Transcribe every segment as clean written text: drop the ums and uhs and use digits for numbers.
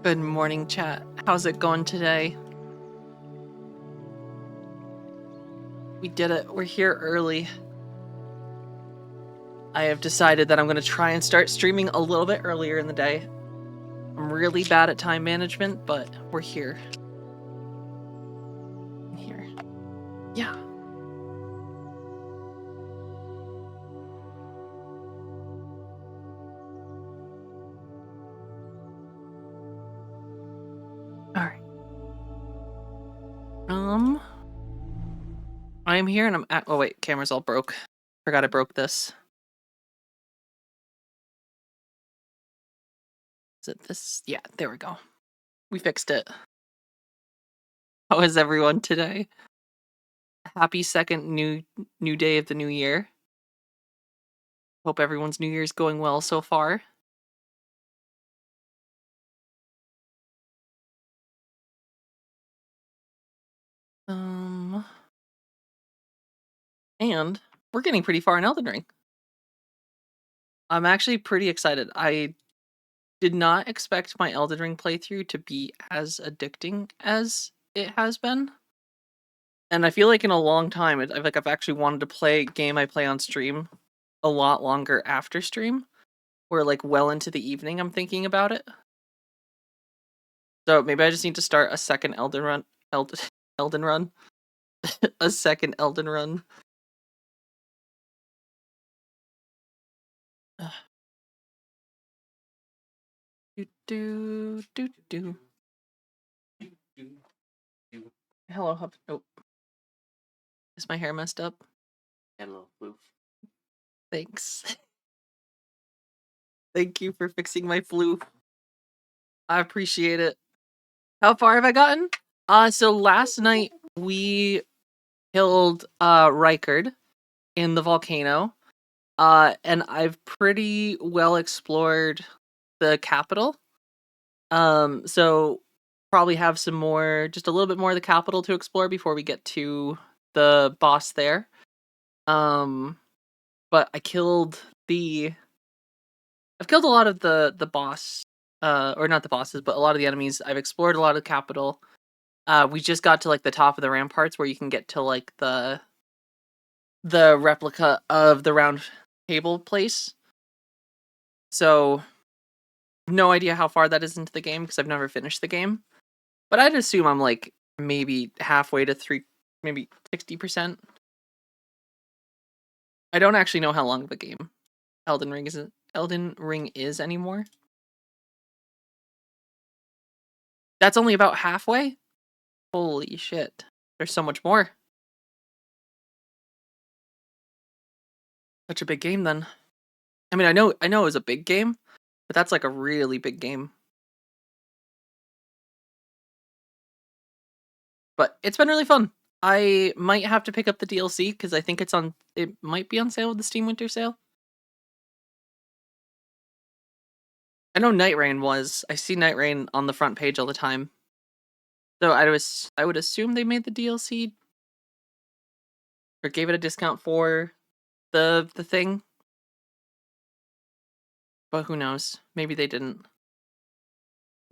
Good morning, chat. How's it going today? We did it. We're here early. I have decided that I'm going to try and start streaming a little bit earlier in the day. I'm really bad at time management, but we're here. Here. Yeah. All right. I'm here and I'm at. Oh wait, camera's all broke. Forgot I broke this. Is it this? Yeah, there we go. We fixed it. How is everyone today? Happy second new day of the new year. Hope everyone's New Year's going well so far. And we're getting pretty far in Elden Ring. I'm actually pretty excited. I did not expect my Elden Ring playthrough to be as addicting as it has been. And I feel like in a long time, I've actually wanted to play a game I play on stream a lot longer after stream, where like well into the evening I'm thinking about it. So maybe I just need to start a second Elden run. Elden run? A second Elden run. Do. Hello, Hub. Oh. Is my hair messed up? Hello, floof. Thanks. Thank you for fixing my floof. I appreciate it. How far have I gotten? So last night we killed Rykard in the volcano. And I've pretty well explored the capital. So probably have some more, just a little bit more of the capital to explore before we get to the boss there. But I've killed a lot of the boss, or not the bosses, but a lot of the enemies. I've explored a lot of the capital. We just got to like the top of the ramparts where you can get to like the replica of the round table place. So no idea how far that is into the game because I've never finished the game. But I'd assume I'm like maybe halfway to maybe 60%. I don't actually know how long of a game Elden Ring is anymore. That's only about halfway? Holy shit. There's so much more. Such a big game then. I mean, I know it was a big game, but that's like a really big game. But it's been really fun. I might have to pick up the DLC because I think it might be on sale with the Steam Winter Sale. I know Night Rain was. I see Night Rain on the front page all the time. So I would assume they made the DLC or gave it a discount for the thing. But who knows? Maybe they didn't.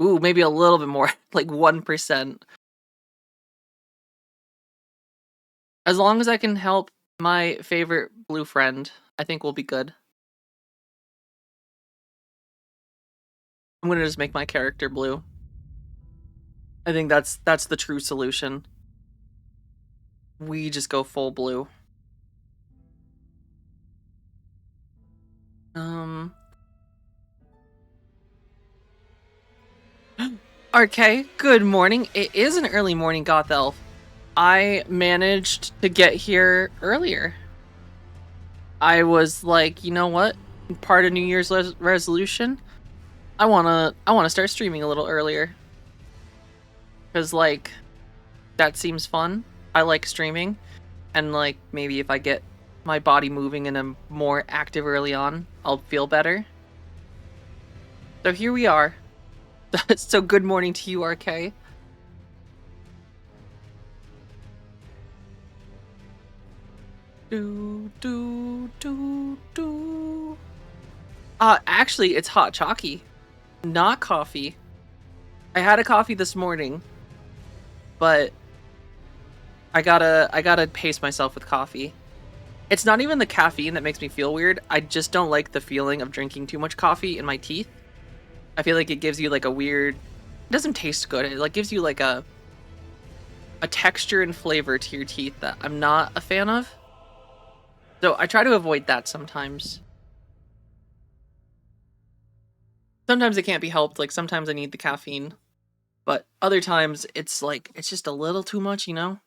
Ooh, maybe a little bit more, like 1%. As long as I can help my favorite blue friend, I think we'll be good. I'm gonna just make my character blue. I think that's the true solution. We just go full blue. Okay, good morning. It is an early morning, Goth Elf. I managed to get here earlier. I was like, you know what? Part of New Year's resolution, I wanna start streaming a little earlier. Cause like, that seems fun. I like streaming, and like maybe if I get my body moving and I'm more active early on, I'll feel better. So here we are. So good morning to you, RK. Actually, it's hot chalky, not coffee. I had a coffee this morning, but I gotta pace myself with coffee. It's not even the caffeine that makes me feel weird. I just don't like the feeling of drinking too much coffee in my teeth. I feel like it gives you like a weird. It doesn't taste good. It like gives you like a texture and flavor to your teeth that I'm not a fan of. So I try to avoid that sometimes. Sometimes it can't be helped. Like sometimes I need the caffeine, but other times it's like it's just a little too much, you know?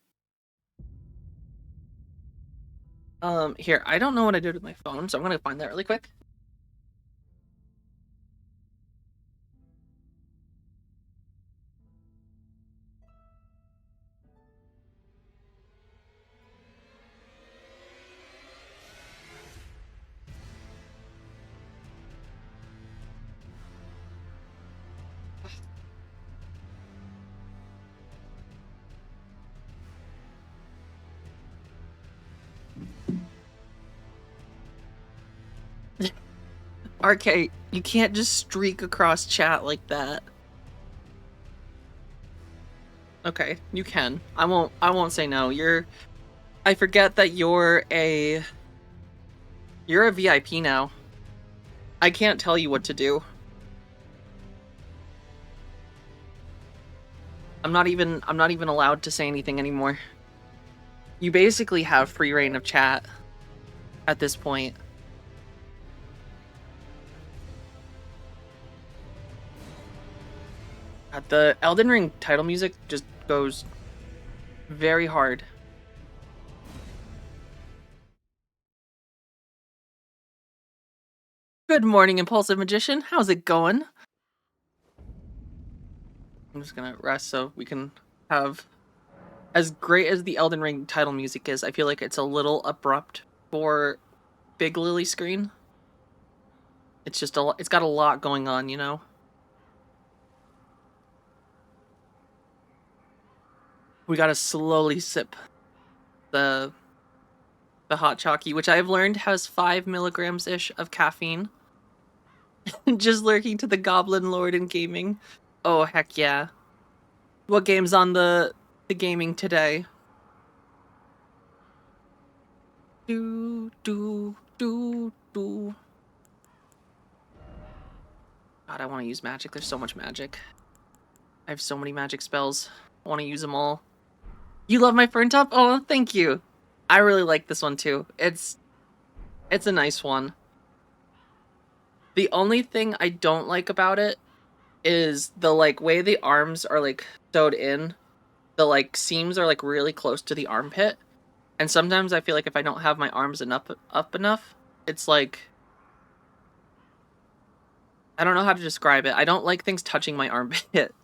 Here, I don't know what I did with my phone, so I'm gonna find that really quick. RK, you can't just streak across chat like that. Okay, you can. I won't say no. I forget that you're a VIP now. I can't tell you what to do. I'm not even allowed to say anything anymore. You basically have free reign of chat at this point. The Elden Ring title music just goes very hard. Good morning, Impulsive Magician. How's it going? I'm just gonna rest so we can have... As great as the Elden Ring title music is, I feel like it's a little abrupt for Big Lily Screen. It's just it's got a lot going on, you know? We gotta slowly sip the hot chalky, which I've learned has 5 milligrams-ish of caffeine. Just lurking to the Goblin Lord in gaming. Oh, heck yeah. What game's on the gaming today? Do, do, do, do. God, I want to use magic. There's so much magic. I have so many magic spells. I want to use them all. You love my fern top? Oh, thank you. I really like this one too. It's a nice one. The only thing I don't like about it is the like way the arms are like sewed in. The like seams are like really close to the armpit. And sometimes I feel like if I don't have my arms up enough, it's like I don't know how to describe it. I don't like things touching my armpit.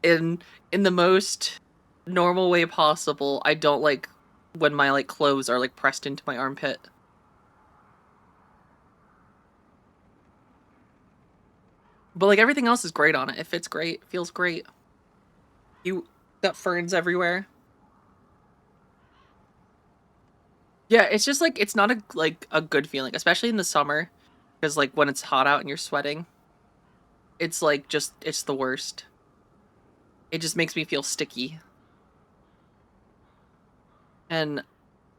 In the most normal way possible, I don't like when my like clothes are like pressed into my armpit. But like everything else is great on it. It fits great, it feels great. You got ferns everywhere. Yeah, it's just like it's not a good feeling, especially in the summer, because like when it's hot out and you're sweating, it's like just it's the worst. It just makes me feel sticky. And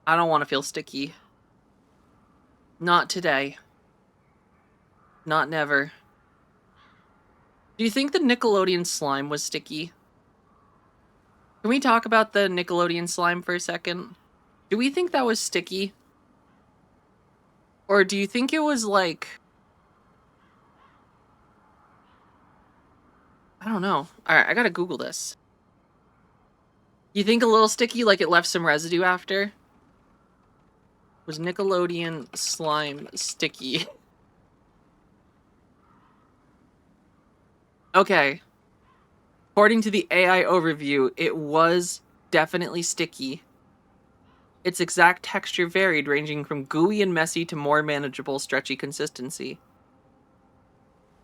I don't want to feel sticky. Not today. Not never. Do you think the Nickelodeon slime was sticky? Can we talk about the Nickelodeon slime for a second? Do we think that was sticky? Or do you think it was like... I don't know. Alright, I gotta Google this. You think a little sticky, like it left some residue after? Was Nickelodeon slime sticky? Okay. According to the AI overview, it was definitely sticky. Its exact texture varied, ranging from gooey and messy to more manageable, stretchy consistency.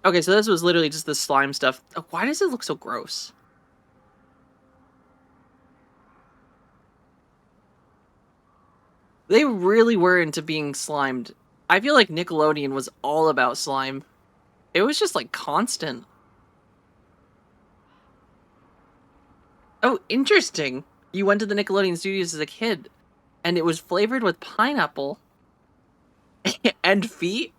Okay, so this was literally just the slime stuff. Why does it look so gross? They really were into being slimed. I feel like Nickelodeon was all about slime. It was just like constant. Oh, interesting. You went to the Nickelodeon Studios as a kid, and it was flavored with pineapple and feet.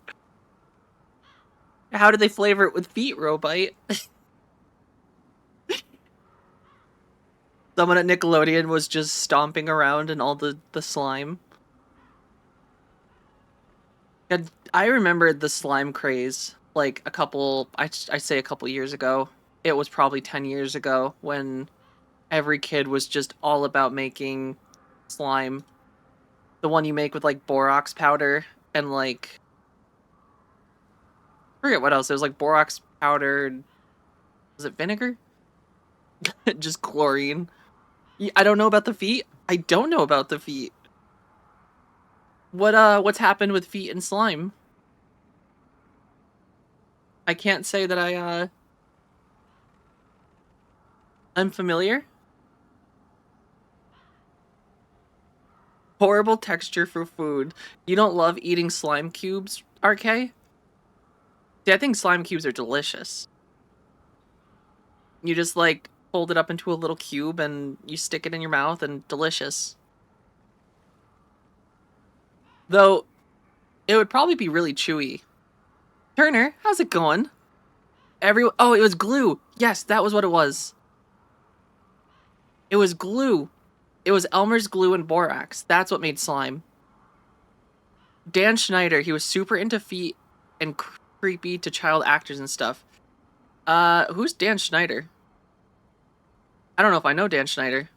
How did they flavor it with feet, Robite? Someone at Nickelodeon was just stomping around in all the slime. And I remember the slime craze like I say a couple years ago. It was probably 10 years ago when every kid was just all about making slime. The one you make with like borax powder and like I forget what else. It was like borax powder. Was it vinegar? Just chlorine. I don't know about the feet. I don't know about the feet. What's happened with feet and slime? I can't say that I'm familiar. Horrible texture for food. You don't love eating slime cubes, RK? See, I think slime cubes are delicious. You just like fold it up into a little cube and you stick it in your mouth and delicious. Though it would probably be really chewy. Turner, how's it going? Oh, it was glue. Yes, that was what it was. It was glue. It was Elmer's glue and borax. That's what made slime. Dan Schneider, he was super into feet and creepy to child actors and stuff. Who's Dan Schneider? I don't know if I know Dan Schneider.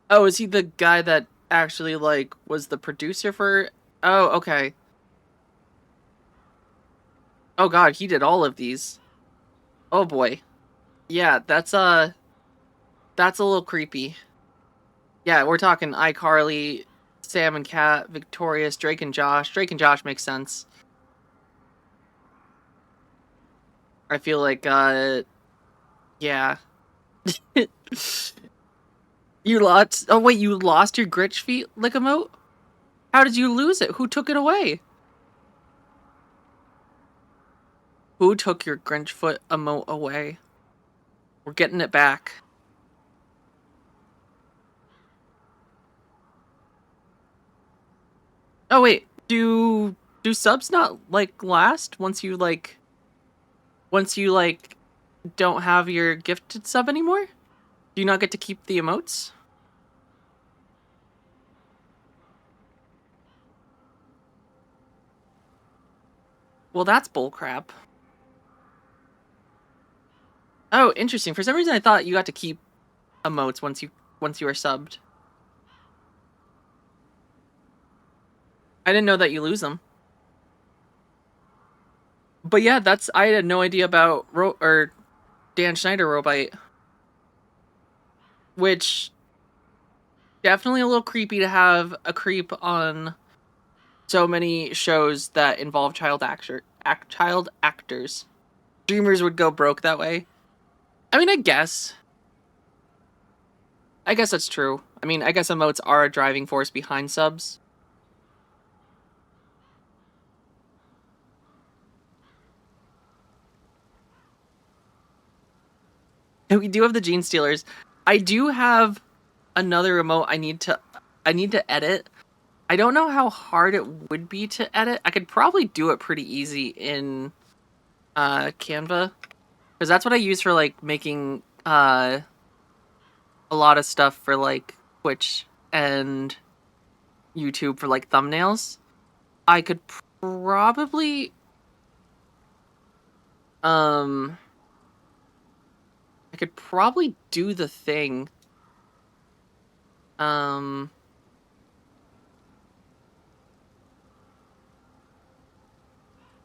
Oh, is he the guy that actually like was the producer for? Oh, okay. Oh God, he did all of these. Oh boy. Yeah, that's a little creepy. Yeah, we're talking iCarly, Sam and Cat, Victorious, Drake and Josh. Drake and Josh makes sense. I feel like yeah. You lost. Oh wait, you lost your Grinch feet ligamote? How did you lose it? Who took it away? Who took your Grinch foot emote away? We're getting it back. Oh wait, do subs not like last once you like don't have your gifted sub anymore? Do you not get to keep the emotes? Well, that's bullcrap. Oh, interesting. For some reason, I thought you got to keep emotes once you were subbed. I didn't know that you lose them. But yeah, that's I had no idea about or Dan Schneider Robite, which definitely a little creepy to have a creep on so many shows that involve child actors. Dreamers would go broke that way. I mean, I guess that's true. I mean, I guess emotes are a driving force behind subs. And we do have the Gene Stealers. I do have another emote I need to edit. I don't know how hard it would be to edit. I could probably do it pretty easy in Canva, because that's what I use for like making a lot of stuff for like Twitch and YouTube for like thumbnails. I could probably um I could probably do the thing. Um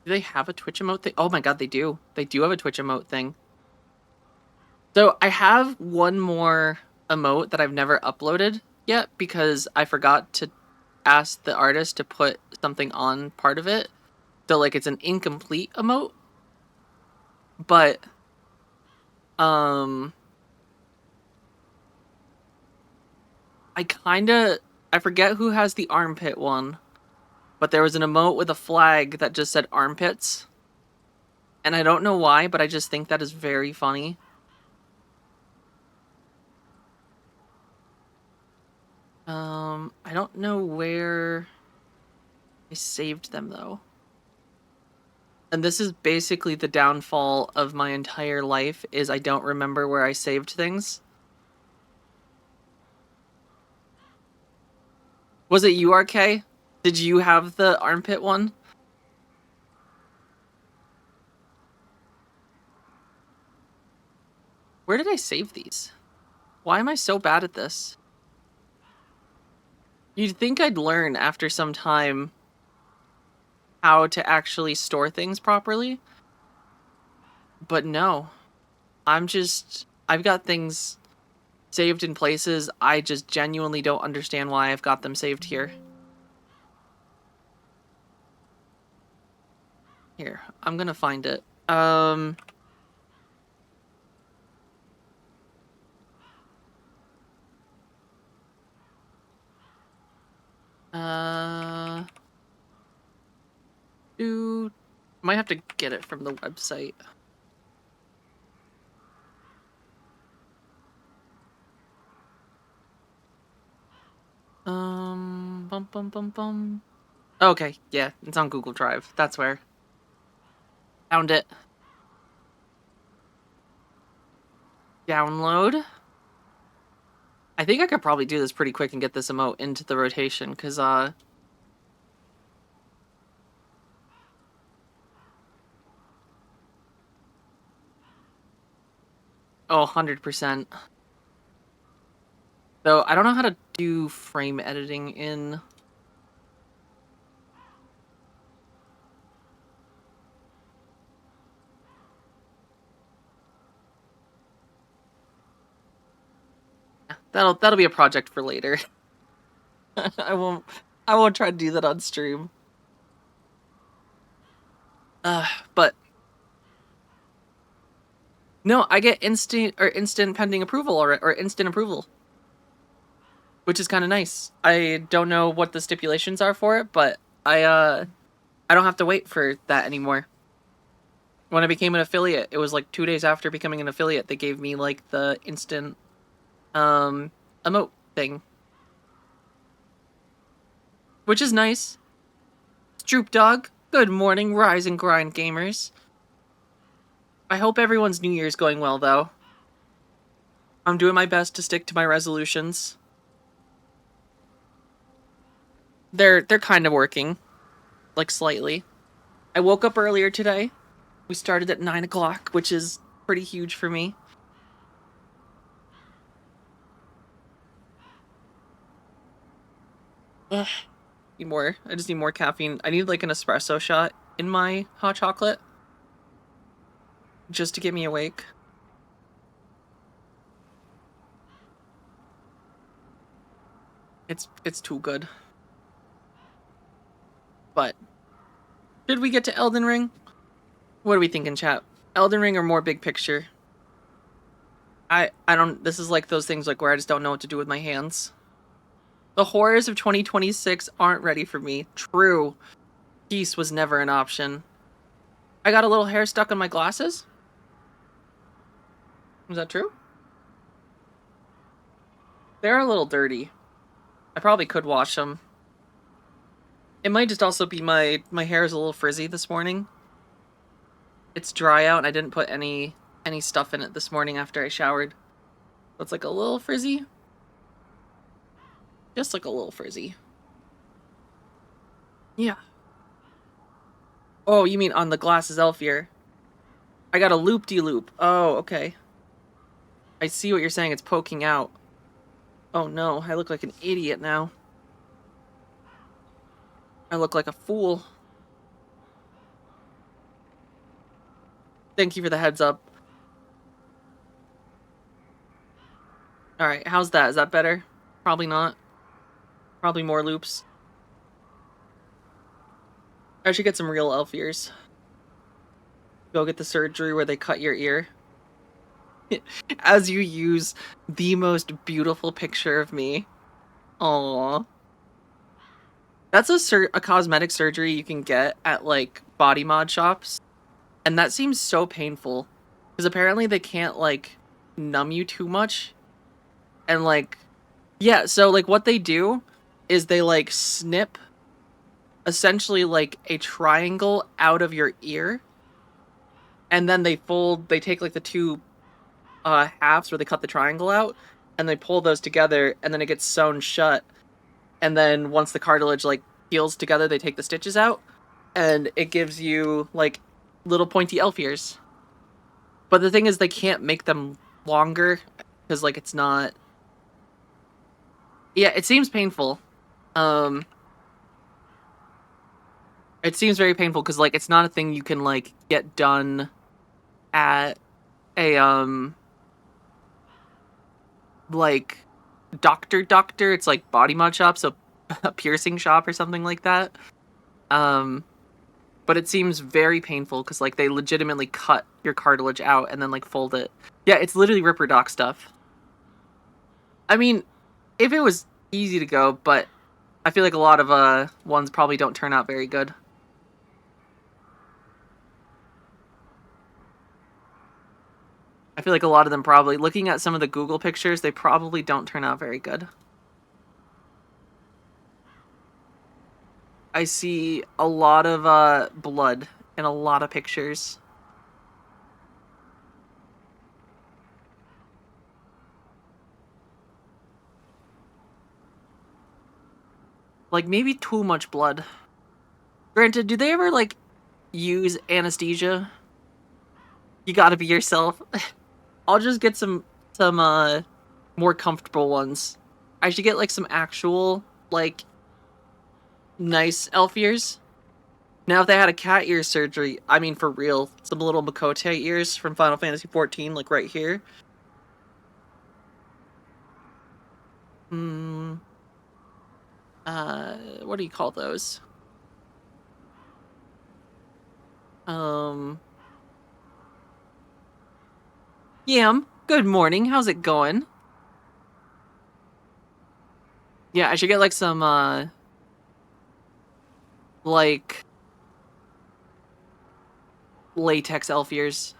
do they have a Twitch emote thing? Oh my god, they do. They do have a Twitch emote thing. So I have one more emote that I've never uploaded yet because I forgot to ask the artist to put something on part of it. So like it's an incomplete emote. But um I forget who has the armpit one, but there was an emote with a flag that just said armpits. And I don't know why, but I just think that is very funny. I don't know where I saved them though. And this is basically the downfall of my entire life is I don't remember where I saved things. Was it URK? Did you have the armpit one? Where did I save these? Why am I so bad at this? You'd think I'd learn after some time how to actually store things properly, but no. I've got things saved in places I just genuinely don't understand why I've got them saved here. Here, I'm gonna find it. Uh, Dude, might have to get it from the website. Bum bum bum bum. Okay, yeah, it's on Google Drive. That's where. Found it. Download. I think I could probably do this pretty quick and get this emote into the rotation, because, oh, 100%. Though, I don't know how to do frame editing in... That'll be a project for later. I won't try to do that on stream. But no, I get instant pending approval or instant approval, which is kind of nice. I don't know what the stipulations are for it, but I don't have to wait for that anymore. When I became an affiliate, it was like 2 days after becoming an affiliate, they gave me like the instant emote thing, which is nice. Stroop Dog, good morning, Rise and Grind gamers. I hope everyone's New Year's going well, though. I'm doing my best to stick to my resolutions. They're kind of working, like slightly. I woke up earlier today. We started at 9 o'clock, which is pretty huge for me. Ugh. Need more. I just need more caffeine. I need like an espresso shot in my hot chocolate just to get me awake. It's too good. But should we get to Elden Ring? What are we thinking, chat? Elden Ring or more big picture? I don't. This is like those things like where I just don't know what to do with my hands. The horrors of 2026 aren't ready for me. True. Peace was never an option. I got a little hair stuck on my glasses. Is that true? They're a little dirty. I probably could wash them. It might just also be my hair is a little frizzy this morning. It's dry out and I didn't put any stuff in it this morning after I showered. So it's like a little frizzy. Just like a little frizzy. Yeah. Oh, you mean on the glasses elf ear? I got a loop-de-loop. Oh, okay. I see what you're saying. It's poking out. Oh no, I look like an idiot now. I look like a fool. Thank you for the heads up. Alright, how's that? Is that better? Probably not. Probably more loops. I should get some real elf ears. Go get the surgery where they cut your ear. As you use the most beautiful picture of me. Aww. That's a cosmetic surgery you can get at, like, body mod shops. And that seems so painful. Because apparently they can't, like, numb you too much. And, like, yeah, so, like, what they do is they, like, snip essentially, like, a triangle out of your ear. And then they take, like, the two halves where they cut the triangle out. And they pull those together, and then it gets sewn shut. And then once the cartilage, like, heals together, they take the stitches out. And it gives you, like, little pointy elf ears. But the thing is, they can't make them longer because, like, it's not. Yeah, it seems painful. It seems very painful because, like, it's not a thing you can, like, get done at a like, doctor. It's like body mod shop, so a piercing shop or something like that. But it seems very painful because, like, they legitimately cut your cartilage out and then, like, fold it. Yeah, it's literally Ripper Doc stuff. I mean, if it was easy to go, but I feel like a lot of ones probably don't turn out very good. I feel like a lot of them probably, looking at some of the Google pictures, they probably don't turn out very good. I see a lot of blood in a lot of pictures. Like, maybe too much blood. Granted, do they ever, like, use anesthesia? You gotta be yourself. I'll just get some more comfortable ones. I should get, like, some actual, like, nice elf ears. Now, if they had a cat ear surgery, I mean, for real, some little Makote ears from Final Fantasy XIV, like, right here. What do you call those? Yam, good morning, how's it going? Yeah, I should get, like, some, like, latex elf ears.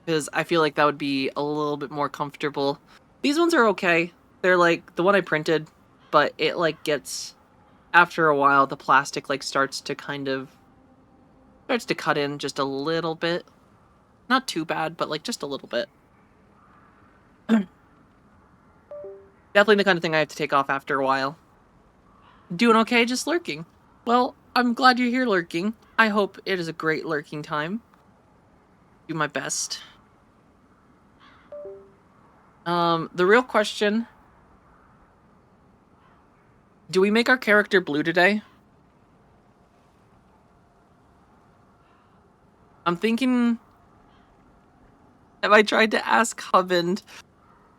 Because I feel like that would be a little bit more comfortable. These ones are okay. They're, like, the one I printed, but it, like, gets... After a while, the plastic, like, starts to cut in just a little bit. Not too bad, but, like, just a little bit. Definitely the kind of thing I have to take off after a while. Doing okay, just lurking. Well, I'm glad you're here lurking. I hope it is a great lurking time. Do my best. The real question... Do we make our character blue today? I'm thinking... Have I tried to ask Hubband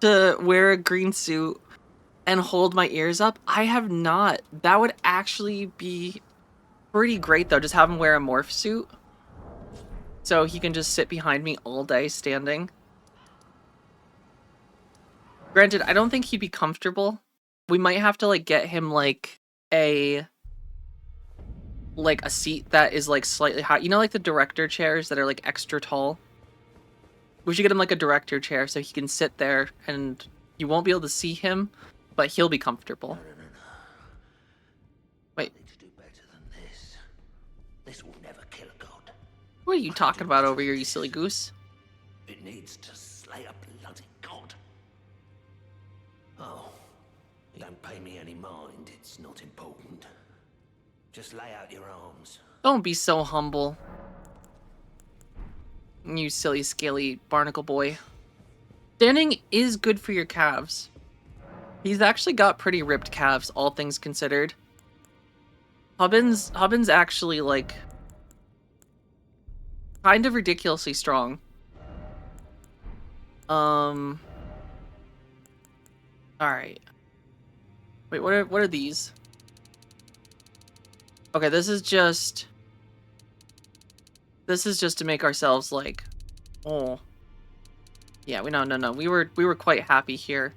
to wear a green suit and hold my ears up? I have not. That would actually be pretty great, though. Just have him wear a morph suit. So he can just sit behind me all day standing. Granted, I don't think he'd be comfortable. We might have to, like, get him, like, a seat that is, like, slightly high. You know, like, the director chairs that are, like, extra tall? We should get him, like, a director chair so he can sit there and you won't be able to see him, but he'll be comfortable. No. Wait. I need to do better than this. This will never kill a god. What are you talking about over here, you silly goose? It needs to slay a bloody god. Oh, you don't pay me any mind. It's not important. Just lay out your arms. Don't be so humble. You silly, scaly barnacle boy. Standing is good for your calves. He's actually got pretty ripped calves, all things considered. Hubbin's actually, like, kind of ridiculously strong. Alright. Wait, what are these? Okay, this is just to make ourselves, like, oh. Yeah, no. We were quite happy here.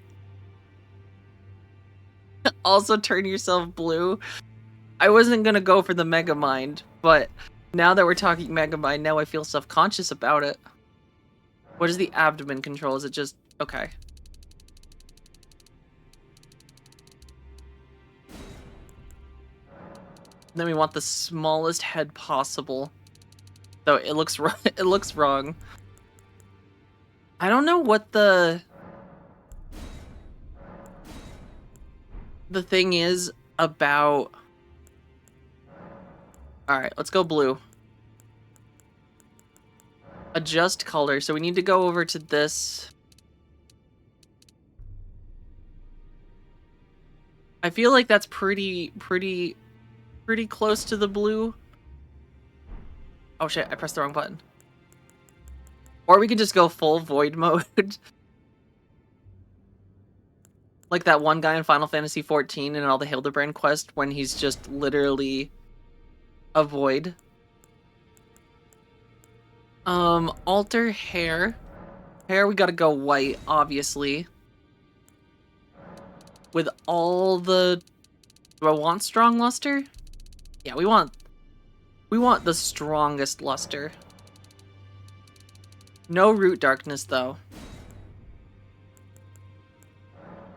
Also turn yourself blue. I wasn't gonna go for the Mega Mind, but now that we're talking Mega Mind, now I feel self-conscious about it. What is the abdomen control? Is it just... okay. Then we want the smallest head possible. Though it looks it looks wrong. I don't know what the thing is about... Alright, let's go blue. Adjust color. So we need to go over to this. I feel like that's pretty close to the blue. Oh shit, I pressed the wrong button. Or we could just go full void mode. Like that one guy in Final Fantasy XIV and all the Hildebrand quest when he's just literally a void. Alter hair. Hair, we gotta go white, obviously. With all the... do I want strong luster? Yeah, we want the strongest luster. No root darkness, though.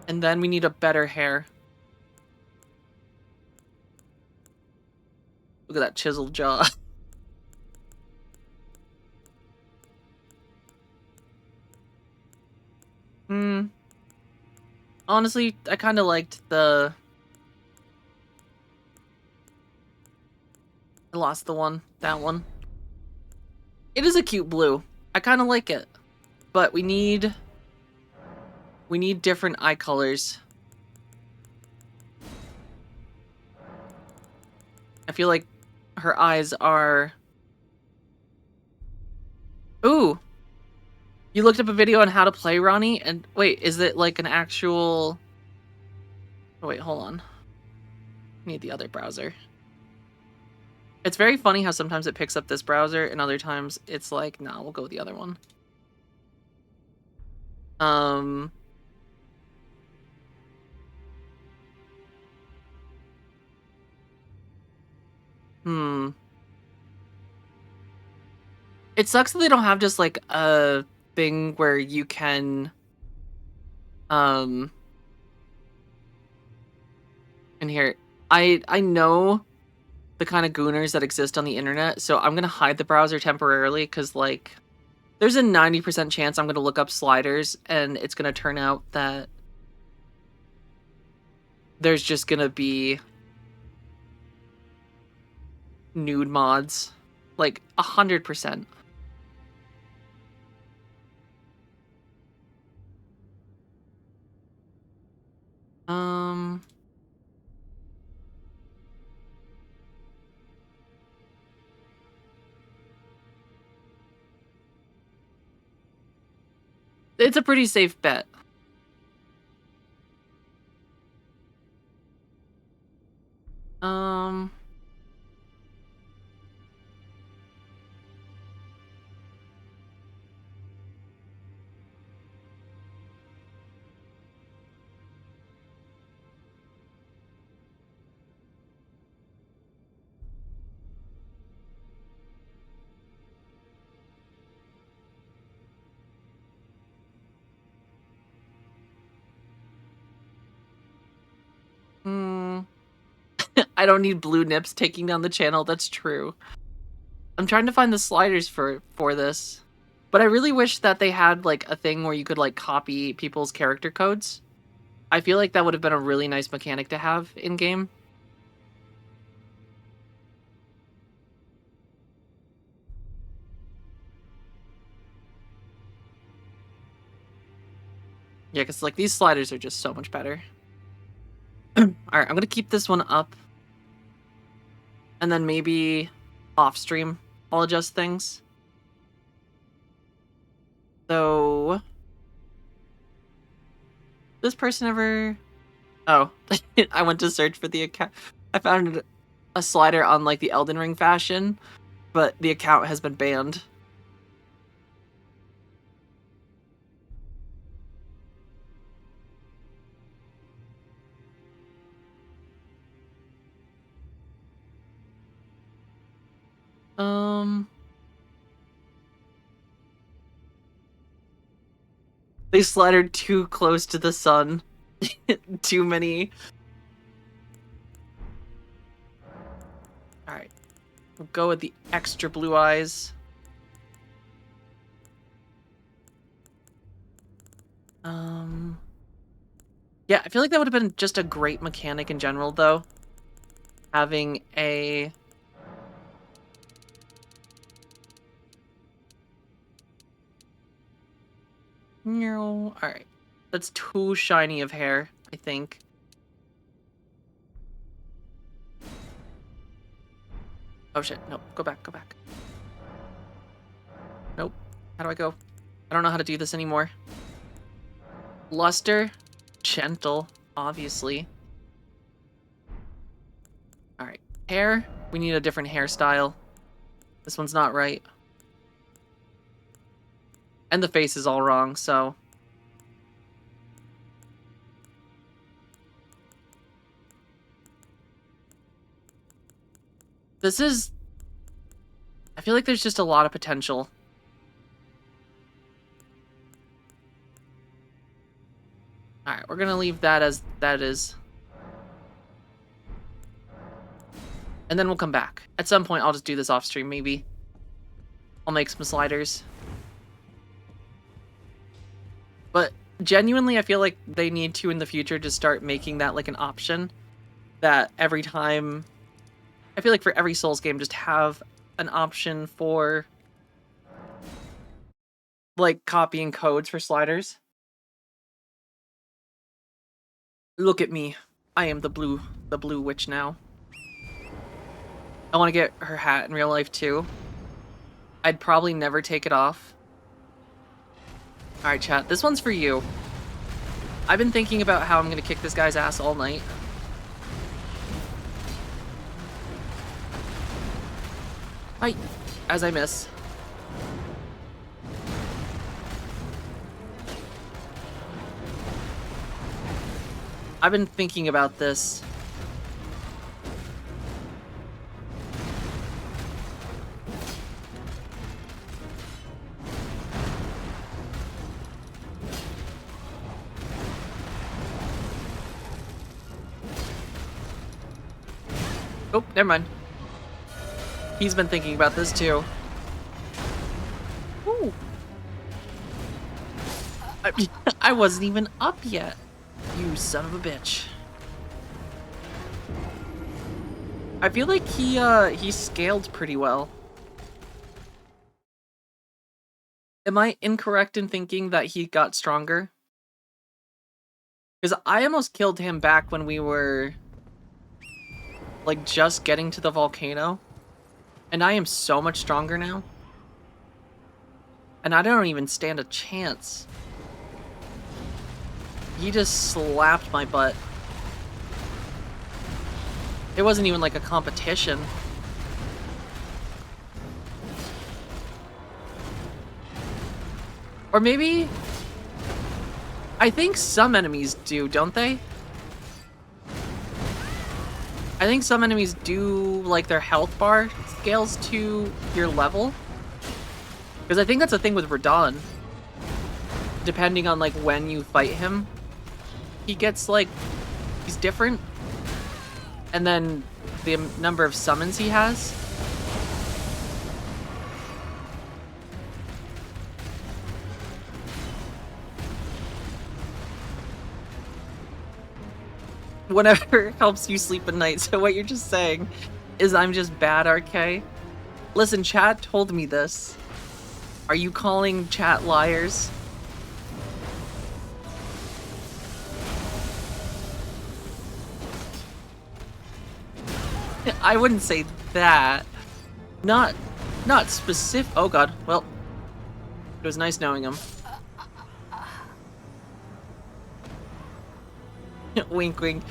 And then we need a better hair. Look at that chiseled jaw. Honestly, I kind of liked the... I lost the one. That one. It is a cute blue. I kind of like it. But we need different eye colors. I feel like her eyes are... Ooh! You looked up a video on how to play, Ronnie? And wait, is it like an actual... oh, wait, hold on. I need the other browser. It's very funny how sometimes it picks up this browser and other times it's like, nah, we'll go with the other one. It sucks that they don't have just like a thing where you can in here. I know the kind of gooners that exist on the internet, so I'm gonna hide the browser temporarily because like there's a 90% chance I'm gonna look up sliders and it's gonna turn out that there's just gonna be nude mods. Like 100%. It's a pretty safe bet. I don't need blue nips taking down the channel, that's true. I'm trying to find the sliders for this. But I really wish that they had like a thing where you could like copy people's character codes. I feel like that would have been a really nice mechanic to have in game. Yeah, because like these sliders are just so much better. Alright, I'm gonna keep this one up. And then maybe off stream I'll adjust things. So this person ever... oh, I went to search for the account. I found a slider on like the Elden Ring fashion, but the account has been banned. They slattered too close to the sun. Too many. Alright. We'll go with the extra blue eyes. Yeah, I feel like that would have been just a great mechanic in general, though. Having a... No, alright. That's too shiny of hair, I think. Oh shit, no, go back, go back. Nope. How do I go? I don't know how to do this anymore. Luster. Gentle, obviously. Alright. Hair. We need a different hairstyle. This one's not right. And the face is all wrong, so... This is... I feel like there's just a lot of potential. Alright, we're gonna leave that as that is. And then we'll come back. At some point, I'll just do this off stream, maybe. I'll make some sliders. But genuinely, I feel like they need to, in the future, just start making that like an option. That every time... I feel like for every Souls game, just have an option for... like, copying codes for sliders. Look at me. I am the blue witch now. I want to get her hat in real life, too. I'd probably never take it off. Alright, chat. This one's for you. I've been thinking about how I'm going to kick this guy's ass all night. Hi. As I miss. I've been thinking about this. Oh, never mind. He's been thinking about this too. Ooh. I wasn't even up yet. You son of a bitch. I feel like he scaled pretty well. Am I incorrect in thinking that he got stronger? Because I almost killed him back when we were like just getting to the volcano. And I am so much stronger now. And I don't even stand a chance. He just slapped my butt. It wasn't even like a competition. Or maybe... I think some enemies do, don't they? I think some enemies do, like, their health bar scales to your level. Because I think that's the thing with Radon. Depending on, like, when you fight him, he gets, like, he's different. And then the number of summons he has. Whatever helps you sleep at night. So what you're just saying is I'm just bad, RK? Listen, chat told me this. Are you calling chat liars? I wouldn't say that. Not specific. Oh god. Well, it was nice knowing him. Wink, wink.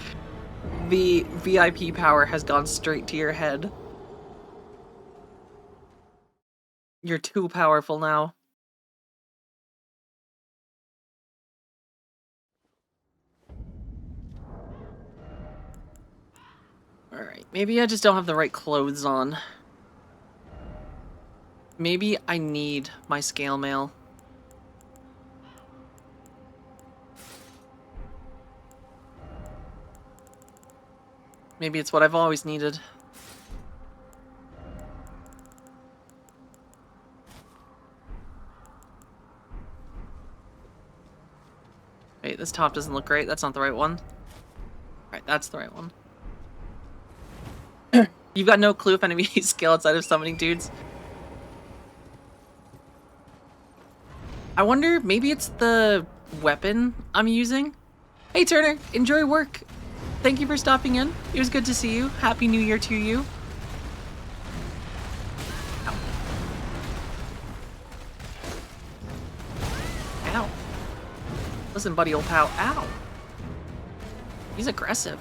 The VIP power has gone straight to your head. You're too powerful now. Alright, maybe I just don't have the right clothes on. Maybe I need my scale mail. Maybe it's what I've always needed. Wait, this top doesn't look great. That's not the right one. Alright, that's the right one. You've got no clue if enemy scale outside of summoning dudes. I wonder, maybe it's the weapon I'm using? Hey Turner, enjoy work. Thank you for stopping in. It was good to see you. Happy New Year to you. Ow. Ow. Listen, buddy, old pal. Ow. He's aggressive.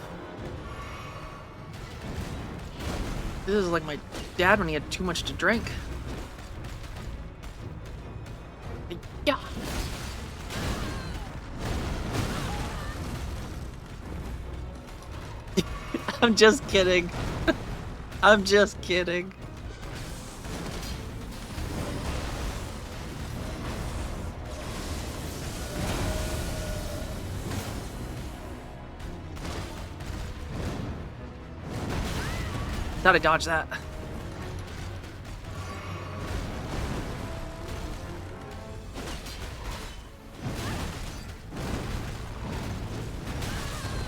This is like my dad when he had too much to drink. Yeah. I'm just kidding. I'm just kidding. Thought I dodged that.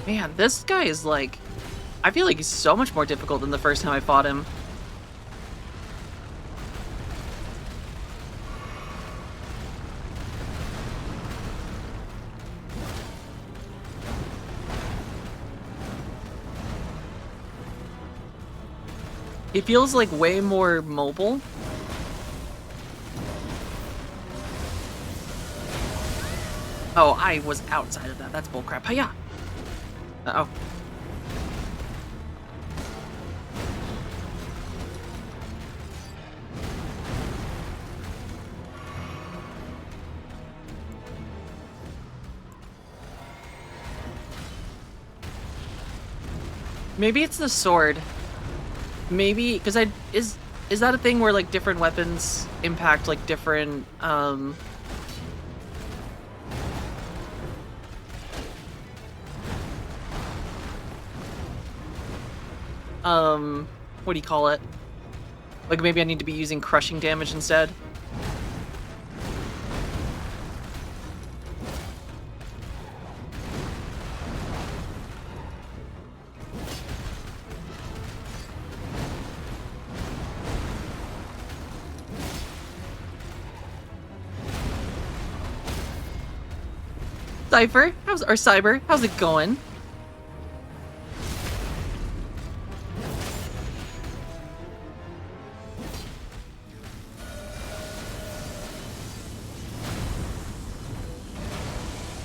Man, this guy is like... I feel like he's so much more difficult than the first time I fought him. He feels like way more mobile. Oh, I was outside of that. That's bullcrap. Hiya! Uh-oh. Maybe it's the sword. Maybe because is that a thing where like different weapons impact like different what do you call it? Like maybe I need to be using crushing damage instead. Cypher, Cyber, how's it going?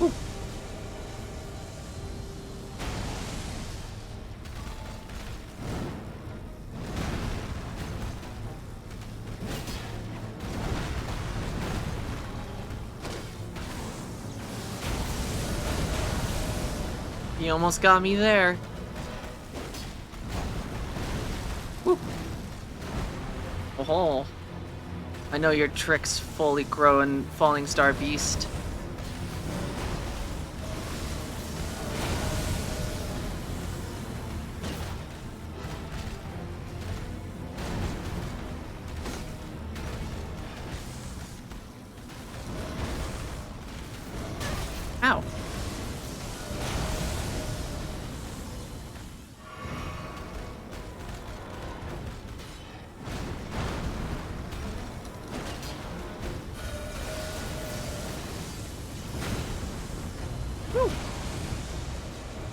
Ooh. You almost got me there. Woo. Oh, I know your tricks, fully grown falling star beast. Ow. Woo.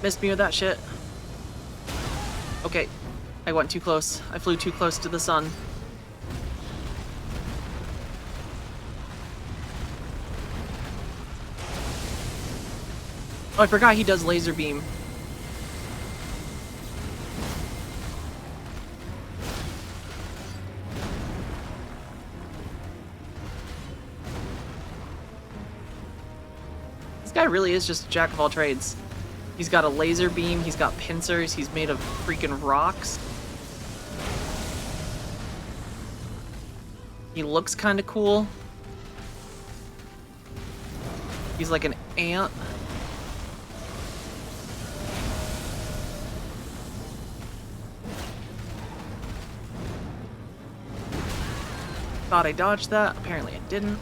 Missed me with that shit. Okay, I went too close. I flew too close to the sun. Oh, I forgot he does laser beam. This guy really is just a jack of all trades. He's got a laser beam, he's got pincers, he's made of freaking rocks. He looks kind of cool. He's like an ant. Thought I dodged that. Apparently I didn't.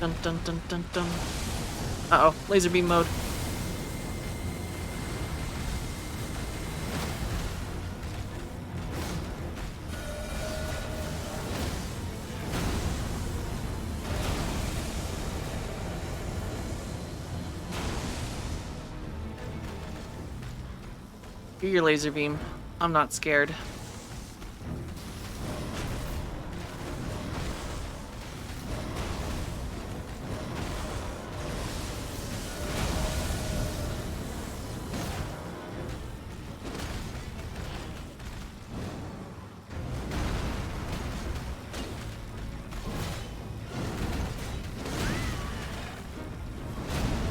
Dun dun dun dun dun. Uh-oh, laser beam mode. Do your laser beam. I'm not scared.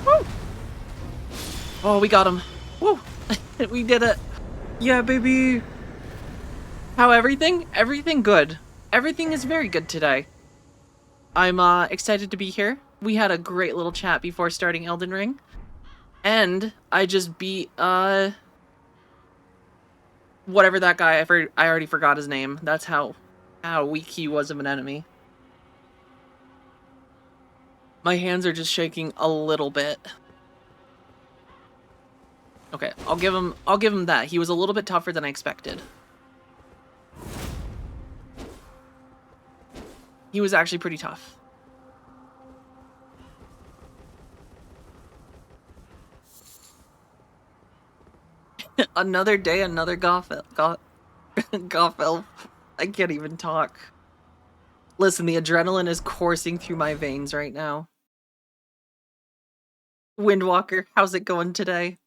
Woo! Oh, we got him. Woo! We did it. Yeah, baby. How everything? Everything good. Everything is very good today. I'm excited to be here. We had a great little chat before starting Elden Ring. And I just beat whatever that guy, I already forgot his name. That's how weak he was of an enemy. My hands are just shaking a little bit. Okay, I'll give him that. He was a little bit tougher than I expected. He was actually pretty tough. Another day, another goth elf. I can't even talk. Listen, the adrenaline is coursing through my veins right now. Windwalker, how's it going today?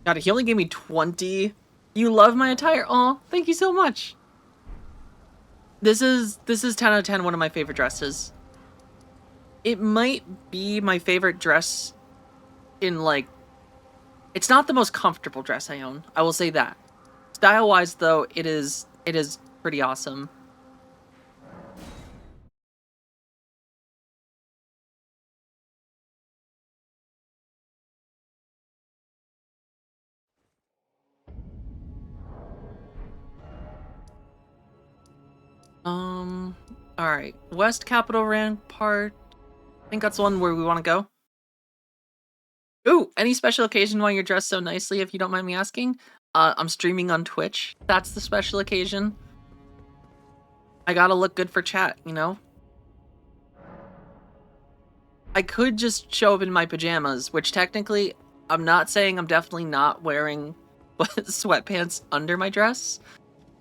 God, he only gave me 20. You love my attire? Aw, thank you so much. This is 10 out of 10, one of my favorite dresses. It might be my favorite dress in, like... It's not the most comfortable dress I own, I will say that. Style-wise, though, it is pretty awesome. Alright. West Capital Rampart. I think that's the one where we want to go. Ooh, any special occasion why you're dressed so nicely, if you don't mind me asking? I'm streaming on Twitch. That's the special occasion. I gotta look good for chat, you know? I could just show up in my pajamas, which technically, I'm not saying I'm definitely not wearing sweatpants under my dress,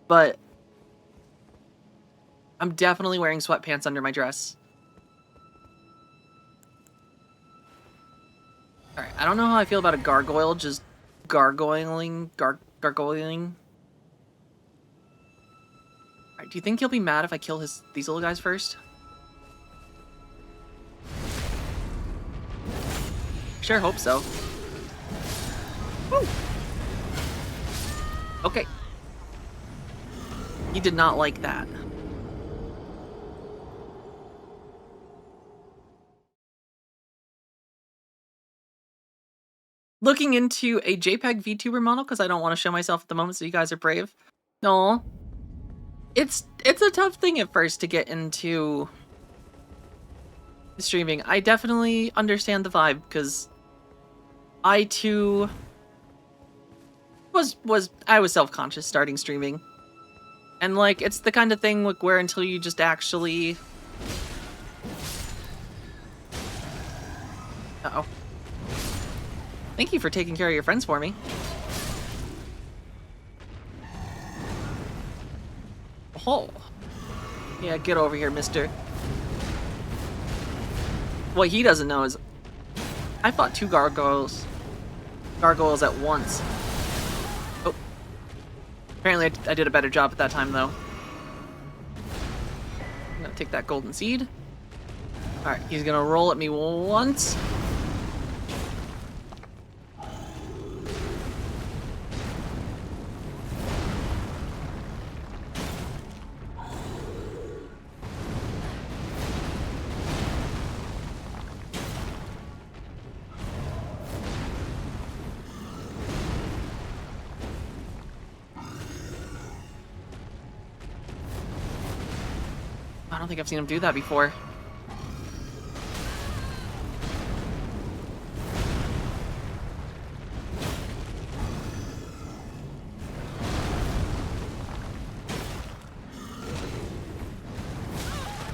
but I'm definitely wearing sweatpants under my dress. Alright, I don't know how I feel about a gargoyle just gargoyling. Alright, do you think he'll be mad if I kill these little guys first? Sure hope so. Woo! Okay. He did not like that. Looking into a JPEG VTuber model because I don't want to show myself at the moment, so you guys are brave. No. It's a tough thing at first to get into streaming. I definitely understand the vibe because I too was self-conscious starting streaming. And like it's the kind of thing like where until you just actually Uh-oh. Thank you for taking care of your friends for me. Oh. Yeah, get over here, mister. What he doesn't know is I fought 2 gargoyles at once. Oh. Apparently I did a better job at that time, though. I'm gonna take that golden seed. Alright, he's gonna roll at me once. don't think I've seen him do that before.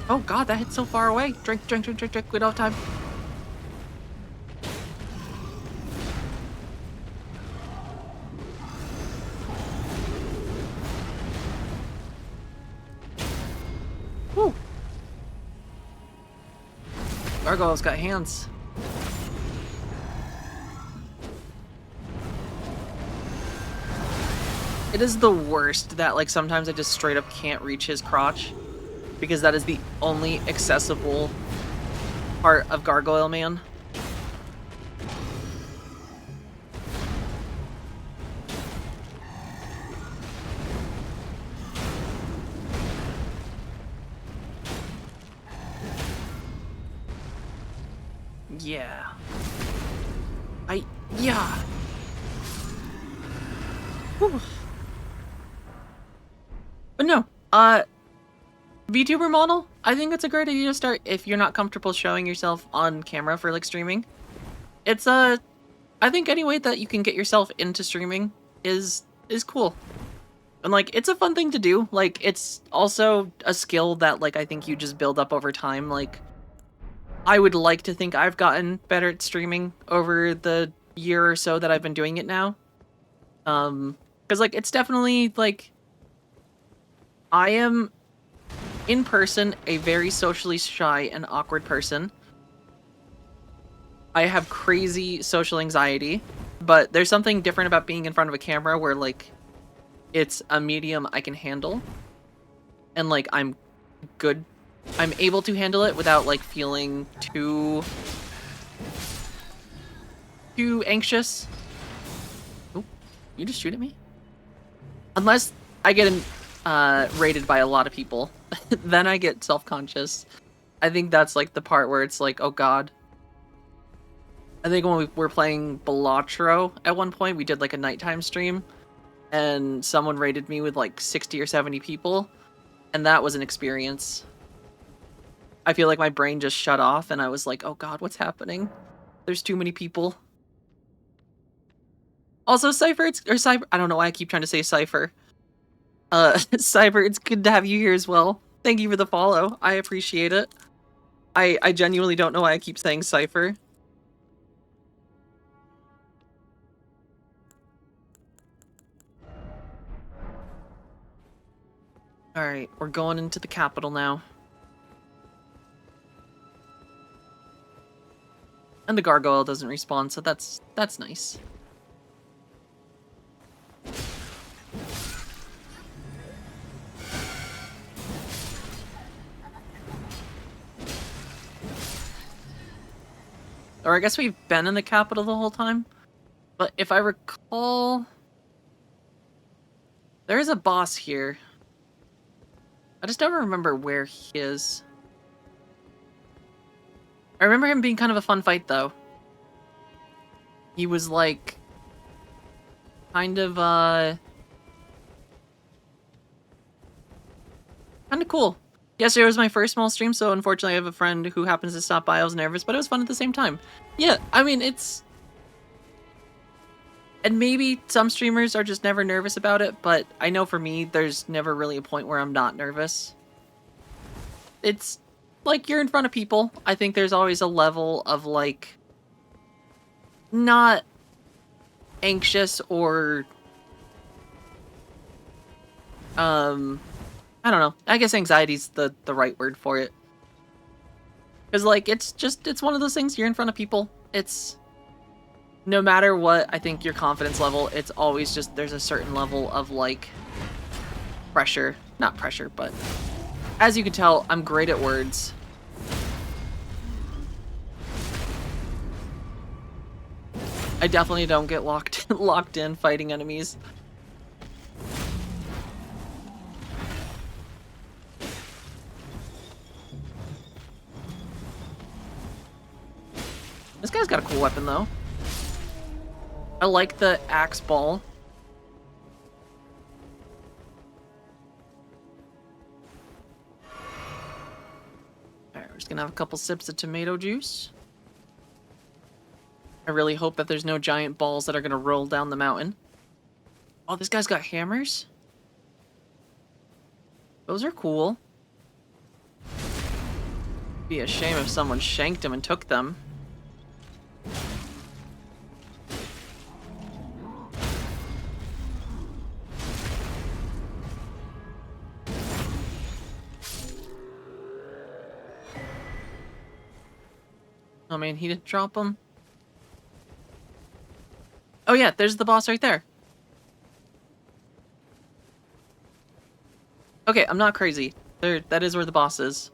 Oh god, that hit so far away. Drink. We don't have time. Woo. Gargoyle's got hands. It is the worst that, like, sometimes I just straight up can't reach his crotch. Because that is the only accessible part of Gargoyle Man. Yeah. Yeah. Whew. But no, VTuber model, I think it's a great idea to start if you're not comfortable showing yourself on camera for, like, streaming. It's I think any way that you can get yourself into streaming is cool. And, like, it's a fun thing to do. Like, it's also a skill that, like, I think you just build up over time. Like, I would like to think I've gotten better at streaming over the year or so that I've been doing it now. Because, like, it's definitely, like, I am, in person, a very socially shy and awkward person. I have crazy social anxiety, but there's something different about being in front of a camera where, like, it's a medium I can handle. And, like, I'm able to handle it without, like, feeling too anxious. Oh, you just shoot at me? Unless I get rated by a lot of people, then I get self-conscious. I think that's, like, the part where it's like, oh god. I think when we were playing Balatro at one point, we did, like, a nighttime stream, and someone rated me with, like, 60 or 70 people, and that was an experience. I feel like my brain just shut off, and I was like, oh god, what's happening? There's too many people. Also, Cypher, Cyber, I don't know why I keep trying to say Cypher. Cyber, it's good to have you here as well. Thank you for the follow. I appreciate it. I genuinely don't know why I keep saying Cypher. Alright, we're going into the capital now. And the gargoyle doesn't respawn, so that's nice. Or I guess we've been in the capital the whole time. But if I recall, there is a boss here. I just don't remember where he is. I remember him being kind of a fun fight, though. He was, like, kind of cool. Yesterday was my first small stream, so unfortunately I have a friend who happens to stop by. I was nervous, but it was fun at the same time. Yeah, I mean, it's... And maybe some streamers are just never nervous about it, but I know for me, there's never really a point where I'm not nervous. It's like you're in front of people. I think there's always a level of, like, not anxious or I don't know. I guess anxiety's the right word for it. Because, like, it's one of those things, you're in front of people. It's, no matter what, I think your confidence level, it's always just, there's a certain level of, like, pressure. Not pressure, but as you can tell, I'm great at words. I definitely don't get locked in fighting enemies. This guy's got a cool weapon, though. I like the axe ball. Gonna have a couple sips of tomato juice. I really hope that there's no giant balls that are gonna roll down the mountain. Oh, this guy's got hammers? Those are cool. Be a shame if someone shanked him and took them. Oh man, he didn't drop them. Oh yeah, there's the boss right there. Okay, I'm not crazy. That is where the boss is.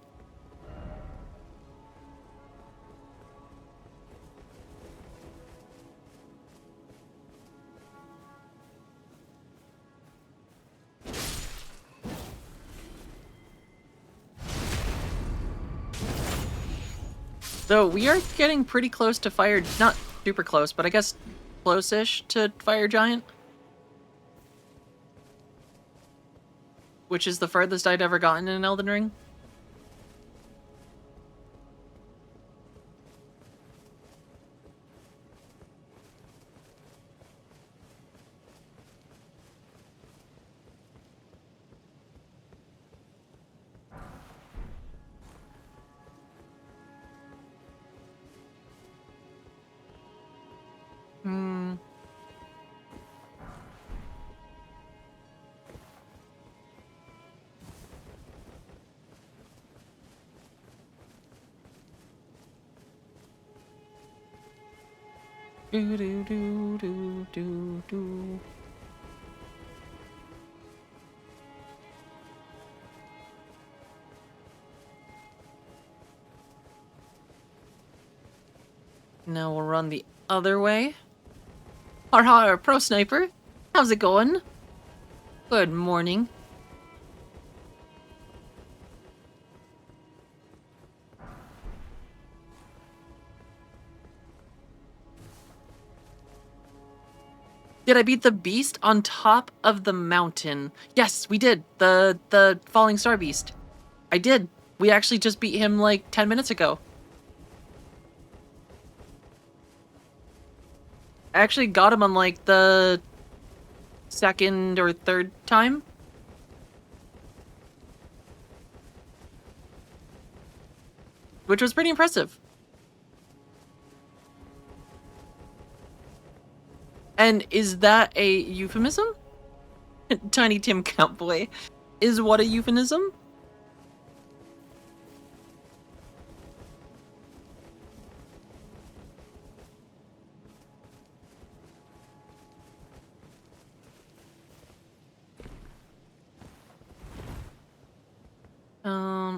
So we are getting pretty close to fire, not super close, but I guess close-ish to Fire Giant. Which is the furthest I'd ever gotten in an Elden Ring. Hmm. Do do do do do do. Now we'll run the other way. Har har, pro sniper. How's it going? Good morning. Did I beat the beast on top of the mountain? Yes, we did. The falling star beast. I did. We actually just beat him like 10 minutes ago. I actually got him on like the second or third time. Which was pretty impressive. And is that a euphemism? Tiny Tim Cowboy. Is what a euphemism?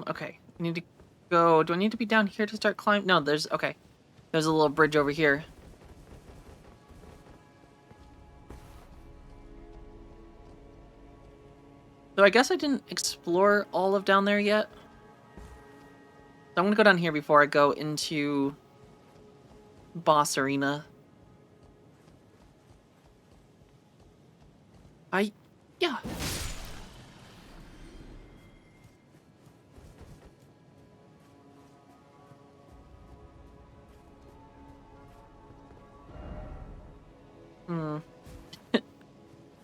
Okay. I need to go. Do I need to be down here to start climbing? No, there's, okay. There's a little bridge over here. So I guess I didn't explore all of down there yet. So I'm gonna go down here before I go into boss arena. Yeah.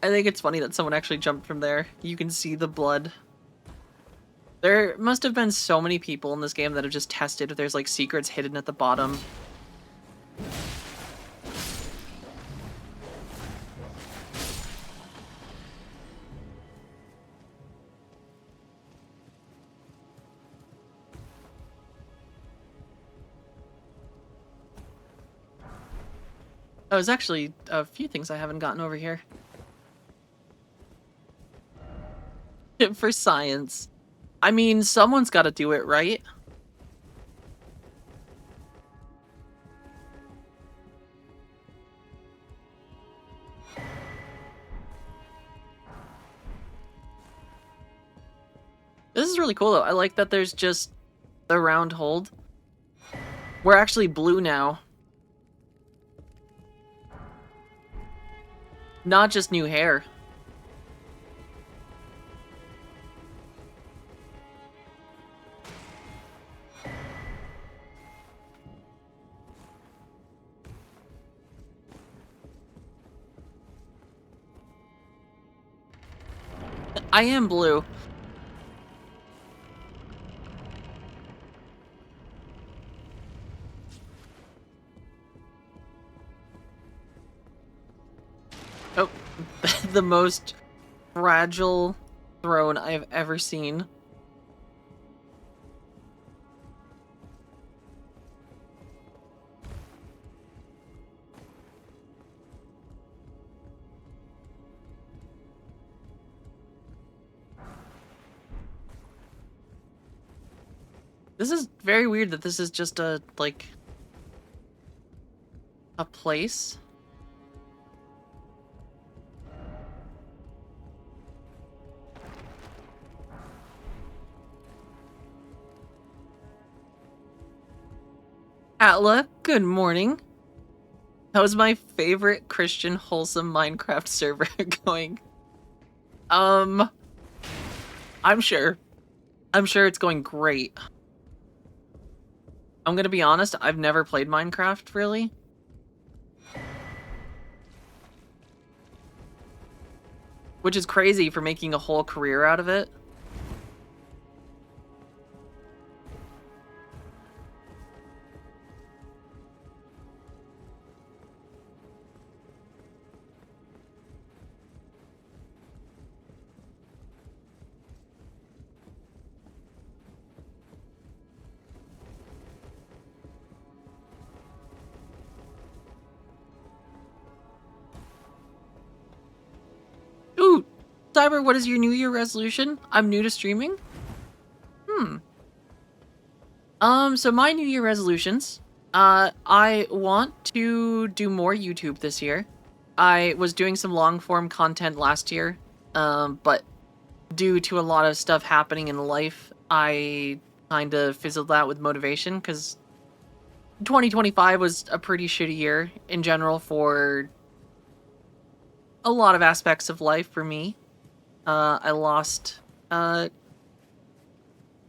I think it's funny that someone actually jumped from there. You can see the blood. There must have been so many people in this game that have just tested if there's like secrets hidden at the bottom. Oh, there's actually a few things I haven't gotten over here. For science. I mean, someone's got to do it, right? This is really cool, though. I like that there's just the round hold. We're actually blue now. Not just new hair. I am blue. Oh, the most fragile throne I've ever seen. This is very weird that this is just a, like, a place. Atla, good morning. How's my favorite Christian wholesome Minecraft server going? I'm sure. I'm sure it's going great. I'm gonna be honest, I've never played Minecraft, really. Which is crazy for making a whole career out of it. Ooh, Cyber, what is your New Year resolution? I'm new to streaming. So my New Year resolutions. I want to do more YouTube this year. I was doing some long form content last year, but due to a lot of stuff happening in life, I kind of fizzled out with motivation because 2025 was a pretty shitty year in general for a lot of aspects of life for me. I lost a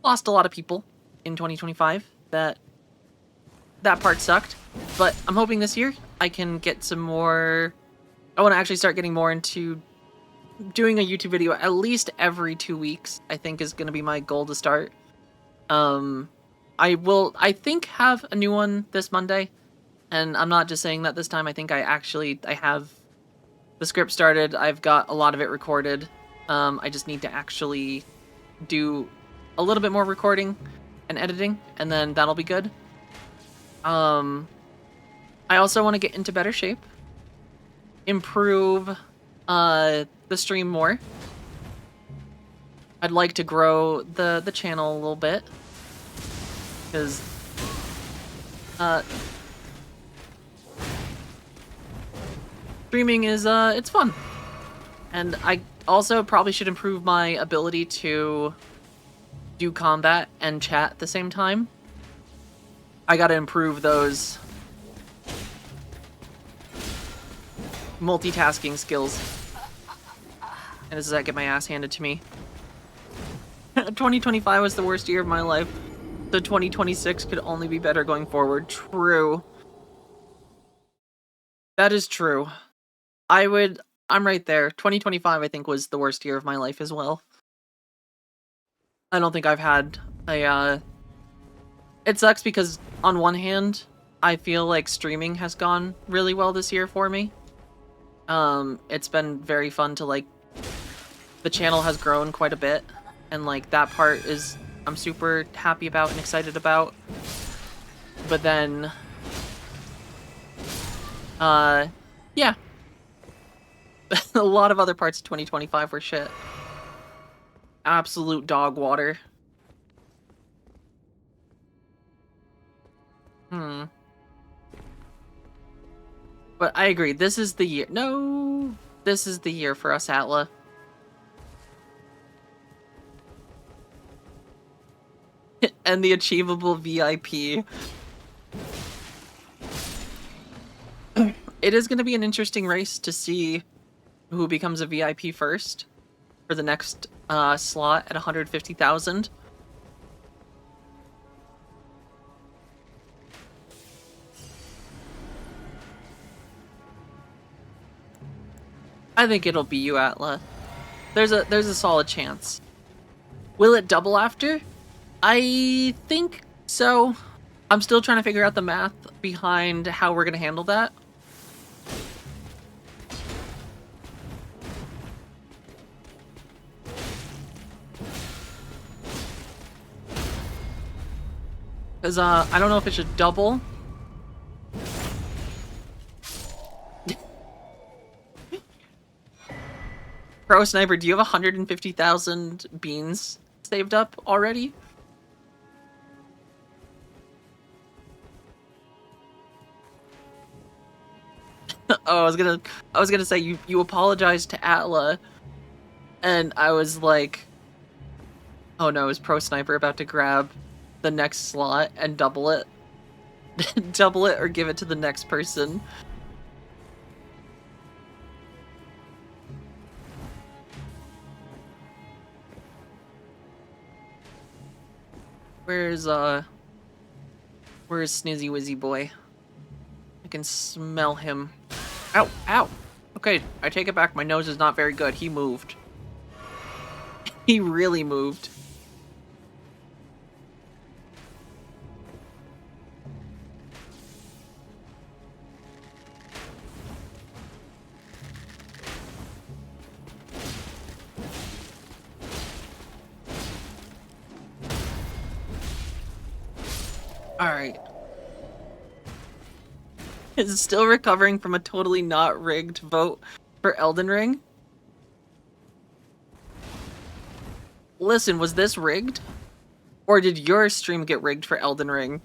lot of people in 2025. That part sucked, but I'm hoping this year I can get some more. I want to actually start getting more into doing a YouTube video at least every 2 weeks. I think is going to be my goal to start. I will, I think, have a new one this Monday, and I'm not just saying that this time. I think I have the script started. I've got a lot of it recorded. I just need to actually do a little bit more recording and editing, and then that'll be good. I also want to get into better shape, improve the stream more. I'd like to grow the channel a little bit, because streaming is it's fun, and I also probably should improve my ability to do combat and chat at the same time. I gotta improve those multitasking skills. And as I get my ass handed to me. 2025 was the worst year of my life. So 2026 could only be better going forward. True. That is true. I'm right there. 2025, I think, was the worst year of my life as well. I don't think I've had a, It sucks because, on one hand, I feel like streaming has gone really well this year for me. It's been very fun to, like, the channel has grown quite a bit, and, like, that part is, I'm super happy about and excited about. But then, yeah. A lot of other parts of 2025 were shit. Absolute dog water. But I agree, this is the year. No! This is the year for us, Atla. And the achievable VIP. It is going to be an interesting race to see who becomes a VIP first for the next slot at 150,000. I think it'll be you, Atla. There's a solid chance. Will it double after? I think so. I'm still trying to figure out the math behind how we're gonna handle that. Because, I don't know if it should double. Pro Sniper, do you have 150,000 beans saved up already? Oh, I was gonna say you apologized to Atla, and I was like, oh no, is Pro Sniper about to grab the next slot and double it? Double it or give it to the next person? Where's Snizzy Wizzy Boy? I can smell him. Ow, ow. Okay, I take it back. My nose is not very good. He moved. He really moved. Alright. Is still recovering from a totally not rigged vote for Elden Ring. Listen, was this rigged? Or did your stream get rigged for Elden Ring?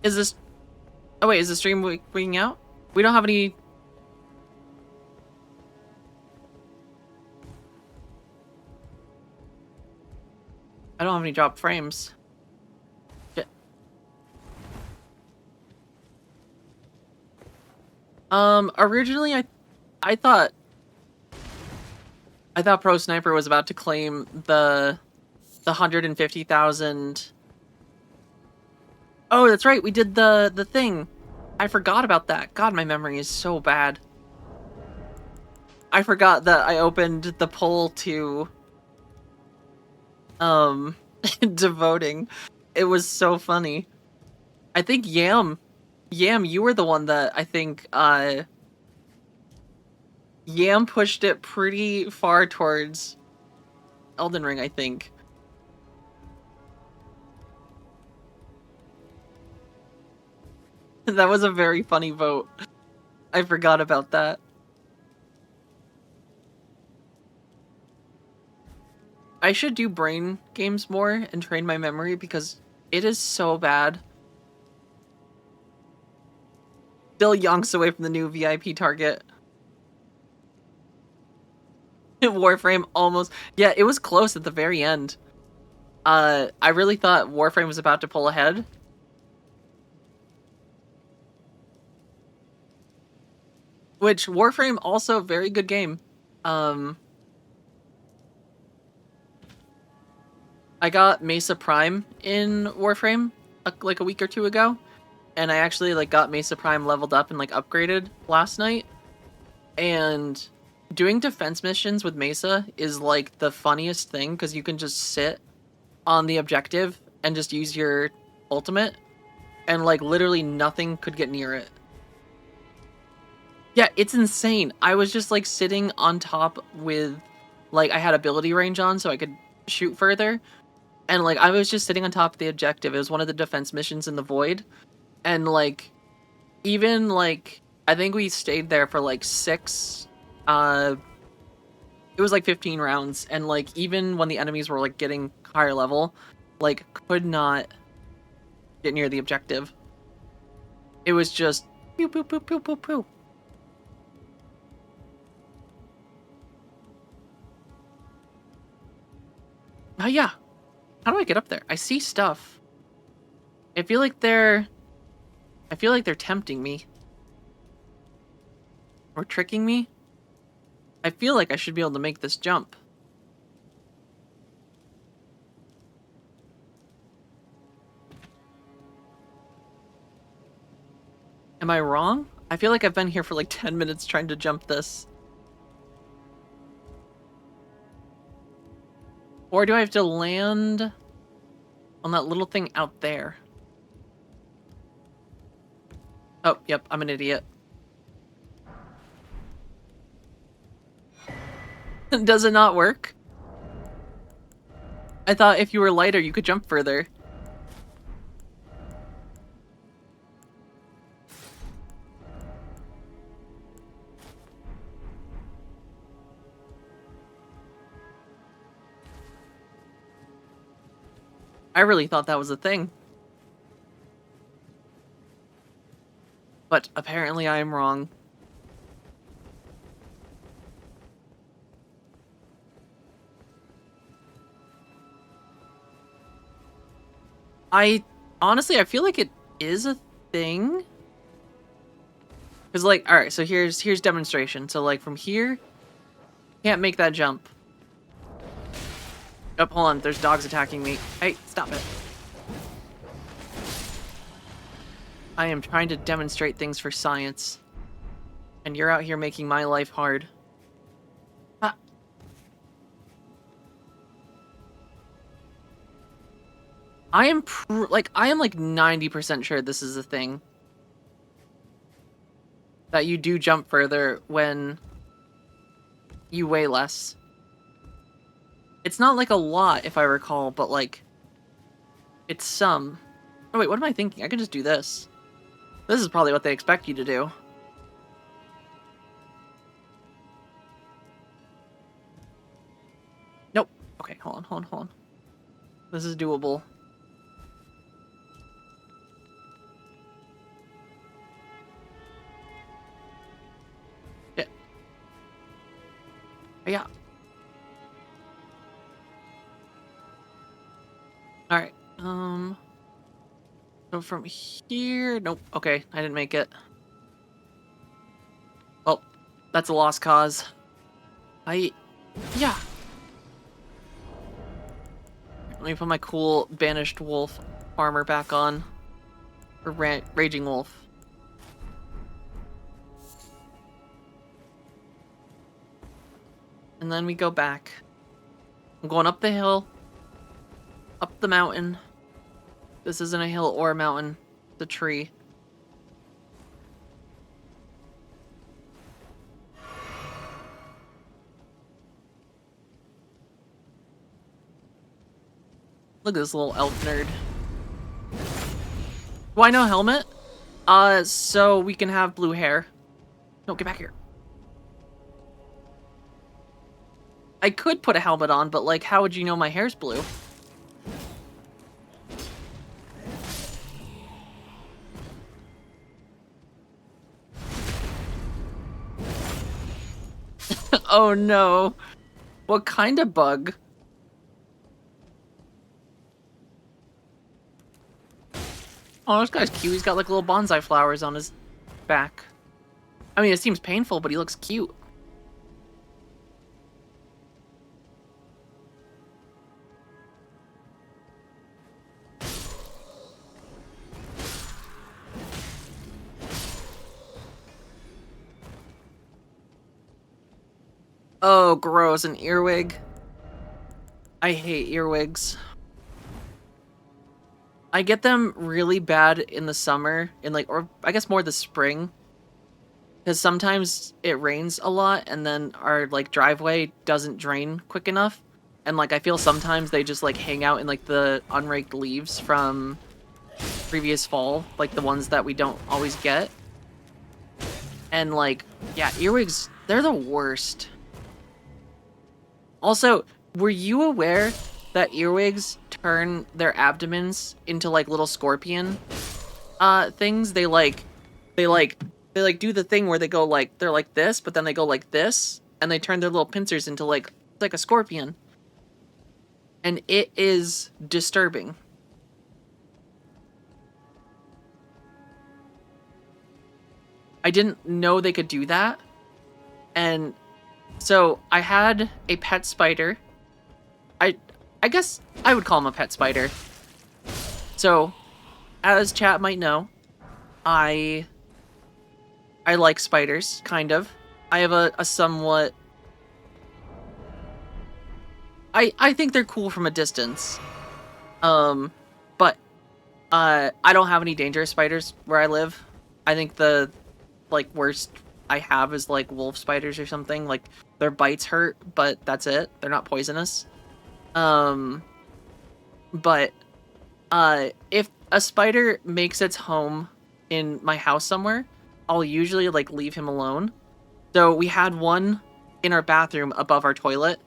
Is this... Oh wait, is the stream wigging out? We don't have any... I don't have any dropped frames. Shit. Originally I thought Pro Sniper was about to claim the 150,000. Oh, that's right. We did the thing. I forgot about that. God, my memory is so bad. I forgot that I opened the poll to to voting. It was so funny. I think Yam, you were the one that I think Yam pushed it pretty far towards Elden Ring, I think. That was a very funny vote. I forgot about that. I should do brain games more and train my memory because it is so bad. Still yonks away from the new VIP target. Warframe almost... Yeah, it was close at the very end. I really thought Warframe was about to pull ahead. Which, Warframe, also very good game. I got Mesa Prime in Warframe like a week or two ago, and I actually like got Mesa Prime leveled up and like upgraded last night. And doing defense missions with Mesa is like the funniest thing because you can just sit on the objective and just use your ultimate, and like literally nothing could get near it. Yeah, it's insane. I was just like sitting on top with, like, I had ability range on so I could shoot further. And like I was just sitting on top of the objective. It was one of the defense missions in the void. And like even like I think we stayed there for like 6 it was like 15 rounds, and like even when the enemies were like getting higher level, like could not get near the objective. It was just pew pew pew pew pew pew. Oh yeah. How do I get up there? I see stuff. I feel like they're tempting me. Or tricking me. I feel like I should be able to make this jump. Am I wrong? I feel like I've been here for like 10 minutes trying to jump this. Or do I have to land on that little thing out there? Oh, yep, I'm an idiot. Does it not work? I thought if you were lighter, you could jump further. I really thought that was a thing. But apparently I am wrong. Honestly, I feel like it is a thing. Cause like, all right, so here's demonstration. So like from here, can't make that jump. Oh, hold on, there's dogs attacking me. Hey, stop it. I am trying to demonstrate things for science. And you're out here making my life hard. Ah. I am like 90% sure this is a thing. That you do jump further when you weigh less. It's not like a lot, if I recall, but like, it's some. Oh wait, what am I thinking? I could just do this. This is probably what they expect you to do. Nope. Okay, hold on. This is doable. Yeah. Yeah. Alright, so from here, nope, okay, I didn't make it. Well, that's a lost cause. Yeah. Let me put my cool banished wolf armor back on. Or raging wolf. And then we go back. I'm going up the hill. Up the mountain. This isn't a hill or a mountain. It's a tree. Look at this little elf nerd. Why no helmet? So we can have blue hair. No, get back here. I could put a helmet on, but like, how would you know my hair's blue? Oh no. What kind of bug? Oh, this guy's cute. He's got like little bonsai flowers on his back. I mean, it seems painful, but he looks cute. Oh, gross, an earwig. I hate earwigs. I get them really bad in the summer, or I guess more the spring. Because sometimes it rains a lot, and then our, like, driveway doesn't drain quick enough. And, like, I feel sometimes they just, like, hang out in, like, the unraked leaves from previous fall. Like, the ones that we don't always get. And, like, yeah, earwigs, they're the worst. Also, were you aware that earwigs turn their abdomens into like little scorpion things? They do the thing where they go like they're like this, but then they go like this, and they turn their little pincers into like a scorpion. And it is disturbing. I didn't know they could do that. And so I had a pet spider. I guess I would call him a pet spider. So, as chat might know, I I like spiders, kind of. I have a somewhat... I think they're cool from a distance. But I don't have any dangerous spiders where I live. I think the like worst I have is like wolf spiders or something. Like their bites hurt, but that's it. They're not poisonous. Um, but if a spider makes its home in my house somewhere, I'll usually like leave him alone. So we had one in our bathroom above our toilet,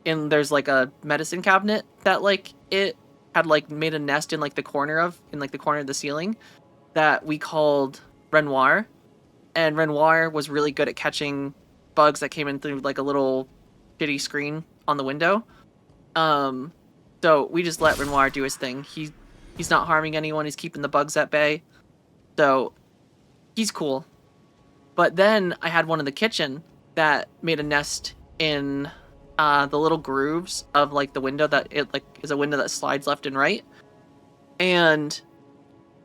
and there's like a medicine cabinet that like it had like made a nest in like the corner of the ceiling that we called Renoir. And Renoir was really good at catching bugs that came in through like a little shitty screen on the window. Um, so we just let Renoir do his thing. He's not harming anyone. He's keeping the bugs at bay. So he's cool. But then I had one in the kitchen that made a nest in the little grooves of like the window that it like is a window that slides left and right. And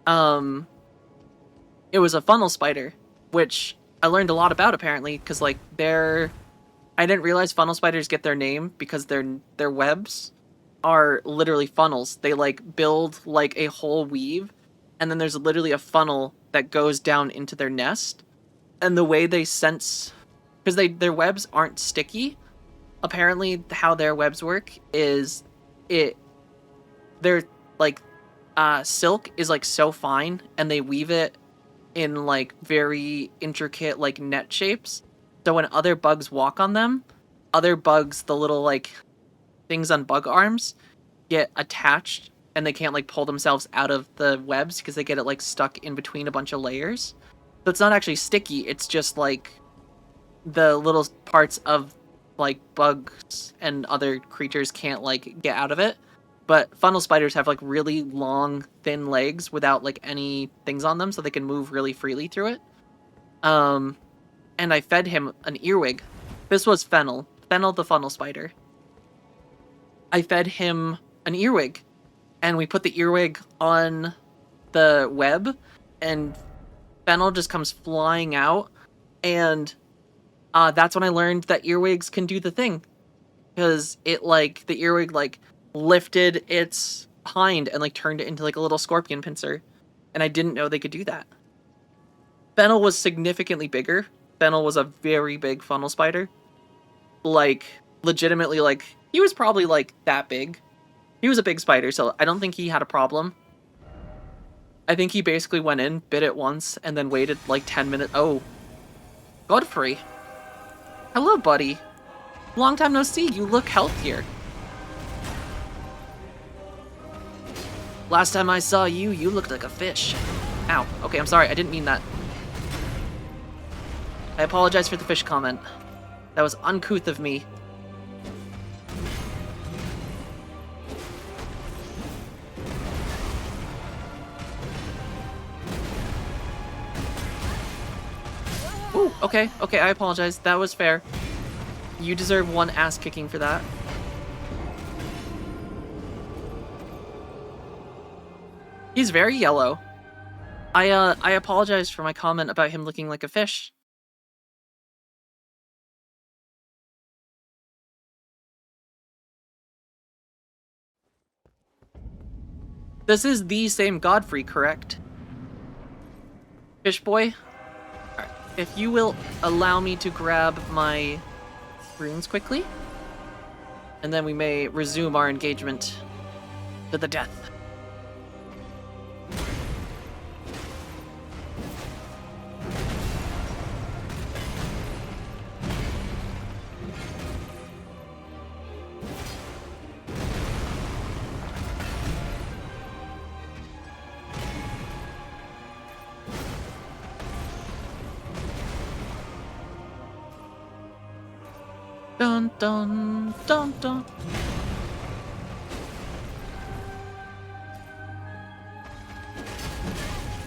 it was a funnel spider, which I learned a lot about apparently, because like I didn't realize funnel spiders get their name because their webs are literally funnels. They like build like a whole weave, and then there's literally a funnel that goes down into their nest. And the way they sense, because their webs aren't sticky. Apparently, how their webs work is they're like silk is like so fine, and they weave it in like very intricate like net shapes. So when other bugs walk on them, other bugs, the little like things on bug arms, get attached and they can't like pull themselves out of the webs because they get it like stuck in between a bunch of layers. So it's not actually sticky, it's just like the little parts of like bugs and other creatures can't like get out of it. But funnel spiders have like really long, thin legs without like any things on them, so they can move really freely through it. And I fed him an earwig. This was Fennel. Fennel the funnel spider. I fed him an earwig, and we put the earwig on the web, and Fennel just comes flying out, and that's when I learned that earwigs can do the thing. Because it like, the earwig like lifted its hind and like turned it into like a little scorpion pincer. And I didn't know they could do that. Fennel was significantly bigger. Fennel was a very big funnel spider. Like, legitimately, like, he was probably like that big. He was a big spider, so I don't think he had a problem. I think he basically went in, bit it once, and then waited like 10 minutes. Oh. Godfrey. Hello, buddy. Long time no see. You look healthier. Last time I saw you, you looked like a fish. Ow. Okay, I'm sorry. I didn't mean that. I apologize for the fish comment. That was uncouth of me. Ooh, okay, I apologize. That was fair. You deserve one ass kicking for that. He's very yellow. I apologize for my comment about him looking like a fish. This is the same Godfrey, correct? Fish boy? Alright, if you will allow me to grab my runes quickly, and then we may resume our engagement to the death. Dun dun dun dun.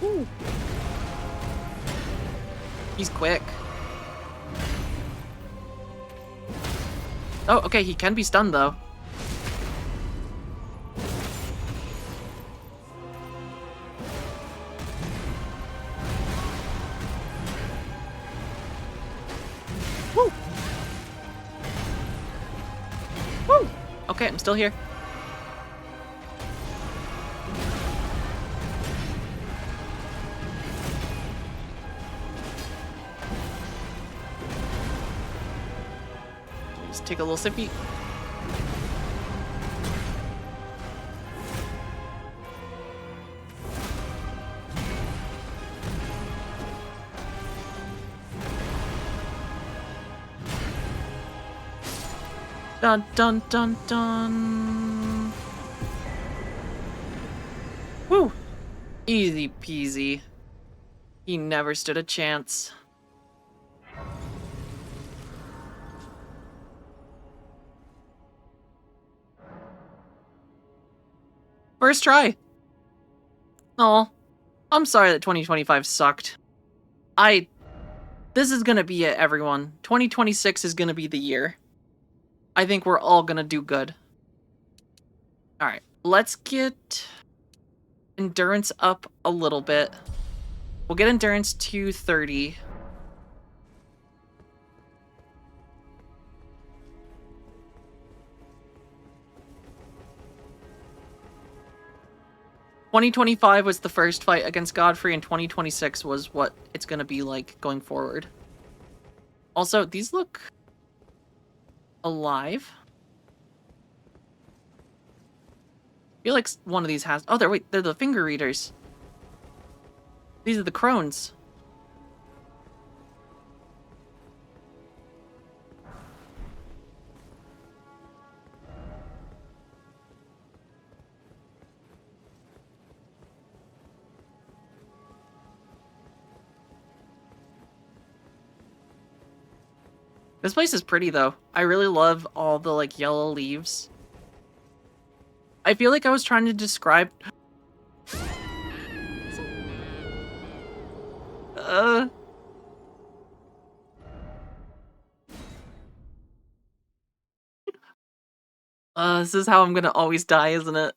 Ooh. He's quick. Oh, okay, he can be stunned though. Okay, I'm still here. Just take a little sippy. Dun dun dun dun. Woo! Easy peasy. He never stood a chance. First try. Oh, I'm sorry that 2025 sucked. This is gonna be it, everyone. 2026 is gonna be the year. I think we're all gonna do good. Alright, let's get endurance up a little bit. We'll get endurance to 30. "2025 was the first fight against Godfrey, and 2026 was what it's gonna be like going forward." Also, these look alive. I feel like one of these has... Oh, they're the finger readers. These are the crones. This place is pretty, though. I really love all the, like, yellow leaves. I feel like I was trying to describe... This is how I'm gonna always die, isn't it?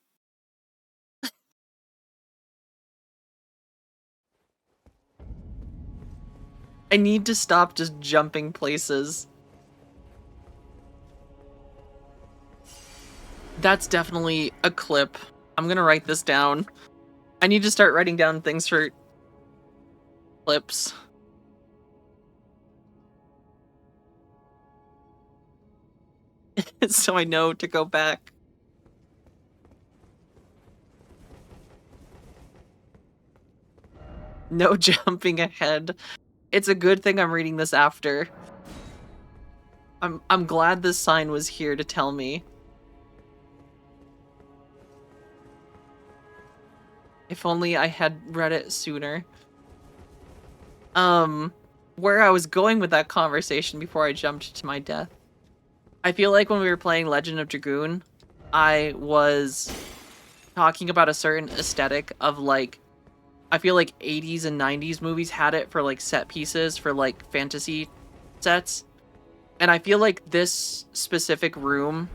I need to stop just jumping places. That's definitely a clip. I'm gonna write this down. I need to start writing down things for clips. So I know to go back. No jumping ahead. It's a good thing I'm reading this after. I'm glad this sign was here to tell me. If only I had read it sooner. Where I was going with that conversation before I jumped to my death. I feel like when we were playing Legend of Dragoon, I was talking about a certain aesthetic of, like, I feel like 80s and 90s movies had it for, like, set pieces for, like, fantasy sets. And I feel like this specific room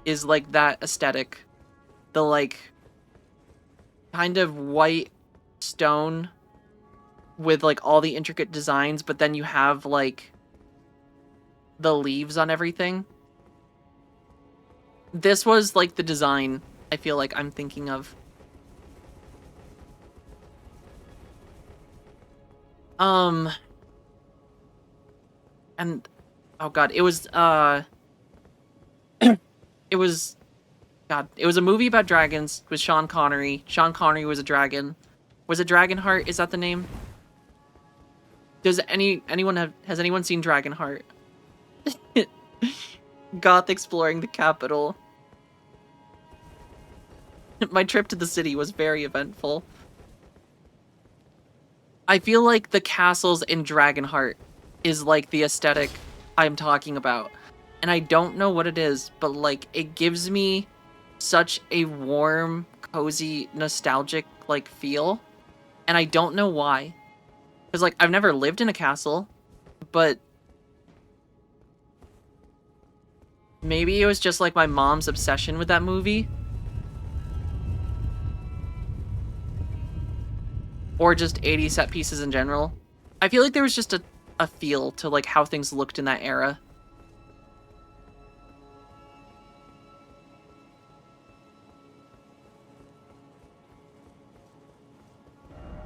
is, like, that aesthetic. The, like, kind of white stone with, like, all the intricate designs, but then you have, like, the leaves on everything. This was, like, the design I feel like I'm thinking of. And, oh god, it was, it was, god, it was a movie about dragons with Sean Connery. Sean Connery was a dragon. Was it Dragonheart? Is that the name? Has anyone seen Dragonheart? Goth exploring the capital. My trip to the city was very eventful. I feel like the castles in Dragonheart is like the aesthetic I'm talking about. And I don't know what it is, but like it gives me such a warm, cozy, nostalgic like feel. And I don't know why. Because like I've never lived in a castle, but maybe it was just like my mom's obsession with that movie. Or just 80s set pieces in general. I feel like there was just a feel to like how things looked in that era.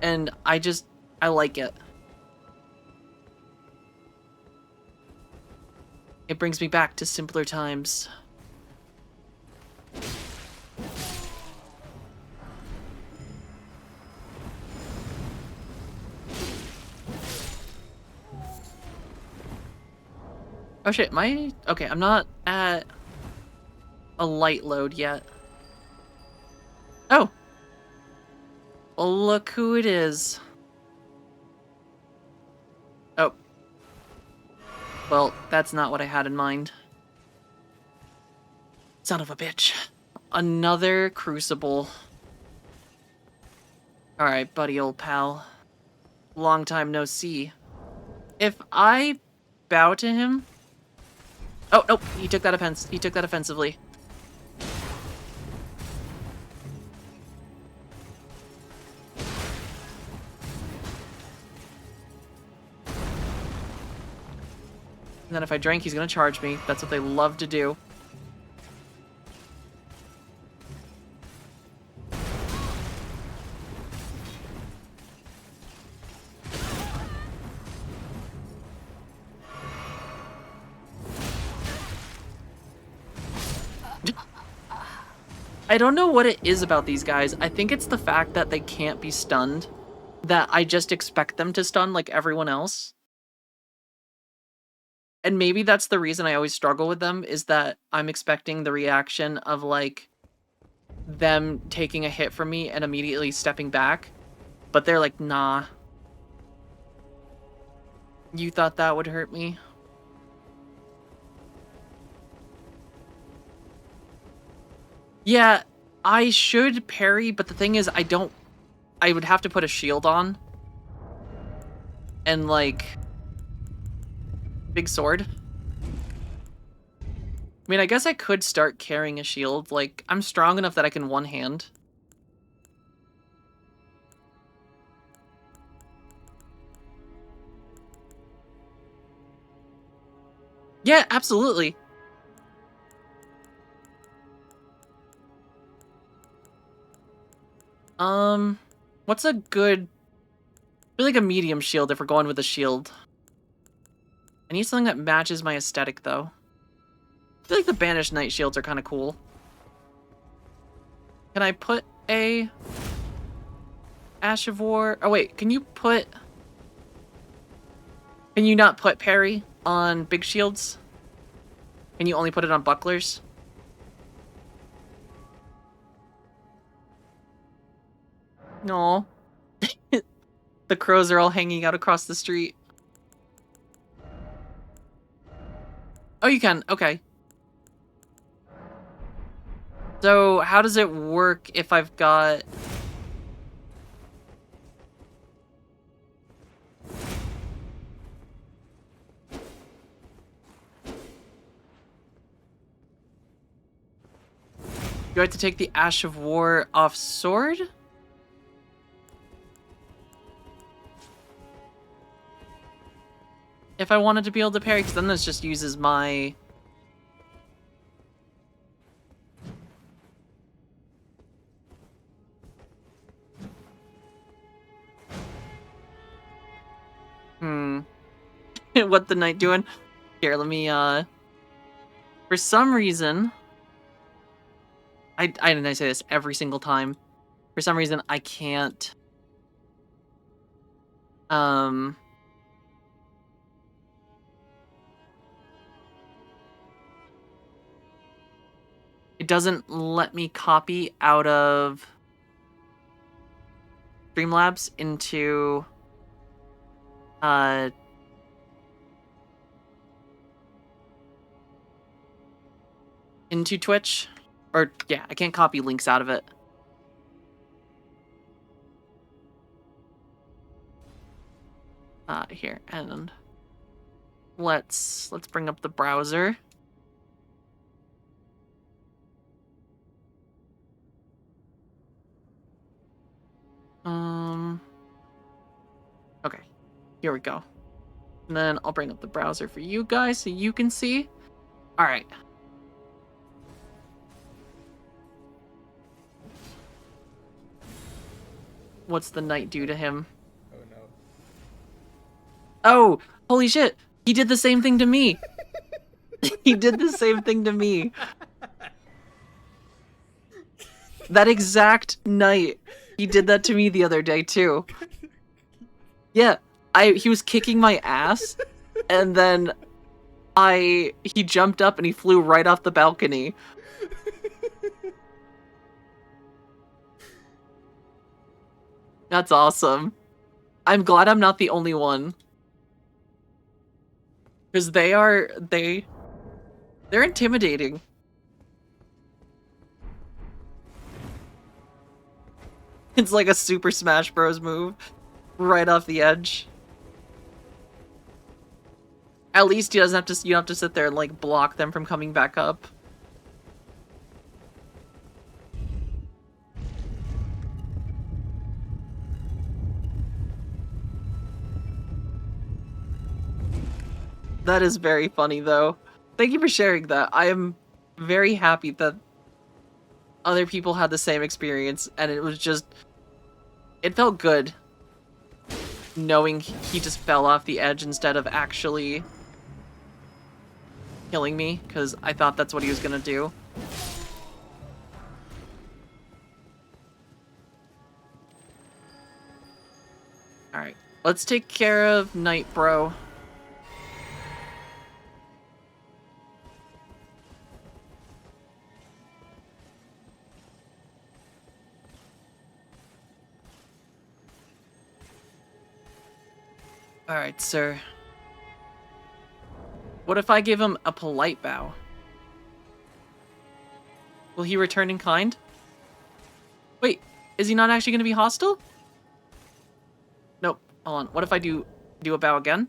and I like it. It brings me back to simpler times. Oh shit, okay, I'm not at a light load yet. Oh! Well, look who it is. Oh. Well, that's not what I had in mind. Son of a bitch. Another crucible. Alright, buddy, old pal. Long time no see. If I bow to him... Oh, nope, he took that offensively. And then if I drink, he's gonna charge me. That's what they love to do. I don't know what it is about these guys. I think it's the fact that they can't be stunned. That I just expect them to stun like everyone else. And maybe that's the reason I always struggle with them, is that I'm expecting the reaction of, like, them taking a hit from me and immediately stepping back. But they're like, nah. You thought that would hurt me? Yeah, I should parry, but the thing is, I would have to put a shield on. And, like, big sword. I mean, I guess I could start carrying a shield. Like, I'm strong enough that I can one hand. Yeah, absolutely. What's a good... I feel like a medium shield if we're going with a shield. I need something that matches my aesthetic, though. I feel like the Banished Knight shields are kind of cool. Can I put a... Ash of War... Oh, wait, can you put... Can you not put parry on big shields? Can you only put it on bucklers? No. The crows are all hanging out across the street. Oh, you can. Okay. So, how does it work if I've got... Do I have to take the Ash of War off sword? If I wanted to be able to parry, because then this just uses my... What the knight doing? Here, let me, For some reason... I say this every single time. For some reason, I can't... It doesn't let me copy out of Streamlabs into Twitch. Or yeah, I can't copy links out of it. Here, and let's bring up the browser. Okay, here we go. And then I'll bring up the browser for you guys so you can see. All right. What's the knight do to him? Oh no. Oh, holy shit. He did the same thing to me. He did the same thing to me. That exact night. He did that to me the other day too. Yeah. He was kicking my ass, and then he jumped up and he flew right off the balcony. That's awesome. I'm glad I'm not the only one. Because they're intimidating. It's like a Super Smash Bros. Move. Right off the edge. At least you don't have to sit there and like block them from coming back up. That is very funny though. Thank you for sharing that. I am very happy that other people had the same experience, and it felt good knowing he just fell off the edge instead of actually killing me, because I thought that's what he was gonna do. Alright, let's take care of Night Bro. Alright, sir. What if I give him a polite bow? Will he return in kind? Wait, is he not actually going to be hostile? Nope. Hold on. What if I do a bow again?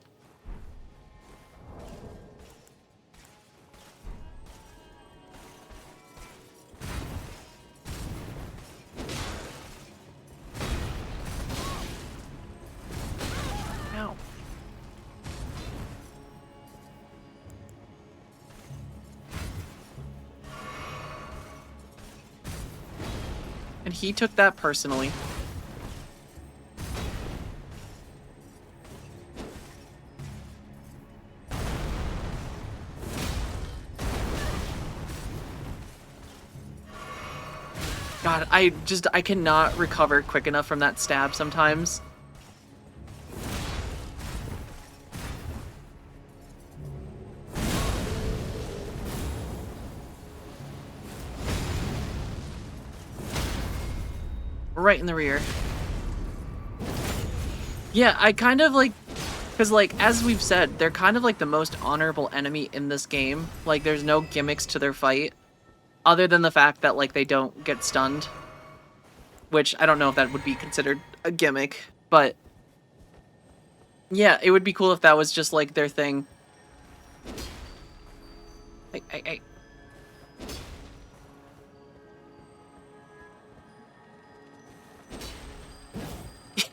Ow. And he took that personally. God, I cannot recover quick enough from that stab sometimes. Right in the rear. Yeah, I kind of like, because like, as we've said, they're kind of like the most honorable enemy in this game. Like, there's no gimmicks to their fight, other than the fact that like they don't get stunned. Which, I don't know if that would be considered a gimmick, but yeah, it would be cool if that was just like their thing. Hey.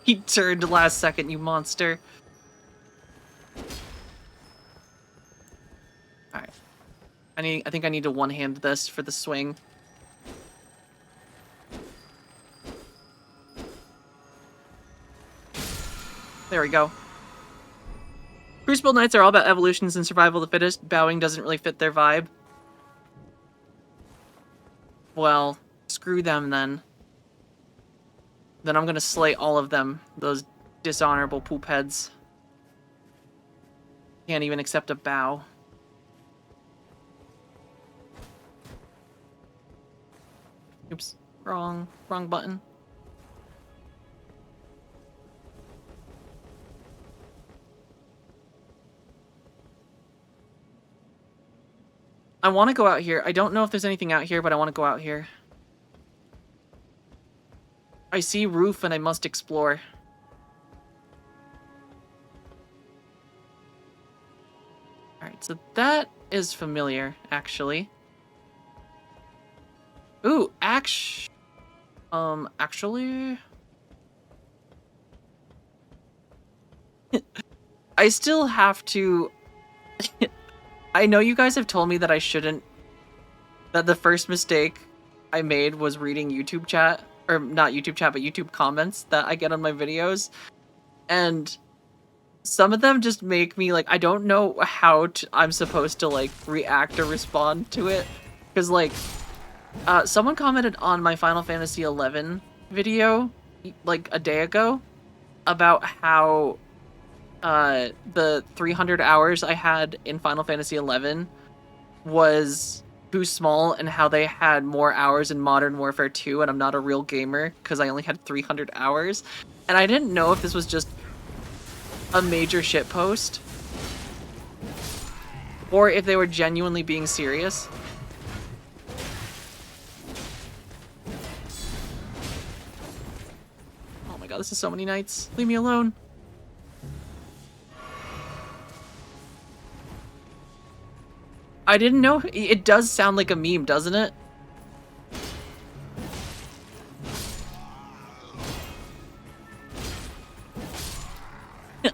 He turned last second, you monster. Alright. I think I need to one-hand this for the swing. There we go. Crucible Knights are all about evolutions and survival of the fittest. Bowing doesn't really fit their vibe. Well, screw them then. Then I'm gonna slay all of them, those dishonorable poop heads. Can't even accept a bow. Oops, wrong button. I want to go out here. I don't know if there's anything out here, but I want to go out here. I see roof and I must explore. Alright, so that is familiar, actually. Ooh, actually... I still have to... I know you guys have told me that I shouldn't... That the first mistake I made was reading YouTube chat. or not YouTube chat, but YouTube comments that I get on my videos. And some of them just make me, like, I don't know how I'm supposed to, like, react or respond to it. Because, like, someone commented on my Final Fantasy XI video, like, a day ago, about how, the 300 hours I had in Final Fantasy XI was too small, and how they had more hours in Modern Warfare 2, and I'm not a real gamer, because I only had 300 hours. And I didn't know if this was just a major shitpost, or if they were genuinely being serious. Oh my god, this is so many nights. Leave me alone. I didn't know. It does sound like a meme, doesn't it?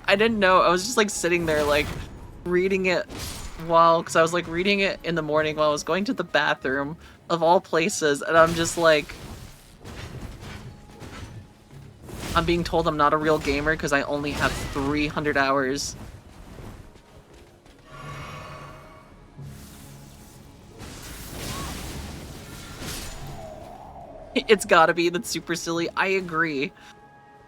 I didn't know. I was just like sitting there like reading it because I was like reading it in the morning while I was going to the bathroom of all places, and I'm just like, I'm being told I'm not a real gamer because I only have 300 hours. It's gotta be. That's super silly. I agree.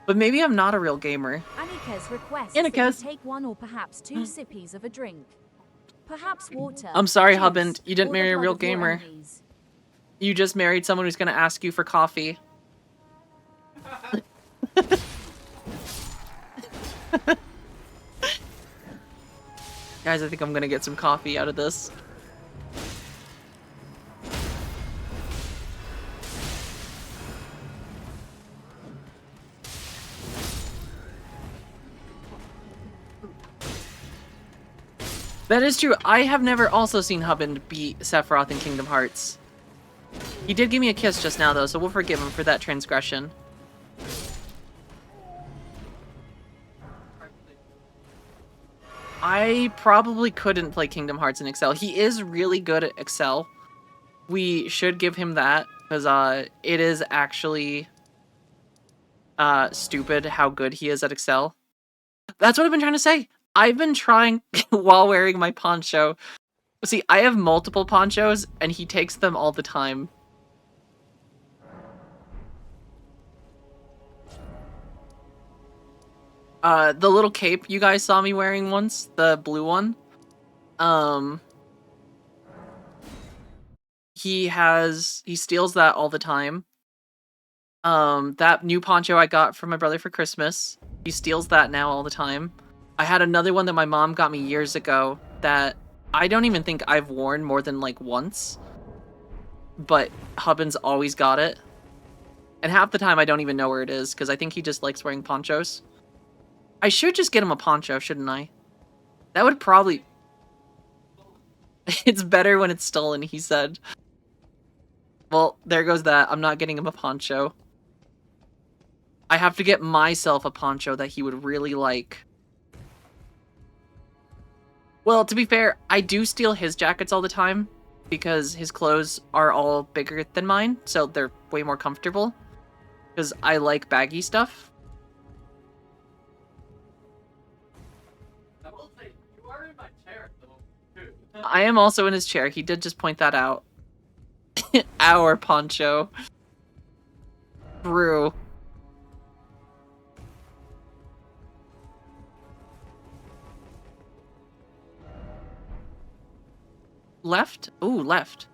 But maybe I'm not a real gamer. Anika's requests that you take one or perhaps two sippies of a drink. Perhaps water. I'm sorry, juice, Hubband. You didn't or the marry a blood real of your gamer. enemies. You just married someone who's gonna ask you for coffee. Guys, I think I'm gonna get some coffee out of this. That is true. I have never also seen Hubband beat Sephiroth in Kingdom Hearts. He did give me a kiss just now, though, so we'll forgive him for that transgression. I probably couldn't play Kingdom Hearts in Excel. He is really good at Excel. We should give him that, because it is actually stupid how good he is at Excel. That's what I've been trying to say. I've been trying, while wearing my poncho. See, I have multiple ponchos, and he takes them all the time. The little cape you guys saw me wearing once, the blue one, he steals that all the time. That new poncho I got from my brother for Christmas, he steals that now all the time. I had another one that my mom got me years ago that I don't even think I've worn more than like once, but Hubbins always got it. And half the time I don't even know where it is, because I think he just likes wearing ponchos. I should just get him a poncho, shouldn't I? That would probably... It's better when it's stolen, he said. Well, there goes that. I'm not getting him a poncho. I have to get myself a poncho that he would really like. Well, to be fair, I do steal his jackets all the time, because his clothes are all bigger than mine, so they're way more comfortable. Because I like baggy stuff. I will say, you are in my chair, though, too. I am also in his chair. He did just point that out. Our poncho. True. Left? Ooh, left.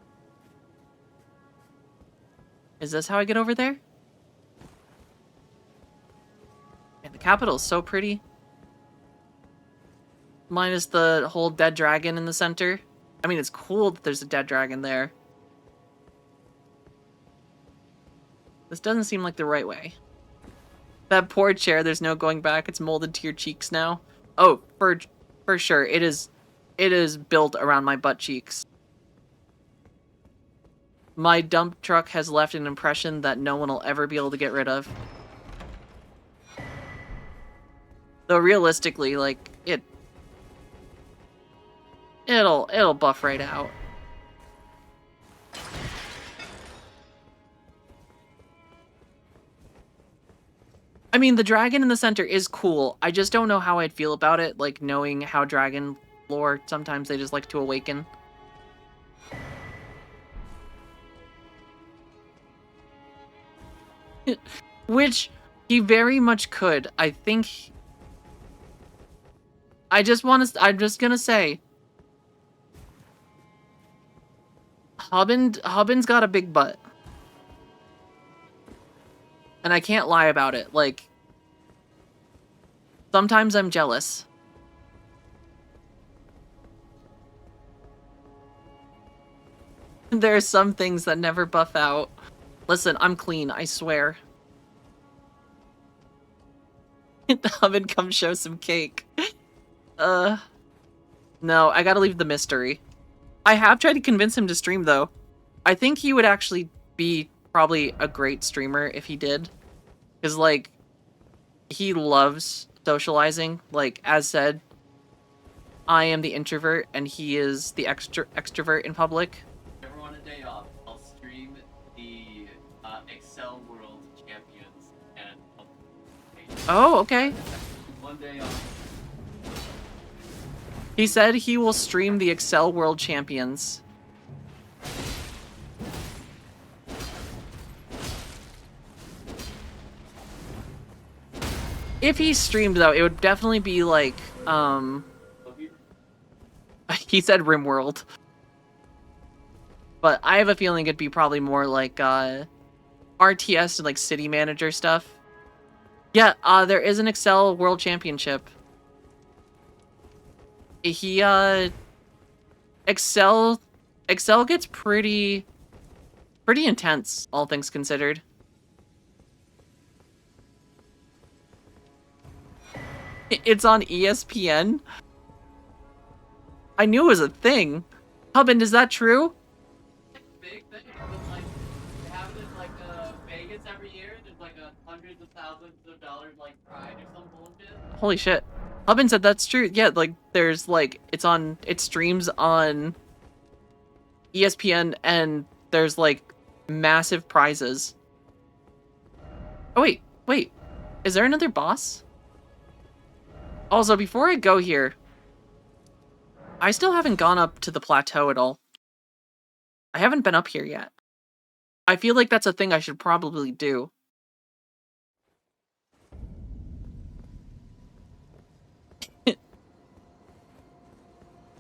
Is this how I get over there? And the capital is so pretty. Minus the whole dead dragon in the center. I mean, it's cool that there's a dead dragon there. This doesn't seem like the right way. That poor chair, there's no going back. It's molded to your cheeks now. Oh, for sure. It is built around my butt cheeks. My dump truck has left an impression that no one will ever be able to get rid of. Though realistically, like, it'll buff right out. I mean, the dragon in the center is cool. I just don't know how I'd feel about it, like knowing how dragon lore, sometimes they just like to awaken. Which he very much could. I think I'm just gonna say Hubbin's got a big butt. And I can't lie about it. Like, sometimes I'm jealous. There are some things that never buff out. Listen, I'm clean, I swear. Hubbin, come show some cake. No, I gotta leave the mystery. I have tried to convince him to stream, though. I think he would actually be probably a great streamer if he did. Because, like, he loves socializing. Like, as said, I am the introvert, and he is the extrovert in public. Everyone a day off. I'll stream the Excel World Champions and Oh, okay. one day off. He said he will stream the Excel World Champions. If he streamed, though, it would definitely be like, he said RimWorld. But I have a feeling it'd be probably more like, RTS and, like, City Manager stuff. Yeah, there is an Excel World Championship. He, Excel gets pretty intense, all things considered. It's on ESPN? I knew it was a thing. Hubbin, is that true? Big thing. It's like they have it in like Vegas every year. There's like hundreds of thousands of dollars like prize or some bullshit. Holy shit. Hubbin said that's true. Yeah, like there's like it streams on ESPN and there's like massive prizes. Oh wait. Is there another boss? Also, before I go here, I still haven't gone up to the plateau at all. I haven't been up here yet. I feel like that's a thing I should probably do.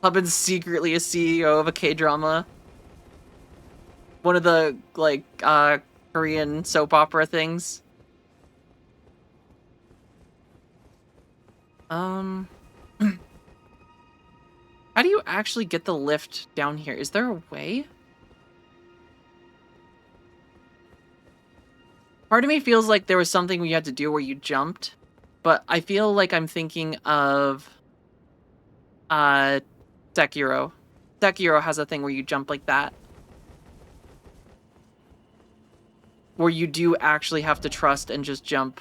Hubbin's secretly a CEO of a K-drama. One of the, like, Korean soap opera things. How do you actually get the lift down here? Is there a way? Part of me feels like there was something we had to do where you jumped, but I feel like I'm thinking of Sekiro. Sekiro has a thing where you jump like that. Where you do actually have to trust and just jump.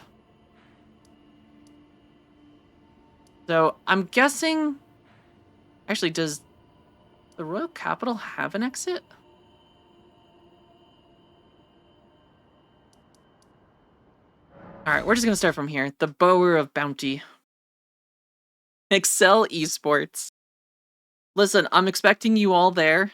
So, I'm guessing... Actually, does the Royal Capital have an exit? Alright, we're just gonna start from here. The Bower of Bounty. Excel Esports. Listen, I'm expecting you all there.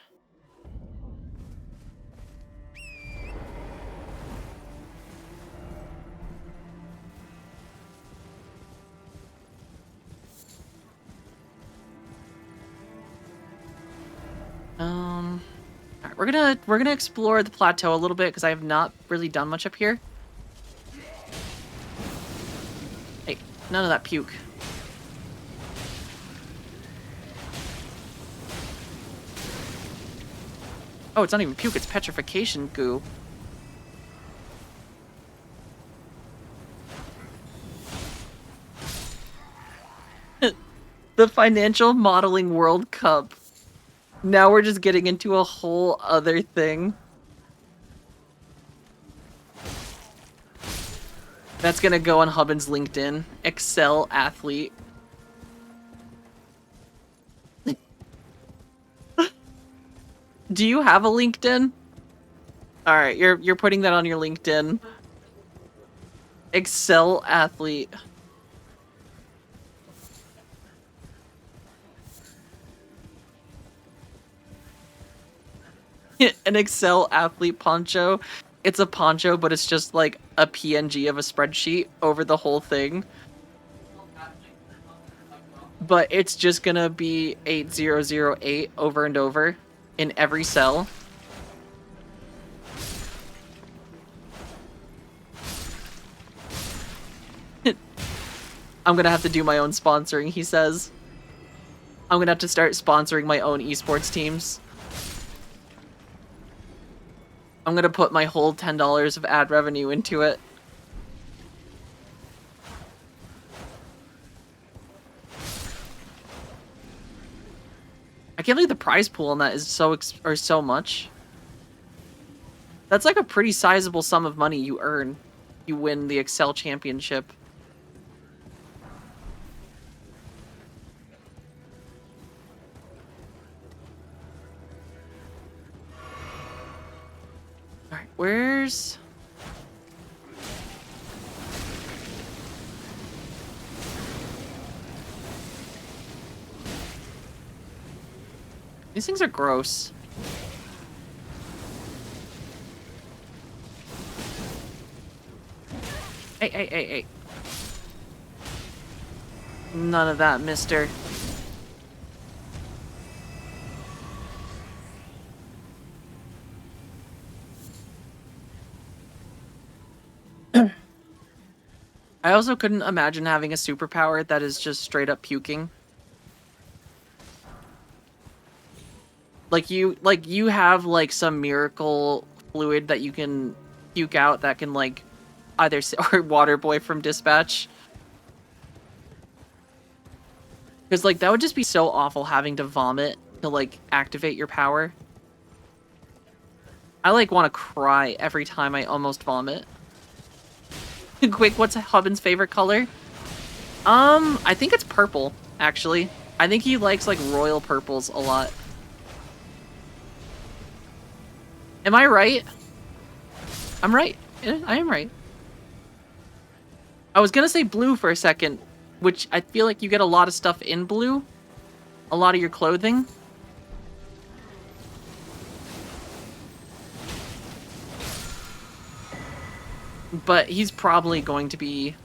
Alright, we're gonna explore the plateau a little bit because I have not really done much up here. Hey, none of that puke. Oh, it's not even puke, it's petrification goo. The Financial Modeling World Cup. Now we're just getting into a whole other thing. That's gonna go on Hubbin's LinkedIn. Excel athlete. Do you have a LinkedIn? Alright, you're putting that on your LinkedIn. Excel athlete. An Excel athlete poncho. It's a poncho, but it's just like a PNG of a spreadsheet over the whole thing. But it's just gonna be 8008 over and over in every cell. I'm gonna have to do my own sponsoring, he says. I'm gonna have to start sponsoring my own esports teams. I'm gonna put my whole $10 of ad revenue into it. I can't believe the prize pool on that is so much. That's like a pretty sizable sum of money you earn. You win the Excel championship. Alright, where's... These things are gross. Hey. None of that, mister. I also couldn't imagine having a superpower that is just straight up puking. Like you have like some miracle fluid that you can puke out that can like either or Water Boy from Dispatch. Because like that would just be so awful having to vomit to like activate your power. I like want to cry every time I almost vomit. Quick, what's Hubbin's favorite color? I think it's purple, actually. I think he likes like royal purples a lot. Am I right? I'm right. I am right. I was gonna say blue for a second, which I feel like you get a lot of stuff in blue. A lot of your clothing. But he's probably going to be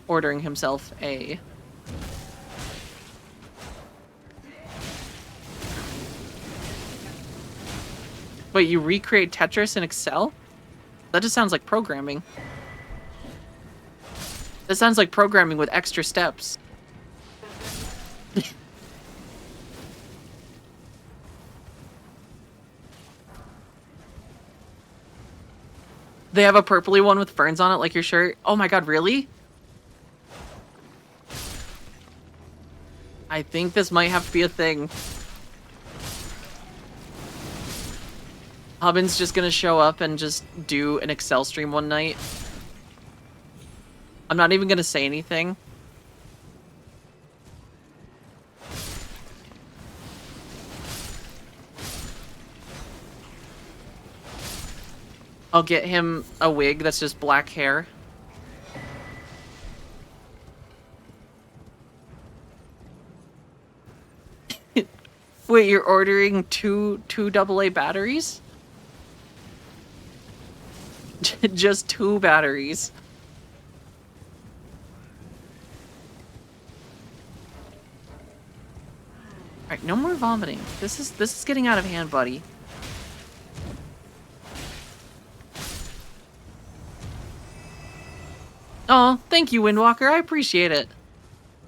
ordering himself a... Wait, you recreate Tetris in Excel? That just sounds like programming. That sounds like programming with extra steps. They have a purpley one with ferns on it, like your shirt. Oh my god, really? I think this might have to be a thing. Hubbin's just gonna show up and just do an Excel stream one night. I'm not even gonna say anything. I'll get him a wig that's just black hair. Wait, you're ordering two AA batteries? Just 2 batteries. Alright, no more vomiting. This is getting out of hand, buddy. Oh, thank you, Windwalker. I appreciate it.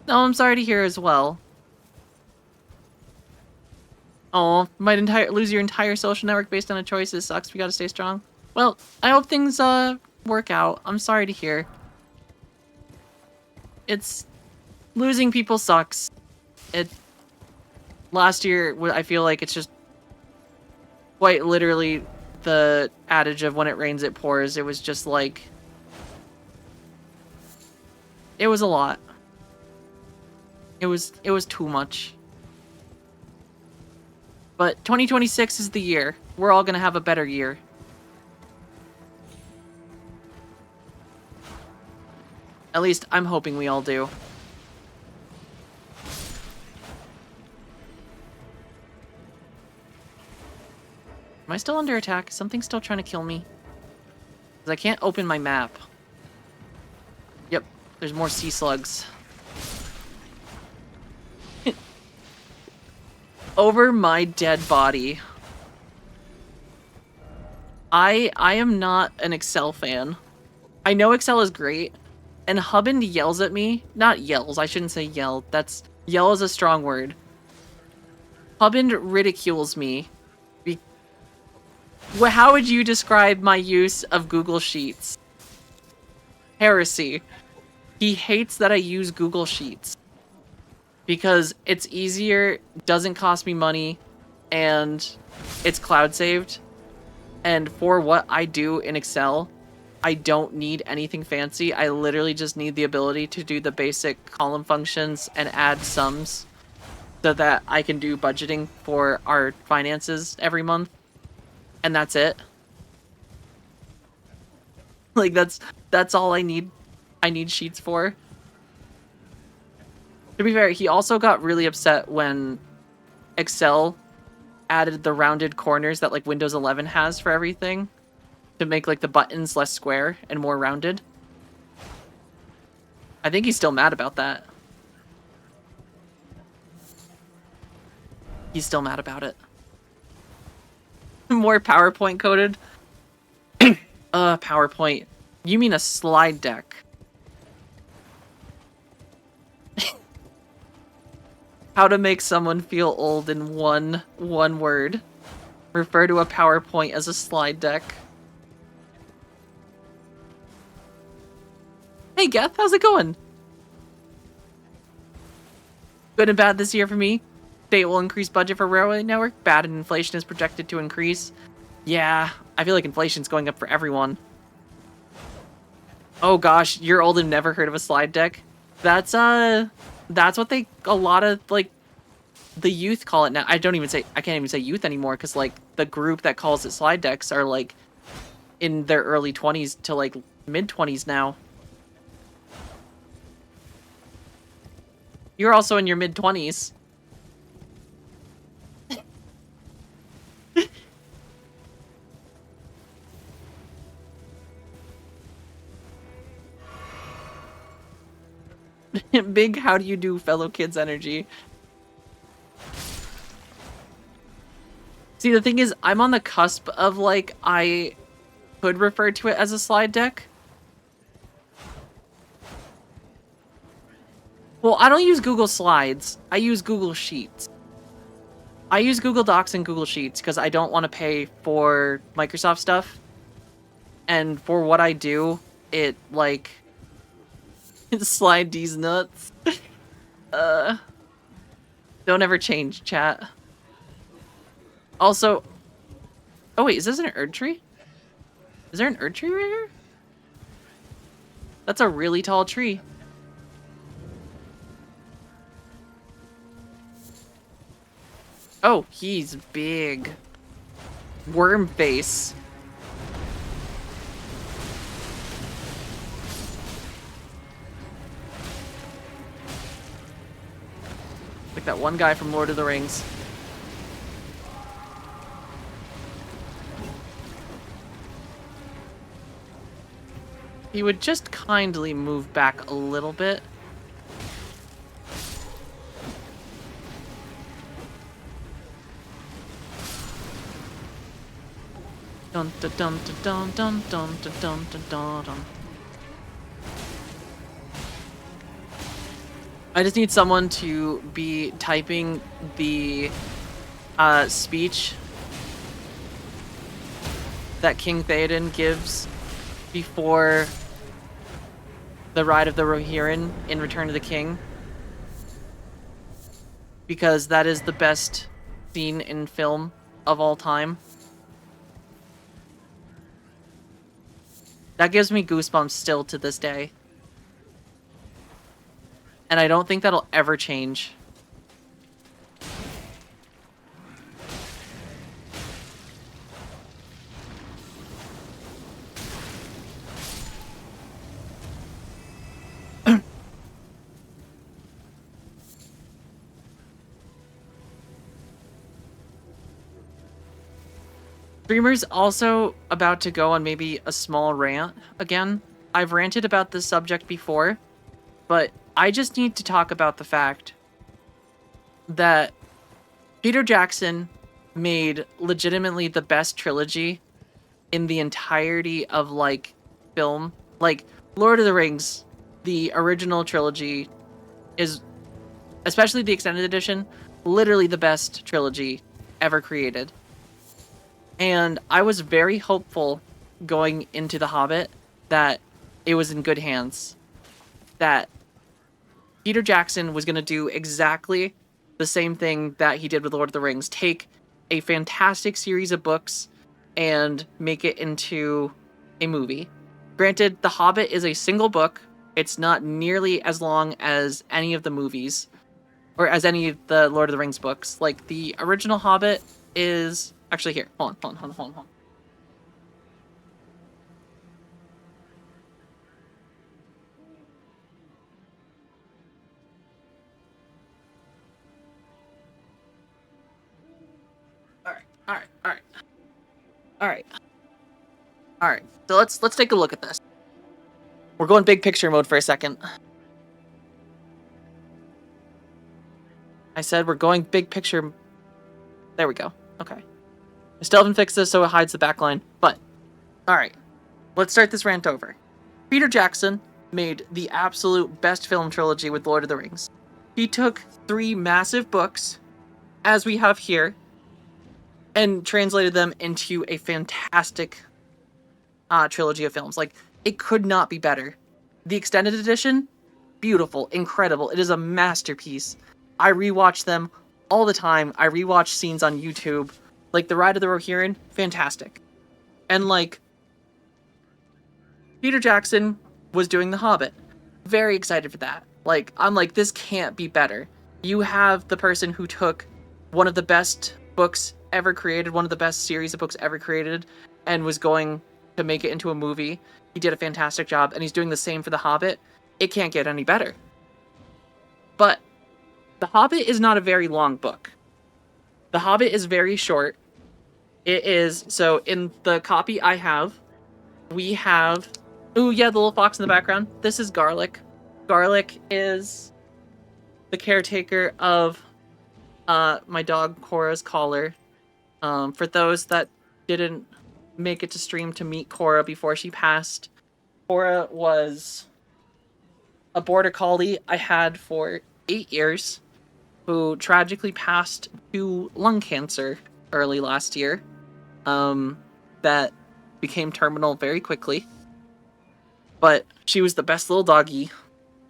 No, I'm sorry to hear as well. Oh, might lose your entire social network based on a choice. It sucks. We gotta stay strong. Well, I hope things work out. I'm sorry to hear. It's losing people sucks. Last year, I feel like it's just quite literally the adage of when it rains, it pours. It was just like... It was a lot. It was too much. But 2026 is the year. We're all gonna have a better year. At least I'm hoping we all do. Am I still under attack? Is something still trying to kill me? Because I can't open my map. Yep, there's more sea slugs. Over my dead body. I am not an Excel fan. I know Excel is great, and Hubband yells at me. Not yells, I shouldn't say yell. Yell is a strong word. Hubband ridicules me. How would you describe my use of Google Sheets? Heresy. He hates that I use Google Sheets. Because it's easier, doesn't cost me money, and it's cloud saved. And for what I do in Excel, I don't need anything fancy. I literally just need the ability to do the basic column functions and add sums so that I can do budgeting for our finances every month. And that's it. Like, that's all I need Sheets for. To be fair, he also got really upset when Excel added the rounded corners that like Windows 11 has for everything to make like the buttons less square and more rounded. I think he's still mad about that. He's still mad about it. More PowerPoint coded. PowerPoint. You mean a slide deck? How to make someone feel old in one word. Refer to a PowerPoint as a slide deck. Hey Geth, how's it going? Good and bad this year for me. State will increase budget for railway network. Bad and inflation is projected to increase. Yeah, I feel like inflation's going up for everyone. Oh gosh, you're old and never heard of a slide deck? That's what a lot of like the youth call it now. I can't even say youth anymore because like the group that calls it slide decks are like in their early 20s to like mid 20s now. You're also in your mid 20s. Big how do you do, fellow kids energy. See, the thing is, I'm on the cusp of, like, I could refer to it as a slide deck. Well, I don't use Google Slides. I use Google Sheets. I use Google Docs and Google Sheets because I don't want to pay for Microsoft stuff. And for what I do, it, like... slide these nuts. Don't ever change, chat. Also... Oh wait, is this an Erd tree? Is there an Erd tree right here? That's a really tall tree. Oh, he's big. Worm face. Like that one guy from Lord of the Rings. He would just kindly move back a little bit. Dun dun dun dun dun dun dun dun dun dun. I just need someone to be typing the speech that King Theoden gives before the Ride of the Rohirrim in Return of the King. Because that is the best scene in film of all time. That gives me goosebumps still to this day. And I don't think that'll ever change. Streamer's also about to go on maybe a small rant again. I've ranted about this subject before, but I just need to talk about the fact that Peter Jackson made legitimately the best trilogy in the entirety of, like, film. Like, Lord of the Rings, the original trilogy, is, especially the extended edition, literally the best trilogy ever created. And I was very hopeful going into The Hobbit that it was in good hands. That Peter Jackson was going to do exactly the same thing that he did with Lord of the Rings. Take a fantastic series of books and make it into a movie. Granted, The Hobbit is a single book. It's not nearly as long as any of the movies, or as any of the Lord of the Rings books. Like, the original Hobbit is... Actually, here. Hold on. All right. So let's take a look at this. We're going big picture mode for a second. I said we're going big picture. There we go. Okay. I still haven't fixed this so it hides the backline, but all right. Let's start this rant over. Peter Jackson made the absolute best film trilogy with Lord of the Rings. He took 3 massive books, as we have here, and translated them into a fantastic trilogy of films. Like, it could not be better. The extended edition, beautiful, incredible. It is a masterpiece. I rewatch them all the time. I rewatch scenes on YouTube. Like, the Ride of the Rohirrim, fantastic. And, like, Peter Jackson was doing The Hobbit. Very excited for that. Like, I'm like, this can't be better. You have the person who took one of the best books ever created, one of the best series of books ever created, and was going to make it into a movie. He did a fantastic job, and he's doing the same for The Hobbit. It can't get any better. But The Hobbit is not a very long book. The Hobbit is very short. It is, so in the copy I have, we have... Ooh, yeah, the little fox in the background. This is Garlic. Garlic is the caretaker of my dog Cora's collar. For those that didn't make it to stream to meet Cora before she passed, Cora was a border collie I had for 8 years, who tragically passed to lung cancer early last year. That became terminal very quickly. But she was the best little doggy.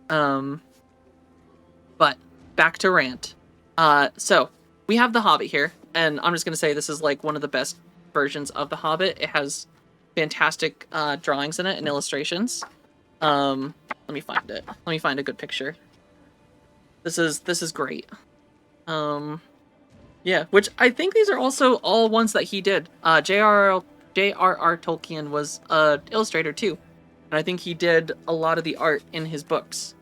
But back to rant. So we have The Hobbit here, and I'm just gonna say this is like one of the best versions of The Hobbit. It has fantastic drawings in it and illustrations. Let me find it. Let me find a good picture. This is great. Yeah, which I think these are also all ones that he did. J.R.R. Tolkien was an illustrator too. And I think he did a lot of the art in his books.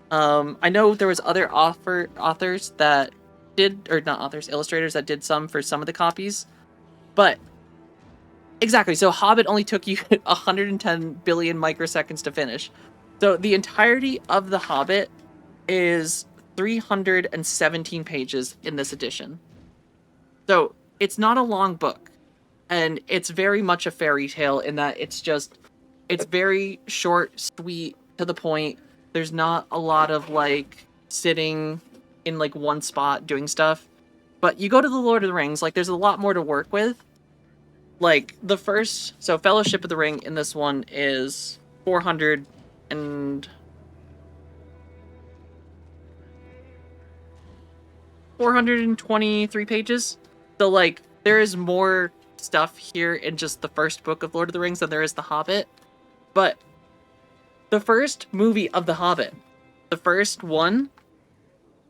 I know there was other authors that did, or not authors, illustrators that did some for some of the copies. But, exactly, so Hobbit only took you 110 billion microseconds to finish. So the entirety of The Hobbit is 317 pages in this edition. So it's not a long book. And it's very much a fairy tale in that it's very short, sweet, to the point. There's not a lot of, like, sitting in, like, one spot doing stuff. But you go to the Lord of the Rings, like, there's a lot more to work with. Like, so Fellowship of the Ring in this one is 423 pages. So, like, there is more stuff here in just the first book of Lord of the Rings than there is The Hobbit. But the first movie of The Hobbit, the first one,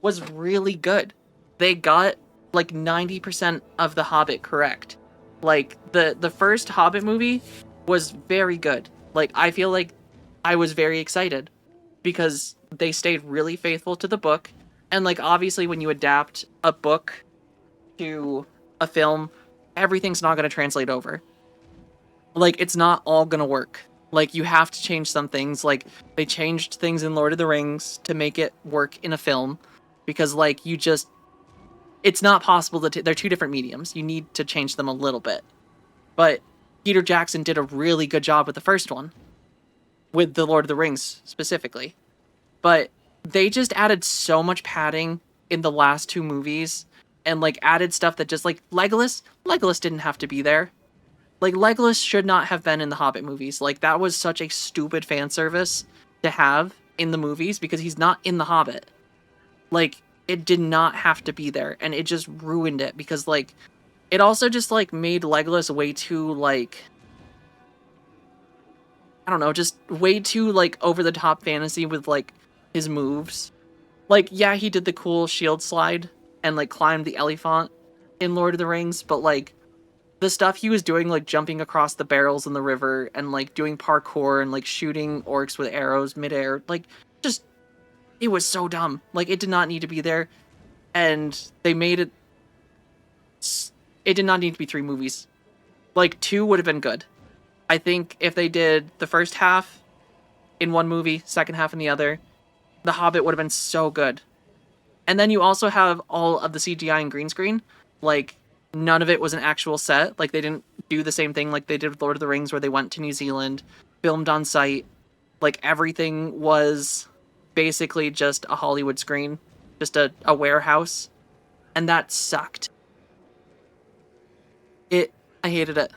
was really good. They got like 90% of The Hobbit correct. Like, the first Hobbit movie was very good. Like, I feel like I was very excited because they stayed really faithful to the book. And, like, obviously when you adapt a book to a film, everything's not going to translate over. Like, it's not all going to work. Like, you have to change some things. Like, they changed things in Lord of the Rings to make it work in a film. Because, like, it's not possible to... They're two different mediums. You need to change them a little bit. But Peter Jackson did a really good job with the first one. With the Lord of the Rings, specifically. But they just added so much padding in the last two movies. And, like, added stuff that just, like, Legolas didn't have to be there. Like, Legolas should not have been in the Hobbit movies. Like, that was such a stupid fan service to have in the movies because he's not in the Hobbit. Like, it did not have to be there, and it just ruined it because, like, it also just, like, made Legolas way too, like, I don't know, just way too, like, over-the-top fantasy with, like, his moves. Like, yeah, he did the cool shield slide and, like, climbed the elephant in Lord of the Rings, but, like, the stuff he was doing, like jumping across the barrels in the river and like doing parkour and like shooting orcs with arrows midair, like just, it was so dumb. Like, it did not need to be there. And they made it, it did not need to be 3 movies. Like, 2 would have been good. I think if they did the first half in one movie, second half in the other, The Hobbit would have been so good. And then you also have all of the CGI and green screen. Like, none of it was an actual set. Like, they didn't do the same thing like they did with Lord of the Rings, where they went to New Zealand, filmed on site. Like, everything was basically just a Hollywood screen, just a warehouse, and that sucked. I hated it.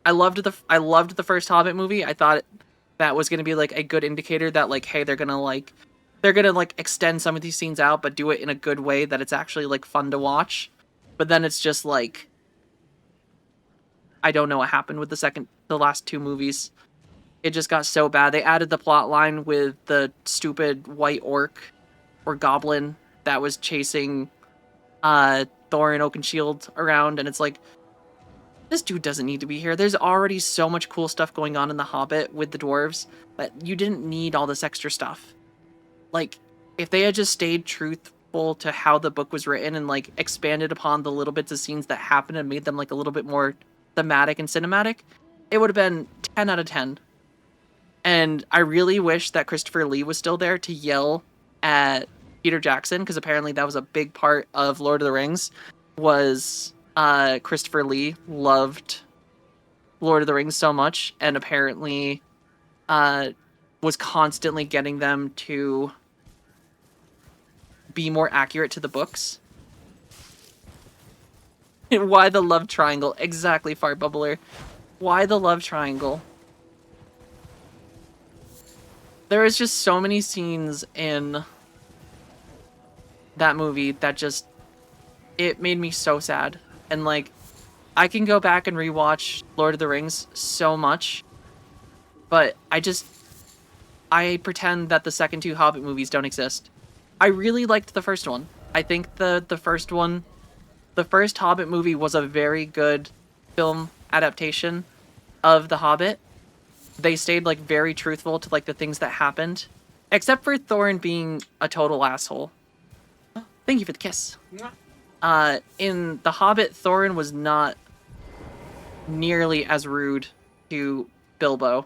I loved the first Hobbit movie. I thought that was gonna be like a good indicator that, like, hey, they're gonna extend some of these scenes out, but do it in a good way that it's actually like fun to watch. But then it's just like, I don't know what happened with the last 2 movies. It just got so bad. They added the plot line with the stupid white orc or goblin that was chasing Thorin Oakenshield around, and it's like, this dude doesn't need to be here. There's already so much cool stuff going on in The Hobbit with the dwarves that you didn't need all this extra stuff. Like, if they had just stayed truthful to how the book was written and, like, expanded upon the little bits of scenes that happened and made them, like, a little bit more thematic and cinematic, it would have been 10 out of 10. And I really wish that Christopher Lee was still there to yell at Peter Jackson, because apparently that was a big part of Lord of the Rings, was Christopher Lee loved Lord of the Rings so much, and apparently was constantly getting them to be more accurate to the books. Why the love triangle? Exactly, Fart Bubbler. Why the love triangle? There is just so many scenes in that movie that just, it made me so sad. And, like, I can go back and rewatch Lord of the Rings so much, but I pretend that the second 2 Hobbit movies don't exist. I really liked the first one. I think the first Hobbit movie was a very good film adaptation of The Hobbit. They stayed, like, very truthful to, like, the things that happened, except for Thorin being a total asshole. Thank you for the kiss. In The Hobbit, Thorin was not nearly as rude to Bilbo.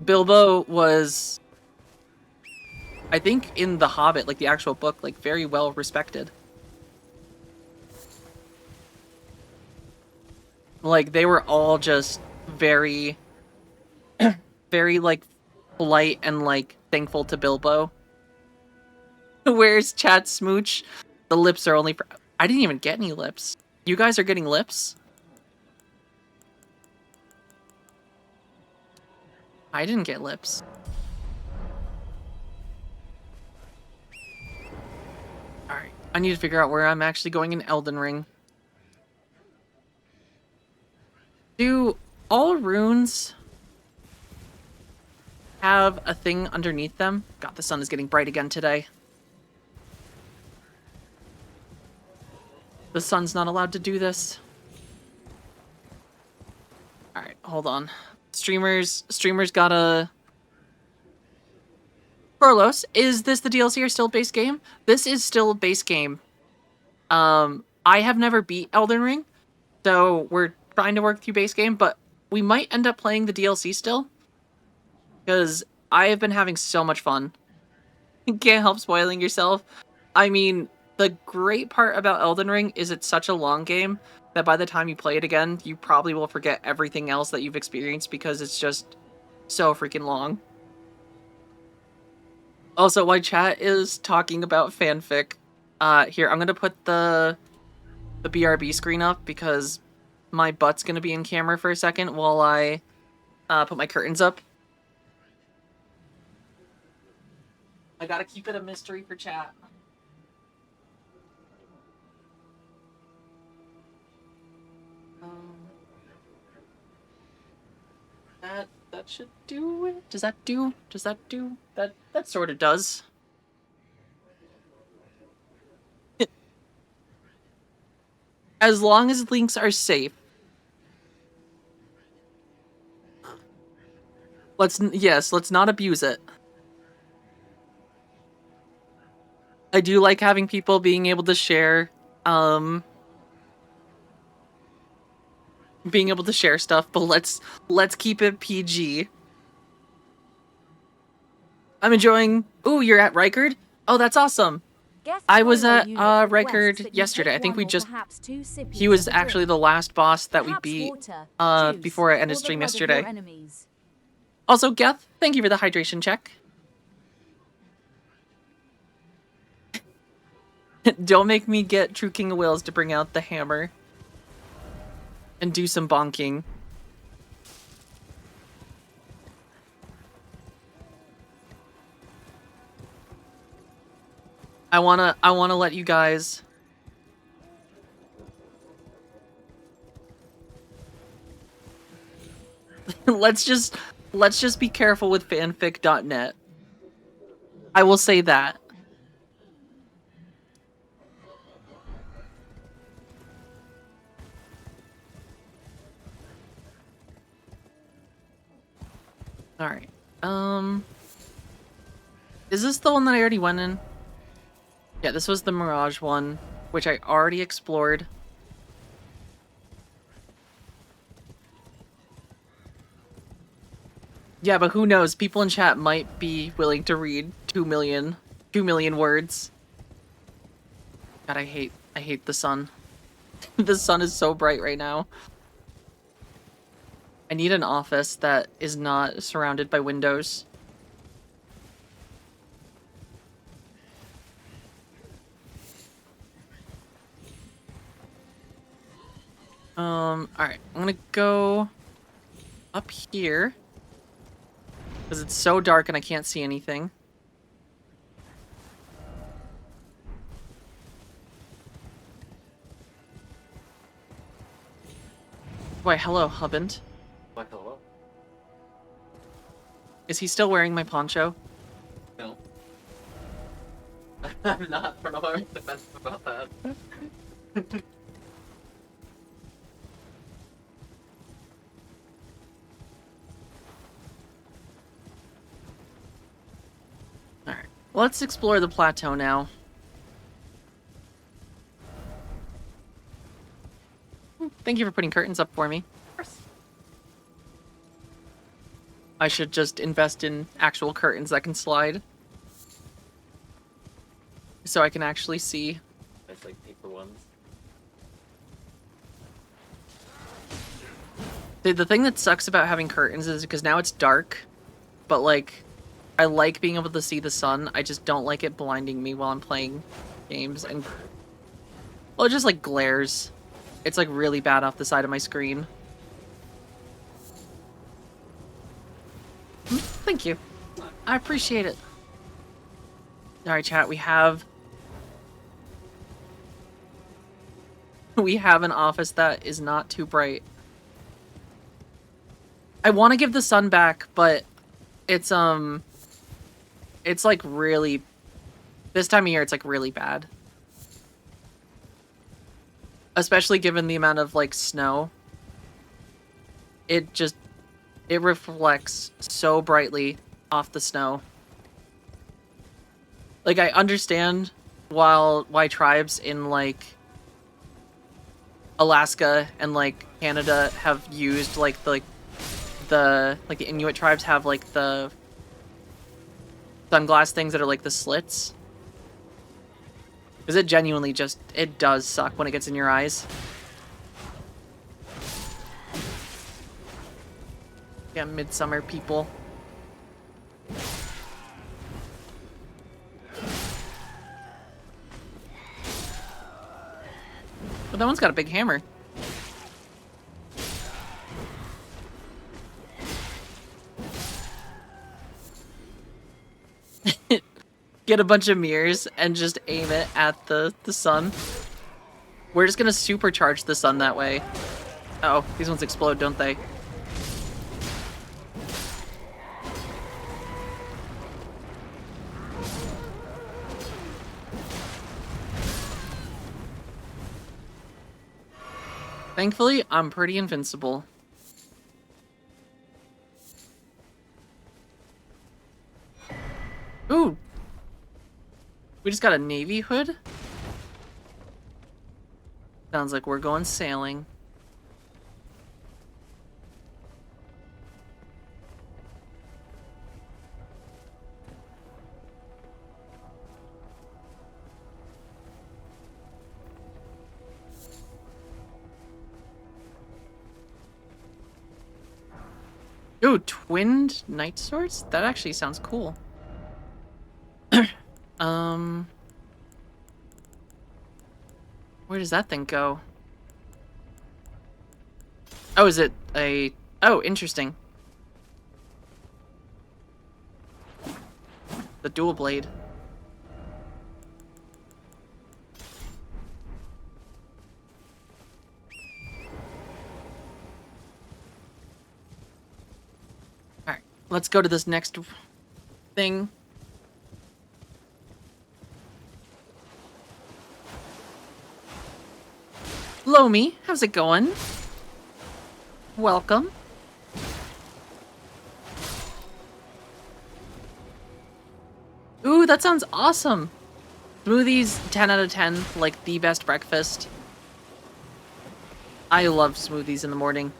Bilbo was, I think, in The Hobbit, like the actual book, like, very well respected. Like, they were all just very, very, like, polite and, like, thankful to Bilbo. Where's Chat Smooch? The lips are only for... I didn't even get any lips. You guys are getting lips? I didn't get lips. Alright, I need to figure out where I'm actually going in Elden Ring. Do all runes have a thing underneath them? God, the sun is getting bright again today. The sun's not allowed to do this. Alright, hold on. Streamers gotta Carlos, is this the DLC or still base game? This is still base game. I have never beat Elden Ring, so we're trying to work through base game, but we might end up playing the DLC still, because I have been having so much fun. Can't help spoiling yourself. I mean, the great part about Elden Ring is it's such a long game that by the time you play it again, you probably will forget everything else that you've experienced because it's just so freaking long. Also, while chat is talking about fanfic, here, I'm gonna put the BRB screen up because my butt's gonna be in camera for a second while I put my curtains up. I gotta keep it a mystery for chat. That should do it. Does that do? That sort of does. As long as links are safe. Let's not abuse it. I do like having people being able to share stuff, but let's keep it PG. I'm enjoying. Ooh, you're at Rykard? Oh, that's awesome. I was at Rykard yesterday. I think we just he was actually the last boss that we beat before I ended stream yesterday. Also, Geth, thank you for the hydration check. Don't make me get True King of Whales to bring out the hammer and do some bonking. I wanna let you guys let's just be careful with fanfic.net. I will say that. Alright. Is this the one that I already went in? Yeah, this was the Mirage one, which I already explored. Yeah, but who knows? People in chat might be willing to read 2 million words. God, I hate the sun. The sun is so bright right now. I need an office that is not surrounded by windows. Alright, I'm gonna go up here. Because it's so dark and I can't see anything. Why, hello, Hubband. Why, hello? Is he still wearing my poncho? No. I'm not. I don't know why I'm defensive about that. Alright, let's explore the plateau now. Thank you for putting curtains up for me. I should just invest in actual curtains that can slide. So I can actually see. It's like paper ones. The thing that sucks about having curtains is because now it's dark, but like, I like being able to see the sun. I just don't like it blinding me while I'm playing games, and well, it just like glares. It's like really bad off the side of my screen. Thank you. I appreciate it. Alright, chat, we have an office that is not too bright. I want to give the sun back, but it's like really, this time of year it's like really bad. Especially given the amount of like snow. It reflects so brightly off the snow. Like, I understand why tribes in, like, Alaska and, like, Canada have used, like, the Inuit tribes have, like, the sunglass things that are, like, the slits. Because it genuinely just, it does suck when it gets in your eyes. Yeah, midsummer people. But that one's got a big hammer. Get a bunch of mirrors and just aim it at the sun. We're just gonna supercharge the sun that way. Uh oh, these ones explode, don't they? Thankfully, I'm pretty invincible. Ooh. We just got a navy hood? Sounds like we're going sailing. Ooh, twinned knight swords? That actually sounds cool. Where does that thing go? Oh, is it a... Oh, interesting. The dual blade. Alright, let's go to this next thing. Lomi, how's it going? Welcome. Ooh, that sounds awesome. Smoothies, 10 out of 10, like the best breakfast. I love smoothies in the morning.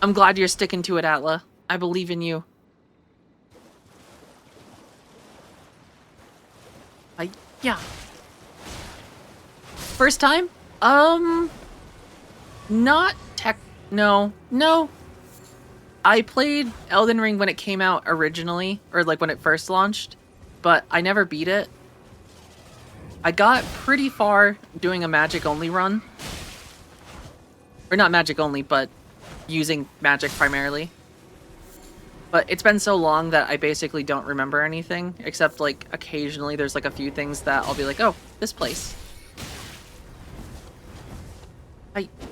I'm glad you're sticking to it, Atla. I believe in you. Yeah. First time? Not tech... No. I played Elden Ring when it came out originally, or like when it first launched, but I never beat it. I got pretty far doing a magic only run. Or not magic only, but using magic primarily. But it's been so long that I basically don't remember anything, except like occasionally there's like a few things that I'll be like, oh, this place.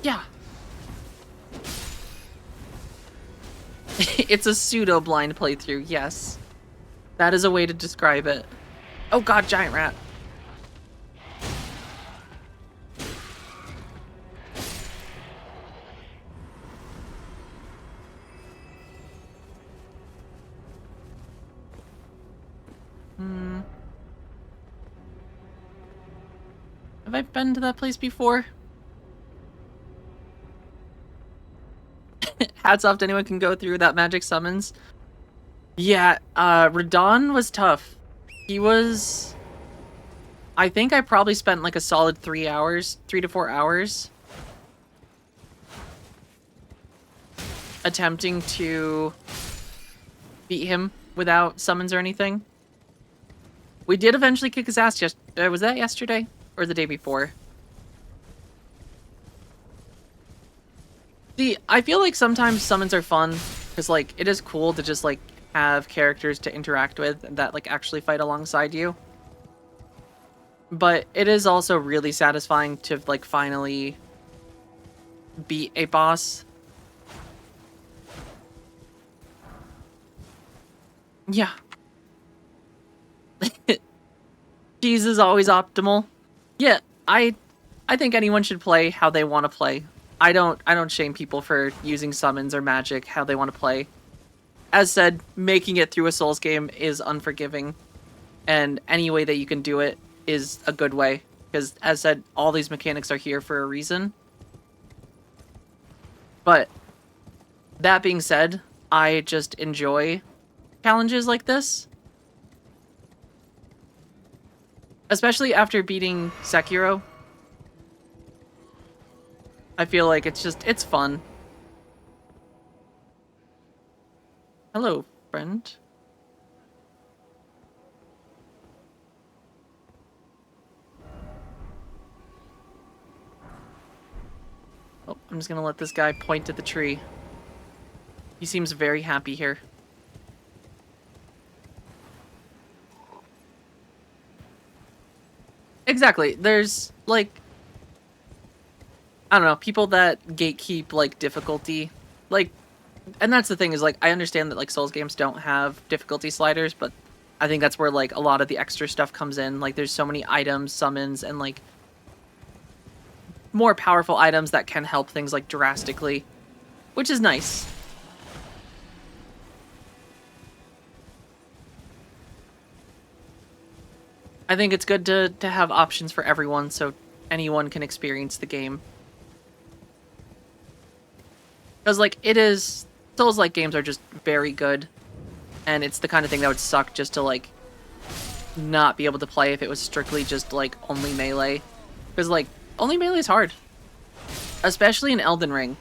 Yeah. It's a pseudo-blind playthrough, yes. That is a way to describe it. Oh god, giant rat. Have I been to that place before? Hats off to anyone who can go through that magic summons. Yeah, Radon was tough. He was... I think I probably spent like a solid 3 hours, 3 to 4 hours attempting to beat him without summons or anything. We did eventually kick his ass was that yesterday? Or the day before? See, I feel like sometimes summons are fun, because, like, it is cool to just, like, have characters to interact with that, like, actually fight alongside you. But it is also really satisfying to, like, finally beat a boss. Yeah. Cheese is always optimal. Yeah, I think anyone should play how they want to play. I don't shame people for using summons or magic how they want to play. as said, making it through a Souls game is unforgiving, and any way that you can do it is a good way. Because, as said, all these mechanics are here for a reason. But, that being said, I just enjoy challenges like this. Especially after beating Sekiro. I feel like it's fun. Hello, friend. Oh, I'm just gonna let this guy point at the tree. He seems very happy here. Exactly. There's, like, I don't know, people that gatekeep, like, difficulty. Like, and that's the thing is, like, I understand that, like, Souls games don't have difficulty sliders, but I think that's where, like, a lot of the extra stuff comes in. Like, there's so many items, summons, and, like, more powerful items that can help things, like, drastically, which is nice. I think it's good to have options for everyone so anyone can experience the game. Because, like, it is... Souls-like games are just very good. And it's the kind of thing that would suck just to, like, not be able to play if it was strictly just, like, only melee. Because, like, only melee is hard. Especially in Elden Ring.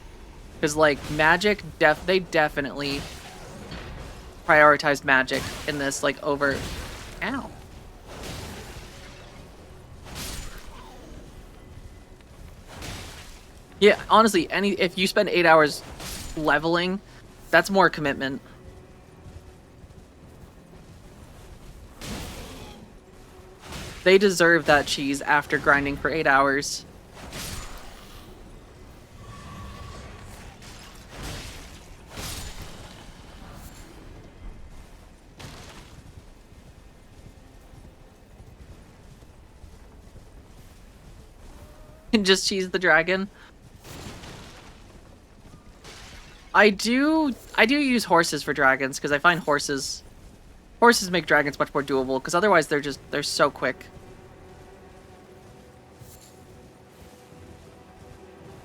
Because, like, magic, they definitely prioritized magic in this, like, over... Ow. Yeah, honestly, if you spend 8 hours leveling, that's more commitment. They deserve that cheese after grinding for 8 hours. And just cheese the dragon. I do use horses for dragons because I find horses make dragons much more doable because otherwise they're so quick.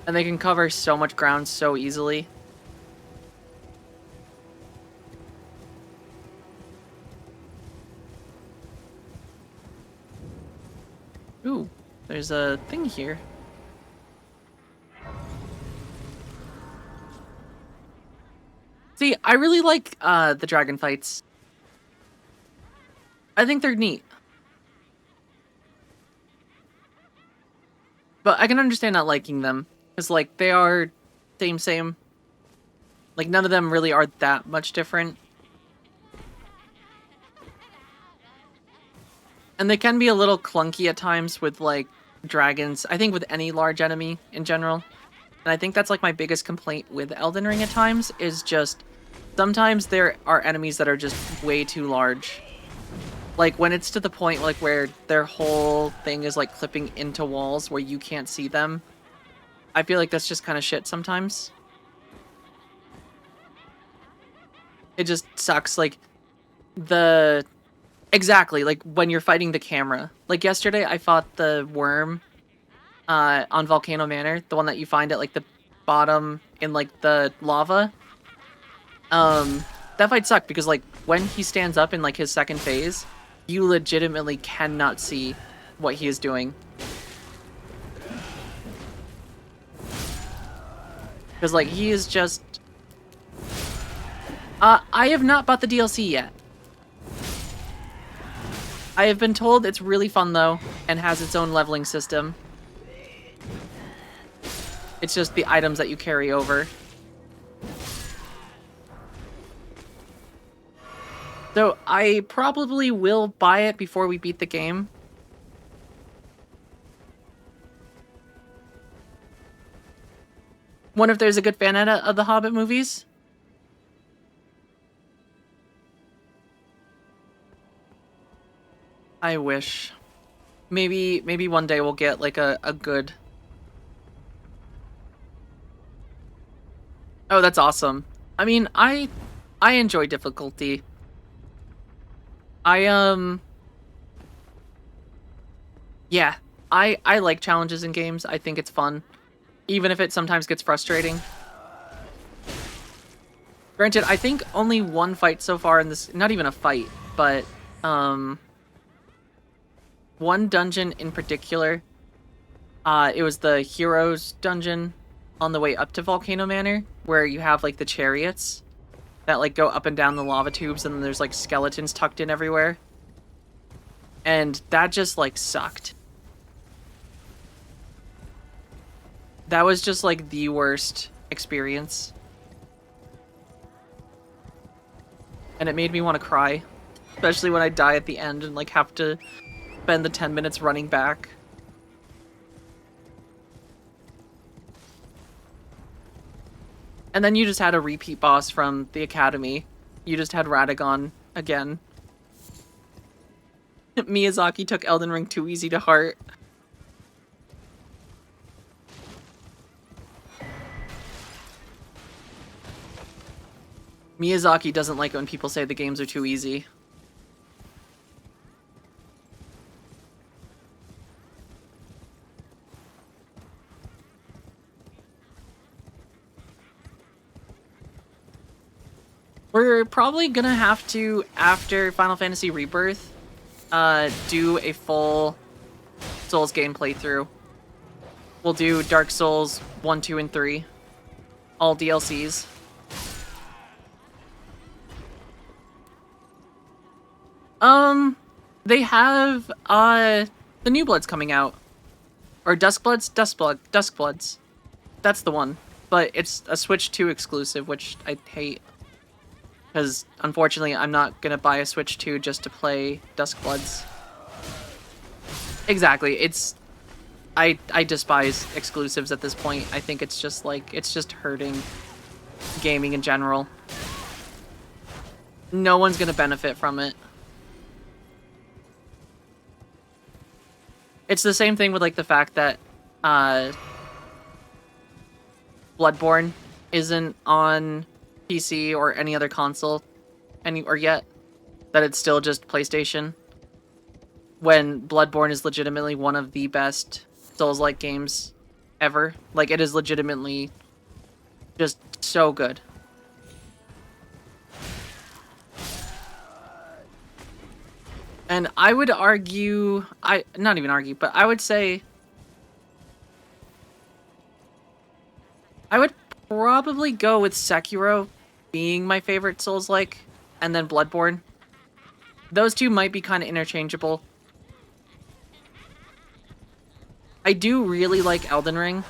And they can cover so much ground so easily. Ooh, there's a thing here. See, I really like the dragon fights. I think they're neat. But I can understand not liking them. Because, like, they are same. Like, none of them really are that much different. And they can be a little clunky at times with, like, dragons. I think with any large enemy in general. And I think that's, like, my biggest complaint with Elden Ring at times, is just... Sometimes there are enemies that are just way too large. Like, when it's to the point, like, where their whole thing is, like, clipping into walls where you can't see them. I feel like that's just kind of shit sometimes. It just sucks, like, Exactly, like, when you're fighting the camera. Like, yesterday I fought the worm on Volcano Manor, the one that you find at, like, the bottom in, like, the lava. That fight sucked because, like, when he stands up in, like, his second phase, you legitimately cannot see what he is doing. Because, like, he is just... I have not bought the DLC yet. I have been told it's really fun, though, and has its own leveling system. It's just the items that you carry over. So, I probably will buy it before we beat the game. Wonder if there's a good fan edit of the Hobbit movies? I wish. Maybe one day we'll get, like, a good... Oh, that's awesome. I mean, I I enjoy difficulty. Yeah, I like challenges in games. I think it's fun, even if it sometimes gets frustrating. Granted, I think only one fight so far in this, not even a fight, but one dungeon in particular. It was the Heroes dungeon on the way up to Volcano Manor, where you have like the chariots that like go up and down the lava tubes, and then there's like skeletons tucked in everywhere. And that just like sucked. That was just like the worst experience. And it made me want to cry, especially when I die at the end and like have to spend the 10 minutes running back. And then you just had a repeat boss from the Academy. You just had Radagon again. Miyazaki took Elden Ring too easy to heart. Miyazaki doesn't like it when people say the games are too easy. We're probably gonna have to, after Final Fantasy Rebirth, do a full Souls game playthrough. We'll do Dark Souls 1, 2, and 3. All DLCs. They have, the New Bloods coming out. Or Duskbloods? Duskbloods. That's the one. But it's a Switch 2 exclusive, which I hate. Because, unfortunately, I'm not gonna buy a Switch 2 just to play Duskbloods. Exactly, it's... I despise exclusives at this point. I think it's just, like, it's just hurting gaming in general. No one's gonna benefit from it. It's the same thing with, like, the fact that, Bloodborne isn't on PC or any other console anywhere yet. That it's still just PlayStation. When Bloodborne is legitimately one of the best Souls-like games ever. Like, it is legitimately just so good. And I would argue, not even argue, but I would say I would probably go with Sekiro being my favorite Souls-like, and then Bloodborne. Those two might be kind of interchangeable. I do really like Elden Ring,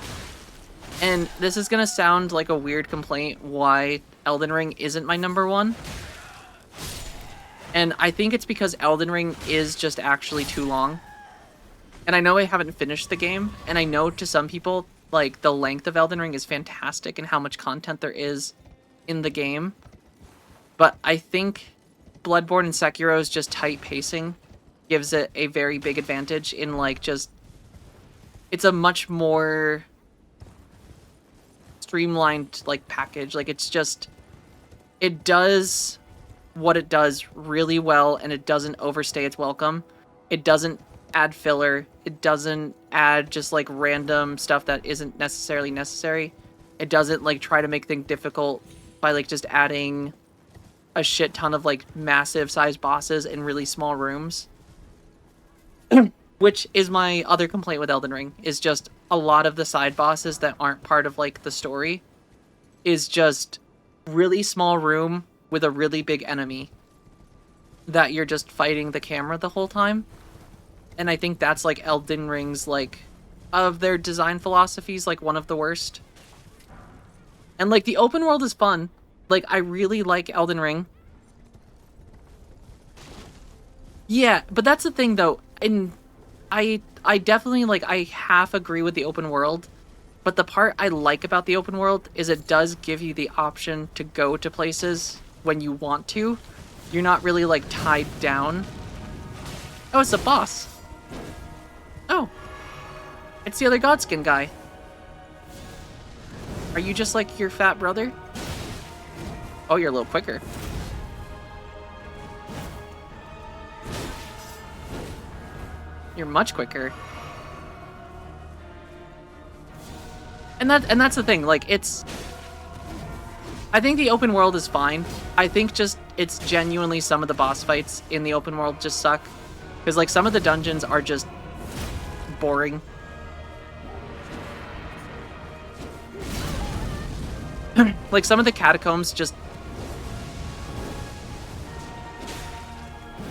and this is gonna sound like a weird complaint why Elden Ring isn't my number one. And I think it's because Elden Ring is just actually too long. And I know I haven't finished the game, and I know to some people, like, the length of Elden Ring is fantastic and how much content there is in the game. But I think Bloodborne and Sekiro's just tight pacing gives it a very big advantage in, like, just... It's a much more streamlined, like, package. Like, it's just... It does what it does really well, and it doesn't overstay its welcome. It doesn't add filler. It doesn't add just like random stuff that isn't necessarily necessary. It doesn't like try to make things difficult by like just adding a shit ton of like massive sized bosses in really small rooms. Which is my other complaint with Elden Ring, is just a lot of the side bosses that aren't part of like the story is just really small room with a really big enemy that you're just fighting the camera the whole time. And I think that's like Elden Ring's, like, of their design philosophies, like one of the worst. And like the open world is fun. Like, I really like Elden Ring. Yeah, but that's the thing though. And I definitely, like, I half agree with the open world. But the part I like about the open world is it does give you the option to go to places when you want to. You're not really, like, tied down. Oh, it's a boss. Oh. It's the other Godskin guy. Are you just like your fat brother? Oh, you're a little quicker. You're much quicker. And that's the thing, like, it's... I think the open world is fine. I think just, it's genuinely some of the boss fights in the open world just suck. Because, like, some of the dungeons are just boring. Like, some of the catacombs just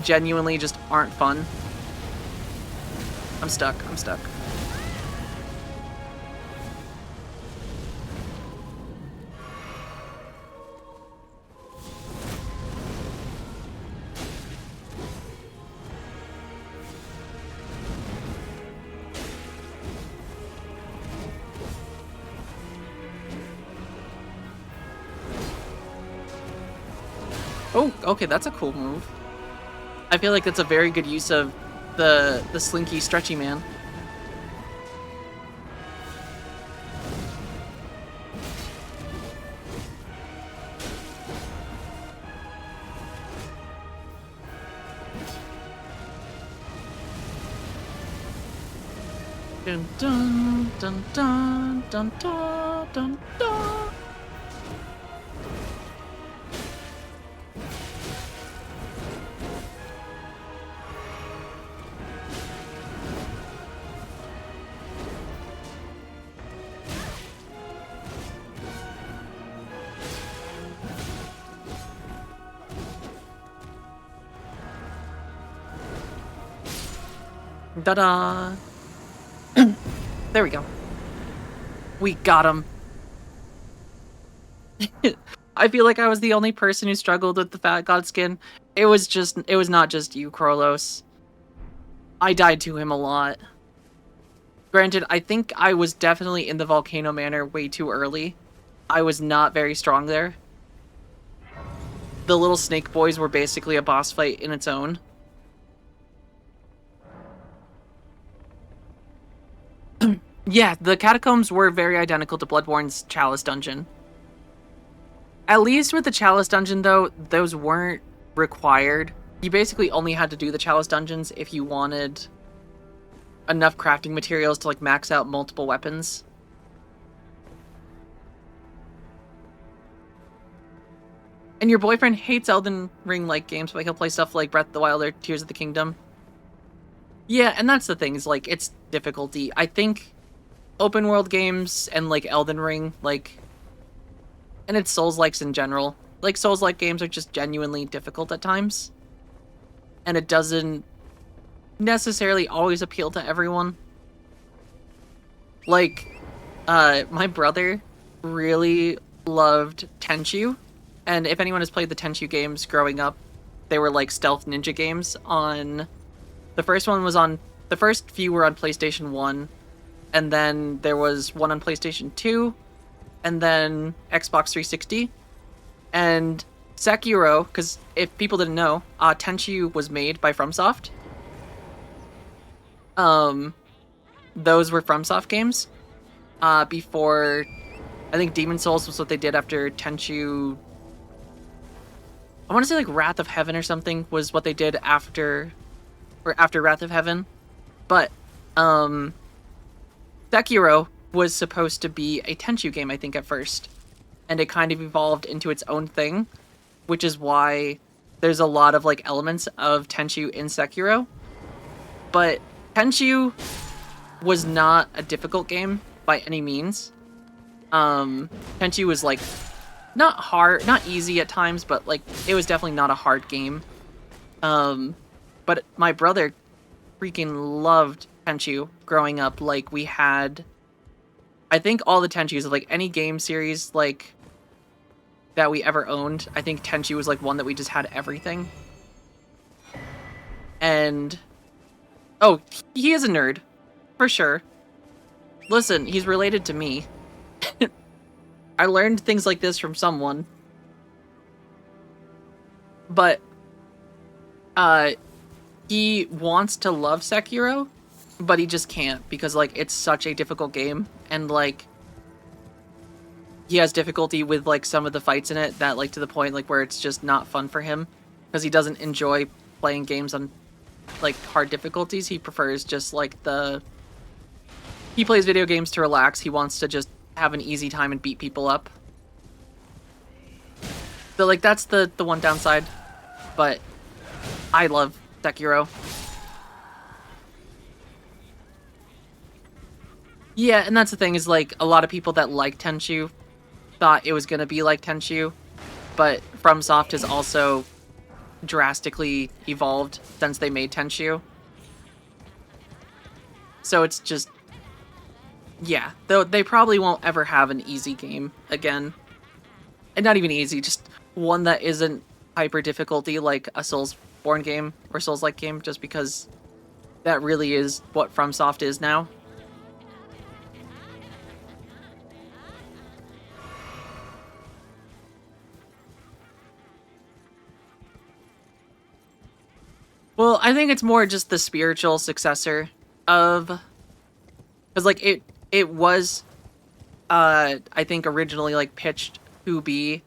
genuinely just aren't fun. I'm stuck. Oh, okay, that's a cool move. I feel like that's a very good use of the slinky stretchy man. Dun dun dun dun dun dun dun dun. Ta-da! There we go. We got him. I feel like I was the only person who struggled with the Fat God skin. It was not just you, Krolos. I died to him a lot. Granted, I think I was definitely in the Volcano Manor way too early. I was not very strong there. The little snake boys were basically a boss fight in its own. Yeah, the catacombs were very identical to Bloodborne's Chalice Dungeon. At least with the Chalice Dungeon, though, those weren't required. You basically only had to do the Chalice Dungeons if you wanted enough crafting materials to, like, max out multiple weapons. And your boyfriend hates Elden Ring-like games, but he'll play stuff like Breath of the Wild or Tears of the Kingdom. Yeah, and that's the thing, is, like, it's difficulty. I think open world games and, like, Elden Ring, like, and it's Souls-likes in general, like, Souls-like games are just genuinely difficult at times. And it doesn't necessarily always appeal to everyone. Like, my brother really loved Tenchu, and if anyone has played the Tenchu games growing up, they were, like, stealth ninja games on... The first few were on PlayStation 1, and then there was one on PlayStation 2, and then Xbox 360. And Sekiro, because if people didn't know, Tenchu was made by FromSoft. Those were FromSoft games. Before, I think Demon Souls was what they did after Tenchu... I want to say, like, Wrath of Heaven or something was what they did after Wrath of Heaven. But, Sekiro was supposed to be a Tenchu game, I think, at first. And it kind of evolved into its own thing, which is why there's a lot of, like, elements of Tenchu in Sekiro. But Tenchu was not a difficult game by any means. Tenchu was, like, not hard, not easy at times, but, like, it was definitely not a hard game. But my brother freaking loved Tenchu growing up. Like, we had, I think, all the Tenchus of, like, any game series, like, that we ever owned. I think Tenchu was, like, one that we just had everything. And, oh, he is a nerd, for sure. Listen, he's related to me. I learned things like this from someone. But, he wants to love Sekiro, but he just can't, because, like, it's such a difficult game, and, like, he has difficulty with like some of the fights in it that like to the point like where it's just not fun for him because he doesn't enjoy playing games on like hard difficulties. He prefers just like he plays video games to relax. He wants to just have an easy time and beat people up. So like that's the one downside, but I love Sekiro. Yeah, and that's the thing is like a lot of people that like Tenchu thought it was going to be like Tenchu, but FromSoft has also drastically evolved since they made Tenchu. So it's just, yeah, though they probably won't ever have an easy game again. And not even easy, just one that isn't hyper difficulty like a Soulsborne game or Souls-like game, just because that really is what FromSoft is now. Well, I think it's more just the spiritual successor of, because like it was, I think originally like pitched to be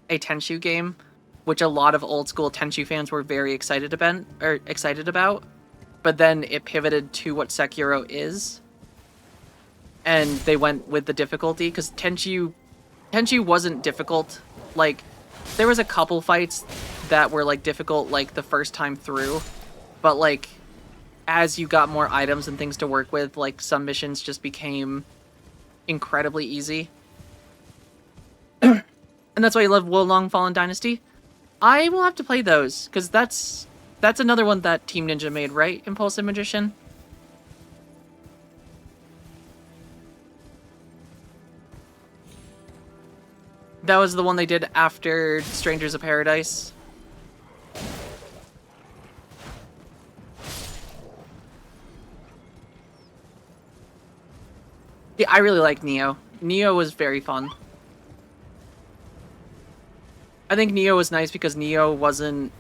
a Tenchu game, which a lot of old school Tenchu fans were very excited about, but then it pivoted to what Sekiro is, and they went with the difficulty because Tenchu wasn't difficult. Like there was a couple fights that were like difficult like the first time through. But, like, as you got more items and things to work with, like, some missions just became incredibly easy. And that's why I love Wolong Fallen Dynasty. I will have to play those, because that's another one that Team Ninja made, right? Impulsive Magician? That was the one they did after Strangers of Paradise. Yeah, I really like Neo. Neo was very fun. I think Neo was nice because Neo wasn't...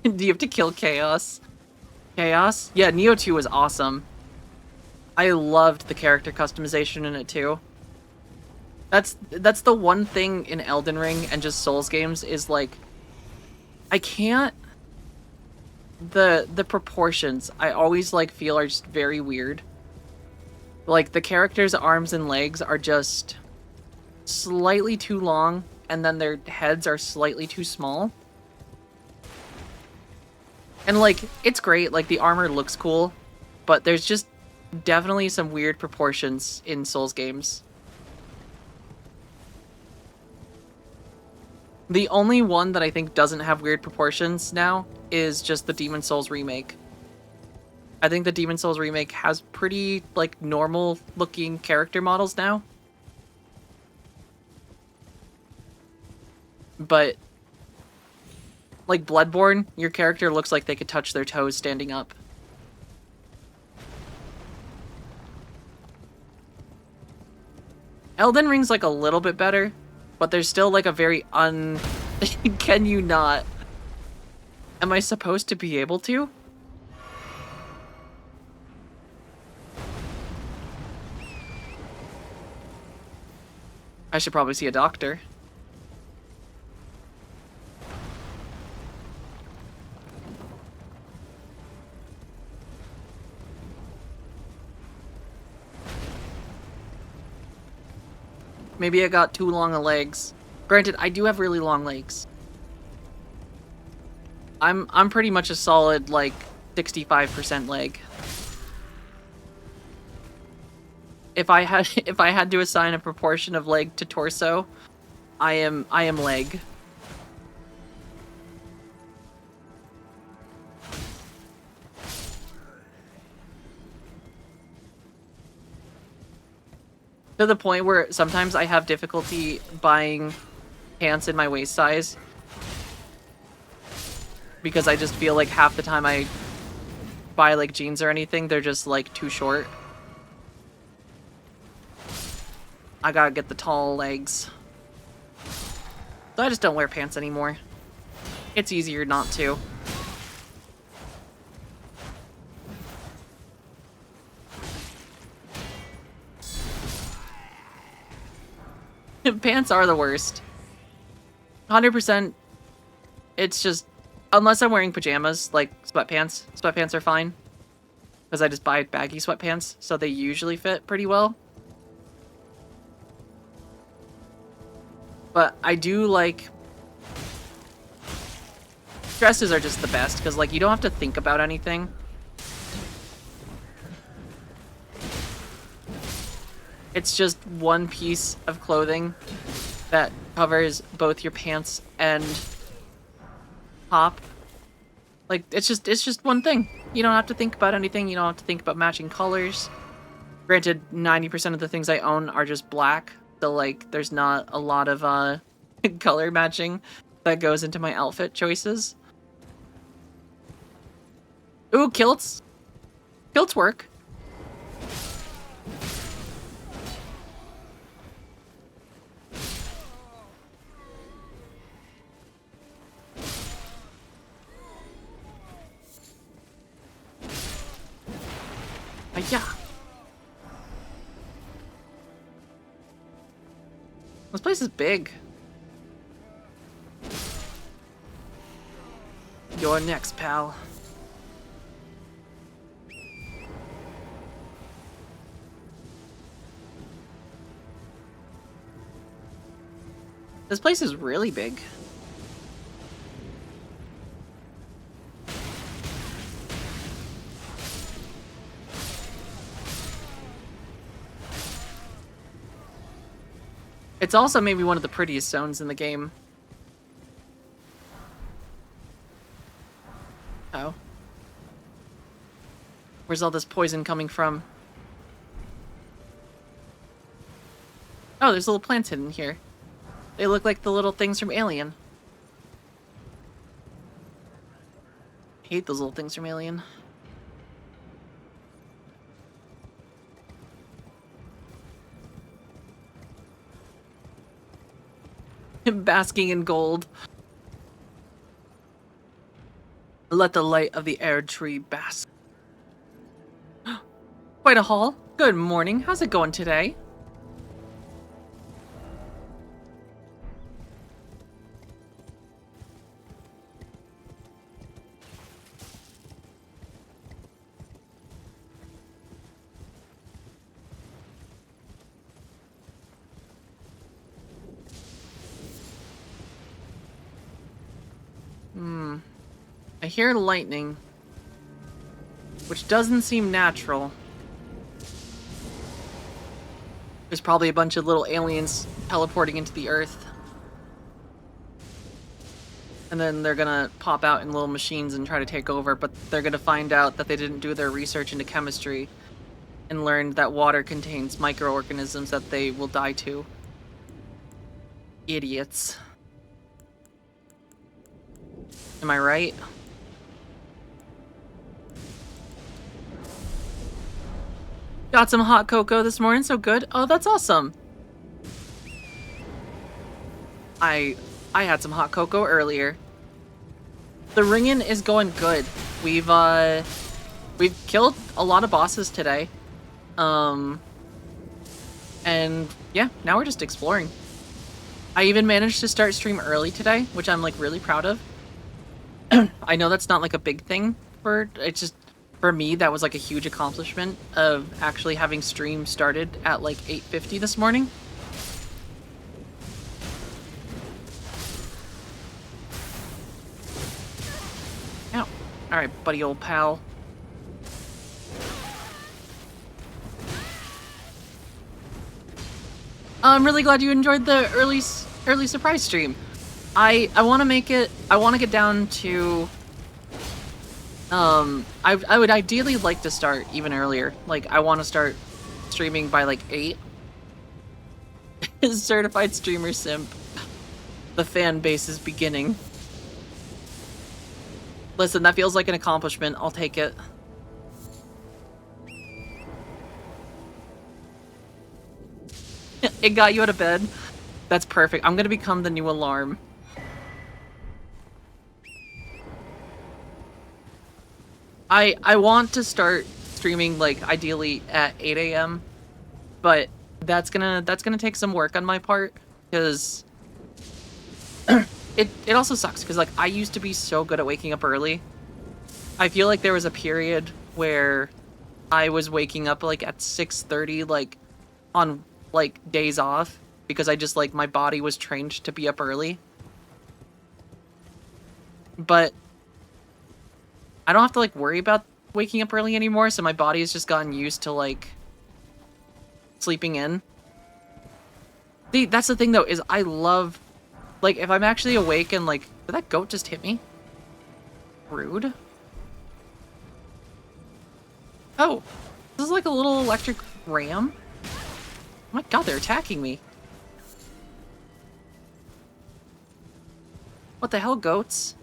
Do you have to kill Chaos? Chaos? Yeah, Neo 2 was awesome. I loved the character customization in it too. That's the one thing in Elden Ring and just Souls games is like... I can't... The proportions I always like feel are just very weird. Like the characters' arms and legs are just slightly too long and then their heads are slightly too small. And like it's great, like the armor looks cool, but there's just definitely some weird proportions in Souls games. The only one that I think doesn't have weird proportions now is just the Demon Souls remake. I think the Demon Souls remake has pretty, like, normal-looking character models now. But, like, Bloodborne, your character looks like they could touch their toes standing up. Elden Ring's, like, a little bit better, but there's still, like, a very Can you not? Am I supposed to be able to? I should probably see a doctor. Maybe I got too long of legs. Granted, I do have really long legs. I'm pretty much a solid, like, 65% leg. If I had to assign a proportion of leg to torso, I am leg. To the point where sometimes I have difficulty buying pants in my waist size. Because I just feel like half the time I buy like jeans or anything, they're just like too short. I gotta get the tall legs. So I just don't wear pants anymore. It's easier not to. Pants are the worst. 100%. It's just, unless I'm wearing pajamas, like sweatpants. Sweatpants are fine. Because I just buy baggy sweatpants, so they usually fit pretty well. But I do like... Dresses are just the best, because like you don't have to think about anything. It's just one piece of clothing that covers both your pants and top. Like, it's just one thing. You don't have to think about anything. You don't have to think about matching colors. Granted, 90% of the things I own are just black. So, like, there's not a lot of color matching that goes into my outfit choices. Ooh, kilts. Kilts work. Yeah. This place is big. You're next, pal. This place is really big. It's also maybe one of the prettiest zones in the game. Oh. Where's all this poison coming from? Oh, there's little plants hidden here. They look like the little things from Alien. I hate those little things from Alien. Basking in gold. Let the light of the air tree bask. Quite a haul. Good morning. How's it going today? I hear lightning, which doesn't seem natural. There's probably a bunch of little aliens teleporting into the Earth. And then they're gonna pop out in little machines and try to take over, but they're gonna find out that they didn't do their research into chemistry and learned that water contains microorganisms that they will die to. Idiots. Am I right? Got some hot cocoa this morning, so good. Oh, that's awesome. I had some hot cocoa earlier. The ringing is going good. We've killed a lot of bosses today. And yeah, now we're just exploring. I even managed to start stream early today, which I'm like really proud of. I know that's not like a big thing it's just for me that was like a huge accomplishment of actually having stream started at like 8:50 this morning. Ow. Alright, buddy old pal. I'm really glad you enjoyed the early surprise stream. I want to make it, I want to get down to, I would ideally like to start even earlier. Like, I want to start streaming by like 8. Certified streamer simp. The fan base is beginning. Listen, that feels like an accomplishment. I'll take it. It got you out of bed. That's perfect. I'm gonna become the new alarm. I want to start streaming like ideally at 8 a.m. but that's gonna take some work on my part because it also sucks because like I used to be so good at waking up early. I feel like there was a period where I was waking up like at 6:30 like on like days off because I just like my body was trained to be up early. But I don't have to like worry about waking up early anymore, so my body has just gotten used to like sleeping in. See, that's the thing though, is I love like if I'm actually awake and like did that goat just hit me? Rude. Oh, this is like a little electric ram. Oh my god, they're attacking me. What the hell, goats?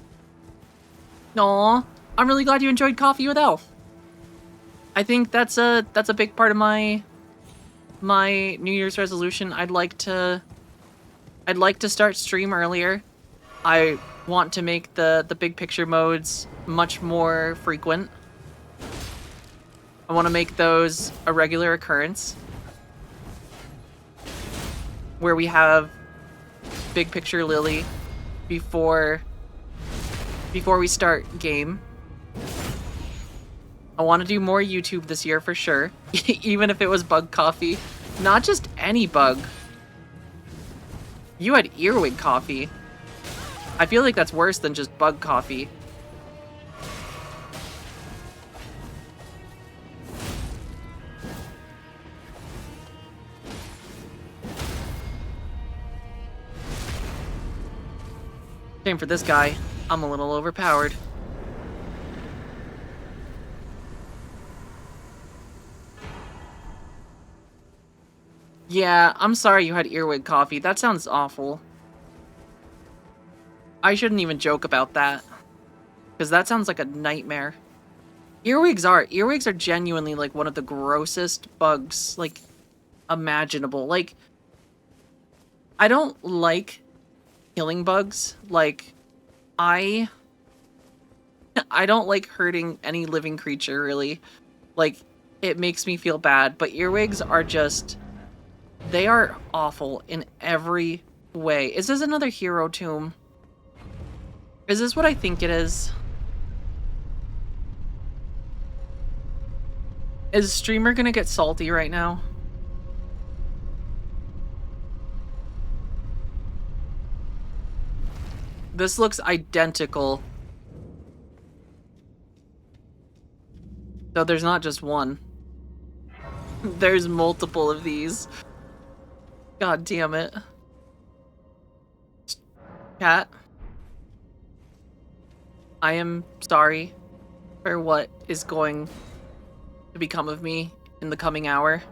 Aw, I'm really glad you enjoyed coffee with Elf. I think that's a big part of my New Year's resolution. I'd like to start stream earlier. I want to make the big picture modes much more frequent. I want to make those a regular occurrence where we have big picture Lily before we start game. I want to do more YouTube this year for sure, even if it was bug coffee. Not just any bug. You had earwig coffee. I feel like that's worse than just bug coffee. Same for this guy. I'm a little overpowered. Yeah, I'm sorry you had earwig coffee. That sounds awful. I shouldn't even joke about that. Because that sounds like a nightmare. Earwigs are genuinely like one of the grossest bugs, like, imaginable. Like, I don't like killing bugs. Like, I don't like hurting any living creature, really. Like, it makes me feel bad. But earwigs are just... they are awful in every way. Is this another hero tomb? Is this what I think it is? Is streamer gonna get salty right now? This looks identical. So there's not just one. There's multiple of these. God damn it. Cat. I am sorry for what is going to become of me in the coming hour.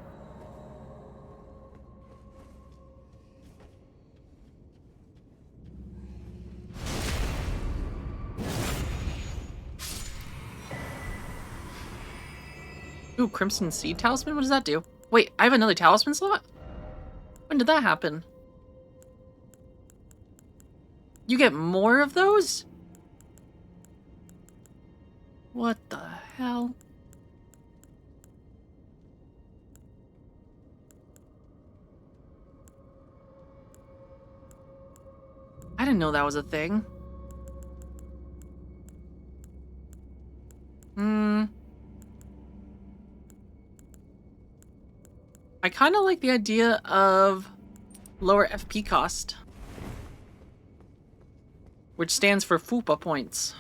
Ooh, Crimson Seed Talisman? What does that do? Wait, I have another talisman slot? When did that happen? You get more of those? What the hell? I didn't know that was a thing. I kind of like the idea of lower FP cost, which stands for FUPA points.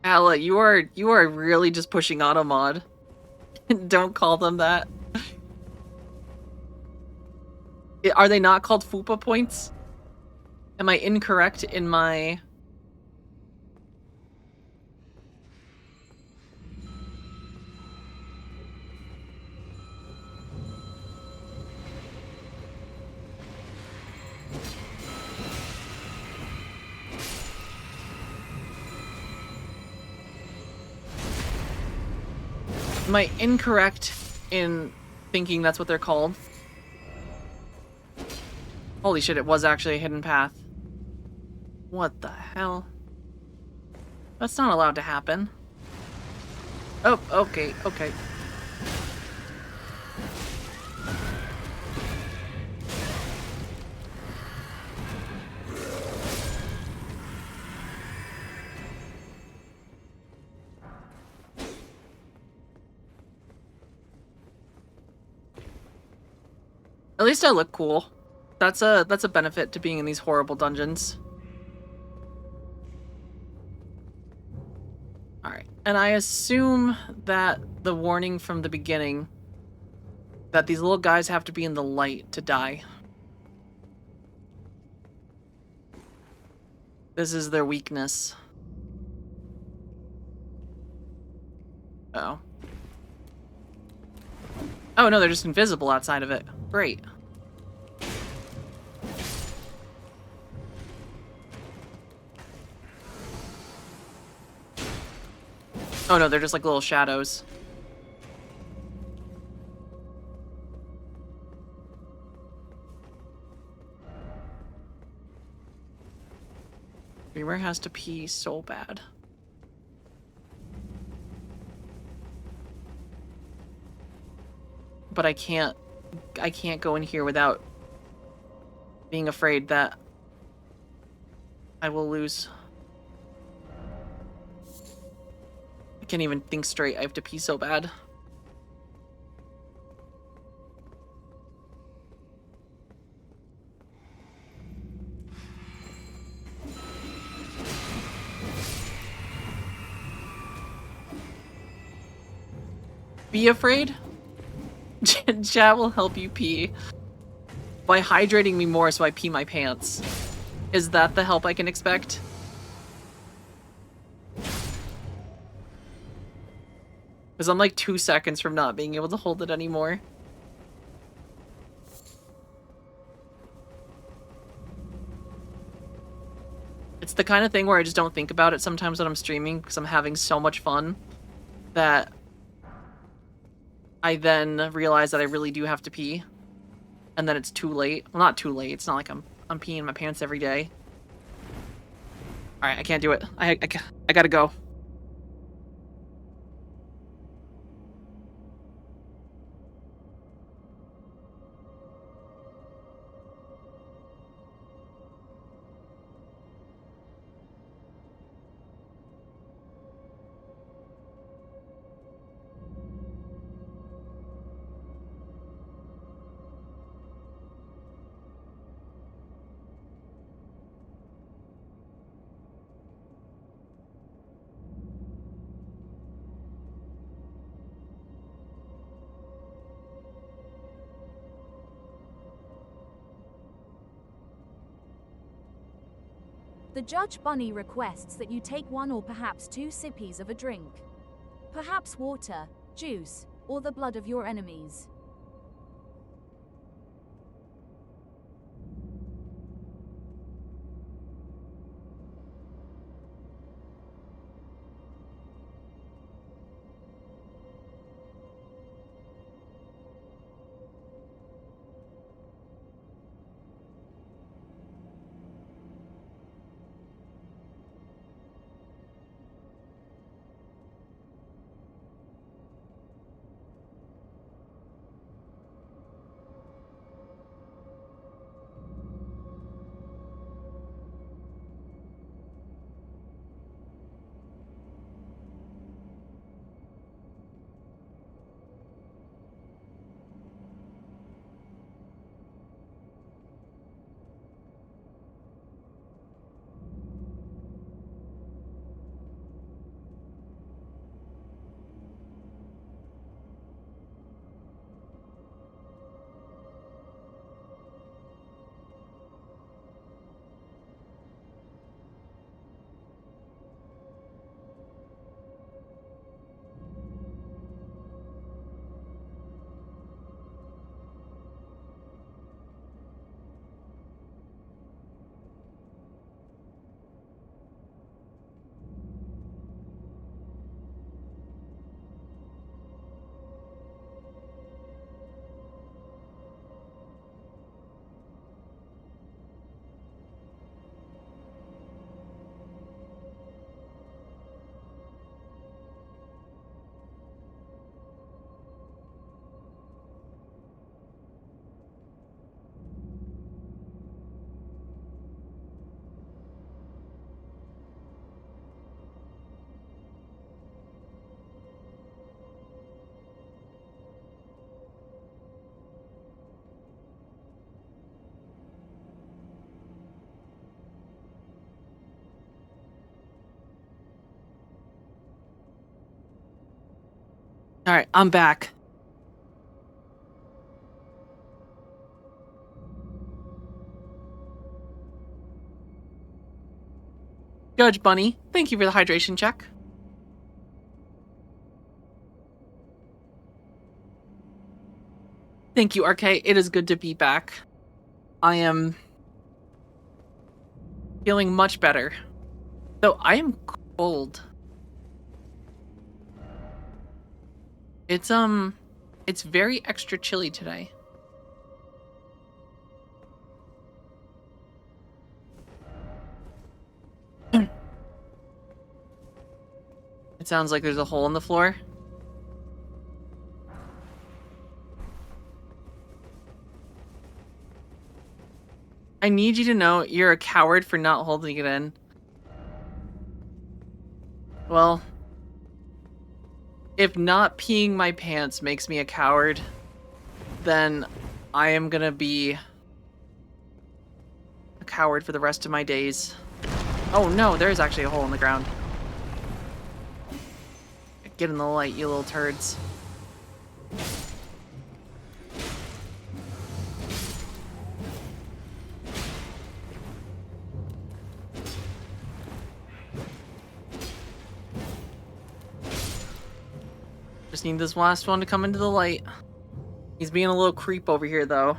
Ala, you are really just pushing auto mod. Don't call them that. Are they not called FUPA points? Am I incorrect in my... Am I incorrect in thinking that's what they're called? Holy shit, it was actually a hidden path. What the hell? That's not allowed to happen. Oh, okay, okay. At least I look cool. That's a benefit to being in these horrible dungeons. Alright. And I assume that the warning from the beginning that these little guys have to be in the light to die. This is their weakness. Uh oh. Oh no, they're just invisible outside of it. Great. Oh no, they're just like little shadows. Dreamer has to pee so bad. But I can't go in here without being afraid that I will lose. I can't even think straight. I have to pee so bad. Be afraid? Chat will help you pee by hydrating me more so I pee my pants. Is that the help I can expect? Because I'm like 2 seconds from not being able to hold it anymore. It's the kind of thing where I just don't think about it sometimes when I'm streaming because I'm having so much fun that I then realize that I really do have to pee. And then it's too late. Well, not too late. It's not like I'm peeing my pants every day. Alright, I can't do it. I gotta go. The Judge Bunny requests that you take 1 or perhaps 2 sippies of a drink. Perhaps water, juice, or the blood of your enemies. Alright, I'm back. Judge Bunny, thank you for the hydration check. Thank you, RK. It is good to be back. I am feeling much better. Though I am cold. It's very extra chilly today. It sounds like there's a hole in the floor. I need you to know you're a coward for not holding it in. Well, if not peeing my pants makes me a coward, then I am gonna be a coward for the rest of my days. Oh no, there's actually a hole in the ground. Get in the light, you little turds. Just need this last one to come into the light. He's being a little creep over here, though.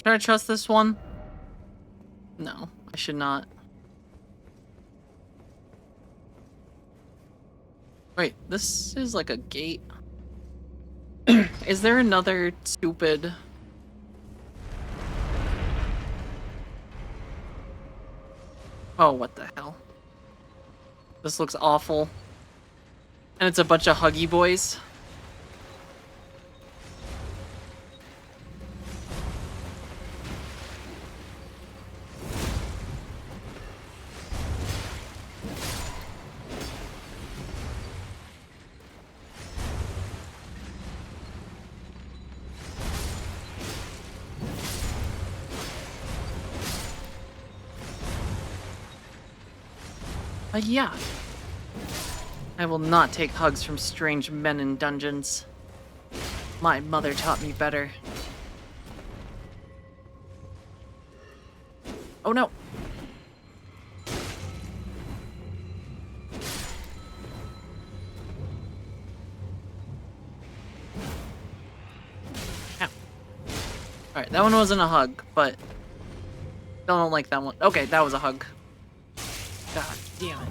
Should I trust this one? No, I should not. Wait, this is like a gate. Is there another stupid... Oh, what the hell? This looks awful. And it's a bunch of huggy boys. Yeah. I will not take hugs from strange men in dungeons. My mother taught me better. Oh no! Ow. Alright, that one wasn't a hug, but... Still don't like that one. Okay, that was a hug. God damn it.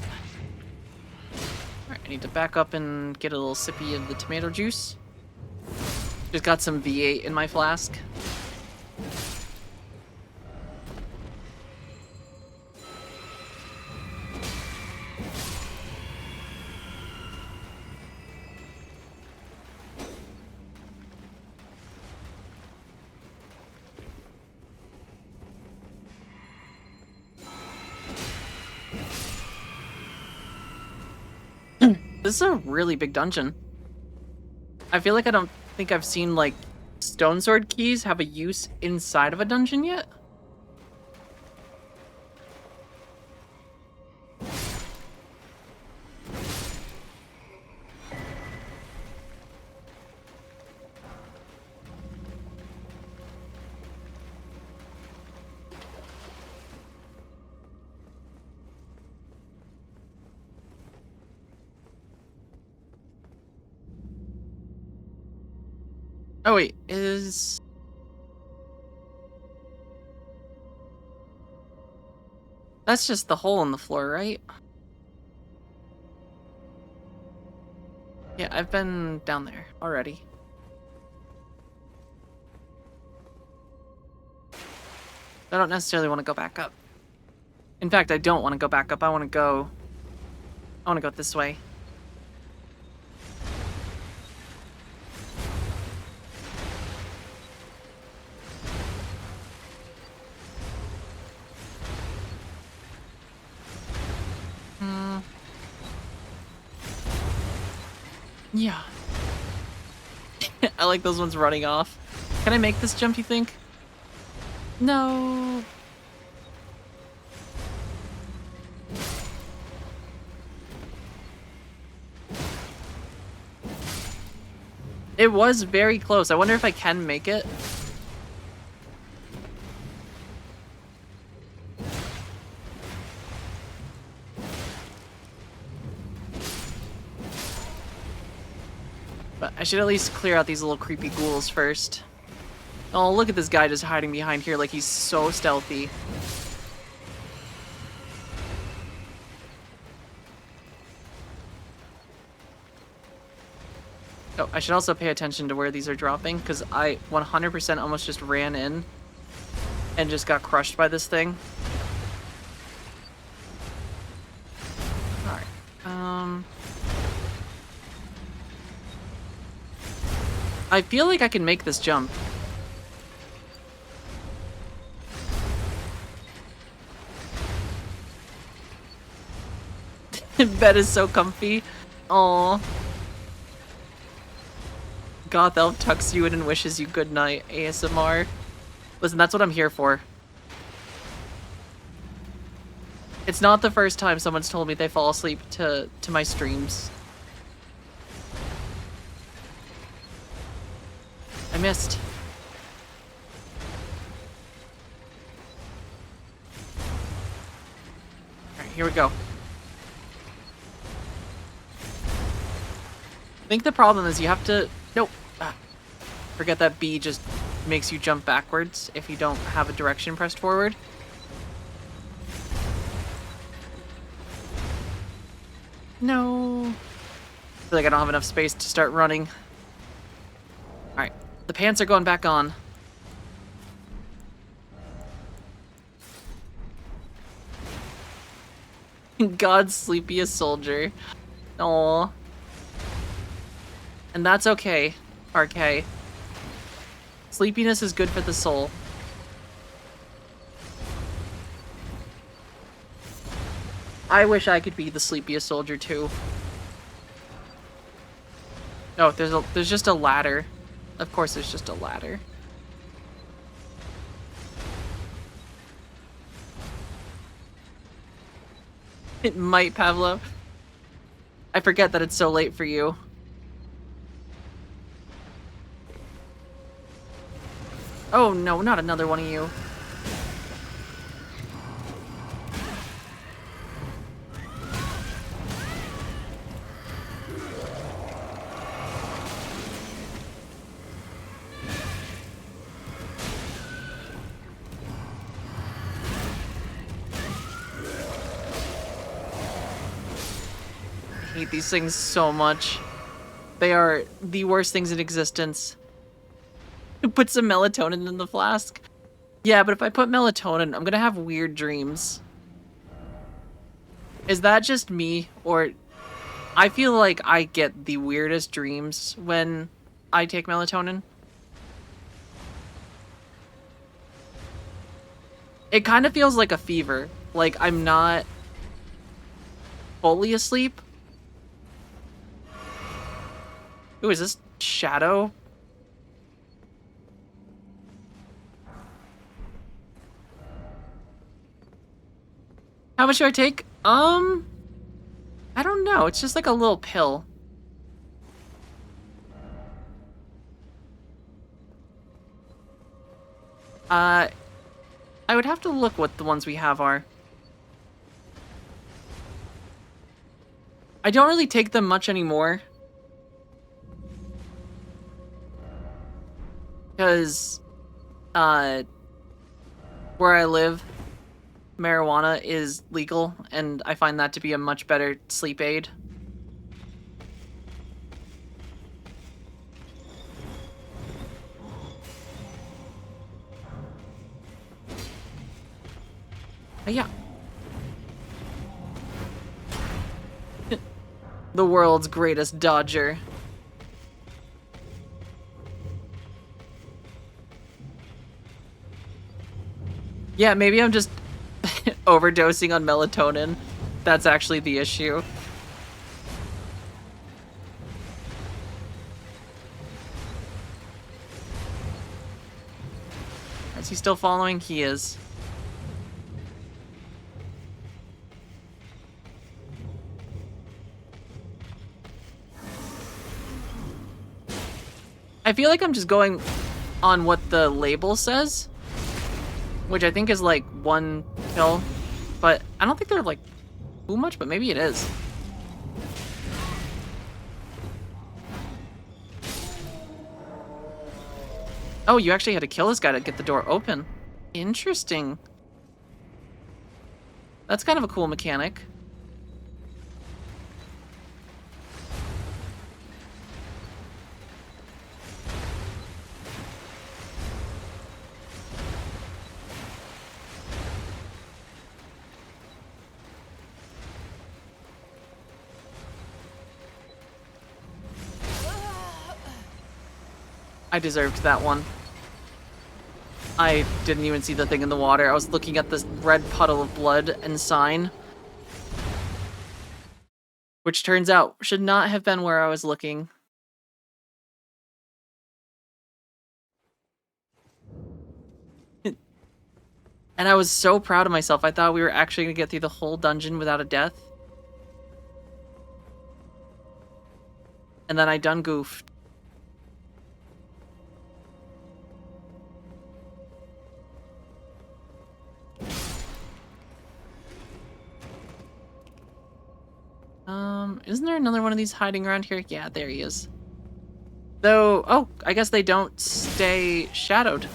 Alright, I need to back up and get a little sippy of the tomato juice. Just got some V8 in my flask. This is a really big dungeon. I feel like I don't think I've seen, like, stone sword keys have a use inside of a dungeon yet. Oh wait, is... That's just the hole in the floor, right? Yeah, I've been down there already. I don't necessarily want to go back up. In fact, I don't want to go back up. I want to go this way. Yeah. I like those ones running off. Can I make this jump, you think? No. It was very close. I wonder if I can make it. But I should at least clear out these little creepy ghouls first. Oh, look at this guy just hiding behind here like he's so stealthy. Oh, I should also pay attention to where these are dropping, because I 100% almost just ran in and just got crushed by this thing. Alright. I feel like I can make this jump. Bed is so comfy. Aww. Goth Elf tucks you in and wishes you good night. ASMR. Listen, that's what I'm here for. It's not the first time someone's told me they fall asleep to my streams. I missed. Alright, here we go. I think the problem is you have to... Nope. Ah. Forget that B just makes you jump backwards if you don't have a direction pressed forward. No. I feel like I don't have enough space to start running. Alright. The pants are going back on. God's sleepiest soldier. Aww. And that's okay, RK. Sleepiness is good for the soul. I wish I could be the sleepiest soldier too. Oh, there's just a ladder. Of course there's just a ladder. It might, Pavlo. I forget that it's so late for you. Oh no, not another one of you. I hate these things so much. They are the worst things in existence. Put some melatonin in the flask. Yeah, but if I put melatonin, I'm gonna have weird dreams. Is that just me? Or... I feel like I get the weirdest dreams when I take melatonin. It kind of feels like a fever. Like I'm not fully asleep. Ooh, is this Shadow? How much do I take? I don't know. It's just like a little pill. I would have to look what the ones we have are. I don't really take them much anymore. Because, where I live, marijuana is legal, and I find that to be a much better sleep aid. Yeah. The world's greatest dodger. Yeah, maybe I'm just overdosing on melatonin. That's actually the issue. Is he still following? He is. I feel like I'm just going on what the label says, which I think is like 1 kill, but I don't think they're like too much, but maybe it is. Oh, you actually had to kill this guy to get the door open. Interesting. That's kind of a cool mechanic. I deserved that one. I didn't even see the thing in the water. I was looking at this red puddle of blood and sign. Which turns out should not have been where I was looking. And I was so proud of myself. I thought we were actually going to get through the whole dungeon without a death. And then I done goofed. Isn't there another one of these hiding around here? Yeah, there he is. Though, oh, I guess they don't stay shadowed.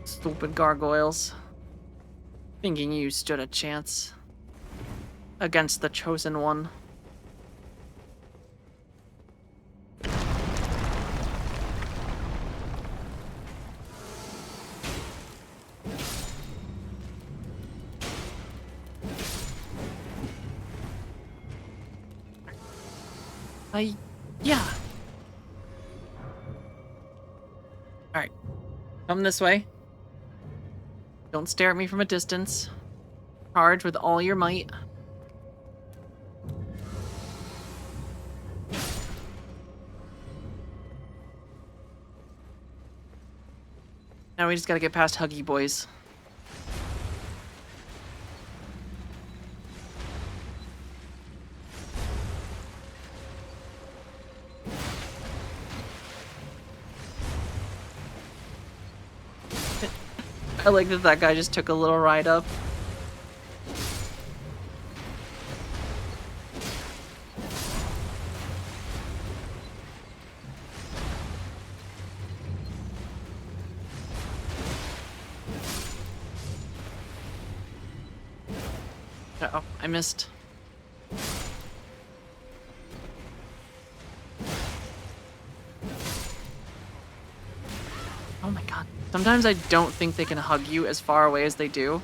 Stupid gargoyles. Thinking you stood a chance against the chosen one. Yeah. Alright. Come this way. Don't stare at me from a distance. Charge with all your might. Now we just gotta get past Huggy Boys. I like that that guy just took a little ride up. Uh-oh, I missed. Oh my god. Sometimes I don't think they can hug you as far away as they do.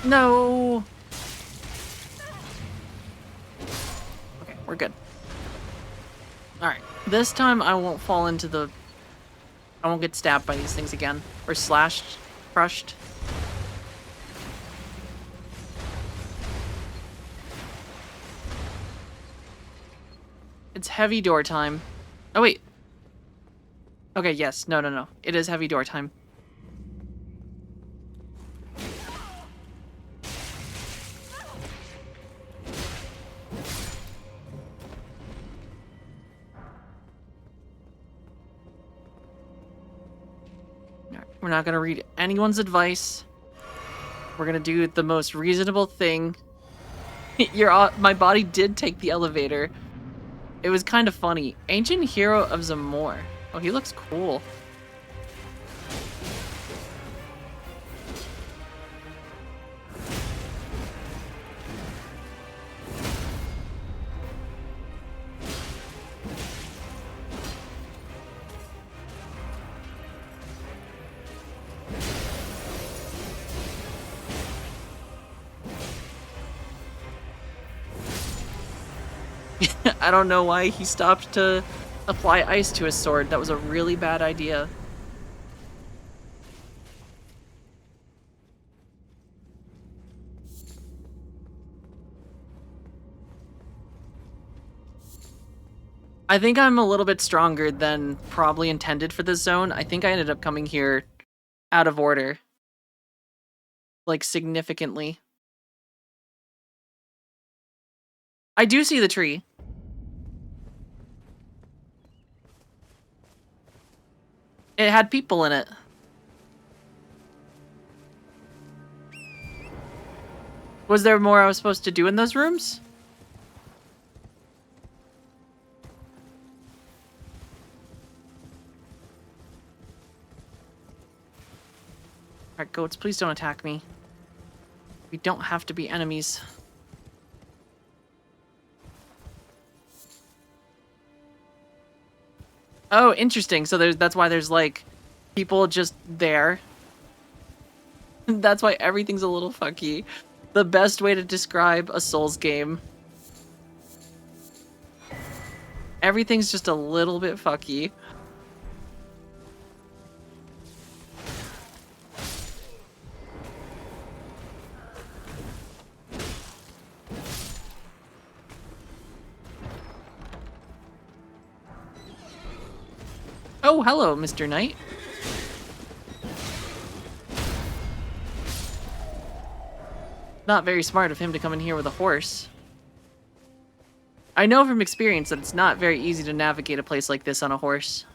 No. Okay, we're good. Alright, this time I won't fall into the... I won't get stabbed by these things again. Or slashed, crushed. It's heavy door time. Oh, wait. Okay, yes. No. It is heavy door time. We're not gonna read anyone's advice. We're gonna do the most reasonable thing. My body did take the elevator. It was kind of funny. Ancient Hero of Zamor. Oh, he looks cool. I don't know why he stopped to apply ice to his sword. That was a really bad idea. I think I'm a little bit stronger than probably intended for this zone. I think I ended up coming here out of order. Like, significantly. I do see the tree. It had people in it. Was there more I was supposed to do in those rooms? Alright, goats, please don't attack me. We don't have to be enemies. Oh, interesting. So that's why there's, like, people just there. That's why everything's a little funky. The best way to describe a Souls game. Everything's just a little bit fucky. Oh, hello, Mr. Knight. Not very smart of him to come in here with a horse. I know from experience that it's not very easy to navigate a place like this on a horse.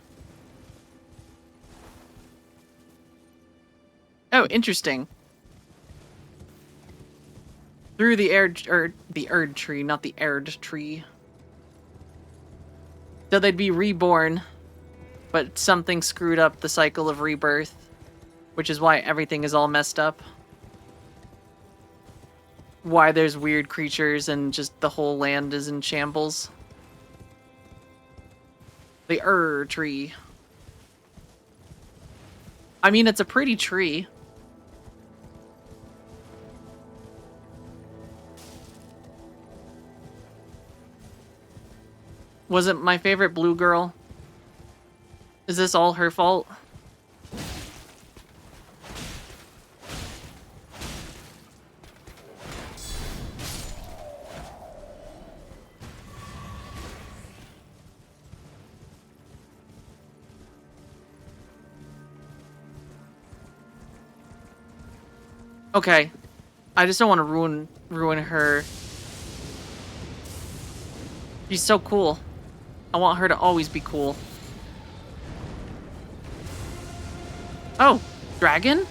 Oh, interesting. Through the the Erd tree, not the Erd tree. So they'd be reborn, but something screwed up the cycle of rebirth, which is why everything is all messed up. Why there's weird creatures and just the whole land is in shambles. The tree. I mean, it's a pretty tree. Was it my favorite blue girl? Is this all her fault? Okay. I just don't want to ruin her. She's so cool. I want her to always be cool. Oh, dragon?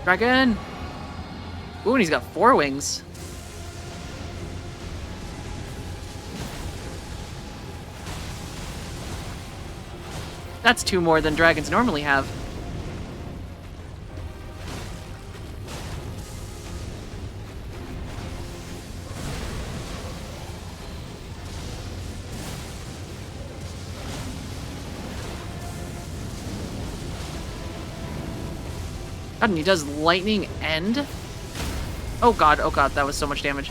Dragon! Ooh, and he's got 4 wings. That's 2 more than dragons normally have. God, and he does lightning end? Oh god, that was so much damage.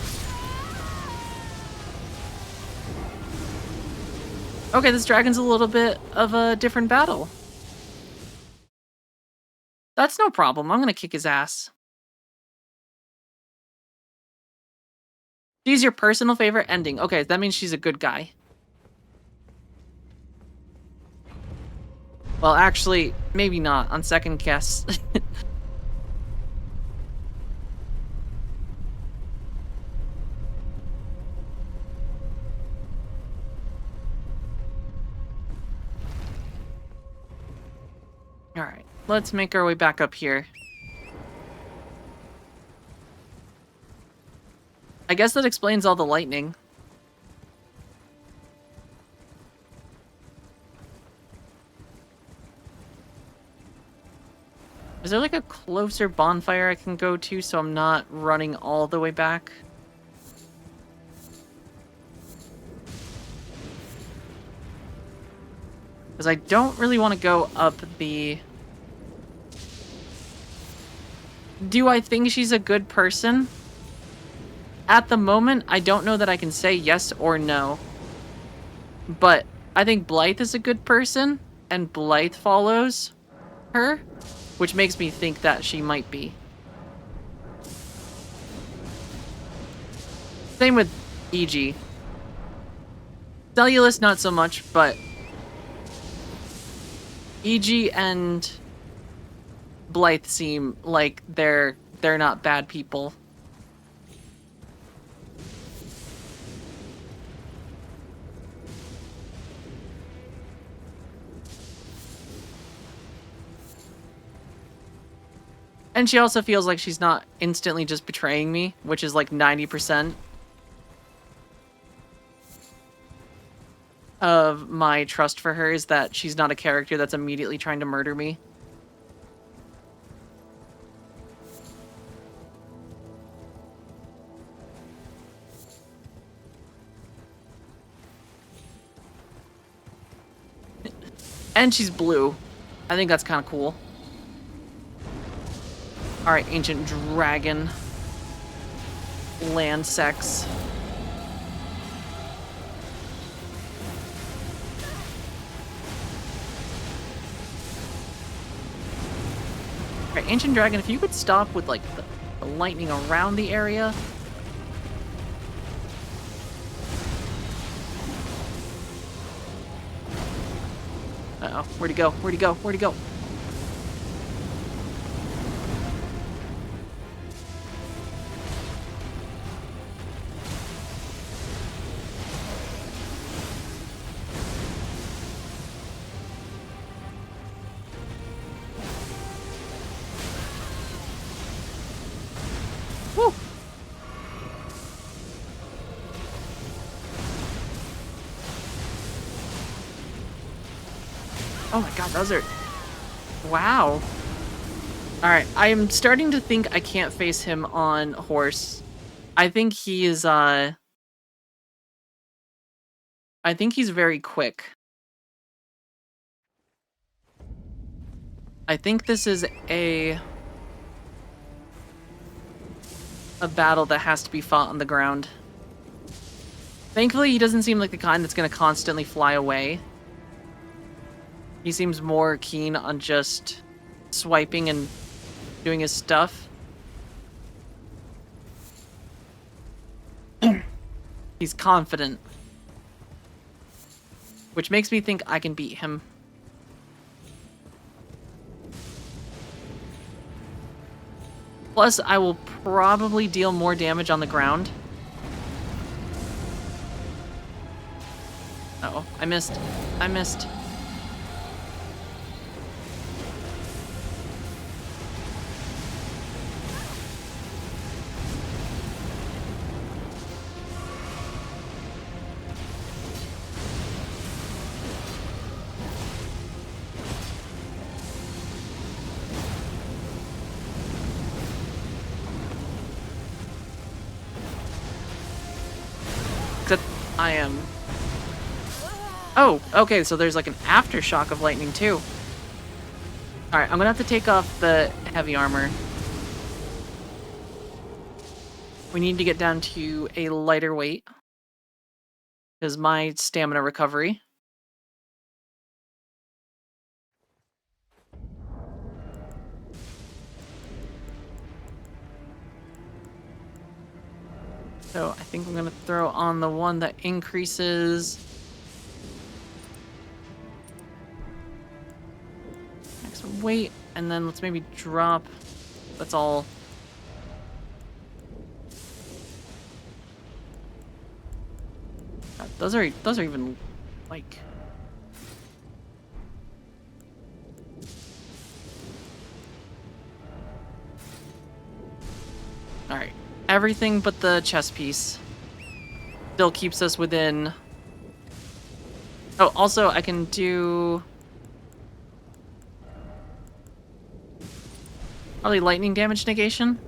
Okay, this dragon's a little bit of a different battle. That's no problem, I'm gonna kick his ass. She's your personal favorite ending. Okay, that means she's a good guy. Well, actually, maybe not, on second guess. Alright, let's make our way back up here. I guess that explains all the lightning. Is there like a closer bonfire I can go to so I'm not running all the way back? Because I don't really want to go up the... Do I think she's a good person? At the moment, I don't know that I can say yes or no. But I think Blythe is a good person, and Blythe follows her, which makes me think that she might be. Same with EG. Cellulus, not so much, but EG and Blythe seem like they're not bad people. And she also feels like she's not instantly just betraying me, which is like 90% of my trust for her, is that she's not a character that's immediately trying to murder me. And she's blue. I think that's kind of cool. Alright, Ancient Dragon. Land sex. Alright, Ancient Dragon, if you could stop with, like, the lightning around the area. Uh-oh, where'd he go? Where'd he go? Where'd he go? Woo! Oh my god, those are... Wow. Alright, I'm starting to think I can't face him on horse. I think he is, I think he's very quick. I think this is a battle that has to be fought on the ground. Thankfully, he doesn't seem like the kind that's going to constantly fly away. He seems more keen on just swiping and doing his stuff. He's confident. Which makes me think I can beat him. Plus, I will probably deal more damage on the ground. Uh-oh, I missed. I missed. Except I am... Oh, okay, so there's like an aftershock of lightning too. Alright, I'm gonna have to take off the heavy armor. We need to get down to a lighter weight. Because my stamina recovery. So I think I'm gonna throw on the one that increases max weight, and then let's maybe drop. That's all. God, those are even like. All right, everything but the chess piece. Still keeps us within... Oh, also I can do... probably lightning damage negation.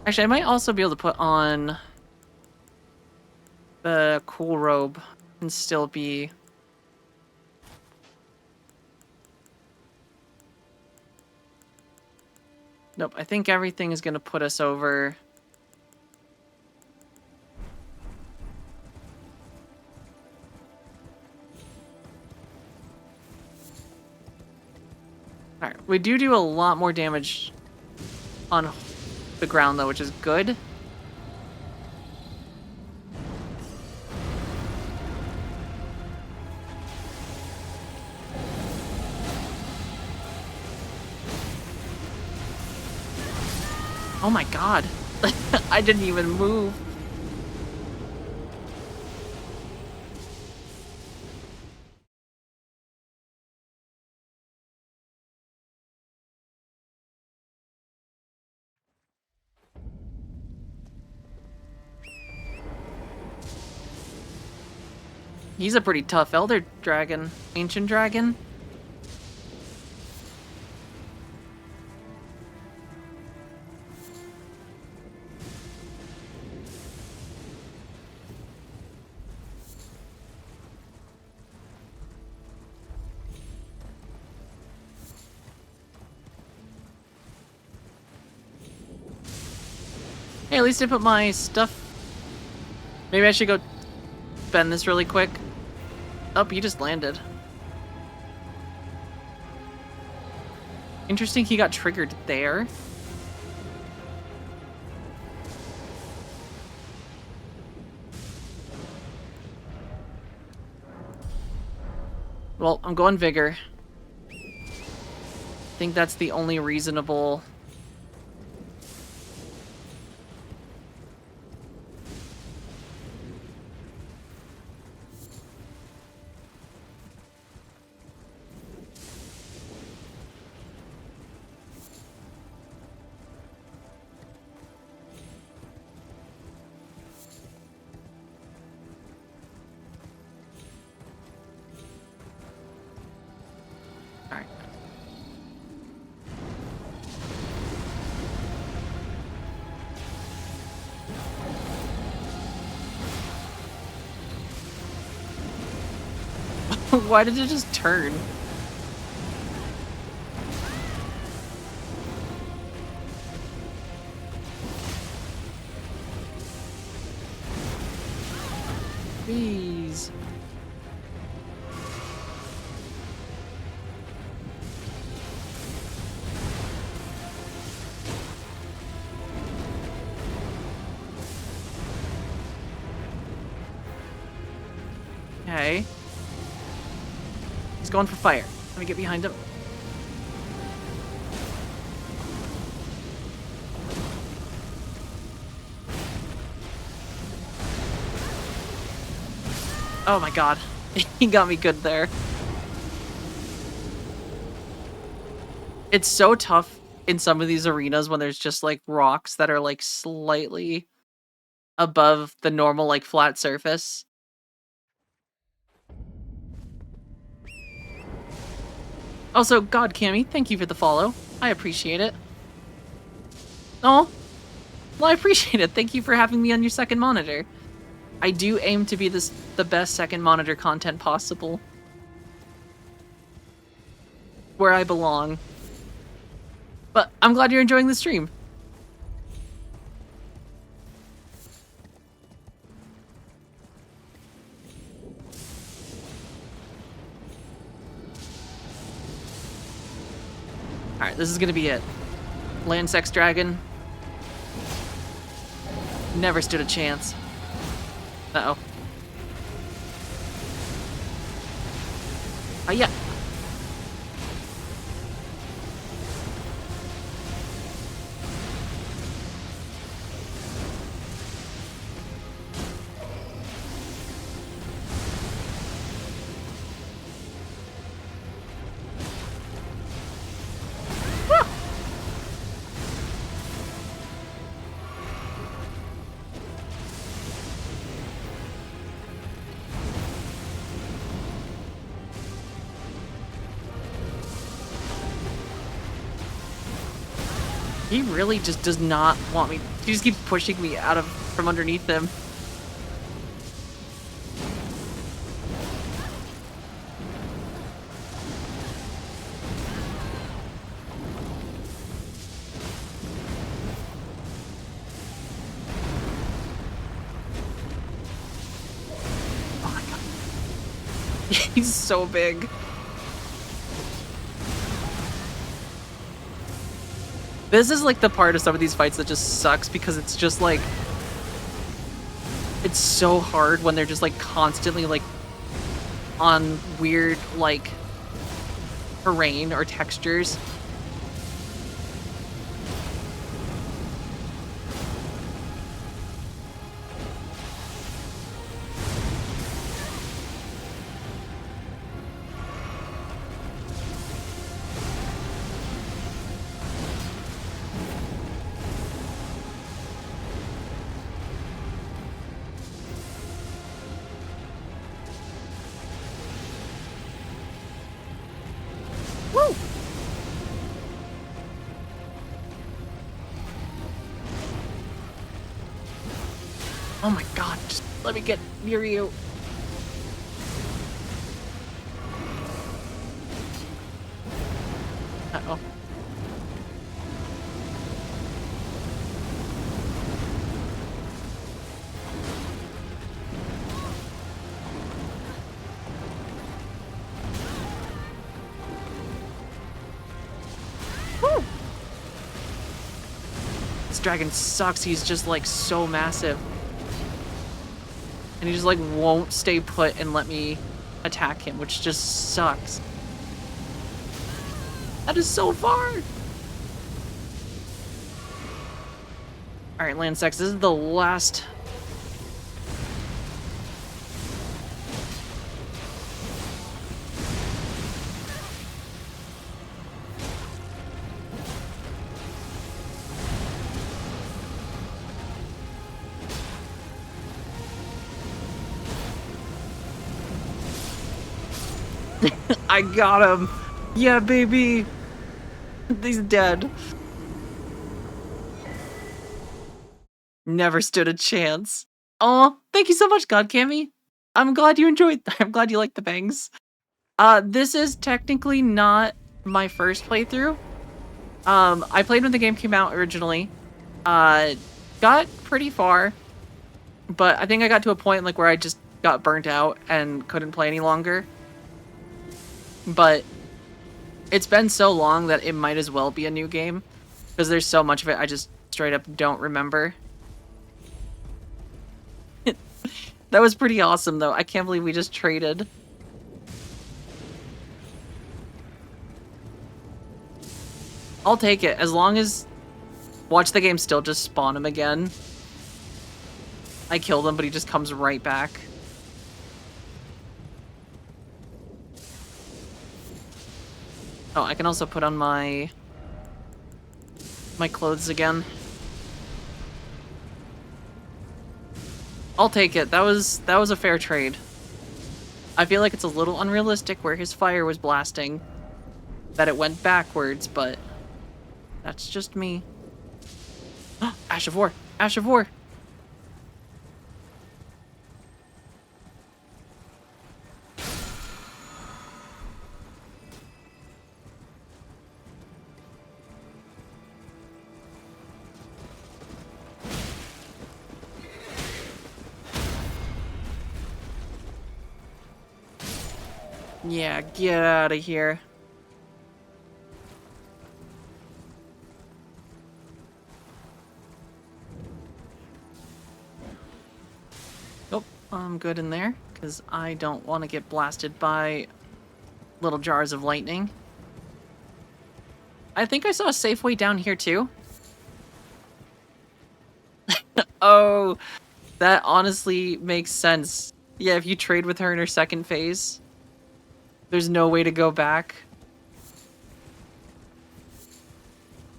Actually, I might also be able to put on the cool robe and still be... Nope, I think everything is going to put us over... Alright, we do a lot more damage on the ground, though, which is good. Oh my god. I didn't even move. He's a pretty tough elder dragon. Ancient dragon. Hey, at least I put my stuff... Maybe I should go bend this really quick. Oh, he just landed. Interesting he got triggered there. Well, I'm going Vigor. I think that's the only reasonable... Alright. Why did it just turn? Please. Okay. He's going for fire. Let me get behind him. Oh my god. He got me good there. It's so tough in some of these arenas when there's just like rocks that are like slightly above the normal like flat surface. Also, God Cammy, thank you for the follow. I appreciate it. Oh, well, I appreciate it. Thank you for having me on your second monitor. I do aim to be the best second monitor content possible. Where I belong. But I'm glad you're enjoying the stream. Alright, this is gonna be it. Land Sex Dragon. Never stood a chance. Uh-oh. Oh, yeah. He really just does not want me. He just keeps pushing me out of from underneath him. Oh my god. He's so big. This is like the part of some of these fights that just sucks because it's just like, it's so hard when they're just like constantly like on weird like terrain or textures. Woo! Oh my god, just let me get near you. Uh-oh. Woo! This dragon sucks, he's just like so massive. And he just like won't stay put and let me attack him, which just sucks. That is so far! Alright, Landsex, this is the last... I got him! Yeah, baby! He's dead. Never stood a chance. Oh, thank you so much, God Cammy. I'm glad you enjoyed. I'm glad you liked the bangs. This is technically not my first playthrough. I played when the game came out originally. Got pretty far, but I think I got to a point like where I just got burnt out and couldn't play any longer. But it's been so long that it might as well be a new game because there's so much of it I just straight up don't remember. That was pretty awesome, though. I can't believe we just traded. I'll take it, as long as... Watch the game still just spawn him again. I killed him, but he just comes right back. Oh, I can also put on my clothes again. I'll take it. That was a fair trade. I feel like it's a little unrealistic where his fire was blasting, that it went backwards, but that's just me. Ash of War! Ash of War! Yeah, get out of here. Oh, I'm good in there, because I don't want to get blasted by little jars of lightning. I think I saw a safe way down here, too. Oh, that honestly makes sense. Yeah, if you trade with her in her second phase, there's no way to go back.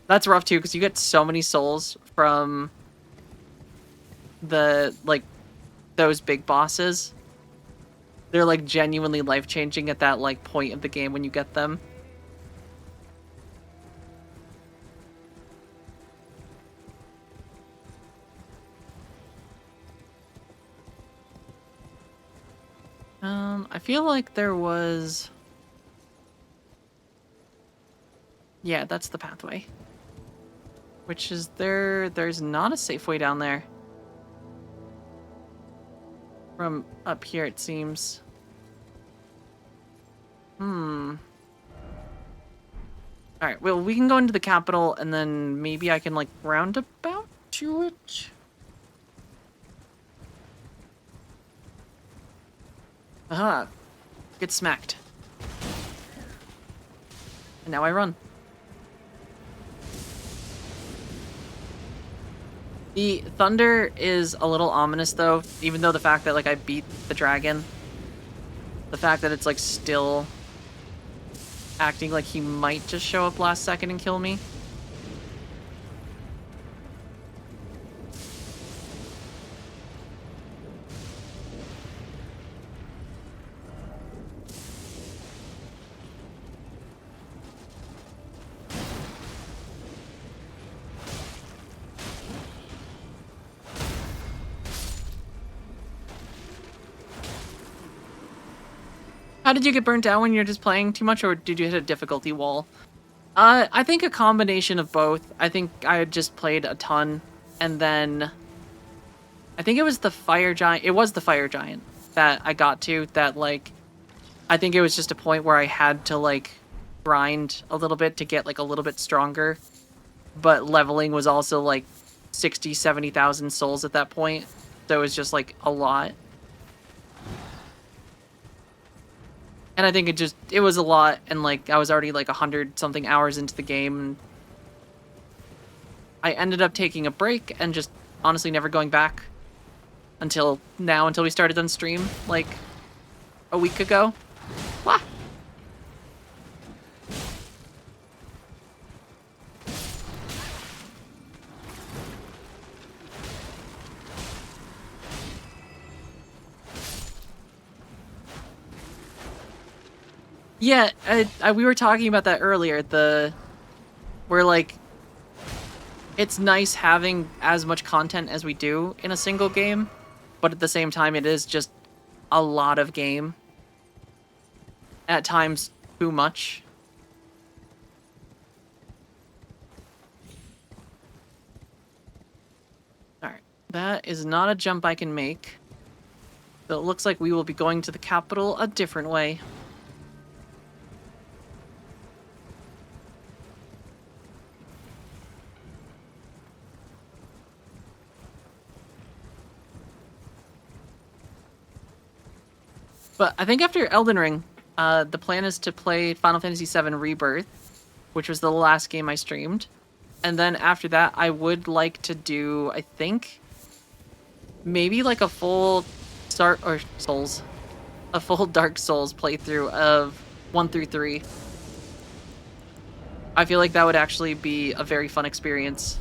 That's rough too, because you get so many souls from the, like, those big bosses. They're, like, genuinely life-changing at that, like, point of the game when you get them. I feel like there was... Yeah, that's the pathway. Which is there... There's not a safe way down there. From up here, it seems. Alright, well, we can go into the capital, and then maybe I can, like, roundabout to it? Aha! Get smacked. And now I run. The thunder is a little ominous, though, even though the fact that, like, I beat the dragon. The fact that it's, like, still acting like he might just show up last second and kill me. How did you get burnt out when you're just playing too much, or did you hit a difficulty wall? I think a combination of both. I think I had just played a ton, and then... I think it was the fire giant. It was the fire giant that I got to, that, like... I think it was just a point where I had to, like, grind a little bit to get, like, a little bit stronger. But leveling was also, like, 60, 70,000 souls at that point. So it was just, like, a lot. And I think it was a lot, and, like, I was already, like, 100-something hours into the game, and I ended up taking a break and just honestly never going back until now, until we started on stream, like, a week ago. Wah! Yeah, we were talking about that earlier, where, like, it's nice having as much content as we do in a single game, but at the same time it is just a lot of game. At times, too much. Alright, that is not a jump I can make. So it looks like we will be going to the capital a different way. But I think after Elden Ring, the plan is to play Final Fantasy VII Rebirth, which was the last game I streamed. And then after that, I would like to do, I think, maybe like a full a full Dark Souls playthrough of 1 through 3. I feel like that would actually be a very fun experience.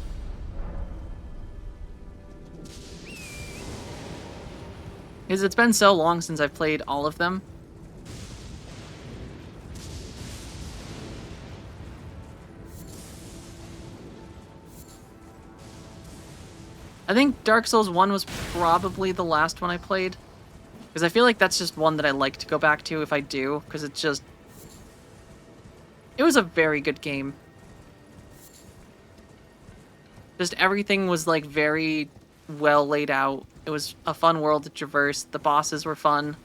Because it's been so long since I've played all of them. I think Dark Souls 1 was probably the last one I played. Because I feel like that's just one that I like to go back to if I do. Because it's just... It was a very good game. Just everything was, like, very well laid out. It was a fun world to traverse. The bosses were fun.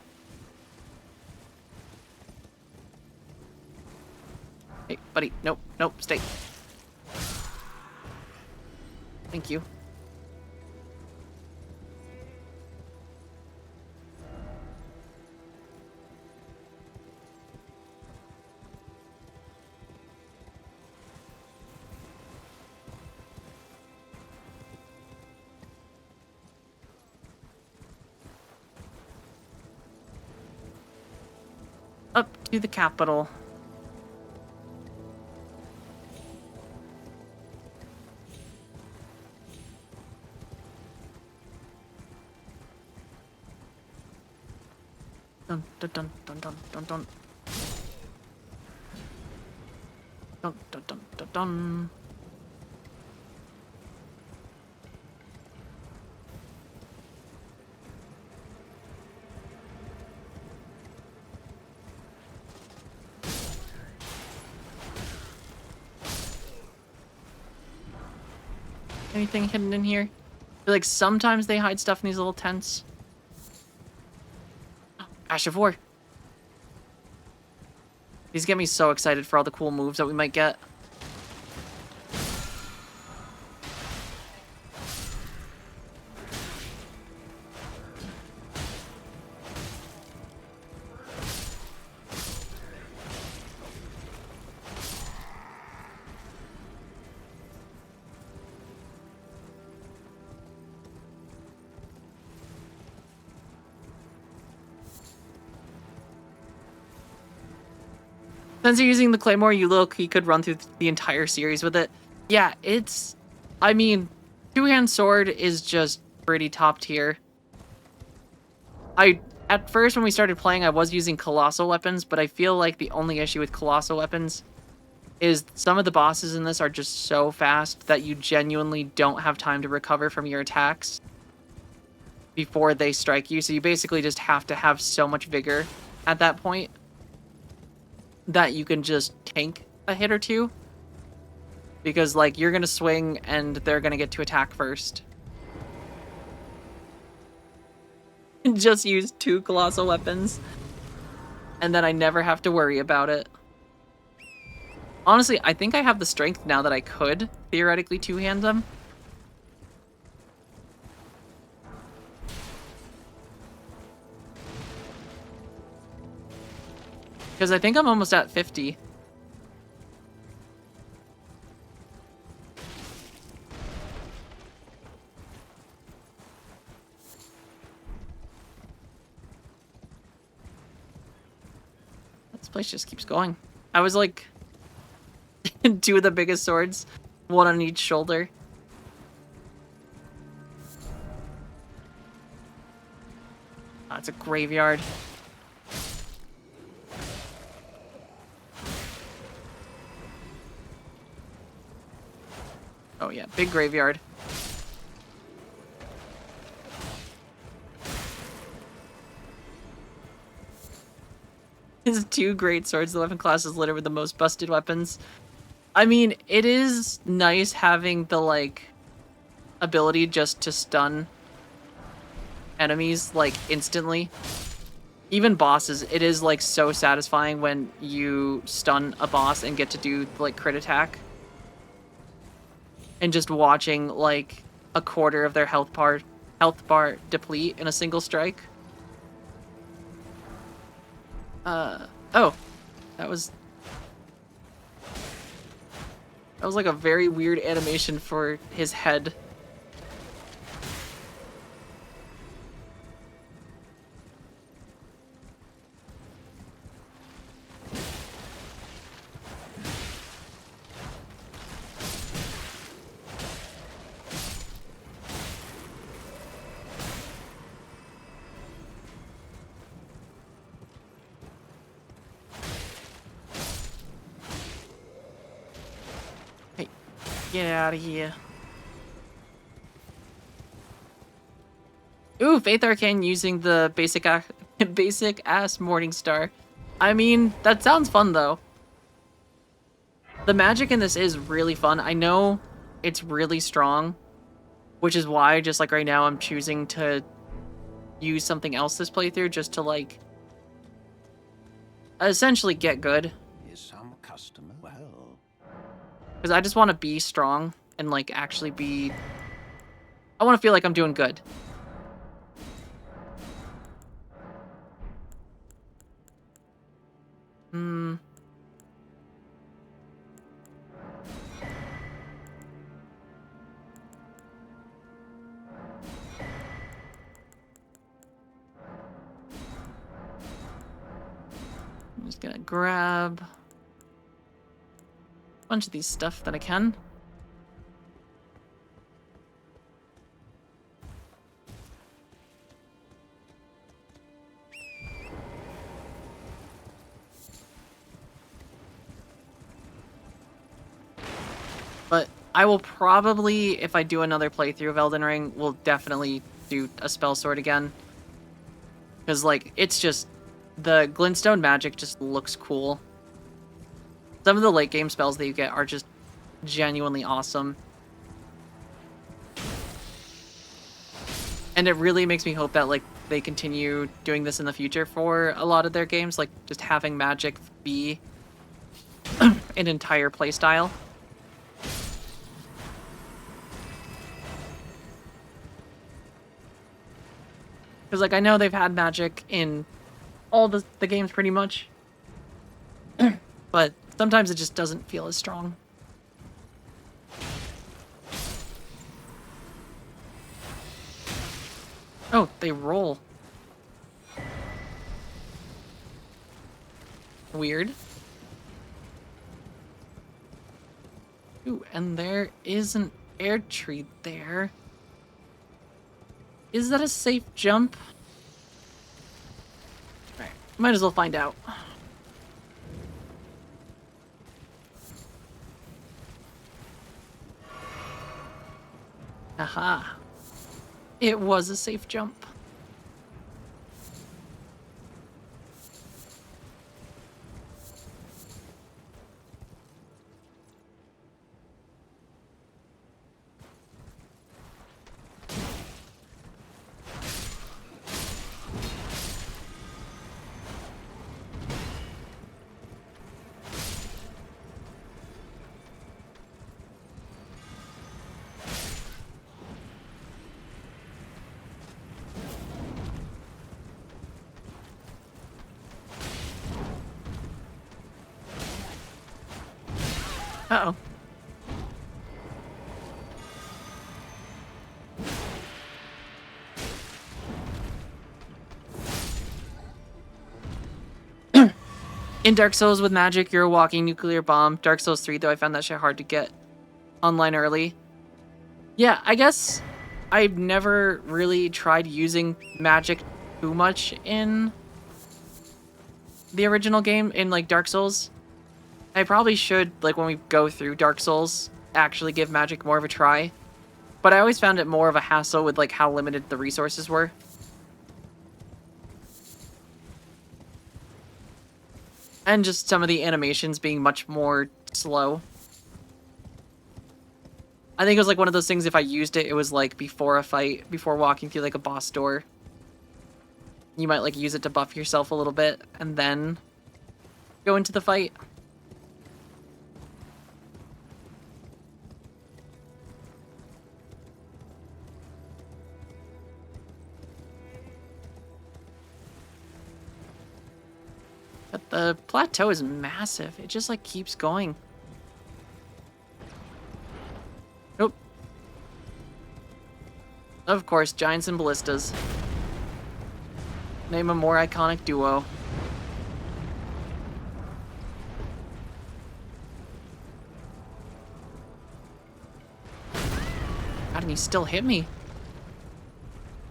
Hey, buddy. Nope, nope, stay. Thank you. Up to the capital. Dun dun dun dun dun dun dun. Dun dun dun dun dun. anything hidden in here? I feel like sometimes they hide stuff in these little tents. Ash of War. These get me so excited for all the cool moves that we might get. Since you're using the Claymore, you could run through the entire series with it. Yeah, it's... I mean, two-hand sword is just pretty top tier. At first, when we started playing, I was using colossal weapons, but I feel like the only issue with colossal weapons is some of the bosses in this are just so fast that you genuinely don't have time to recover from your attacks before they strike you. So you basically just have to have so much vigor at that point that you can just tank a hit or two. Because, like, you're gonna swing and they're gonna get to attack first. Just use 2 colossal weapons. And then I never have to worry about it. Honestly, I think I have the strength now that I could theoretically two-hand them. Because I think I'm almost at 50. This place just keeps going. I was like 2 of the biggest swords, 1 on each shoulder. Oh, it's a graveyard. Oh yeah, big graveyard. His 2 great swords, the weapon class is littered with the most busted weapons. I mean, it is nice having the, like, ability just to stun enemies, like, instantly. Even bosses, it is, like, so satisfying when you stun a boss and get to do, like, crit attack. And just watching, like, a quarter of their health bar deplete in a single strike. Oh. That was like a very weird animation for his head. Get out of here. Ooh, Faith Arcane using the basic ass Morningstar. I mean, that sounds fun though. The magic in this is really fun. I know it's really strong, which is why, just like right now, I'm choosing to use something else this playthrough just to, like, essentially get good. Is some customer? Well, Because I just want to be strong and, like, actually be... I want to feel like I'm doing good. I'm just gonna grab a bunch of these stuff that I can. But I will probably, if I do another playthrough of Elden Ring, will definitely do a spell sword again. Because, like, it's just... the glintstone magic just looks cool. Some of the late game spells that you get are just genuinely awesome. And it really makes me hope that like they continue doing this in the future for a lot of their games, like just having magic be an entire playstyle. Because like I know they've had magic in all the games pretty much, but sometimes it just doesn't feel as strong. Oh, they roll. Weird. Ooh, and there is an air tree there. Is that a safe jump? Alright, might as well find out. Aha. It was a safe jump. Uh-oh. In Dark Souls with magic, you're a walking nuclear bomb. Dark Souls 3, though, I found that shit hard to get online early. Yeah, I guess I've never really tried using magic too much in the original game, in, like, Dark Souls. I probably should, like, when we go through Dark Souls, actually give magic more of a try. But I always found it more of a hassle with, like, how limited the resources were. And just some of the animations being much more slow. I think it was like one of those things, if I used it, it was like before a fight, before walking through like a boss door. You might like use it to buff yourself a little bit and then go into the fight. But the plateau is massive. It just like keeps going. Nope. Of course, giants and ballistas. Name a more iconic duo. God, and he still hit me.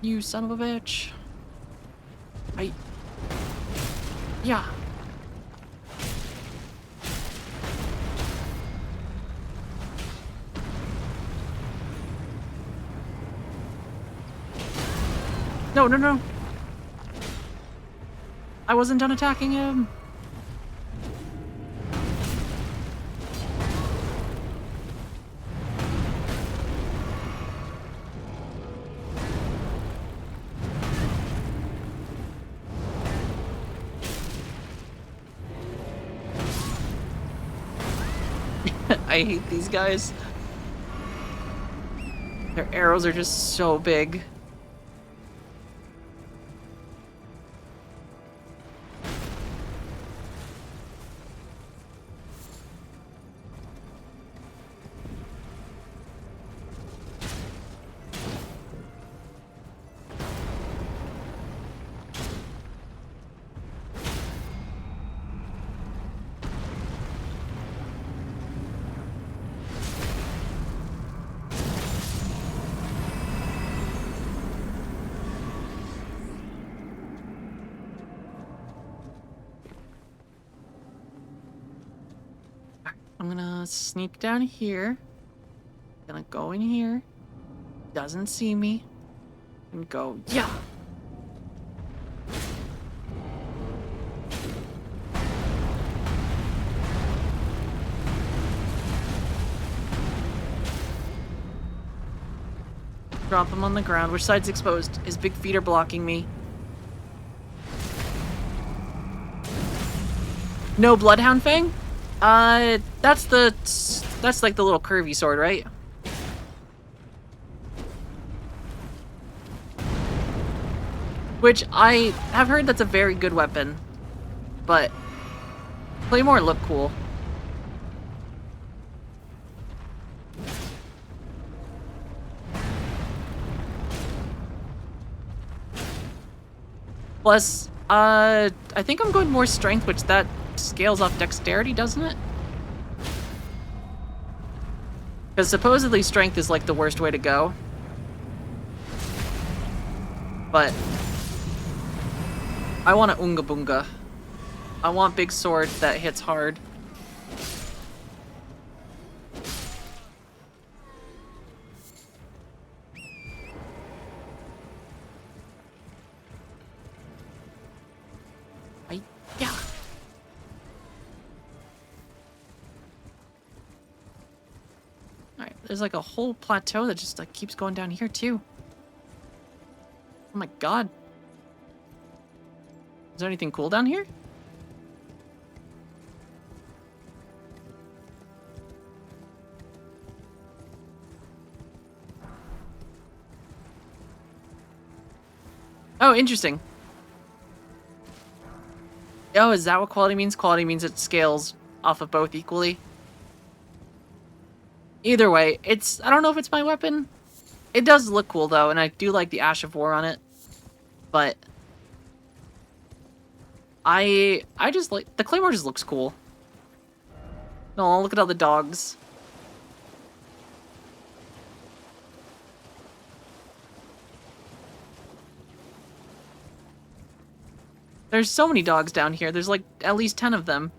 You son of a bitch. Yeah. No, no, no. I wasn't done attacking him. I hate these guys. Their arrows are just so big. I'm gonna sneak down here. Gonna go in here. Doesn't see me. And go, yeah! Drop him on the ground. Which side's exposed? His big feet are blocking me. No Bloodhound Fang? That's like the little curvy sword, right? Which I have heard that's a very good weapon, but Claymore look cool. Plus, I think I'm going more strength, which that scales off dexterity, doesn't it? Because supposedly strength is like the worst way to go. But I want a Unga Boonga. I want big sword that hits hard. Yeah. Alright, there's like a whole plateau that just like keeps going down here too. Oh my god. Is there anything cool down here? Oh, interesting. Oh, is that what quality means? Quality means it scales off of both equally. Either way, I don't know if it's my weapon. It does look cool though, and I do like the Ash of War on it. But I just like the Claymore just looks cool. Oh, look at all the dogs. There's so many dogs down here. There's like at least 10 of them.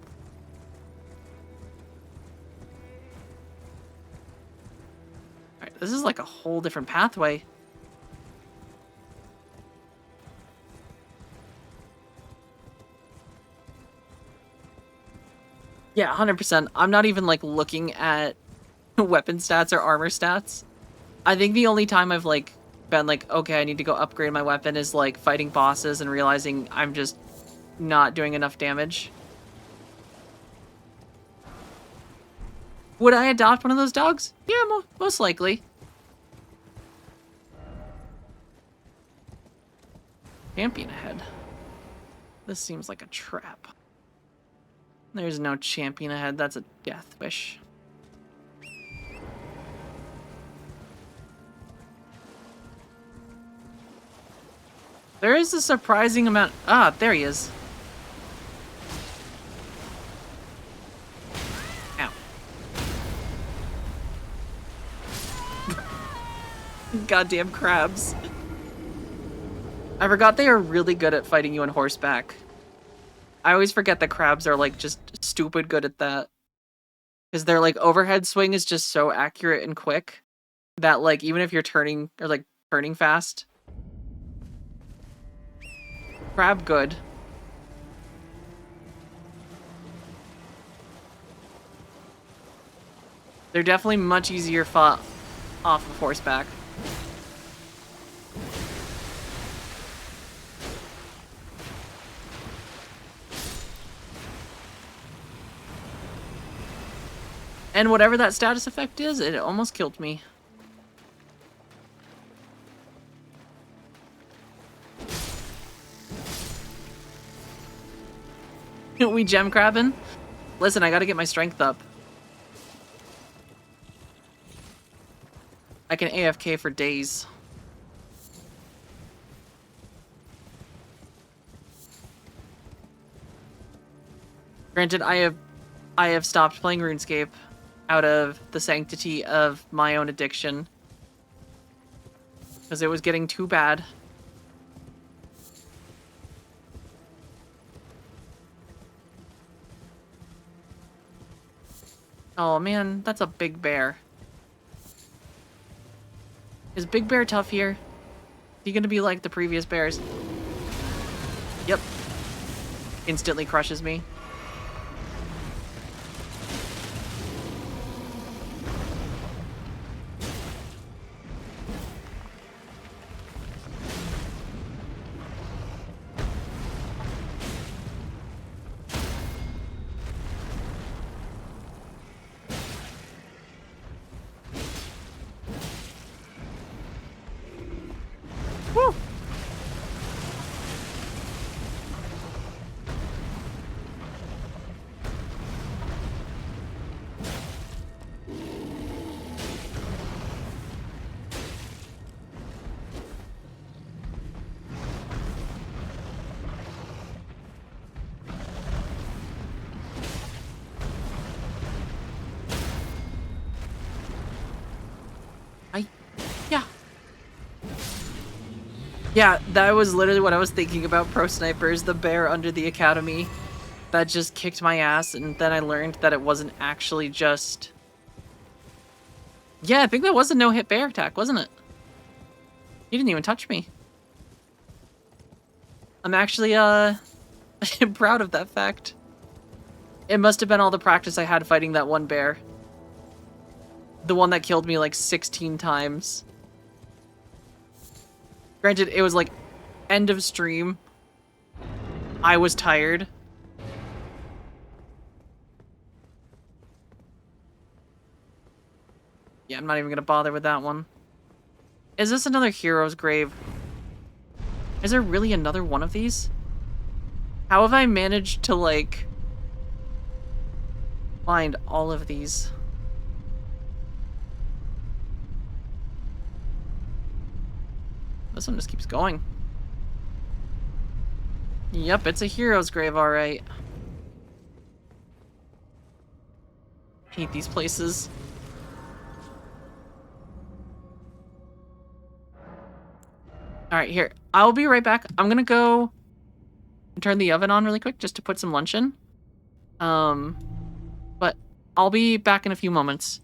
Alright, this is like a whole different pathway. Yeah, 100%. I'm not even like looking at weapon stats or armor stats. I think the only time I've like been like, okay, I need to go upgrade my weapon is like fighting bosses and realizing I'm just not doing enough damage. Would I adopt one of those dogs? Yeah, most likely. Champion ahead. This seems like a trap. There's no champion ahead. That's a death wish. There is a surprising amount. Ah, there he is. Ow. Goddamn crabs. I forgot they are really good at fighting you on horseback. I always forget that crabs are like just stupid good at that. Because their like overhead swing is just so accurate and quick that like even if you're turning or like turning fast, crab good. They're definitely much easier fought off of horseback. And whatever that status effect is, it almost killed me. We gem crabbing? Listen, I gotta get my strength up. I can AFK for days. Granted, I have stopped playing RuneScape out of the sanctity of my own addiction. Because it was getting too bad. Oh man, that's a big bear. Is Big Bear tough here? Is he gonna be like the previous bears? Yep. Instantly crushes me. Yeah. Yeah, that was literally what I was thinking about Pro Snipers, the bear under the academy that just kicked my ass, and then I learned that it wasn't actually just... Yeah, I think that was a no-hit bear attack, wasn't it? He didn't even touch me. I'm actually, proud of that fact. It must have been all the practice I had fighting that one bear. The one that killed me like 16 times. Granted, it was like end of stream. I was tired. Yeah, I'm not even gonna bother with that one. Is this another hero's grave? Is there really another one of these? How have I managed to, like, find all of these? This one just keeps going. Yep, it's a hero's grave, alright. Hate these places. Alright, here. I'll be right back. I'm gonna go and turn the oven on really quick just to put some lunch in. But I'll be back in a few moments.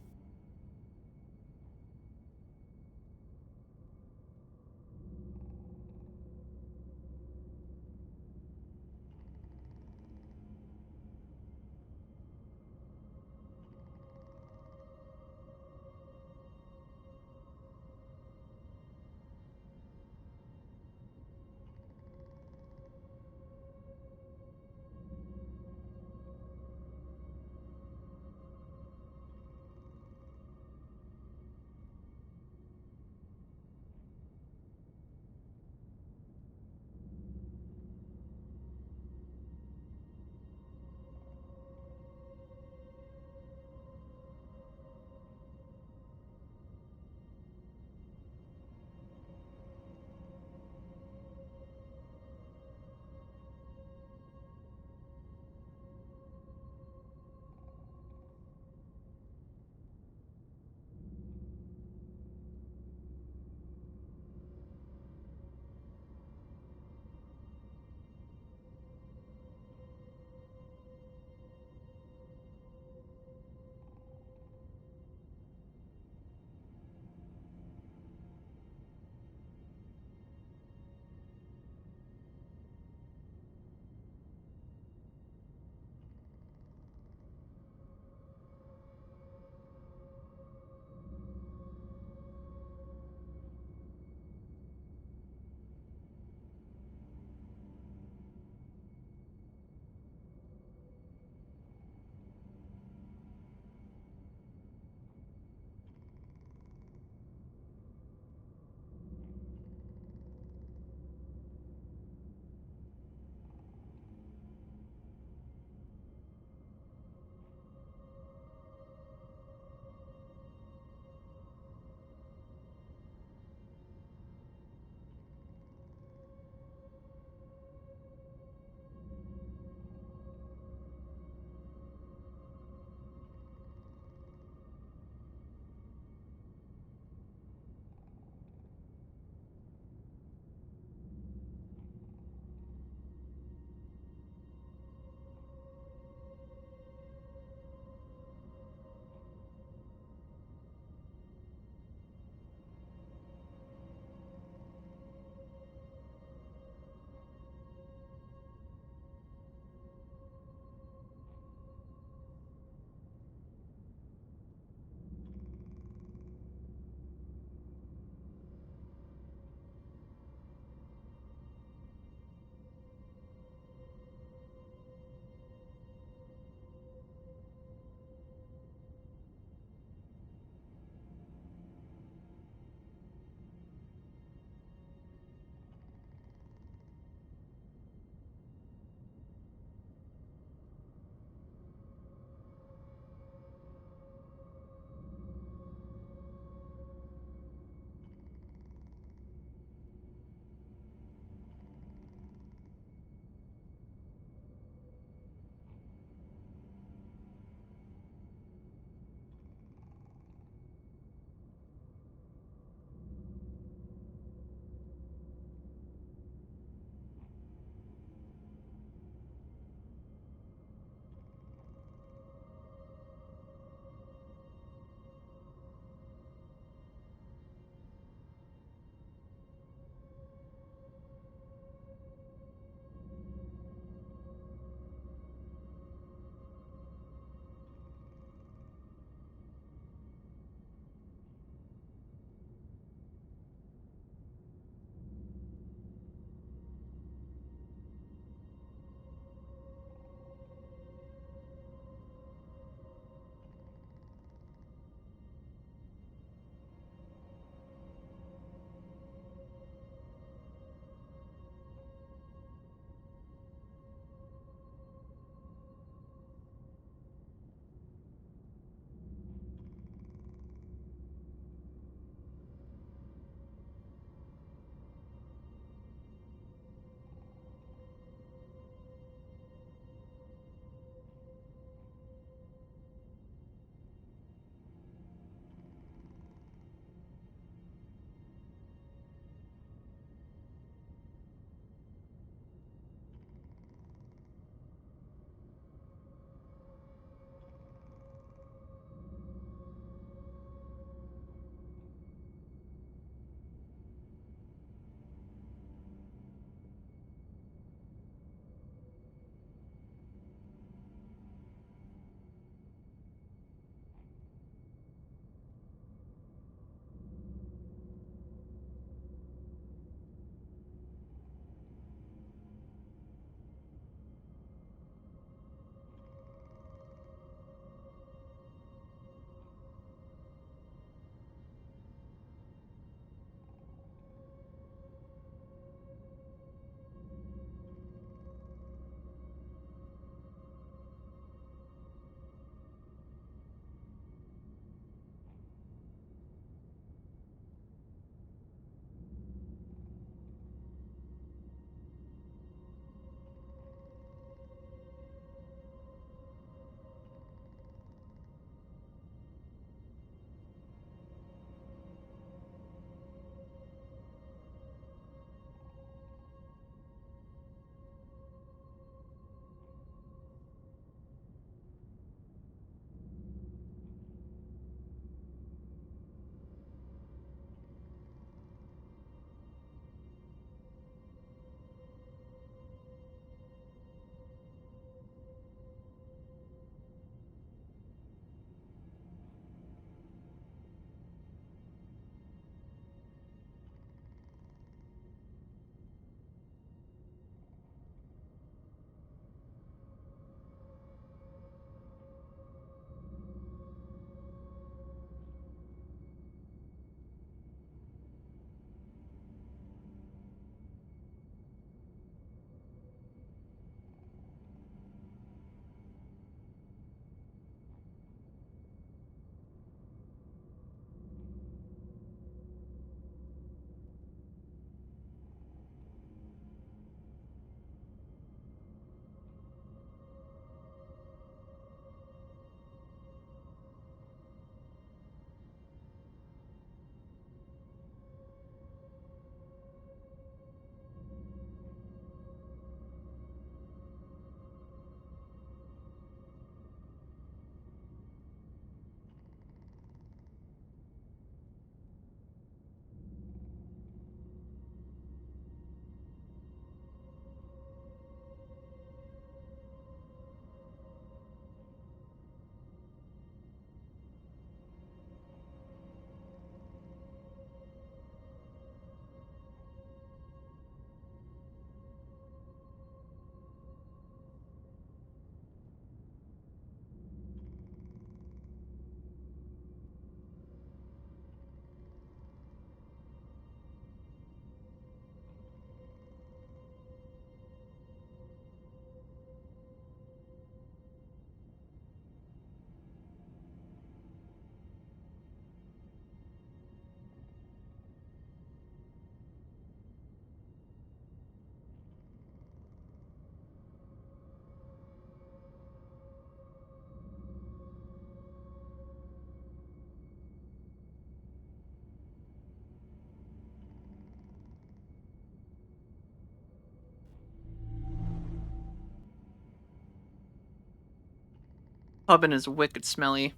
Oven is wicked smelly.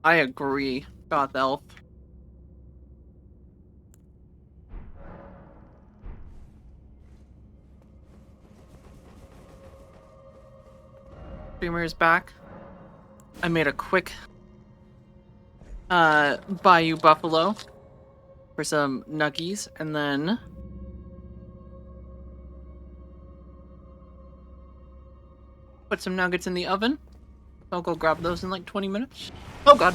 I agree, Goth Elf. Streamer is back. I made a quick Bayou Buffalo for some nuggies, and then put some nuggets in the oven. I'll go grab those in like 20 minutes. Oh god.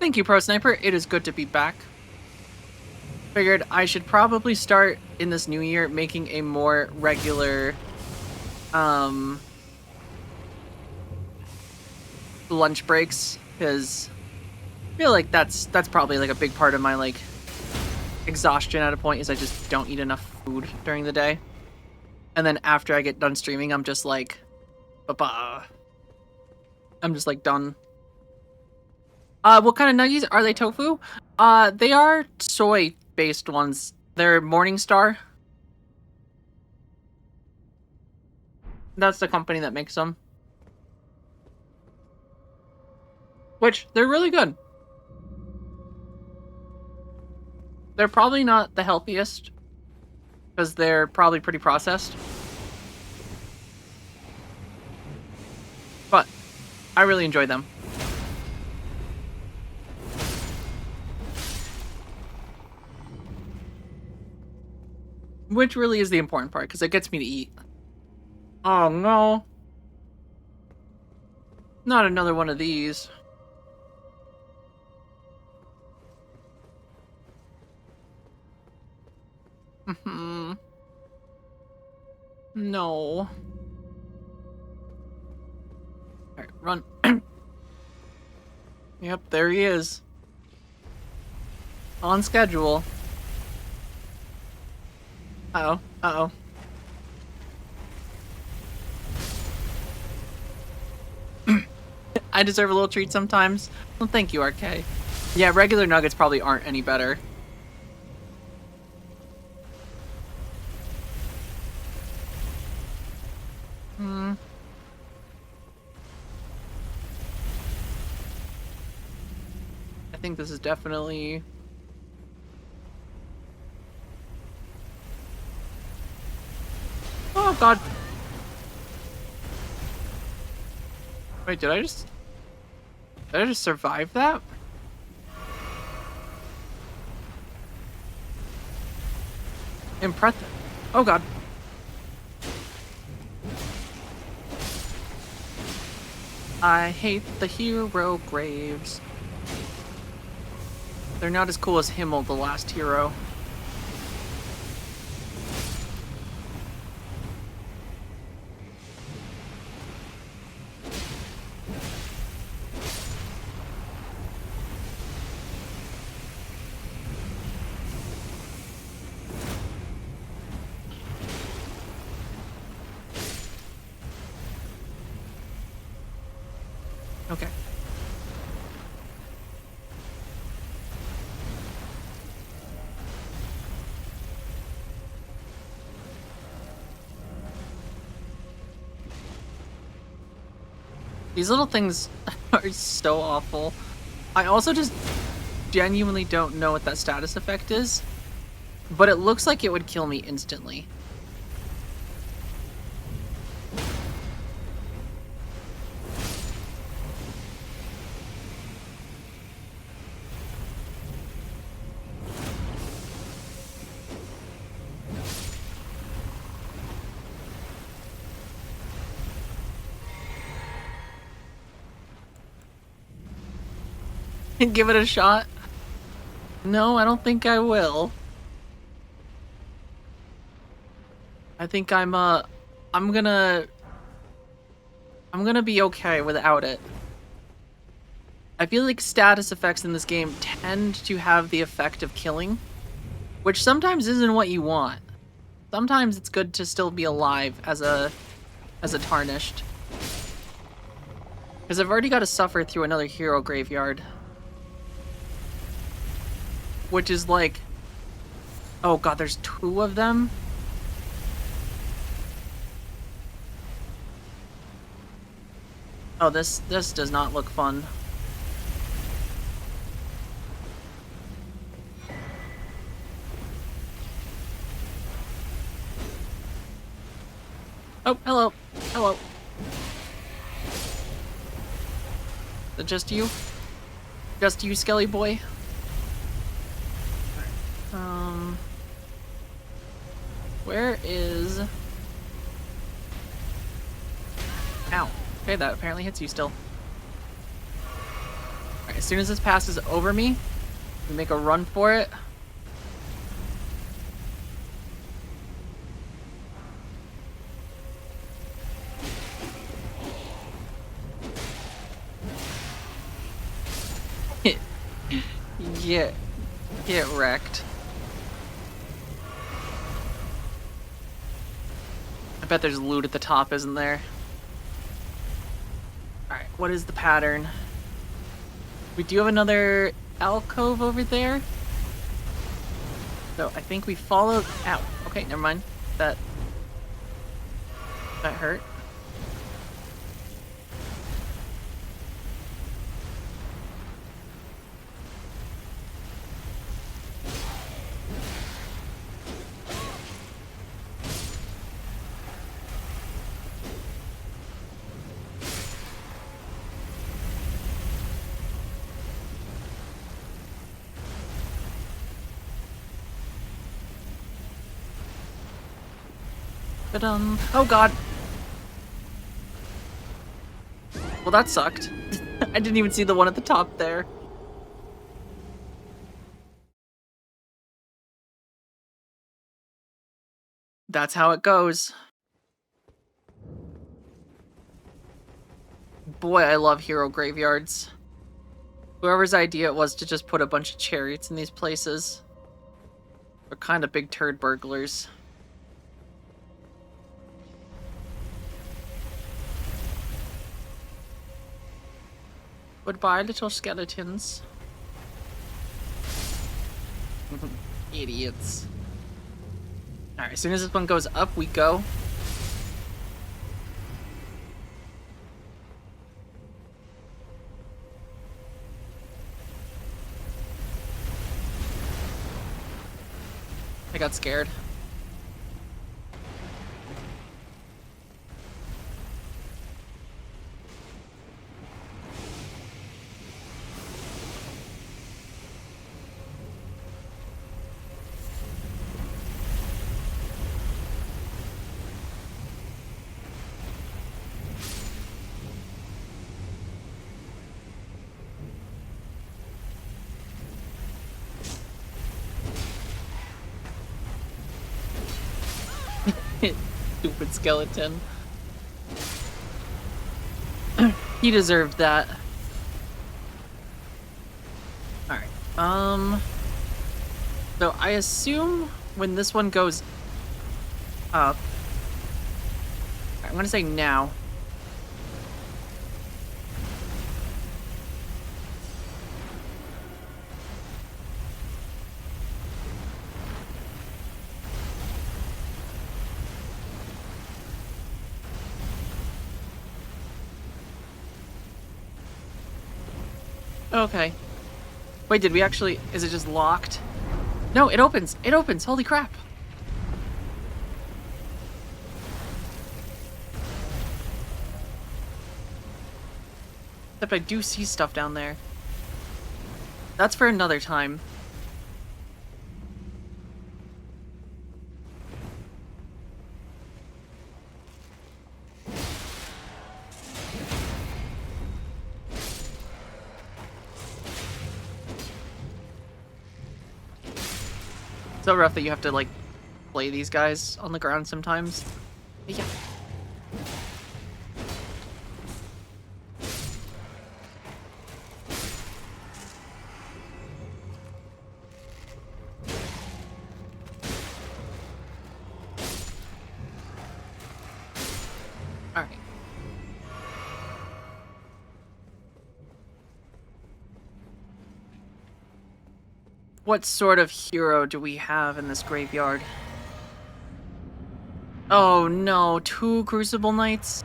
Thank you, Pro Sniper. It is good to be back. Figured I should probably start in this new year making a more regular lunch breaks, because I feel like that's probably like a big part of my like exhaustion at a point, is I just don't eat enough food during the day. And then after I get done streaming, I'm just like, ba-ba. I'm just like done. What kind of nuggies? Are they tofu? They are soy-based ones. They're Morningstar. That's the company that makes them. Which, they're really good. They're probably not the healthiest, because they're probably pretty processed. But I really enjoy them. Which really is the important part, because it gets me to eat. Oh no. Not another one of these. No. Alright, run. Yep, there he is. On schedule. Uh-oh, uh-oh. I deserve a little treat sometimes. Well, thank you, RK. Yeah, regular nuggets probably aren't any better. I think this is definitely... Oh god. Wait, did I just survive that? Impressive. Oh god. I hate the hero graves. They're not as cool as Himmel, the last hero. Okay. These little things are so awful. I also just genuinely don't know what that status effect is, but it looks like it would kill me instantly. Give it a shot? No, I don't think I will. I think I'm gonna be okay without it. I feel like status effects in this game tend to have the effect of killing, which sometimes isn't what you want. Sometimes it's good to still be alive as a tarnished. Because I've already got to suffer through another hero graveyard. which is like, oh god, there's 2 of them. Oh, this does not look fun. Oh, hello. Hello. Is it just you? Just you, Skelly boy? Where is... Ow. Okay, that apparently hits you still. Alright, as soon as this passes over me, we make a run for it. Get wrecked. I bet there's loot at the top, isn't there? Alright, what is the pattern? We do have another alcove over there. So I think we followed... Ow. Okay, never mind. That hurt. But oh god. Well, that sucked. I didn't even see the one at the top there. That's how it goes. Boy, I love hero graveyards. Whoever's idea it was to just put a bunch of chariots in these places. They're kind of big turd burglars. Goodbye, little skeletons. Idiots. Alright, as soon as this one goes up, we go. I got scared. Stupid skeleton. He deserved that. Alright, so I assume when this one goes up... I'm gonna say now. Okay. Wait, did we actually... Is it just locked? No, it opens! It opens! Holy crap! Except I do see stuff down there. That's for another time. It's so rough that you have to, like, play these guys on the ground sometimes. Yeah. Alright. What sort of hero do we have in this graveyard? Oh no, 2 Crucible Knights?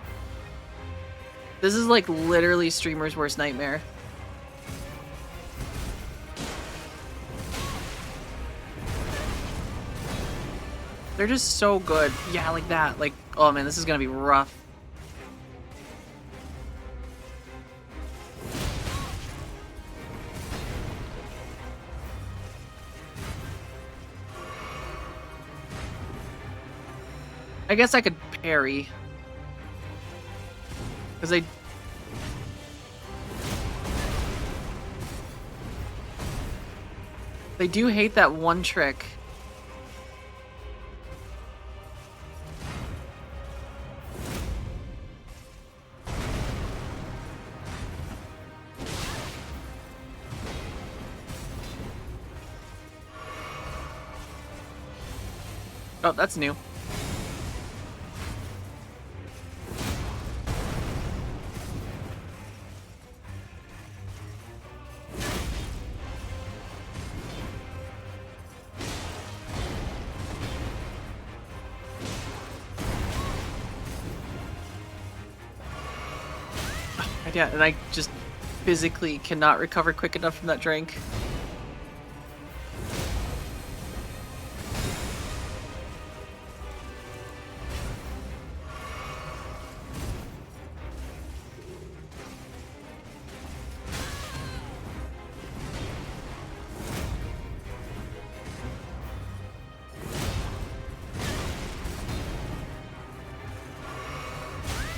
This is like literally streamer's worst nightmare. They're just so good. Yeah, like that. Like, oh man, this is gonna be rough. I guess I could parry. Because they do hate that one trick. Oh, that's new. Yeah, and I just physically cannot recover quick enough from that drink.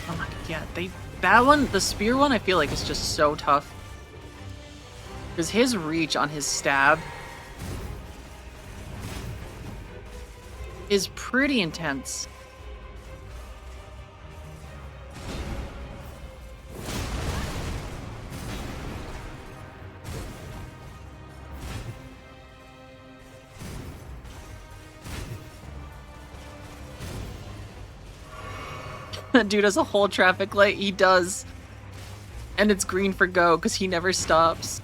Oh my god, yeah, that one, the spear one, I feel like is just so tough. Because his reach on his stab is pretty intense. That dude has a whole traffic light. He does. And it's green for go because he never stops.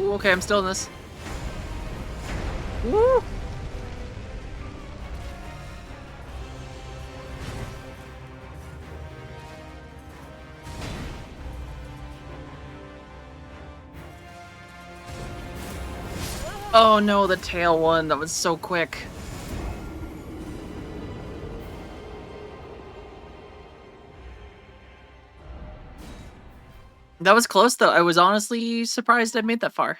Ooh, okay, I'm still in this. Woo! Oh no, the tail one, that was so quick. That was close though. I was honestly surprised I made that far.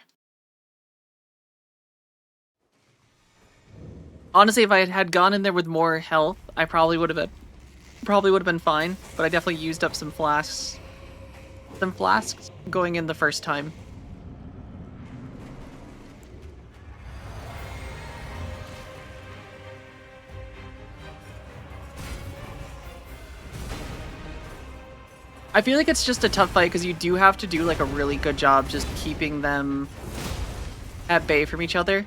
Honestly, if I had gone in there with more health, I probably would have been fine, but I definitely used up some flasks. Some flasks going in the first time. I feel like it's just a tough fight because you do have to do like a really good job just keeping them at bay from each other.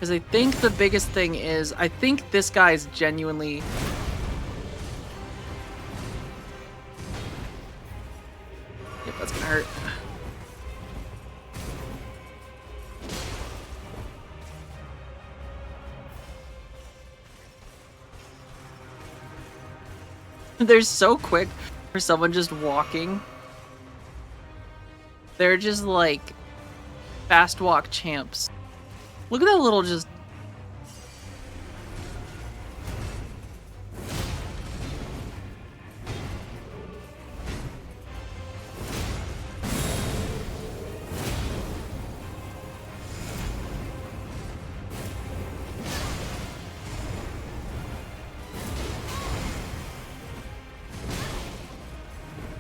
Because I think the biggest thing is, I think this guy is genuinely... Yep, that's gonna hurt. They're so quick for someone just walking. They're just like fast walk champs. Look at that little just...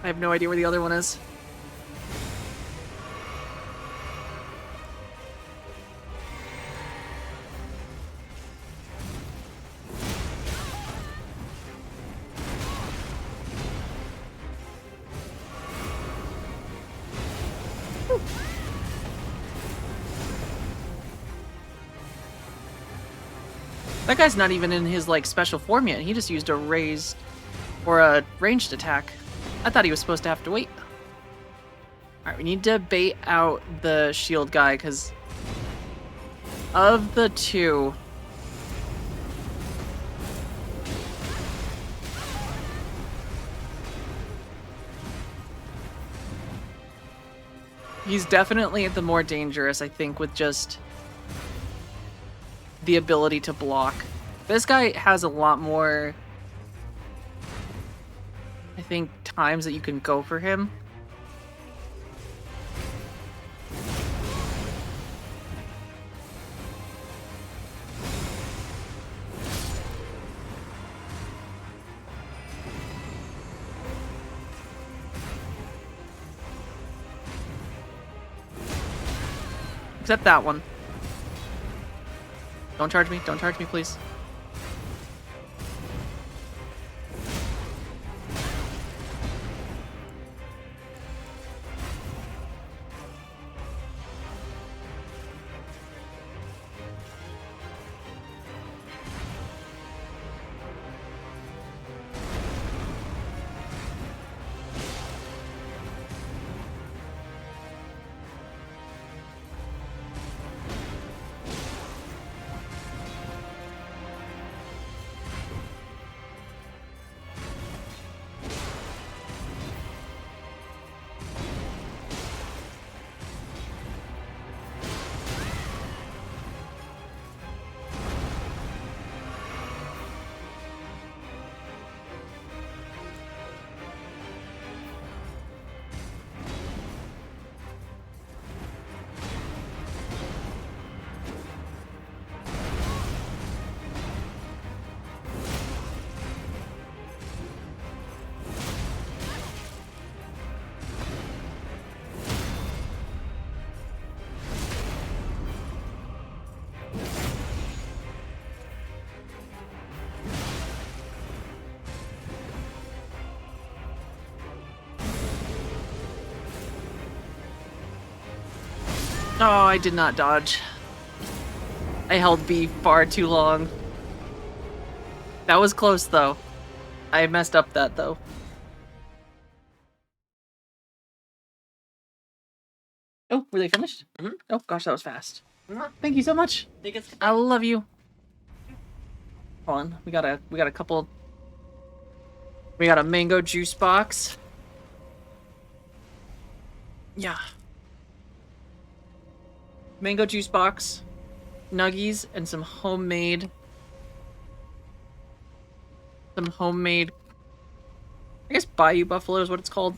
I have no idea where the other one is. That guy's not even in his like special form yet. He just used a raised or a ranged attack. I thought he was supposed to have to wait. Alright, we need to bait out the shield guy, because of the two... He's definitely the more dangerous, I think, with just the ability to block. This guy has a lot more, I think, times that you can go for him. Except that one. Don't charge me. Don't charge me, please. Oh, I did not dodge. I held B far too long. That was close, though. I messed up that, though. Oh, were they finished? Mhm. Oh, gosh, that was fast. Thank you so much. Think it's I love you. Hold on, we got a couple. We got a mango juice box. Yeah. Mango juice box, nuggies, and some homemade, I guess Bayou Buffalo is what it's called.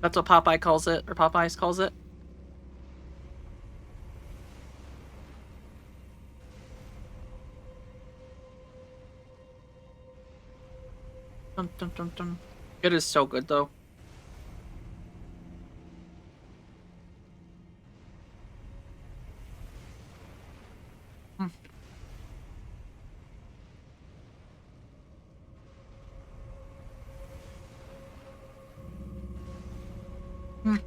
That's what Popeye calls it, or Popeyes calls it. Dum, dum, dum, dum. It is so good, though. Mm. Mm.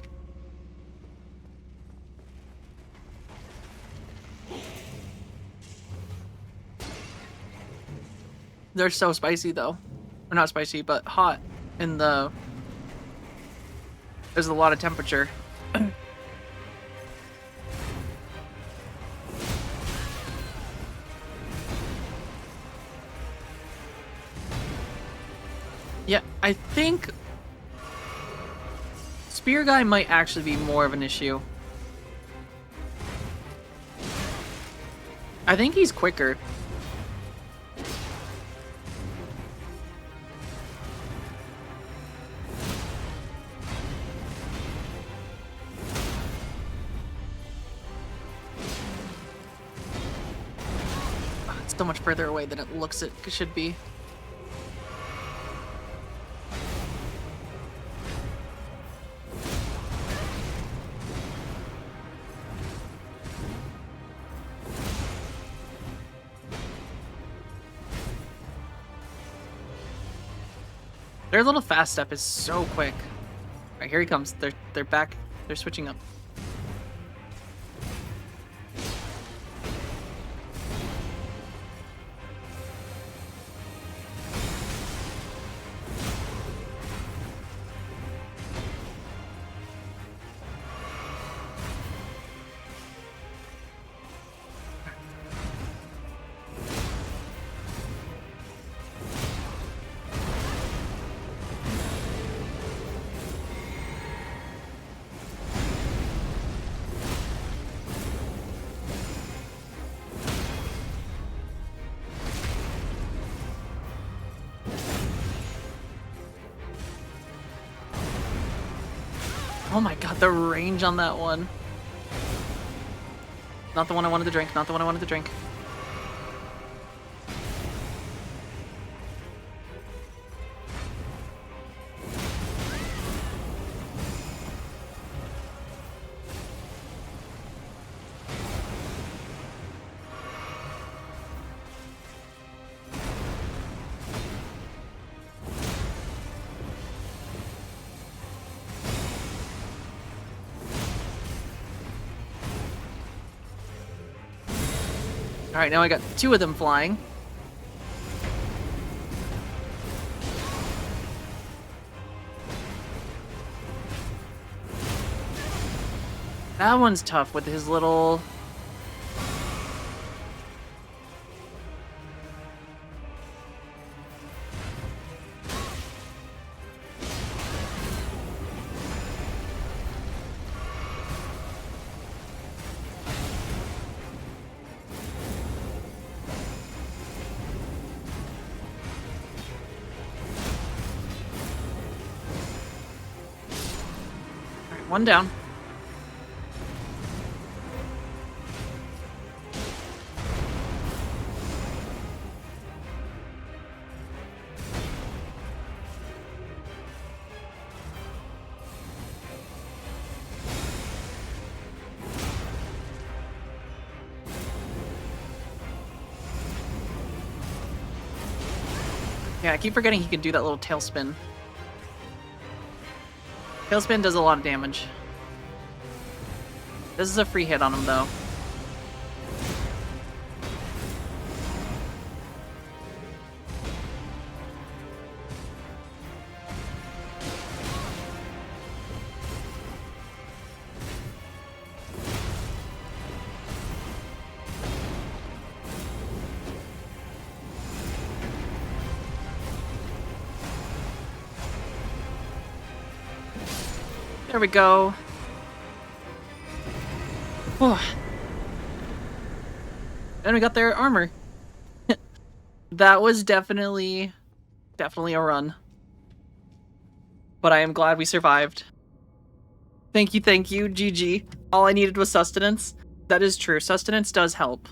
They're so spicy though. Or not spicy, but hot in the... There's a lot of temperature. Yeah, I think Spear Guy might actually be more of an issue. I think he's quicker. Oh, it's so much further away than it looks it should be. Their little fast step is so quick. Alright, here he comes. They're back. They're switching up. Oh my god, the range on that one. Not the one I wanted to drink, not the one I wanted to drink. Alright, now I got two of them flying. That one's tough with his little... Alright, one down. Yeah, I keep forgetting he can do that little tailspin. Tailspin does a lot of damage. This is a free hit on him, though. There we go. Oh. And we got their armor. That was definitely a run. But I am glad we survived. Thank you, GG. All I needed was sustenance. That is true. Sustenance does help.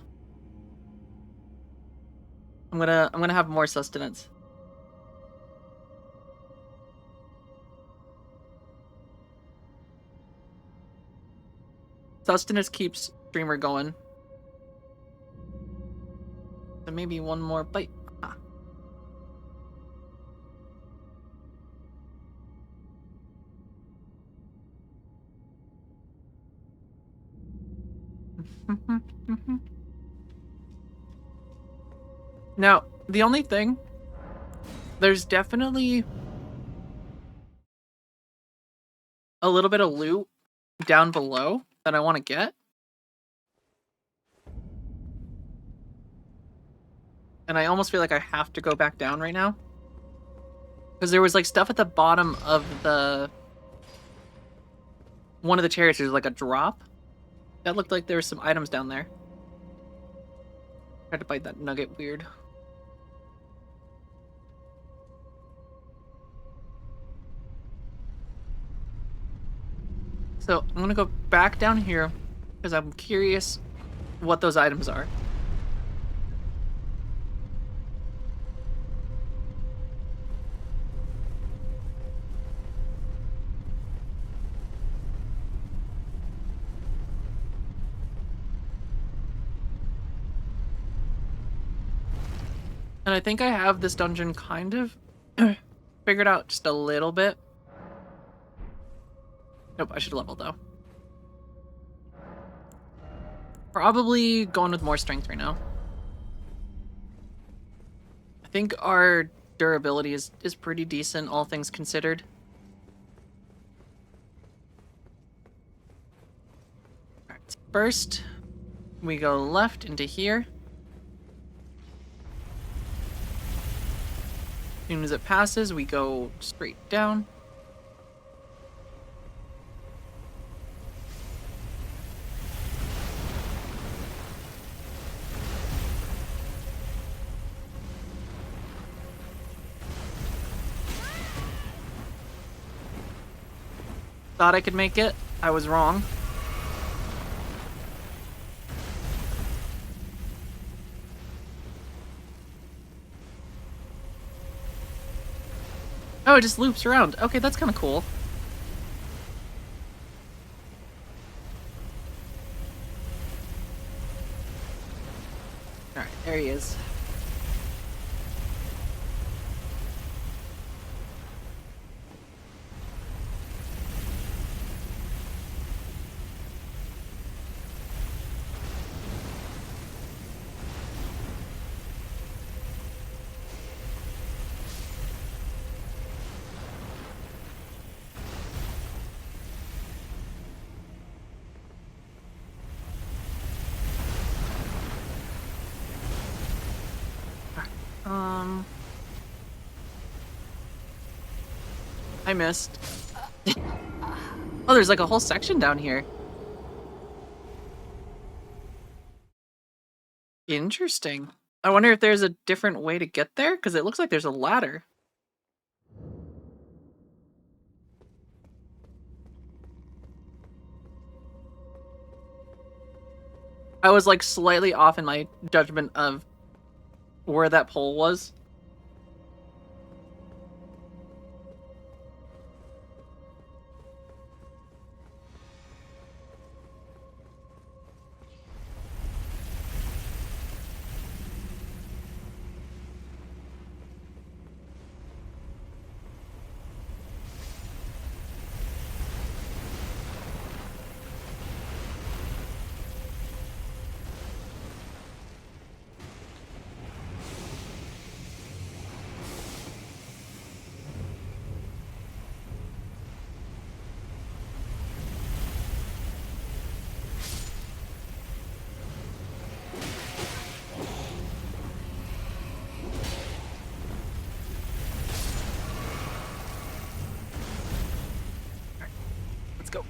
I'm gonna have more sustenance. Sustenance keeps streamer going. So maybe one more bite. Ah. Now, the only thing There's definitely a little bit of loot down below that I want to get. And I almost feel like I have to go back down right now. Because there was like stuff at the bottom of the... one of the chariots, there's like a drop. That looked like there were some items down there. Tried to bite that nugget weird. So I'm gonna go back down here because I'm curious what those items are. And I think I have this dungeon kind of figured out just a little bit. Nope, I should level though. Probably going with more strength right now. I think our durability is pretty decent, all things considered. Alright, first we go left into here. As soon as it passes, we go straight down. Thought I could make it. I was wrong. Oh, it just loops around. Okay, that's kind of cool. Alright, there he is. I missed. Oh, there's like a whole section down here. Interesting. I wonder if there's a different way to get there, because it looks like there's a ladder. I was like slightly off in my judgment of where that pole was.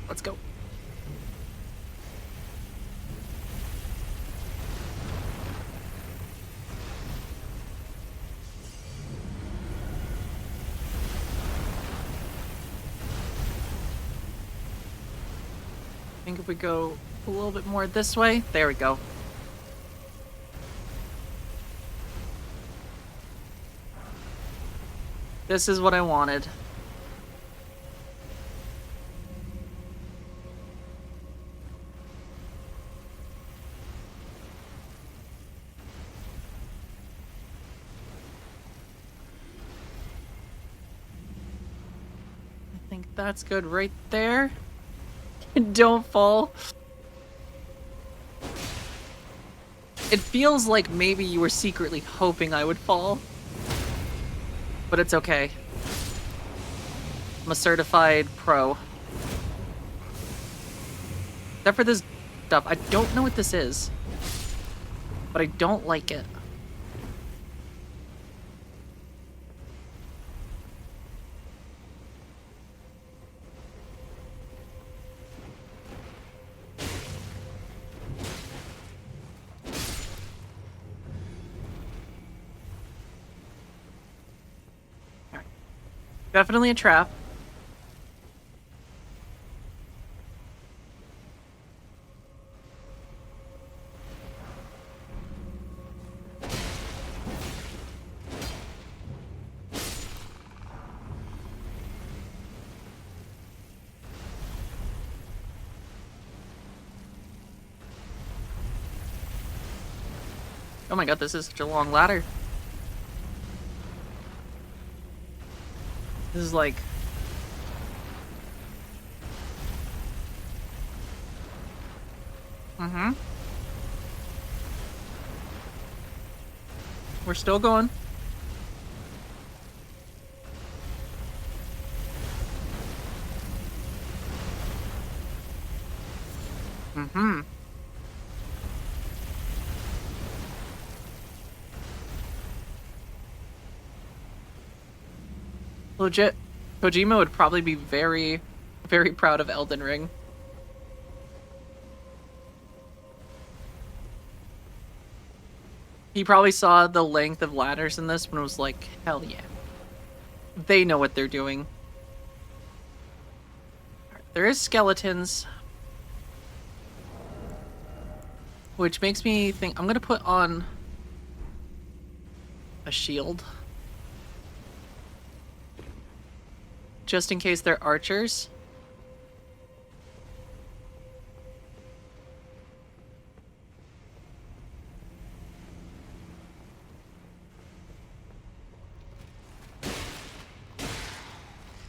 Let's go. I think if we go a little bit more this way, there we go. This is what I wanted. I think that's good right there. Don't fall. It feels like maybe you were secretly hoping I would fall. But it's okay. I'm a certified pro. Except for this stuff. I don't know what this is. But I don't like it. Alright. Definitely a trap. Oh my god, this is such a long ladder. This is like... Mm-hmm. We're still going. Mm-hmm. Legit, Kojima would probably be very, very proud of Elden Ring. He probably saw the length of ladders in this and was like, hell yeah. They know what they're doing. There is skeletons. Which makes me think I'm gonna put on a shield. Just in case they're archers.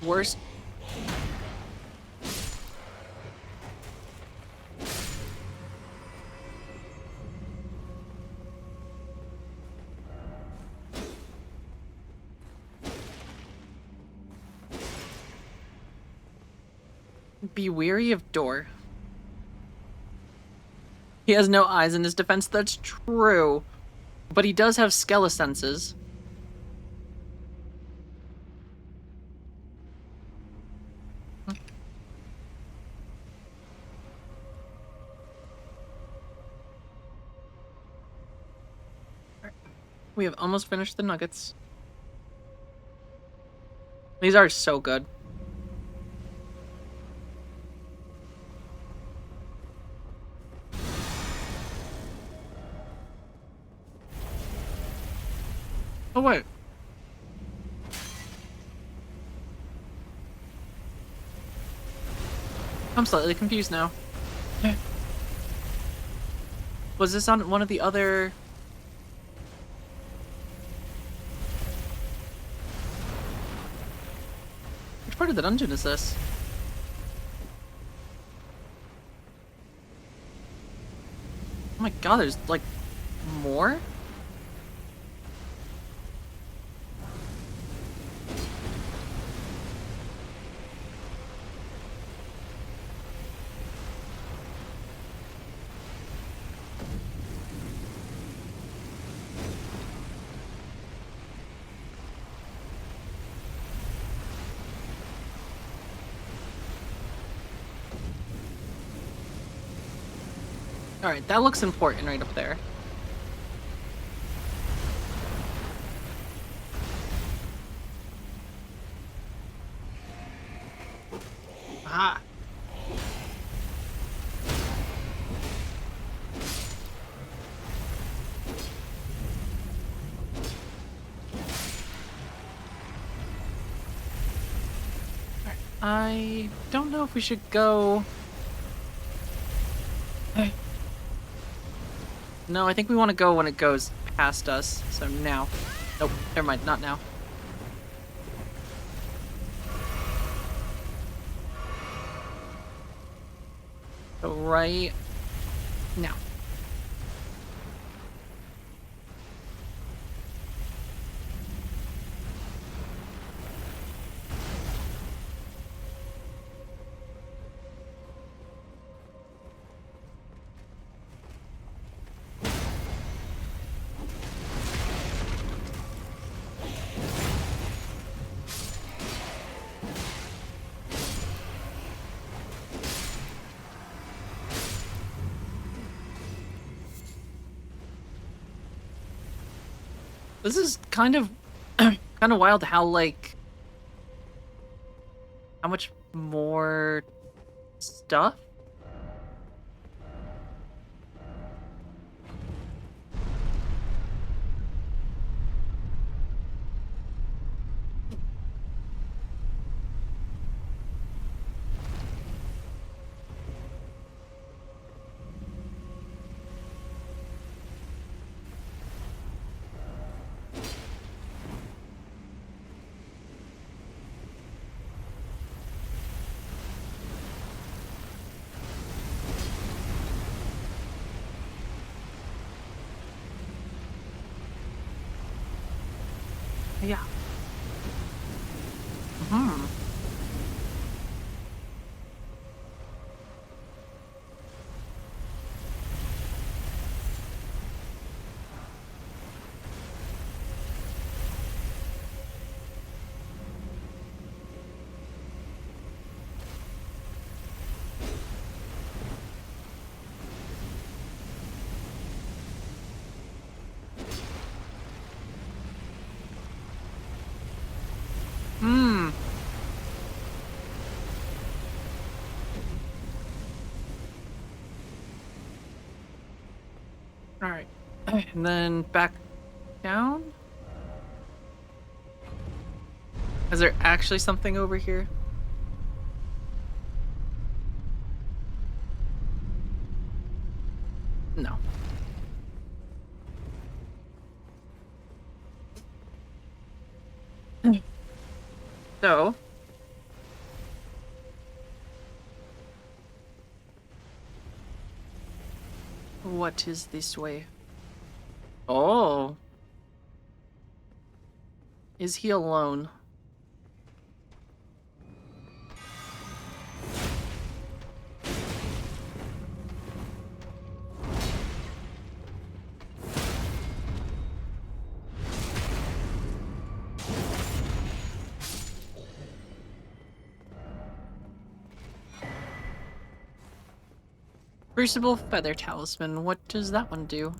Worst. Be weary of door. He has no eyes in his defense, that's true. But he does have skelesenses. We have almost finished the nuggets. These are so good. Oh, wait. I'm slightly confused now. Was this on one of the other... Which part of the dungeon is this? Oh my god, there's like more? Alright, that looks important right up there. Ah. Alright, I don't know if we should go... No, I think we want to go when it goes past us. So now. Nope, never mind, not now. So right now. This is kind of kind of wild how like how much more stuff. Yeah. Hmm. Hmm. All right. And then back down. Is there actually something over here? No. So, what is this way? Oh. Is he alone? Crucible Feather Talisman. What does that one do?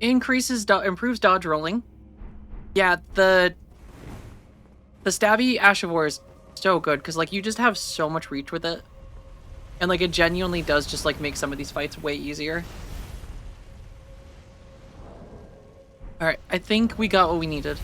Improves dodge rolling. Yeah, the stabby Ash of War is so good because like you just have so much reach with it, and like it genuinely does just like make some of these fights way easier. All right, I think we got what we needed.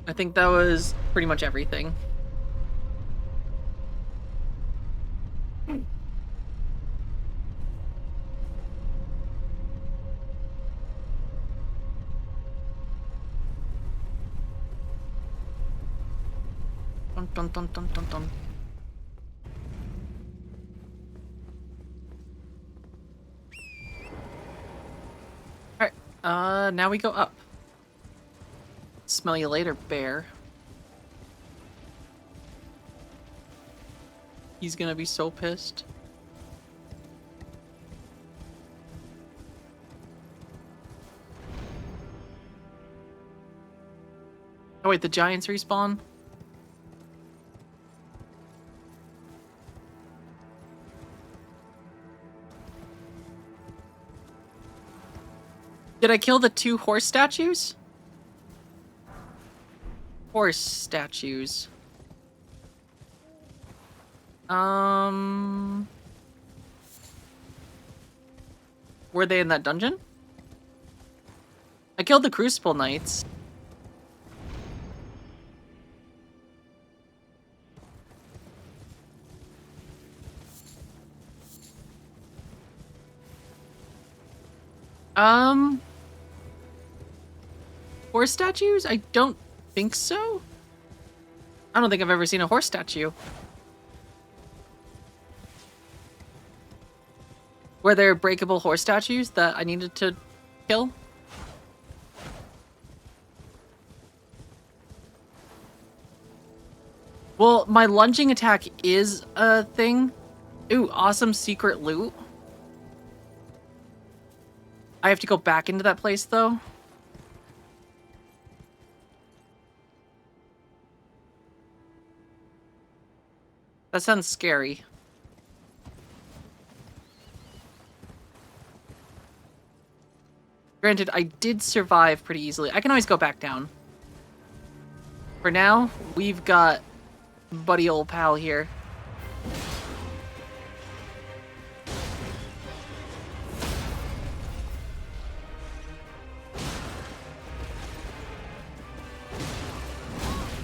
I think that was pretty much everything. Dun, dun, dun, dun, dun, dun. Alright, now we go up. Smell you later, bear. He's gonna be so pissed. Oh wait, the giants respawn? Did I kill the 2 horse statues? Horse statues. Were they in that dungeon? I killed the Crucible Knights. Horse statues? I don't think so. I don't think I've ever seen a horse statue. Were there breakable horse statues that I needed to kill? Well, my lunging attack is a thing. Ooh, awesome secret loot. I have to go back into that place, though. That sounds scary. Granted, I did survive pretty easily. I can always go back down. For now, we've got buddy old pal here.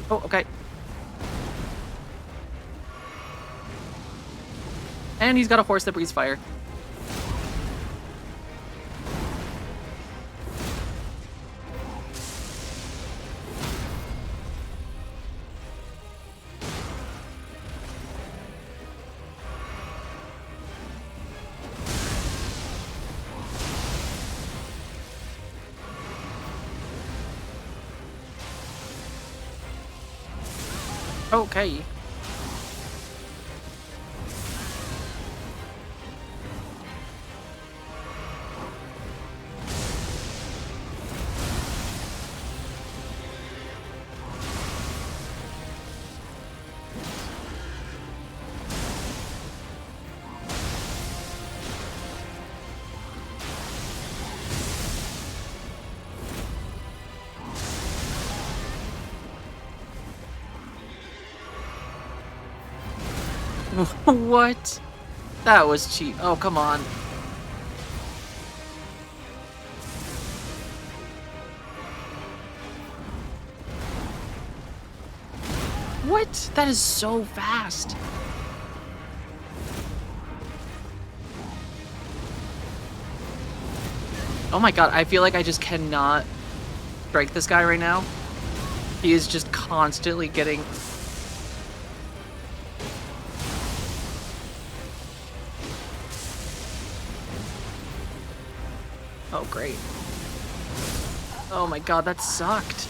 Oh, okay. And he's got a horse that breathes fire. Okay. What? That was cheap. Oh, come on. What? That is so fast. Oh my god, I feel like I just cannot strike this guy right now. He is just constantly getting... Oh, great. Oh my god, that sucked.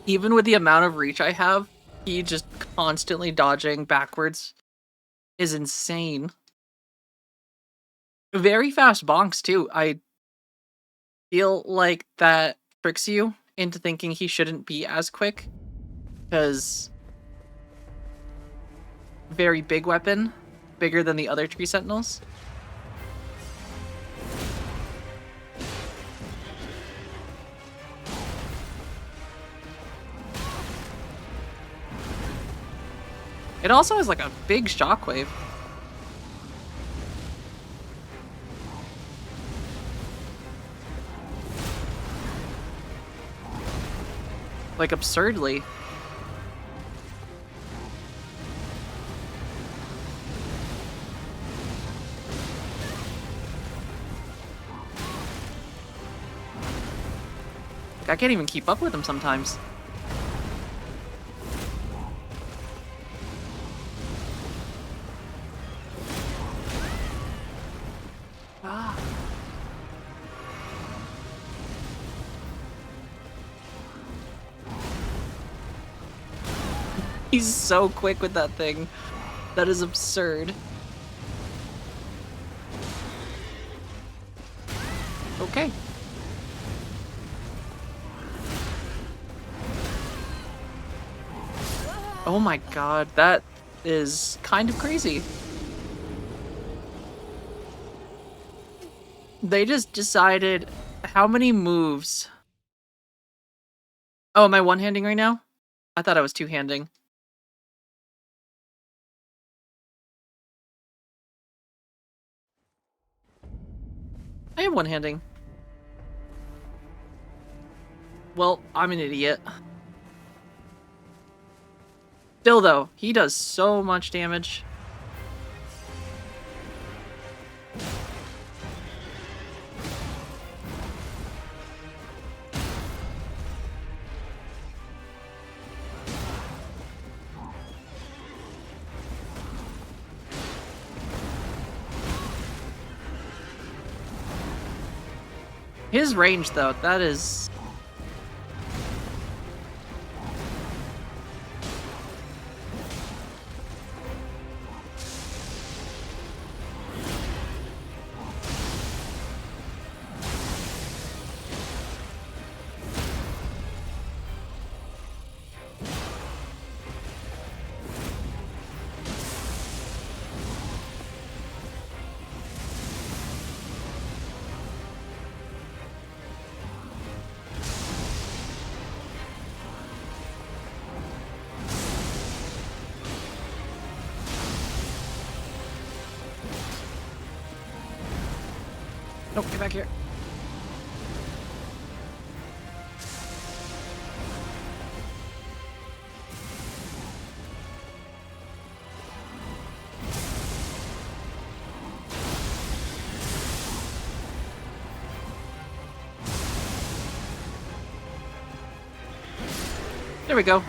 Even with the amount of reach I have, he just constantly dodging backwards is insane. Very fast bonks, too. I feel like that tricks you into thinking he shouldn't be as quick, because very big weapon, bigger than the other tree sentinels. It also has like a big shockwave. Like absurdly. I can't even keep up with him sometimes. Ah. He's so quick with that thing. That is absurd. Okay. Oh my god, that is kind of crazy. They just decided how many moves. Oh, am I one-handing right now? I thought I was two-handing. I am one-handing. Well, I'm an idiot. Still though, he does so much damage. His range though, that is... Nope, get back here. There we go.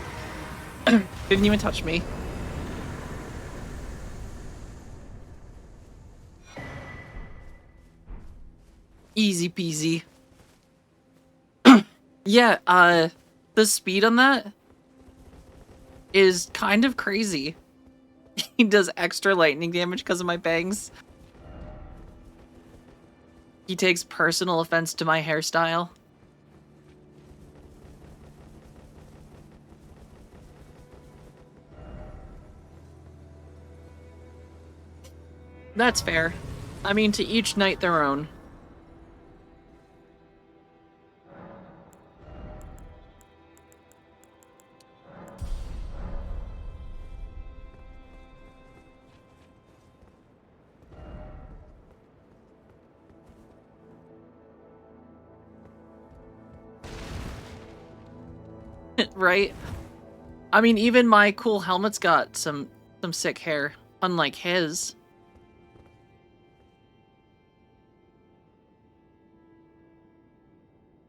Didn't even touch me. Easy peasy. Yeah, the speed on that is kind of crazy. He does extra lightning damage because of my bangs. He takes personal offense to my hairstyle. That's fair. I mean, to each knight their own. Right? I mean, even my cool helmet's got some sick hair, unlike his.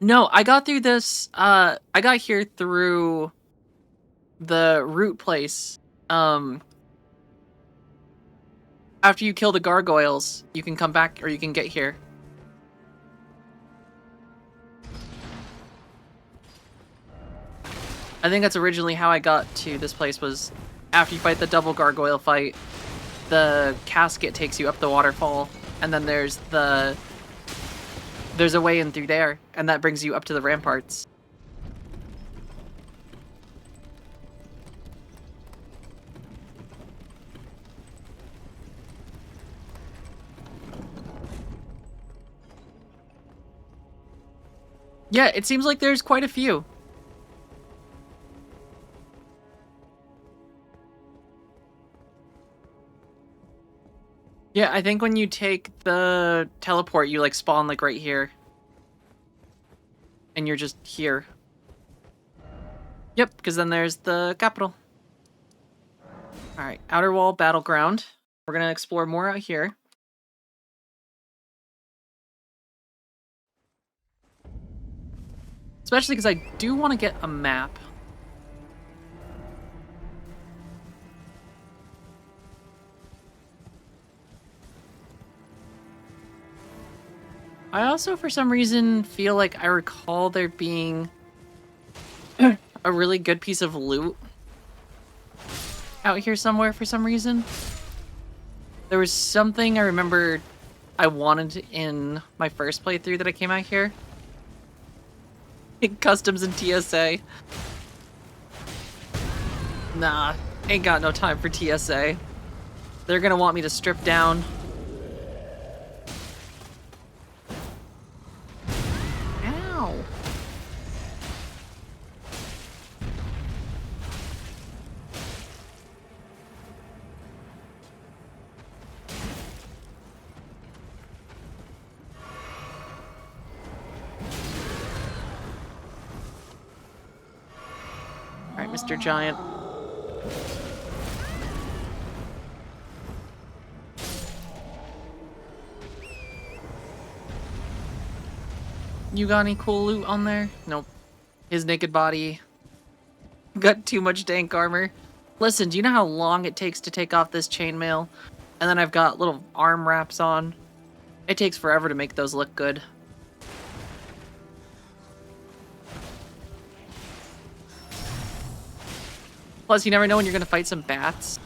No, I got through this, I got here through the root place. After you kill the gargoyles, you can come back, or you can get here. I think that's originally how I got to this place, was after you fight the double gargoyle fight, the casket takes you up the waterfall, and then there's a way in through there, and that brings you up to the ramparts. Yeah, it seems like there's quite a few. Yeah, I think when you take the teleport, you like spawn like right here. And you're just here. Yep, because then there's the capital. Alright, Outer Wall Battleground. We're gonna explore more out here. Especially because I do want to get a map. I also, for some reason, feel like I recall there being a really good piece of loot out here somewhere for some reason. There was something I remember I wanted in my first playthrough that I came out here. Customs and TSA. Nah, ain't got no time for TSA. They're gonna want me to strip down. Ow. Alright, Mr. Giant. You got any cool loot on there? Nope. His naked body. Got too much dank armor. Listen, do you know how long it takes to take off this chainmail? And then I've got little arm wraps on. It takes forever to make those look good. Plus, you never know when you're gonna fight some bats.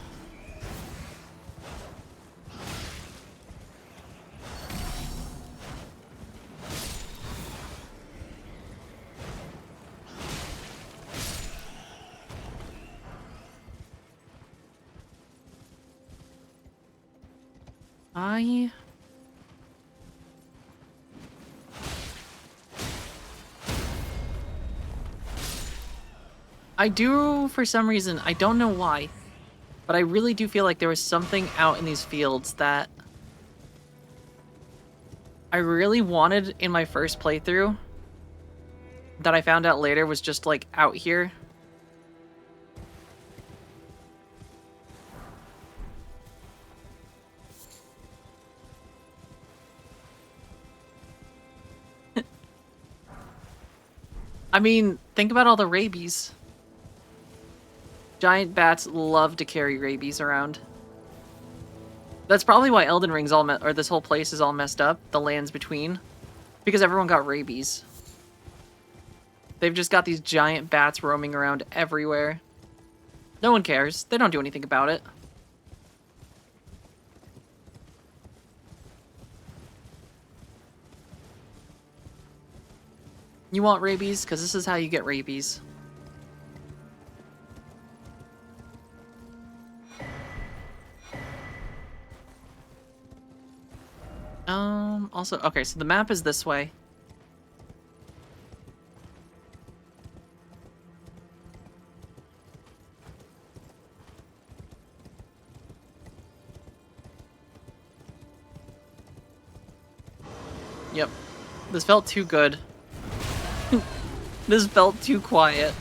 I do, for some reason, I don't know why, but I really do feel like there was something out in these fields that I really wanted in my first playthrough that I found out later was just like out here. I mean, think about all the rabies. Giant bats love to carry rabies around. That's probably why Elden Ring's all or this whole place is all messed up, the lands between, because everyone got rabies. They've just got these giant bats roaming around everywhere. No one cares. They don't do anything about it. You want rabies? Because this is how you get rabies. Also, okay, so the map is this way. Yep. This felt too good. This felt too quiet.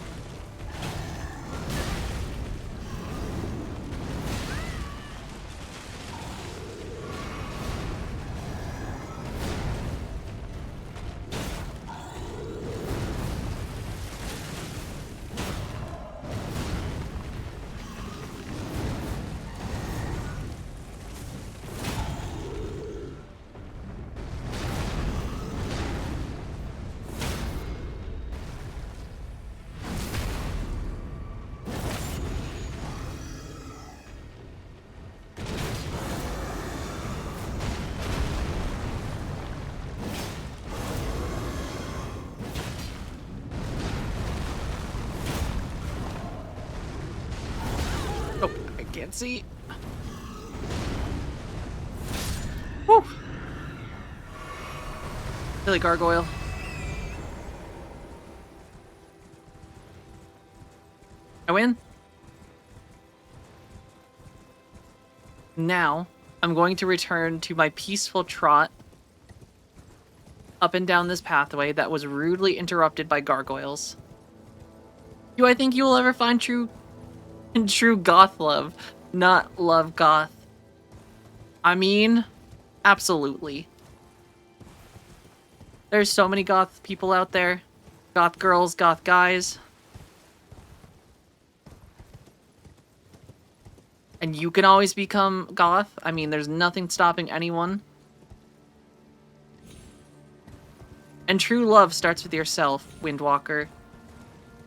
Oh, I can't see. Woo! Silly gargoyle. I win. Now, I'm going to return to my peaceful trot up and down this pathway that was rudely interrupted by gargoyles. Do I think you will ever find true goth love, not love goth? I mean, absolutely. There's so many goth people out there. Goth girls, goth guys. And you can always become goth. I mean, there's nothing stopping anyone. And true love starts with yourself, Windwalker.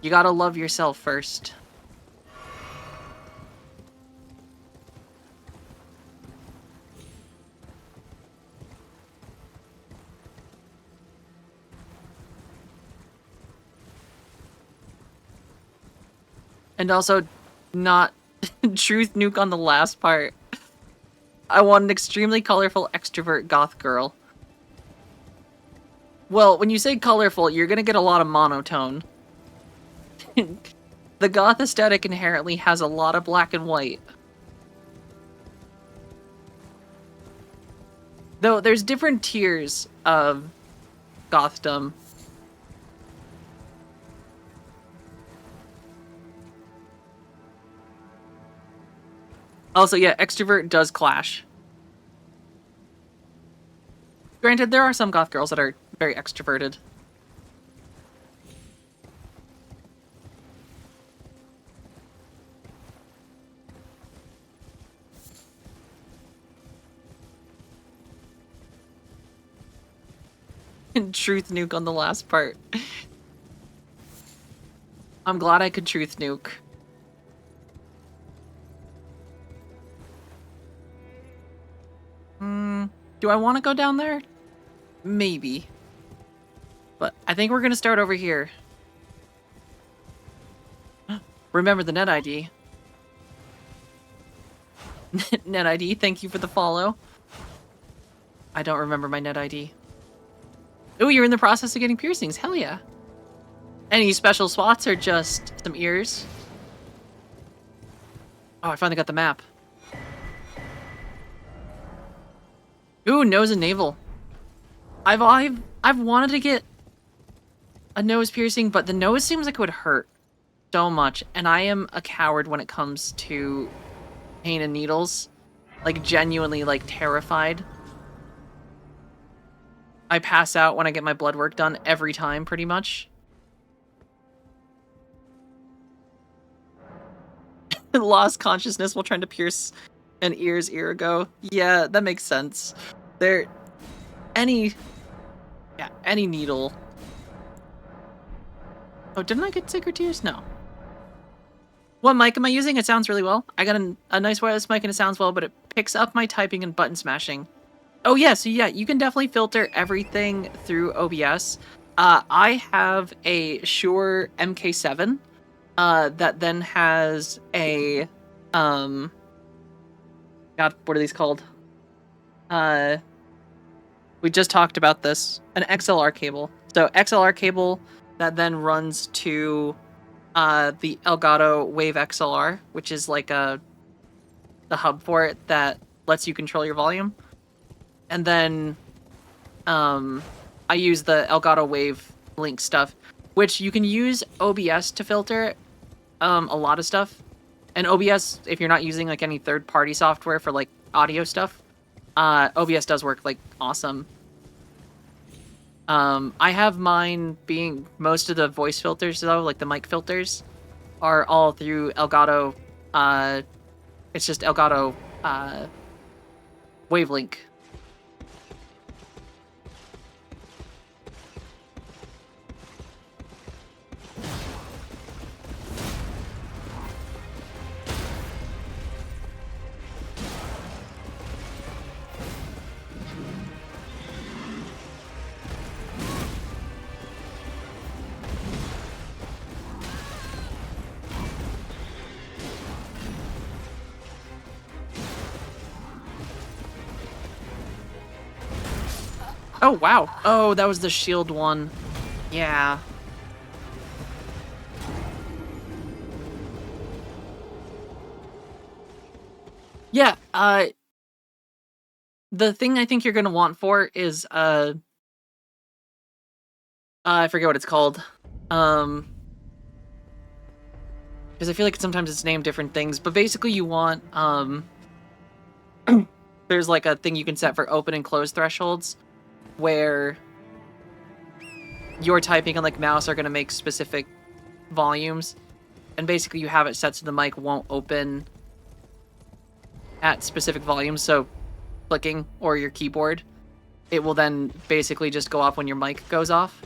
You gotta love yourself first. And also, not truth nuke on the last part. I want an extremely colorful extrovert goth girl. Well, when you say colorful, you're gonna get a lot of monotone. The goth aesthetic inherently has a lot of black and white. Though there's different tiers of gothdom. Also, yeah, extrovert does clash. Granted, there are some goth girls that are very extroverted. Truth nuke on the last part. I'm glad I could truth nuke. Do I want to go down there? Maybe. But I think we're going to start over here. Remember the net ID. Net ID, thank you for the follow. I don't remember my net ID. Ooh, you're in the process of getting piercings. Hell yeah. Any special spots or just some ears? Oh, I finally got the map. Ooh, nose and navel. I've wanted to get a nose piercing, but the nose seems like it would hurt so much, and I am a coward when it comes to pain and needles. Like, genuinely, like, terrified. I pass out when I get my blood work done every time, pretty much. Lost consciousness while trying to pierce an ear's ear ago. Yeah, that makes sense. Any needle. Oh, didn't I get Sacred Tears? No. What mic am I using? It sounds really well. I got a nice wireless mic and it sounds well, but it picks up my typing and button smashing. Oh yeah, so yeah, you can definitely filter everything through OBS. I have a Shure MK7 that then has a God, what are these called? We just talked about this. An XLR cable. So XLR cable that then runs to the Elgato Wave XLR, which is like the hub for it that lets you control your volume. And then I use the Elgato Wave Link stuff, which you can use OBS to filter a lot of stuff. And OBS, if you're not using like any third-party software for like audio stuff, OBS does work like awesome. I have mine being most of the voice filters though, like the mic filters, are all through Elgato. It's just Elgato Wavelink. Oh, wow. Oh, that was the shield one. Yeah. Yeah, the thing I think you're gonna want for is, I forget what it's called. Because I feel like sometimes it's named different things, but basically you want, there's like a thing you can set for open and close thresholds, where your typing and like mouse are going to make specific volumes, and basically you have it set so the mic won't open at specific volumes. So clicking or your keyboard, it will then basically just go off when your mic goes off.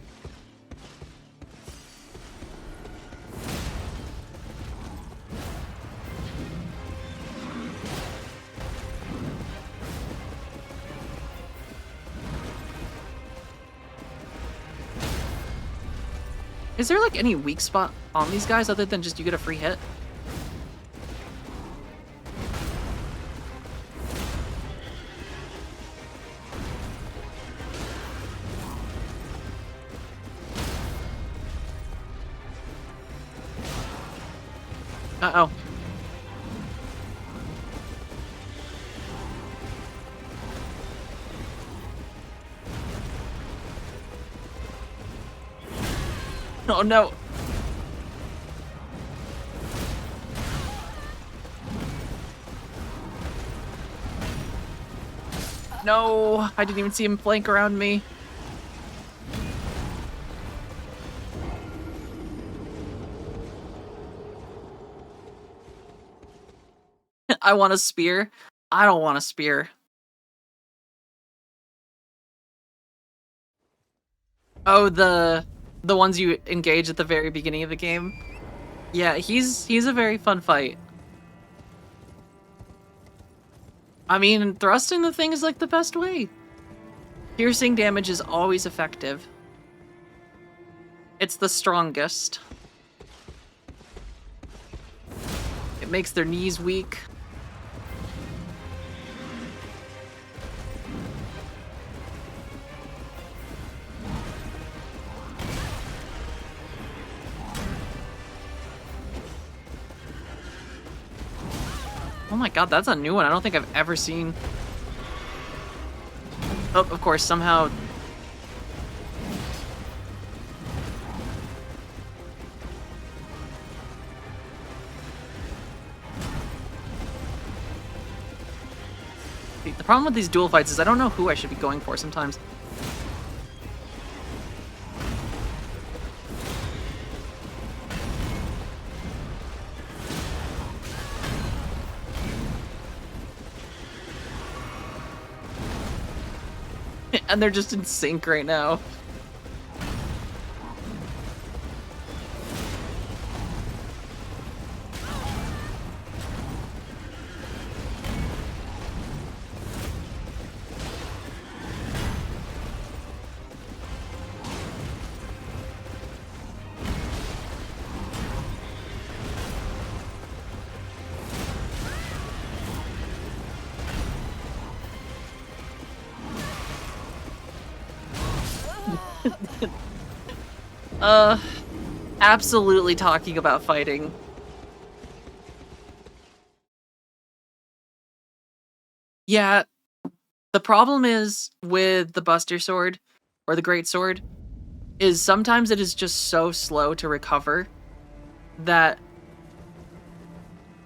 Is there like any weak spot on these guys other than just you get a free hit? Uh-oh. Oh no. No, I didn't even see him flank around me. I want a spear. I don't want a spear. Oh, the ones you engage at the very beginning of the game. Yeah, he's a very fun fight. I mean, thrusting the thing is like the best way. Piercing damage is always effective. It's the strongest. It makes their knees weak. Oh my god, that's a new one. I don't think I've ever seen. Oh, of course, somehow speed. The problem with these duel fights is I don't know who I should be going for sometimes. And they're just in sync right now. Absolutely talking about fighting. Yeah, the problem is with the Buster Sword, or the Great Sword, is sometimes it is just so slow to recover that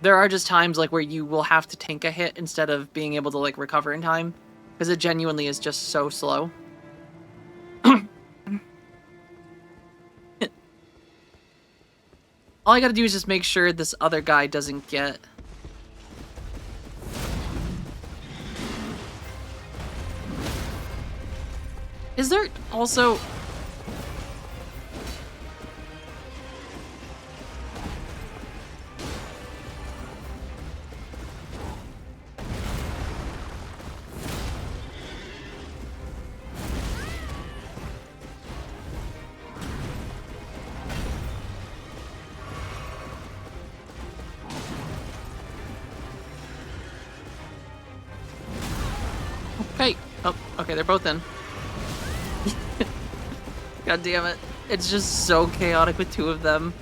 there are just times like where you will have to tank a hit instead of being able to like recover in time, because it genuinely is just so slow. All I gotta do is just make sure this other guy doesn't get... Is there also... Hey! Oh, okay, they're both in. God damn it. It's just so chaotic with two of them.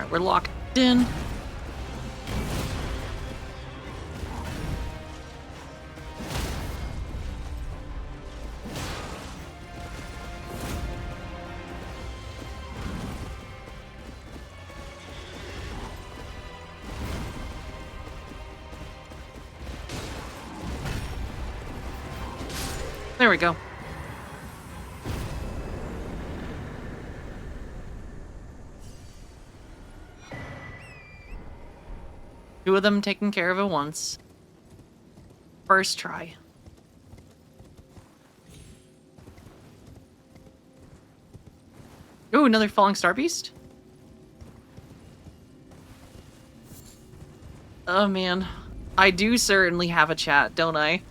Alright, we're locked in. There we go. Two of them taken care of at once. First try. Ooh, another falling star beast? Oh man. I do certainly have a chat, don't I?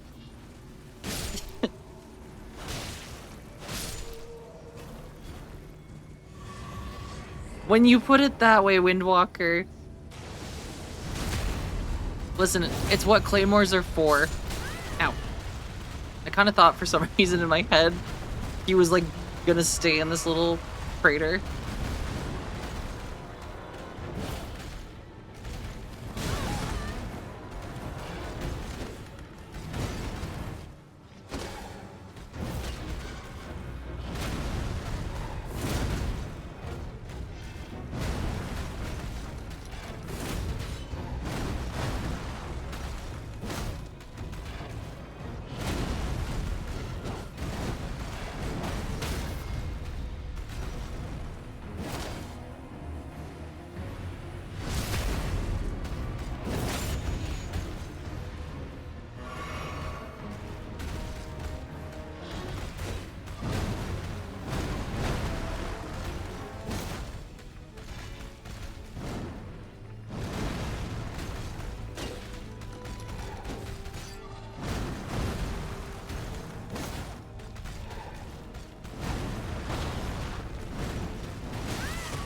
When you put it that way, Windwalker. Listen, it's what claymores are for. Ow. I kind of thought for some reason in my head he was like gonna stay in this little crater.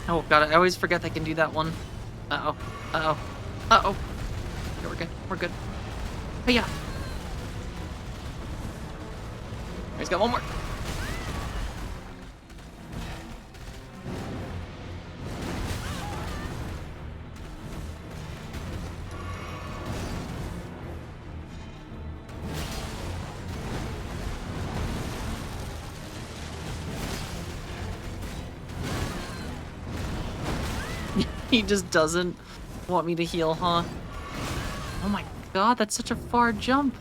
Oh god, I always forget I can do that one. Uh-oh. Uh-oh. Uh-oh. Okay, we're good. We're good. Hey, yeah. He's got one more. He just doesn't want me to heal, huh? Oh my god, that's such a far jump.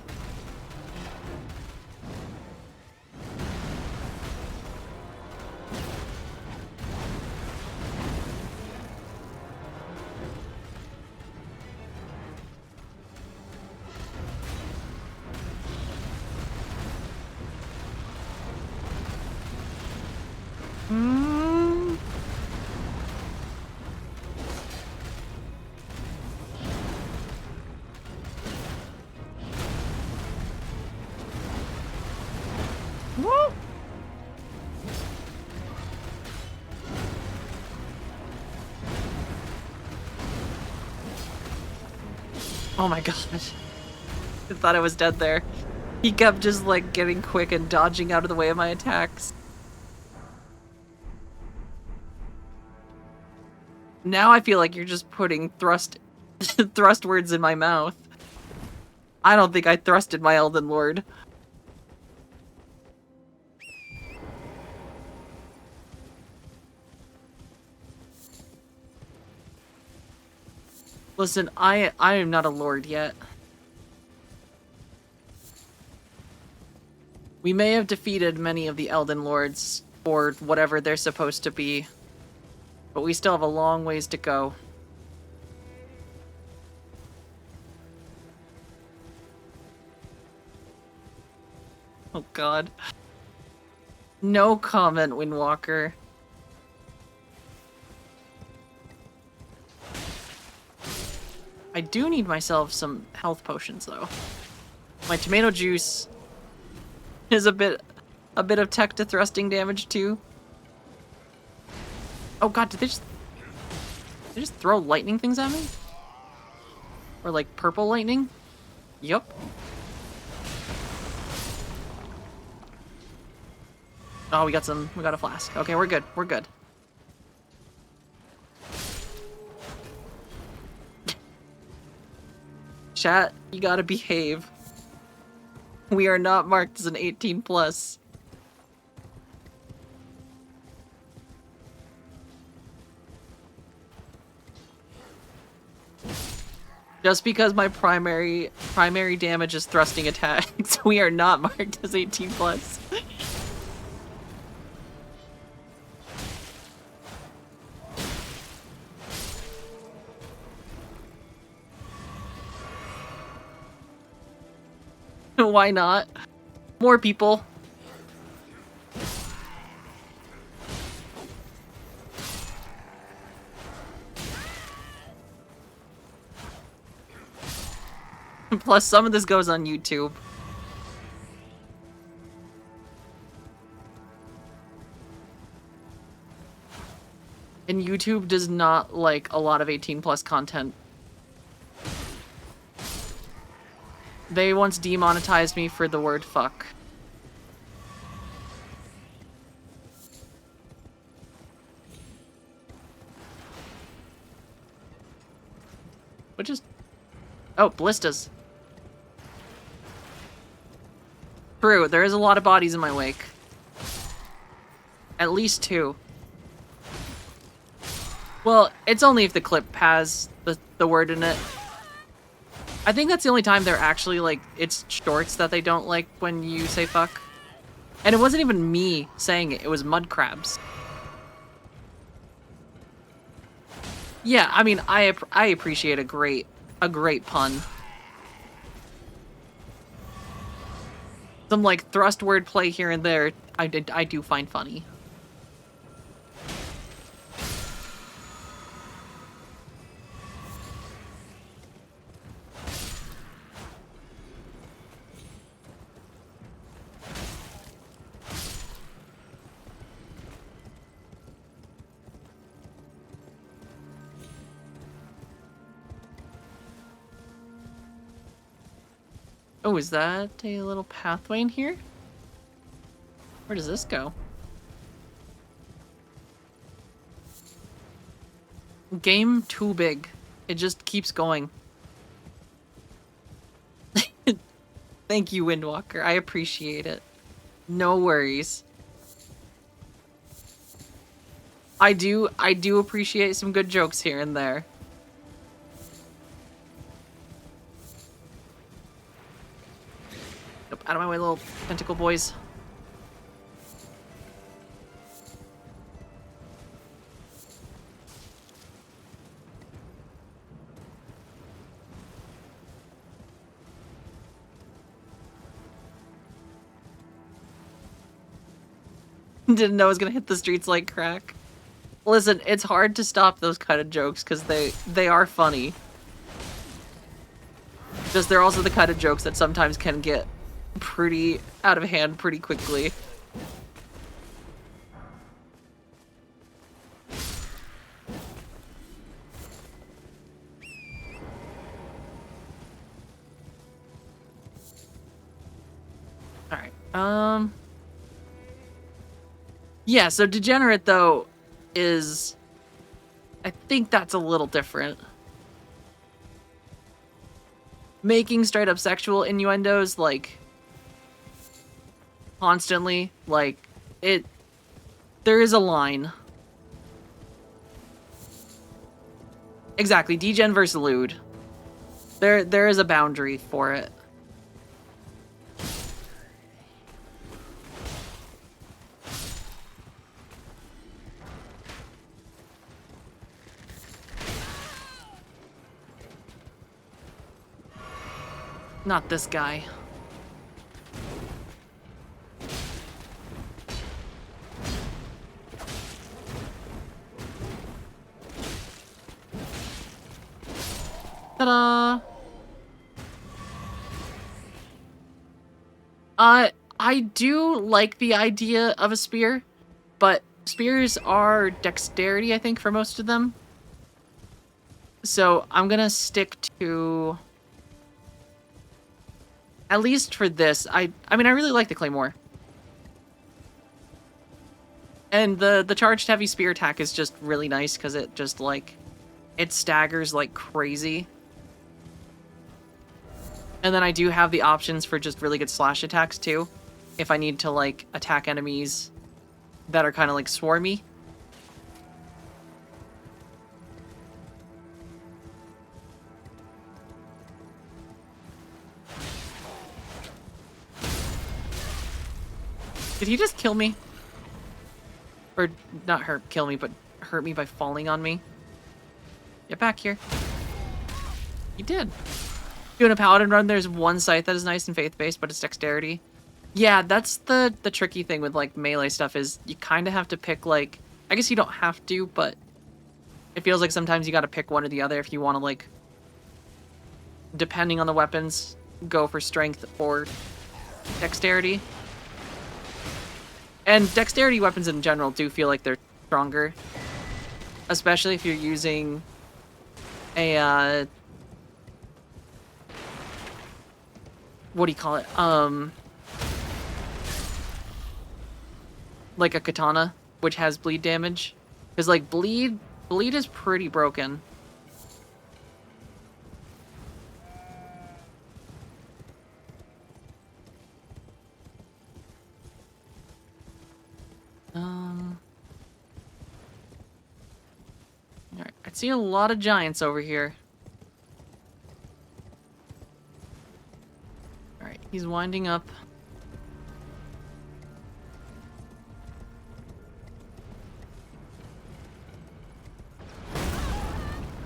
Hmm. Woo! Oh my god. I thought I was dead there. He kept just like getting quick and dodging out of the way of my attacks. Now I feel like you're just putting thrust words in my mouth. I don't think I thrusted my Elden Lord. Listen, I am not a lord yet. We may have defeated many of the Elden Lords, or whatever they're supposed to be, but we still have a long ways to go. Oh god. No comment, Windwalker. I do need myself some health potions, though. My tomato juice is a bit of tech to thrusting damage, too. Oh god, did they just throw lightning things at me? Or like purple lightning? Yup. Oh, we got a flask. Okay, we're good. We're good. Chat, you gotta behave. We are not marked as an 18 plus. Just because my primary damage is thrusting attacks, we are not marked as 18 plus. Why not? More people. Plus, some of this goes on YouTube. And YouTube does not like a lot of 18 plus content. They once demonetized me for the word fuck. Which is... Oh, ballistas. True, there is a lot of bodies in my wake. At least 2. Well, it's only if the clip has the word in it. I think that's the only time they're actually, like, it's shorts that they don't like when you say fuck. And it wasn't even me saying it was mud crabs. Yeah, I mean, I appreciate a great pun. Some, like, thrust wordplay here and there, I do find funny. Oh, is that a little pathway in here? Where does this go? Game too big. It just keeps going. Thank you, Windwalker. I appreciate it. No worries. I do appreciate some good jokes here and there. Nope, out of my way, little tentacle boys. Didn't know I was gonna hit the streets like crack. Listen, it's hard to stop those kind of jokes because they are funny. Just they're also the kind of jokes that sometimes can get pretty out of hand pretty quickly. Alright, yeah, so degenerate, though, is... I think that's a little different. Making straight-up sexual innuendos, like, constantly, like, there is a line. Exactly, degen versus lewd. There is a boundary for it. Not this guy. Ta-da! I do like the idea of a spear, but spears are dexterity, I think, for most of them. So I'm gonna stick to... At least for this, I mean, I really like the Claymore. And the charged heavy spear attack is just really nice because it just, like, it staggers like crazy. And then I do have the options for just really good slash attacks, too. If I need to, like, attack enemies that are kind of, like, swarmy. Did he just kill me? Or not kill me, but hurt me by falling on me? Get back here. He did. Doing a paladin run, there's one site that is nice and faith-based, but it's dexterity. Yeah, that's the tricky thing with, like, melee stuff is you kind of have to pick, like... I guess you don't have to, but it feels like sometimes you gotta pick one or the other if you want to, like... Depending on the weapons, go for strength or dexterity. And dexterity weapons in general do feel like they're stronger. Especially if you're using a, what do you call it? Like a katana, which has bleed damage. Because, like, bleed is pretty broken. Alright, I see a lot of giants over here. Alright, he's winding up.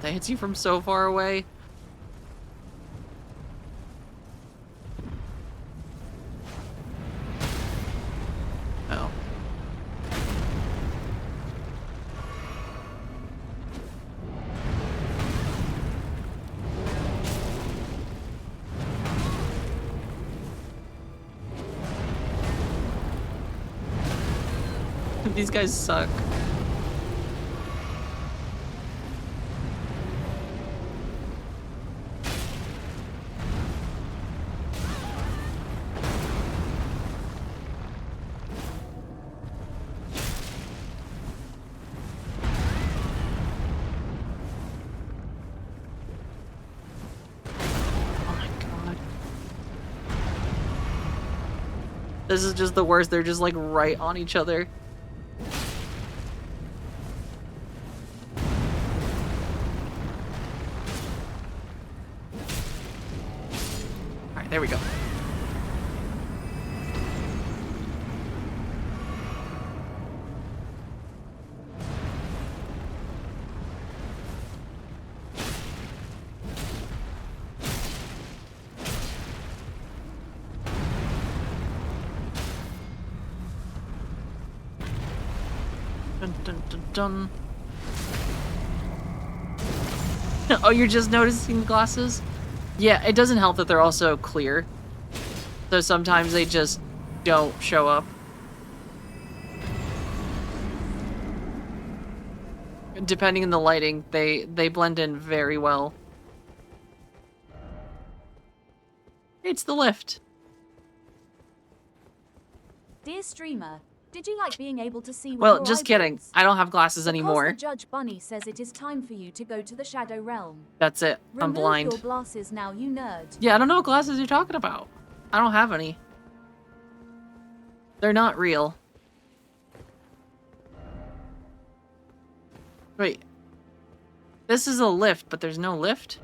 That hits you from so far away. Oh. These guys suck. This is just the worst. They're just like right on each other. Alright, there we go. Dun, dun, dun, dun. Oh, you're just noticing the glasses? Yeah, it doesn't help that they're also clear. So sometimes they just don't show up. Depending on the lighting, they blend in very well. It's the lift. Dear streamer, did you like being able to see with Well, your just kidding. eyeballs? I don't have glasses Because anymore. the Judge Bunny says it is time for you to go to the Shadow Realm. That's it. I'm Remove blind. your glasses now, you nerd. Yeah, I don't know what glasses you're talking about. I don't have any. They're not real. Wait. This is a lift, but there's no lift?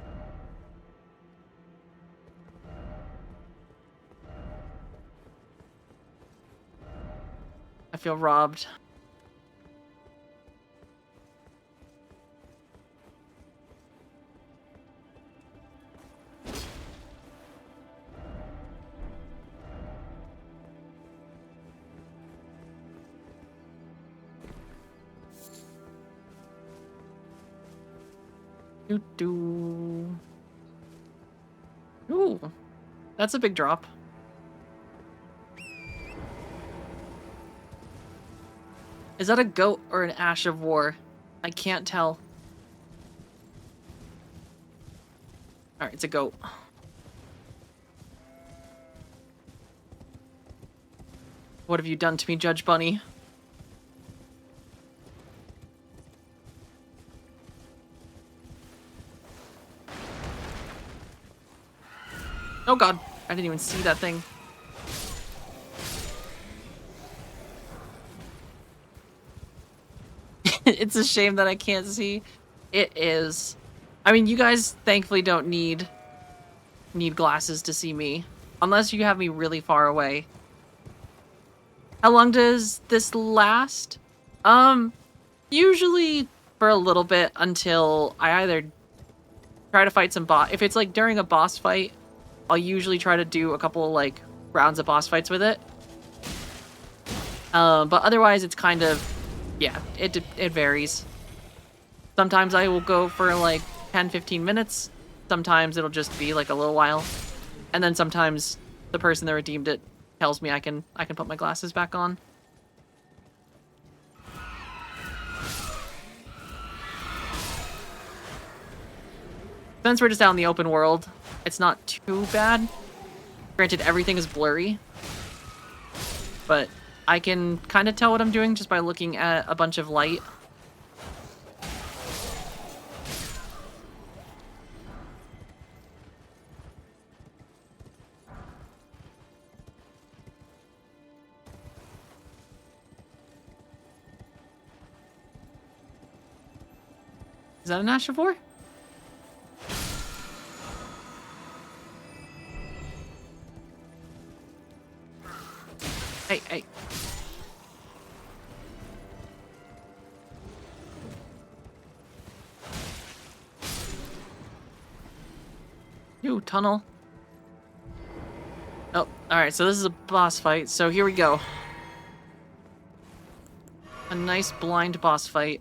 I feel robbed. Doo-doo. Ooh, that's a big drop. Is that a goat or an ash of war? I can't tell. Alright, it's a goat. What have you done to me, Judge Bunny? Oh god, I didn't even see that thing. It's a shame that I can't see. It is. I mean, you guys thankfully don't need glasses to see me. Unless you have me really far away. How long does this last? Usually for a little bit until I either try to fight some boss. If it's like during a boss fight, I'll usually try to do a couple like rounds of boss fights with it. But otherwise it's kind of, yeah, it varies. Sometimes I will go for like 10-15 minutes. Sometimes it'll just be like a little while. And then sometimes the person that redeemed it tells me I can put my glasses back on. Since we're just out in the open world, it's not too bad. Granted, everything is blurry. But I can kind of tell what I'm doing just by looking at a bunch of light. Is that an Ash of War? Hey, hey. Ooh, tunnel. Oh, alright, so this is a boss fight, so here we go. A nice blind boss fight.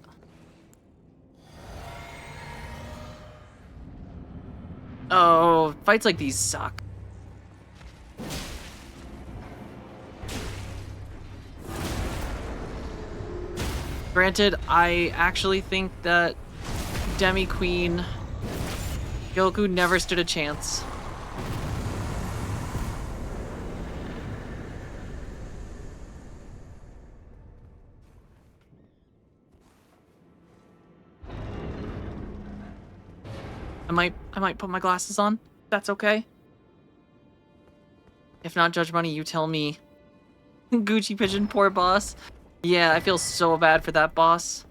Oh, fights like these suck. Granted, I actually think that Demi Queen Goku never stood a chance. I might put my glasses on. That's okay. If not, Judge Bunny, you tell me Gucci Pigeon, poor boss. Yeah, I feel so bad for that boss.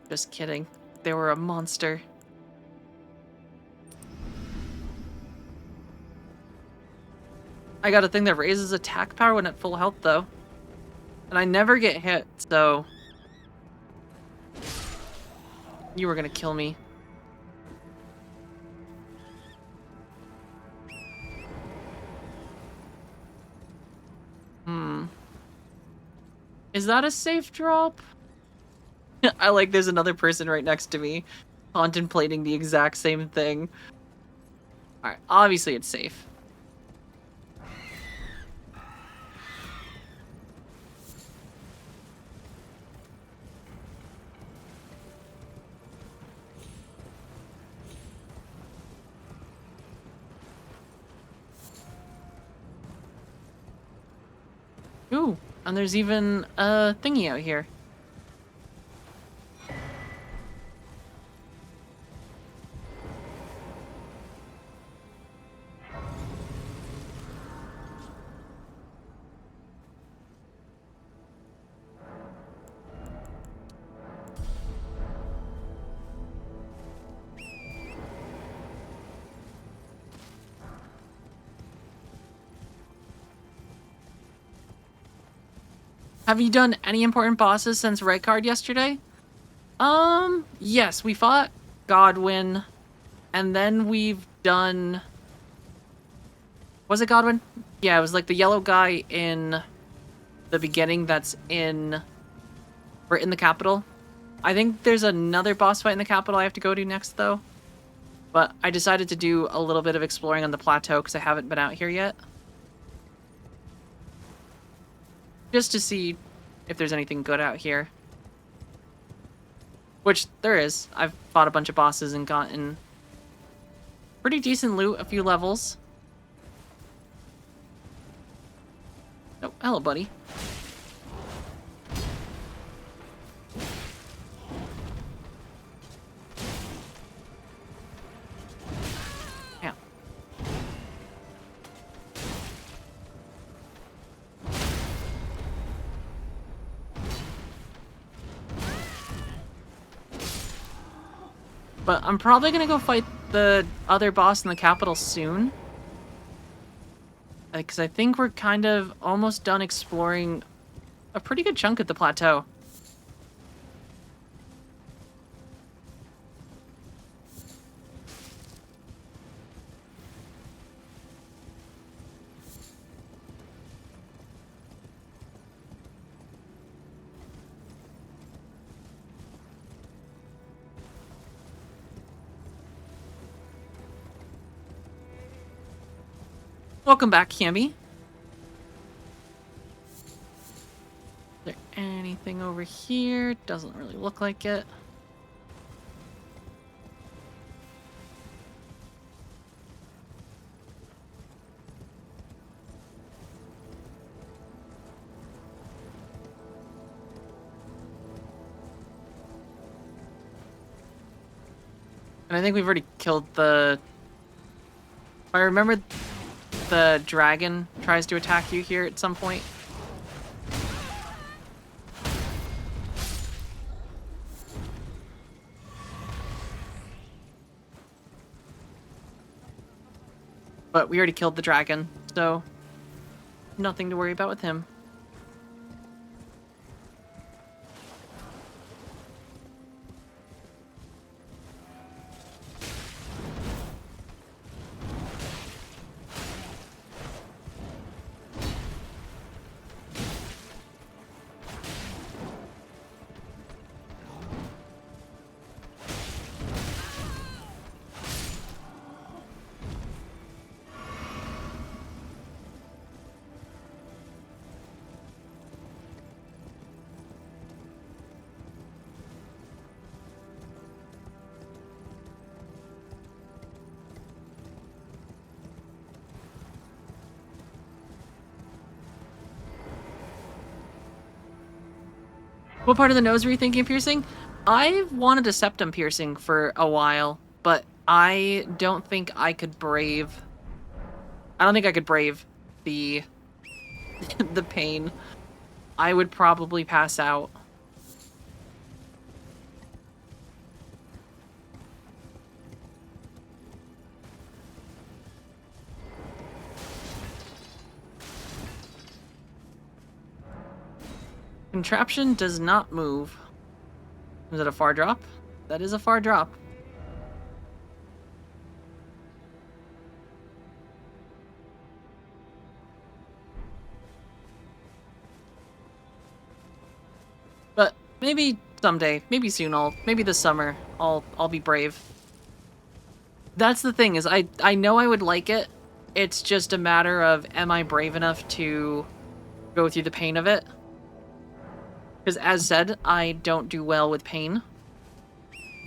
Just kidding. They were a monster. I got a thing that raises attack power when at full health, though. And I never get hit, so... You were gonna kill me. Is that a safe drop? I like there's another person right next to me contemplating the exact same thing. Alright, obviously it's safe. Ooh, and there's even a thingy out here. Have you done any important bosses since Red Card yesterday? Yes, we fought Godwin, and then we've done... Was it Godwin? Yeah, it was like the yellow guy in the beginning that's in... We're in the capital. I think there's another boss fight in the capital I have to go to next, though. But I decided to do a little bit of exploring on the plateau because I haven't been out here yet. Just to see if there's anything good out here. Which there is. I've fought a bunch of bosses and gotten pretty decent loot, a few levels. Oh, hello, buddy. Yeah. But I'm probably gonna go fight the other boss in the capital soon. Because I think we're kind of almost done exploring a pretty good chunk of the plateau. Welcome back, Camby. Is there anything over here? Doesn't really look like it. And I think we've already killed the... If I remember, the dragon tries to attack you here at some point. But we already killed the dragon, so nothing to worry about with him. What part of the nose were you thinking of piercing? I've wanted a septum piercing for a while, but I don't think I could brave... I don't think I could brave the the pain, I would probably pass out. Contraption does not move. Is it a far drop? That is a far drop. But maybe someday, maybe soon, maybe this summer, I'll be brave. That's the thing, is I know I would like it. It's just a matter of, am I brave enough to go through the pain of it? Because as said, I don't do well with pain.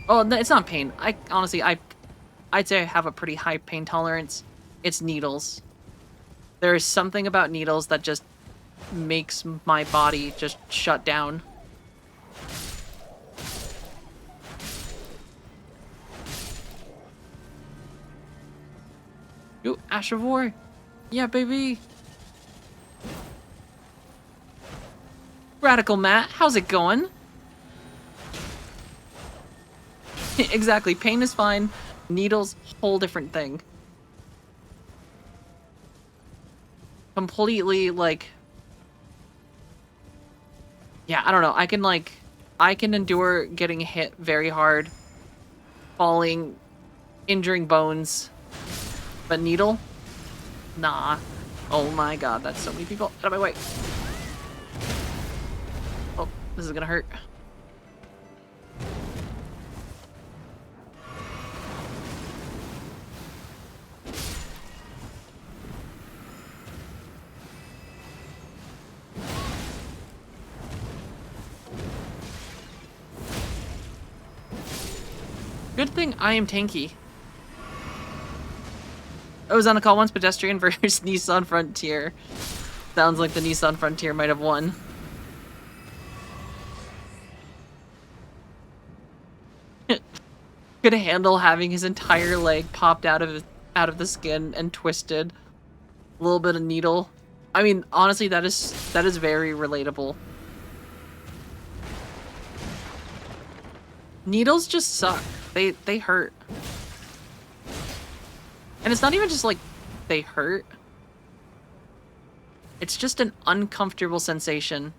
Oh, no, it's not pain. Honestly, I'd say I have a pretty high pain tolerance. It's needles. There is something about needles that just makes my body just shut down. Ooh, Ash of War. Yeah, baby. Radical Matt, how's it going? Exactly, pain is fine. Needles, whole different thing. Completely, like... Yeah, I don't know. I can endure getting hit very hard. Falling, injuring bones. But needle? Nah. Oh my god, that's so many people. Out of my way. Oh, this is gonna hurt. Good thing I am tanky. I was on a call once, pedestrian versus Nissan Frontier. Sounds like the Nissan Frontier might have won. Could handle having his entire leg popped out of the skin and twisted. A little bit of needle. I mean, honestly, that is very relatable. Needles just suck. They hurt. And it's not even just like they hurt. It's just an uncomfortable sensation.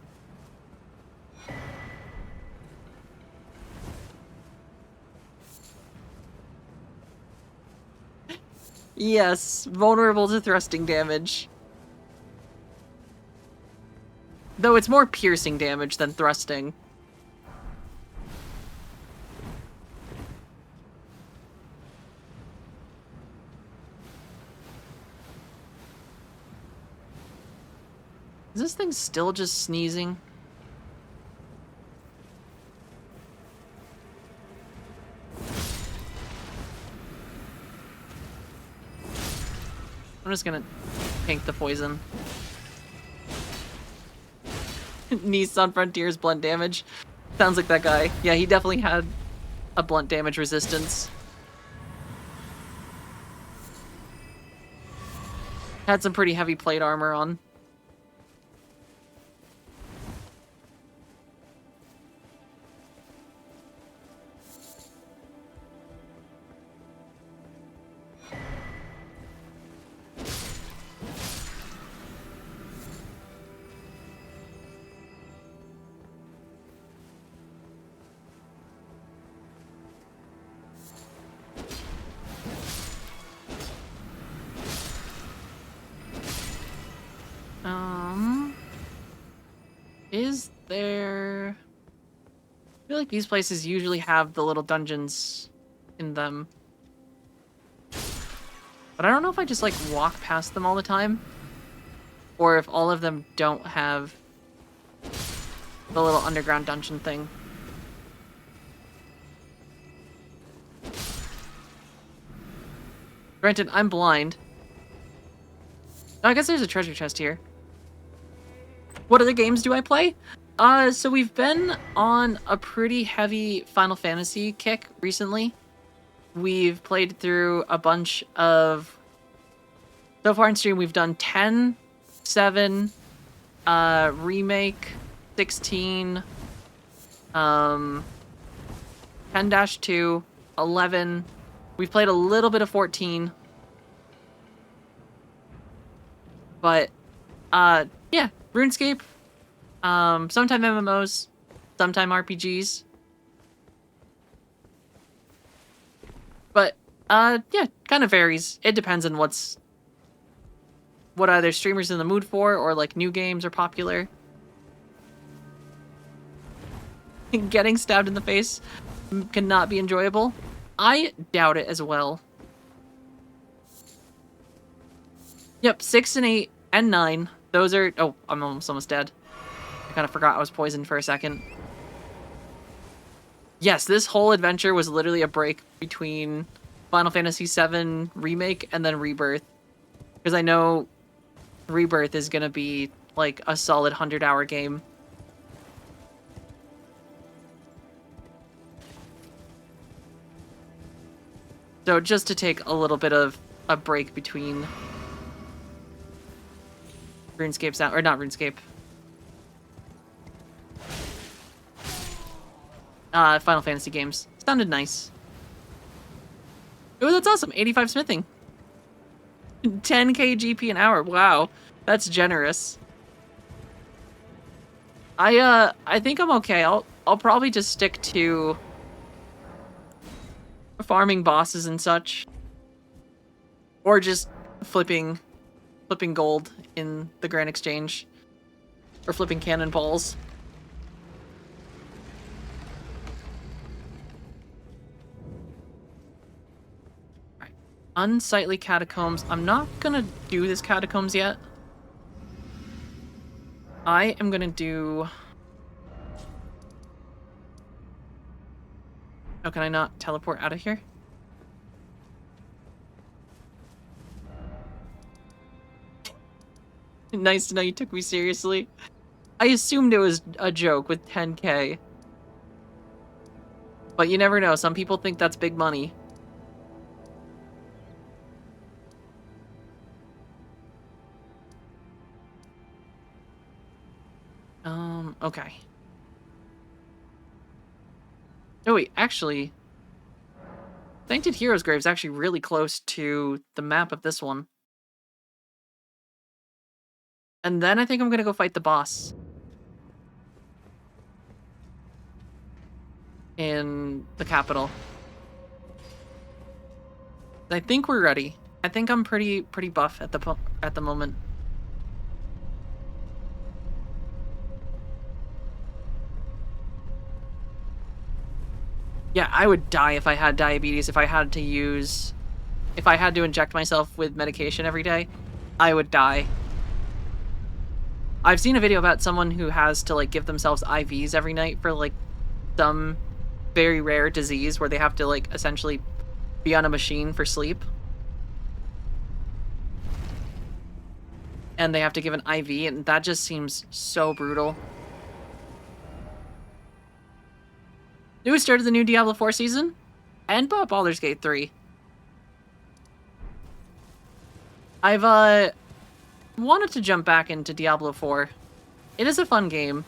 Yes, vulnerable to thrusting damage. Though it's more piercing damage than thrusting. Is this thing still just sneezing? I'm just gonna tank the poison. Nissan Frontier's blunt damage. Sounds like that guy. Yeah, he definitely had a blunt damage resistance. Had some pretty heavy plate armor on. Is there... I feel like these places usually have the little dungeons in them. But I don't know if I just, like, walk past them all the time. Or if all of them don't have the little underground dungeon thing. Granted, I'm blind. Oh, I guess there's a treasure chest here. What other games do I play? So we've been on a pretty heavy Final Fantasy kick recently. We've played through a bunch of... So far in stream, we've done 10 7, Remake, 16, 10-2, 11. We've played a little bit of 14. But, yeah, RuneScape, sometime MMOs, sometime RPGs. But, yeah, kind of varies. It depends on what either streamers in the mood for, or, like, new games are popular. Getting stabbed in the face cannot be enjoyable. I doubt it as well. Yep, 6 and 8 and 9. Those are... Oh, I'm almost dead. I kind of forgot I was poisoned for a second. Yes, this whole adventure was literally a break between Final Fantasy VII Remake and then Rebirth. Because I know Rebirth is going to be, like, a solid 100-hour game. So just to take a little bit of a break between RuneScape sound, or not RuneScape. Final Fantasy games. Sounded nice. Oh, that's awesome. 85 smithing. 10k GP an hour. Wow. That's generous. I think I'm okay. I'll probably just stick to farming bosses and such. Or just flipping gold in the Grand Exchange. Or flipping cannonballs. Alright. Unsightly catacombs. I'm not gonna do this catacombs yet. I am gonna do... Oh, can I not teleport out of here? Nice to know you took me seriously. I assumed it was a joke with 10k. But you never know. Some people think that's big money. Okay. Oh wait, actually... Sainted Heroes Grave is actually really close to the map of this one. And then I think I'm gonna go fight the boss. In the capital. I think we're ready. I think I'm pretty buff at the moment. Yeah, I would die if I had diabetes, if I had to inject myself with medication every day. I would die. I've seen a video about someone who has to, like, give themselves IVs every night for, like, some very rare disease where they have to, like, essentially be on a machine for sleep. And they have to give an IV, and that just seems so brutal. We started the new Diablo 4 season, and bought Baldur's Gate 3. I've, wanted to jump back into Diablo 4. It is a fun game.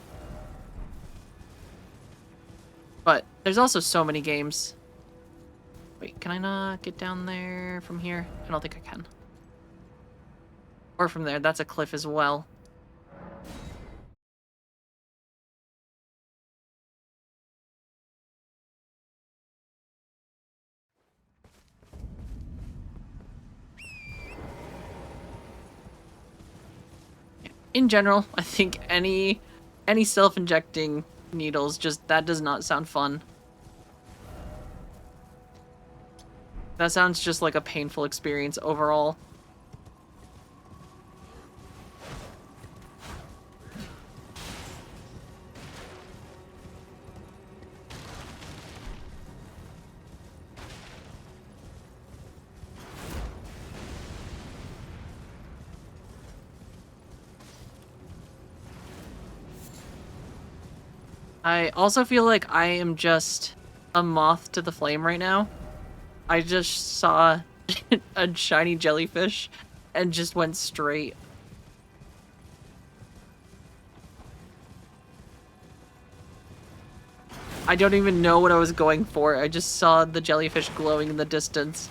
But there's also so many games. Wait, can I not get down there from here? I don't think I can. Or from there, that's a cliff as well. In general, I think any self-injecting needles, that does not sound fun. That sounds just like a painful experience overall. I also feel like I am just a moth to the flame right now. I just saw a shiny jellyfish and just went straight. I don't even know what I was going for. I just saw the jellyfish glowing in the distance.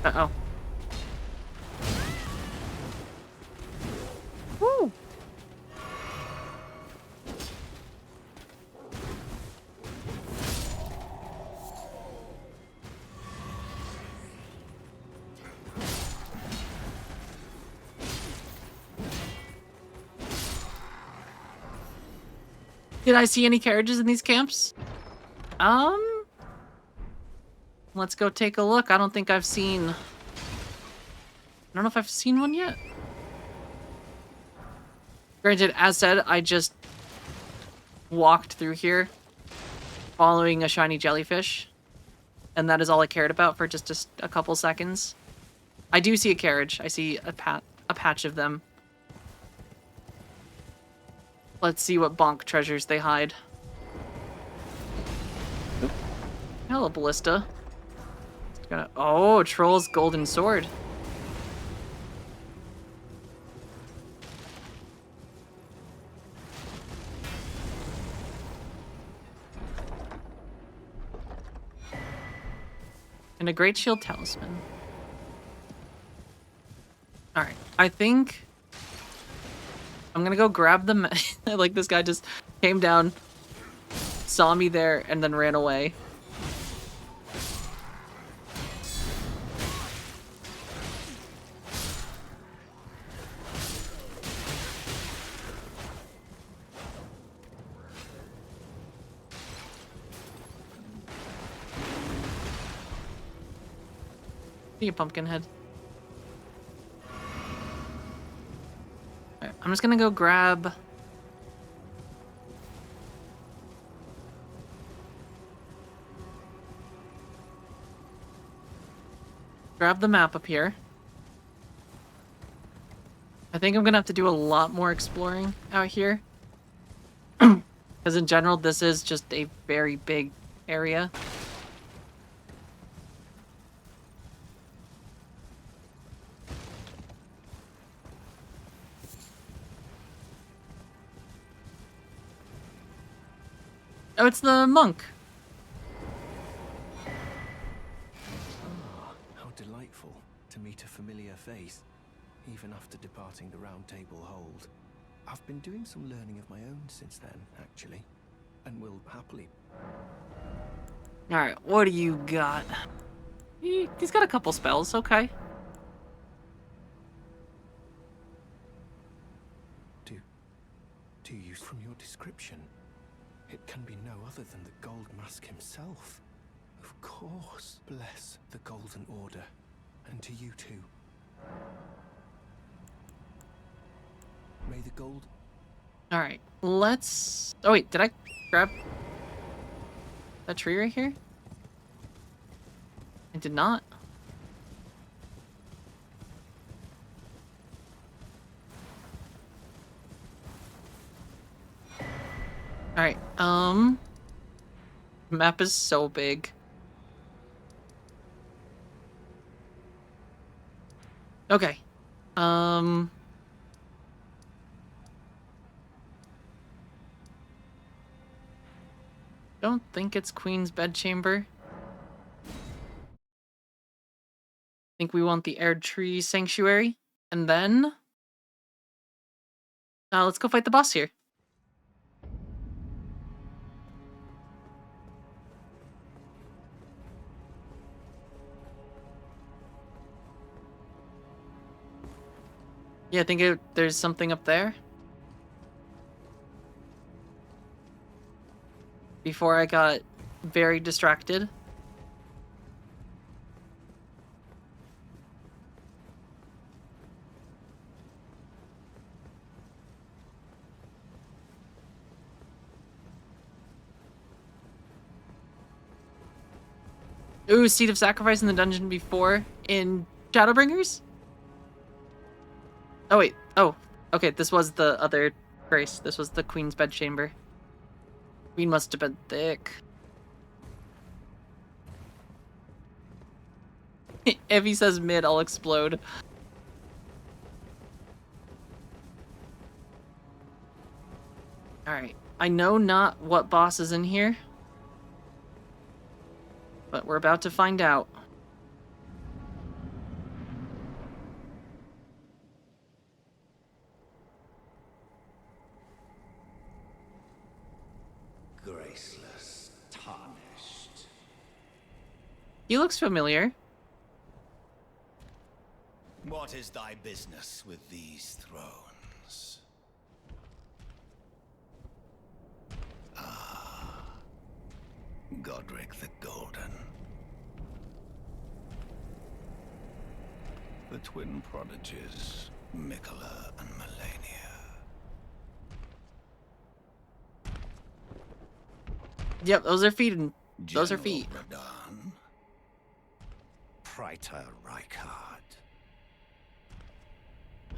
Uh-oh. Woo! Did I see any carriages in these camps? Let's go take a look. I don't think I've seen... I don't know if I've seen one yet. Granted, as said, I just walked through here following a shiny jellyfish. And that is all I cared about for just a couple seconds. I do see a carriage. I see a patch of them. Let's see what bonk treasures they hide. Oop. Hello, Ballista. Oh, Troll's golden sword. And a great shield talisman. Alright, I think I'm gonna go grab the like, this guy just came down, saw me there, and then ran away. See you, Pumpkinhead. Alright, I'm just gonna go grab... grab the map up here. I think I'm gonna have to do a lot more exploring out here. Because in general, this is just a very big area. Oh, it's the monk. Ah, how delightful to meet a familiar face, even after departing the Round Table Hold. I've been doing some learning of my own since then, actually, and will happily... Alright, what do you got? He's got a couple spells, okay. Do you, from your description, it can be no other than the Gold Mask himself. Of course. Bless the Golden Order, and to you too. May the gold... Alright, let's... Oh wait, did I grab that tree right here? I did not. Alright, map is so big. Okay. Don't think it's Queen's Bedchamber. Think we want the Erdtree Sanctuary. And then... let's go fight the boss here. Yeah, I think there's something up there. Before I got very distracted. Ooh, Seed of Sacrifice in the dungeon before in Shadowbringers? Oh, wait. Oh, okay. This was the other grace. This was the Queen's Bedchamber. Queen must have been thick. If he says mid, I'll explode. Alright. I know not what boss is in here, but we're about to find out. Graceless, tarnished. He looks familiar. What is thy business with these thrones? Ah, Godric the Golden. The twin prodigies, Mikola and Melania. Yep, those are feet. Those are feet. General Radahn, Praetor Rykard,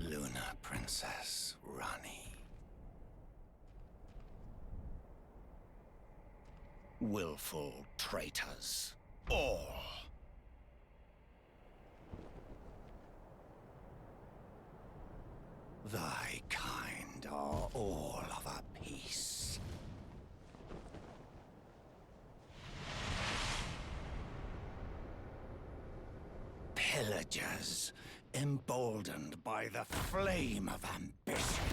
Luna Princess Rani, willful traitors, all. Thy kind are all of a piece. Pillagers, emboldened by the flame of ambition.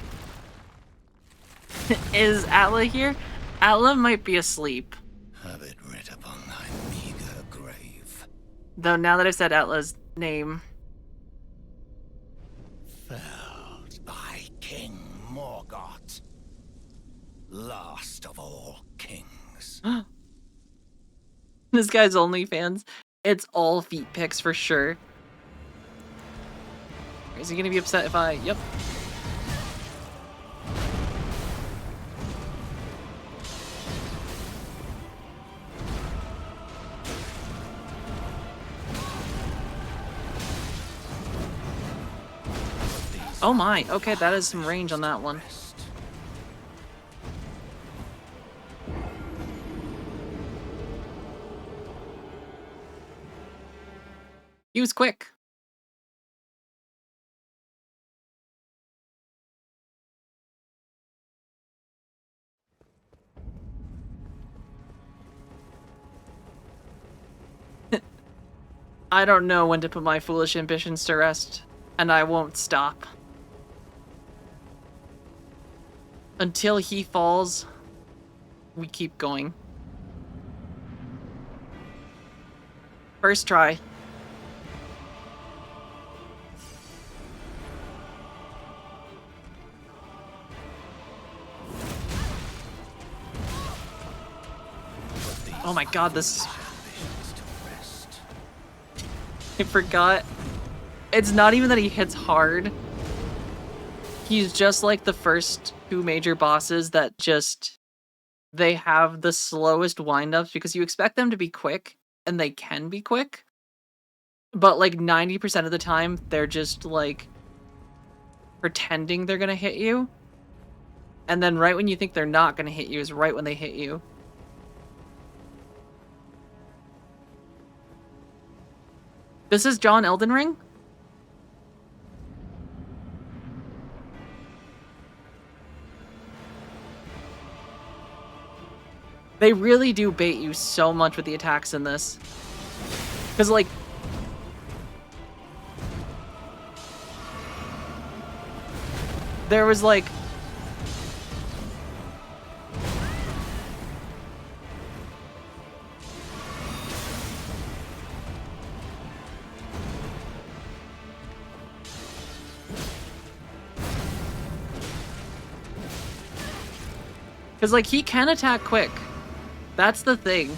Is Atla here? Atla might be asleep. Have it writ upon thy meager grave. Though now that I've said Atla's name. Felled by King Morgoth, last of all kings. This guy's OnlyFans. It's all feet pics for sure. Is he gonna be upset if I... Yep. Oh my, okay, that is some range on that one. He was quick. I don't know when to put my foolish ambitions to rest, and I won't stop. Until he falls, we keep going. First try. Oh my god, this... I forgot. It's not even that he hits hard. He's just like the first two major bosses that just... They have the slowest windups because you expect them to be quick, and they can be quick. But like 90% of the time, they're just like pretending they're gonna hit you. And then right when you think they're not gonna hit you is right when they hit you. This is John Elden Ring? They really do bait you so much with the attacks in this. Because, like... There was, like... Because, like, he can attack quick. That's the thing.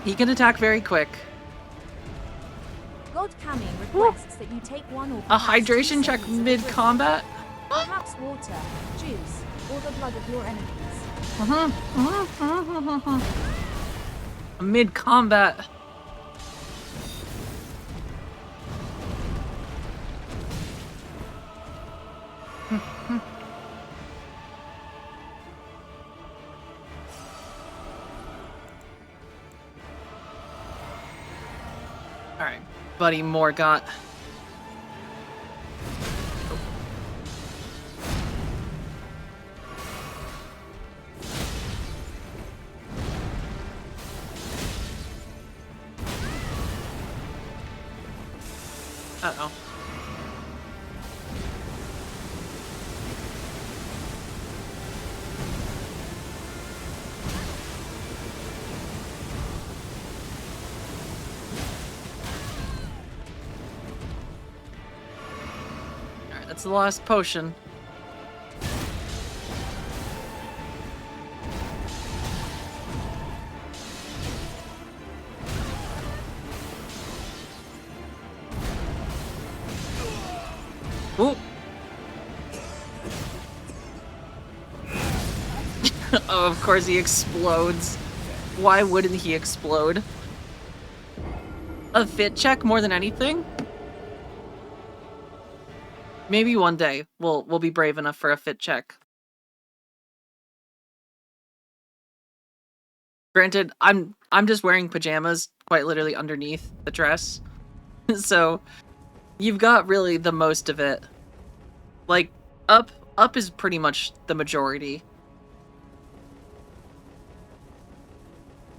He can attack very quick. God Kami requests that you take one or A perhaps two hydration check sippies of a drink. mid-combat? Perhaps water, juice, or the blood of your enemies. Mid-combat. Alright, buddy Morgott. Uh-oh. Alright, that's the last potion. Ooh. Oh, of course he explodes. Why wouldn't he explode? A fit check more than anything? Maybe one day we'll be brave enough for a fit check. Granted, I'm just wearing pajamas quite literally underneath the dress. So you've got really the most of it. Like up is pretty much the majority.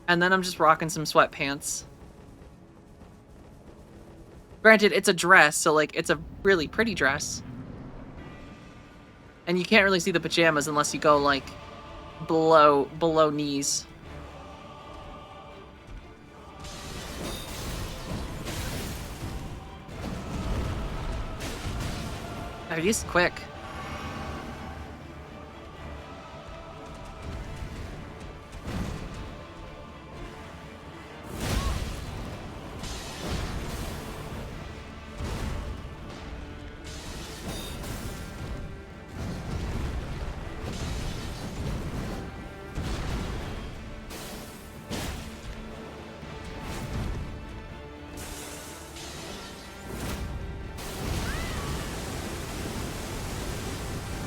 And then I'm just rocking some sweatpants. Granted, it's a dress, so like it's a really pretty dress. And you can't really see the pajamas unless you go like below knees. Oh, he's quick.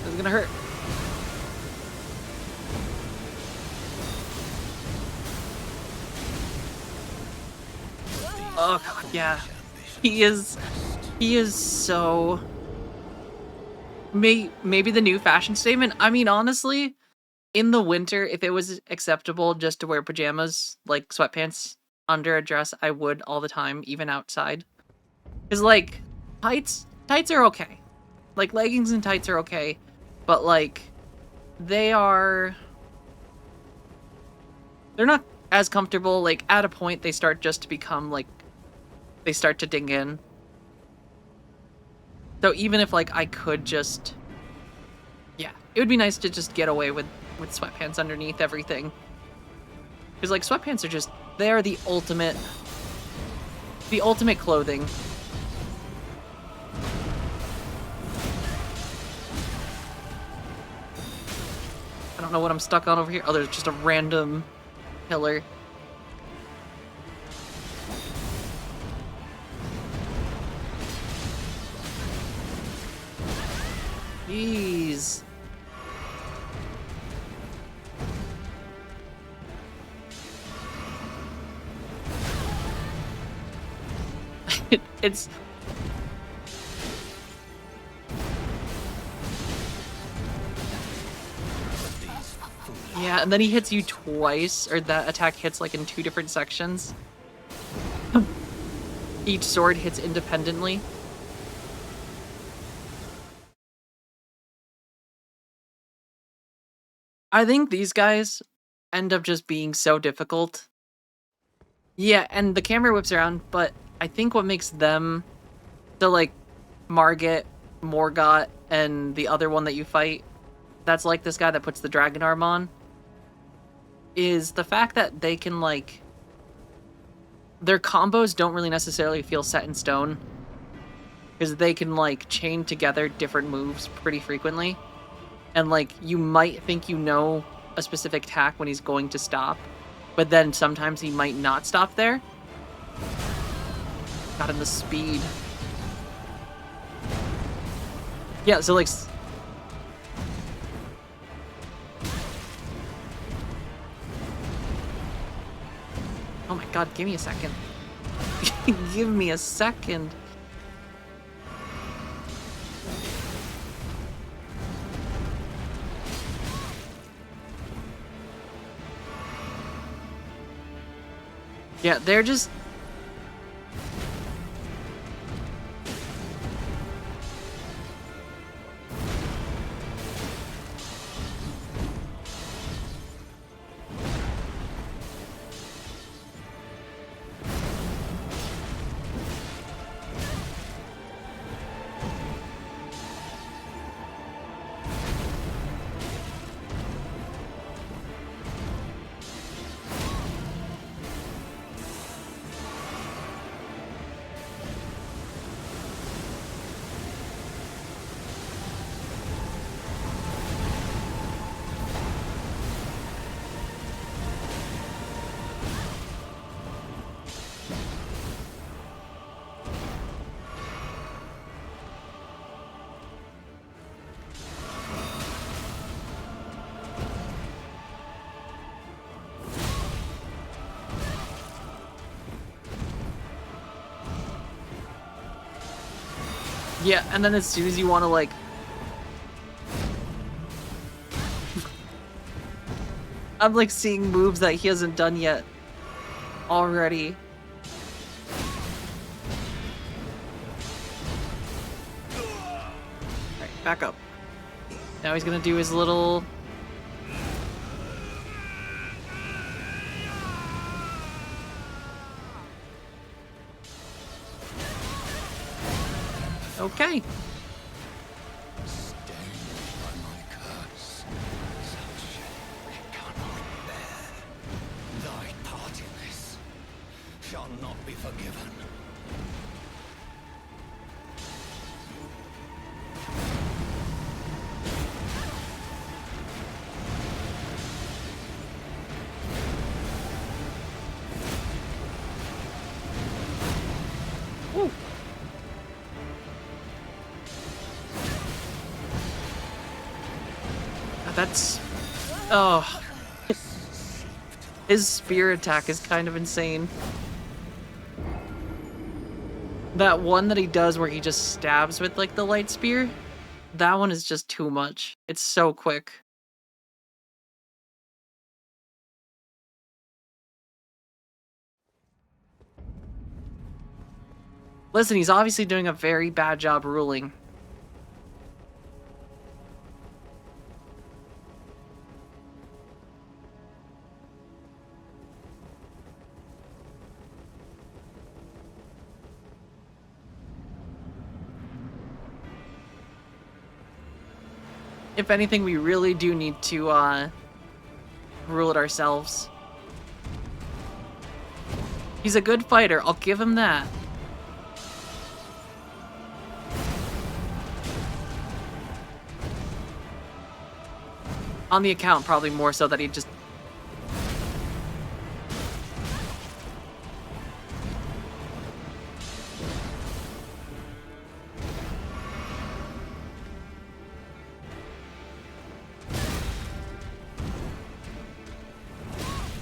This is gonna hurt. Oh god, yeah. He is so maybe the new fashion statement. I mean, honestly, in the winter, if it was acceptable just to wear pajamas, like sweatpants under a dress, I would all the time, even outside. Cause like tights are okay. Like leggings and tights are okay, but like they're not as comfortable. Like at a point they start just to become like they start to ding in. So even if like I could just, yeah, it would be nice to just get away with sweatpants underneath everything. Because like sweatpants are just, they are the ultimate clothing. I don't know what I'm stuck on over here. Oh, there's just a random pillar. Jeez. It's... Yeah, and then he hits you twice, or that attack hits like in 2 different sections. Each sword hits independently. I think these guys end up just being so difficult. Yeah, and the camera whips around, but I think what makes them, so like Margit, Morgott, and the other one that you fight, that's like this guy that puts the dragon arm on, is the fact that they can like their combos don't really necessarily feel set in stone, because they can, like, chain together different moves pretty frequently. And, like, you might think you know a specific attack when he's going to stop, but then sometimes he might not stop there. Got him the speed. Yeah, so, like... Oh my god, give me a second. Give me a second. Yeah, they're just... Yeah, and then as soon as you want to, like... I'm, like, seeing moves that he hasn't done yet. Already. Alright, back up. Now he's gonna do his little... Okay. Stained by my curse, such it cannot bear. Thy part in this shall not be forgiven. Ooh. That's... Oh. His spear attack is kind of insane. That one that he does where he just stabs with, like, the light spear, that one is just too much. It's so quick. Listen, he's obviously doing a very bad job ruling. If anything, we really do need to, rule it ourselves. He's a good fighter, I'll give him that. On the account, probably more so that he just...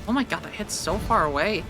Oh my god, that hits so far away.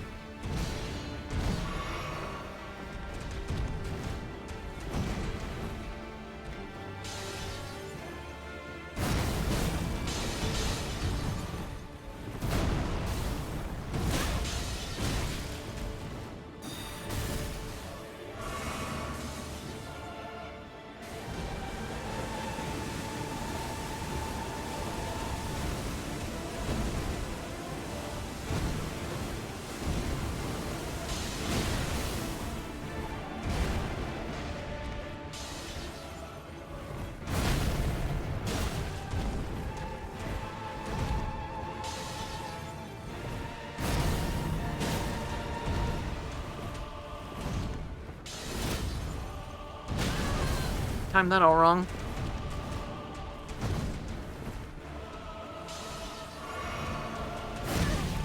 Timed that all wrong.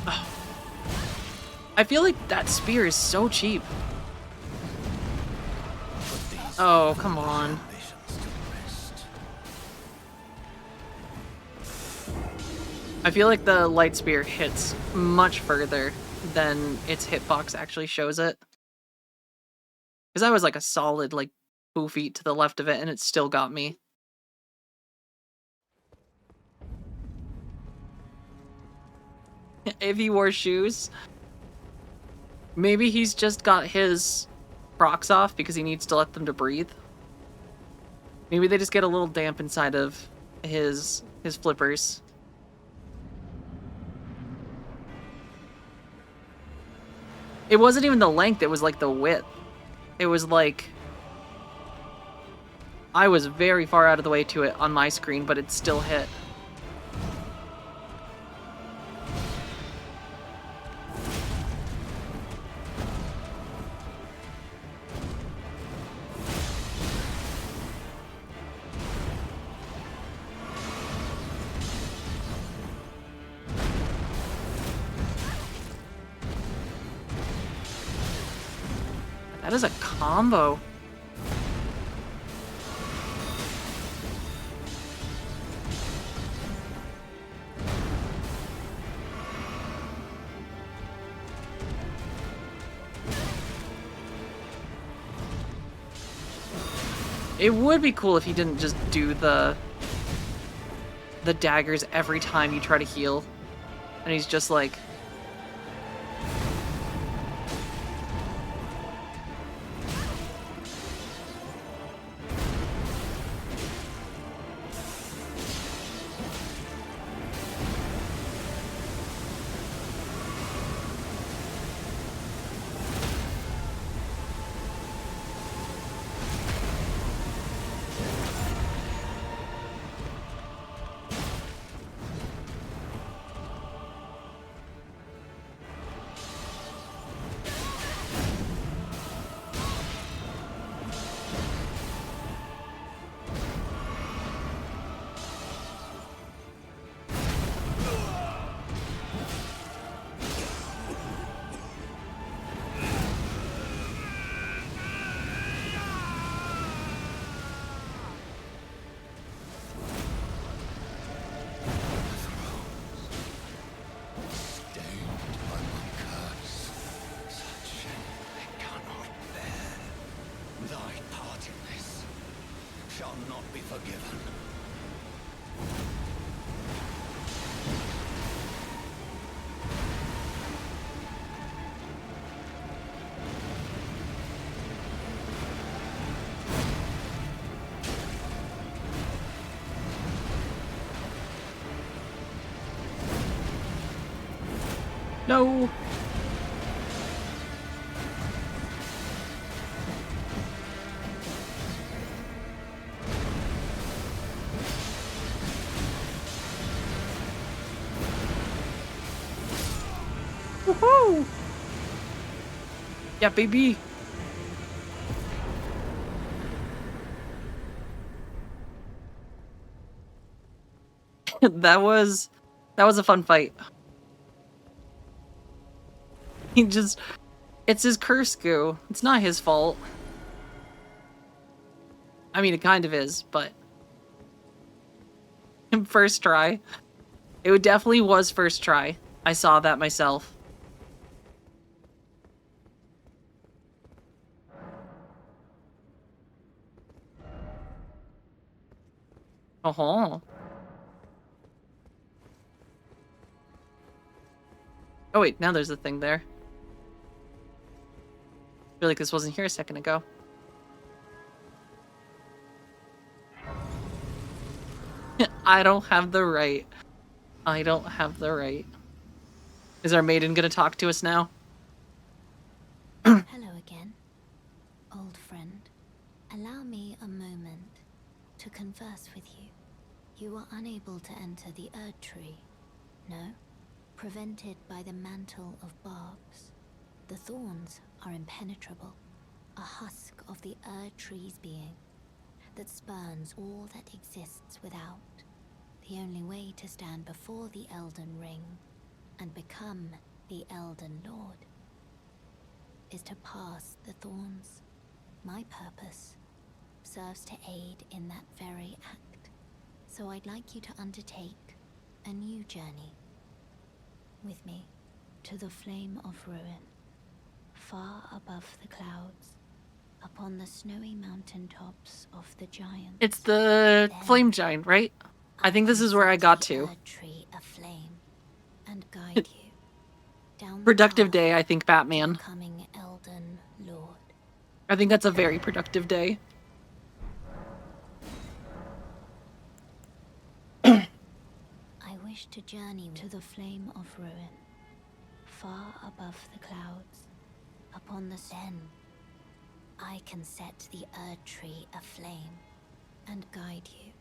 Oh. I feel like that spear is so cheap. Oh, come on. I feel like the light spear hits much further than its hitbox actually shows it. Because I was like a solid, like, 2 feet to the left of it, and it still got me. If he wore shoes, maybe he's just got his Crocs off because he needs to let them to breathe. Maybe they just get a little damp inside of his flippers. It wasn't even the length, it was like the width. It was like... I was very far out of the way to it on my screen, but it still hit. That is a combo. It would be cool if he didn't just do the daggers every time you try to heal. And he's just like... No! Woohoo! Yeah, baby! that was a fun fight. He just... It's his curse goo. It's not his fault. I mean, it kind of is, but... First try. It definitely was first try. I saw that myself. Oh wait, now there's a thing there. I feel like this wasn't here a second ago. I don't have the right. I don't have the right. Is our maiden gonna talk to us now? Hello again, old friend. Allow me a moment to converse with you. You are unable to enter the Erd Tree, no? Prevented by the mantle of barbs. The thorns are impenetrable, a husk of the Erd Tree's being. that spurns all that exists without. The only way to stand before the Elden Ring and become the Elden Lord is to pass the thorns. My purpose serves to aid in that very act. So I'd like you to undertake a new journey with me to the Flame of Ruin, far above the clouds, upon the snowy mountaintops of the giants. It's the Then flame giant, right? I think this is where I got set the to. Erd tree aflame and guide you down the Productive path day, I think, to Batman. becoming Elden Lord. I think that's a very productive day. I wish to journey to the Flame of Ruin, far above the clouds, upon the Then I can set the Erd tree aflame and guide you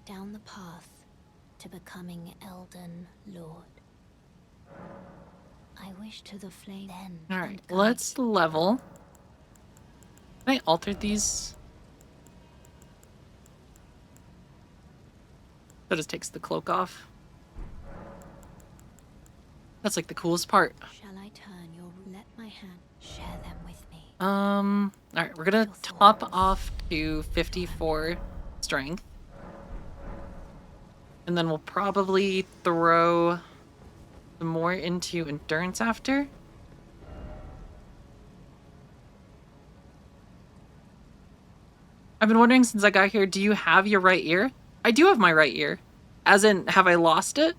down the path to becoming Elden Lord. I wish to the flame then. Alright, let's level. Can I alter these? That just takes the cloak off. That's like the coolest part. Shall I turn your let my hand share them with me? Alright, we're gonna top off to 54 strength. And then we'll probably throw some more into endurance after. I've been wondering since I got here, do you have your right ear? I do have my right ear. As in, have I lost it?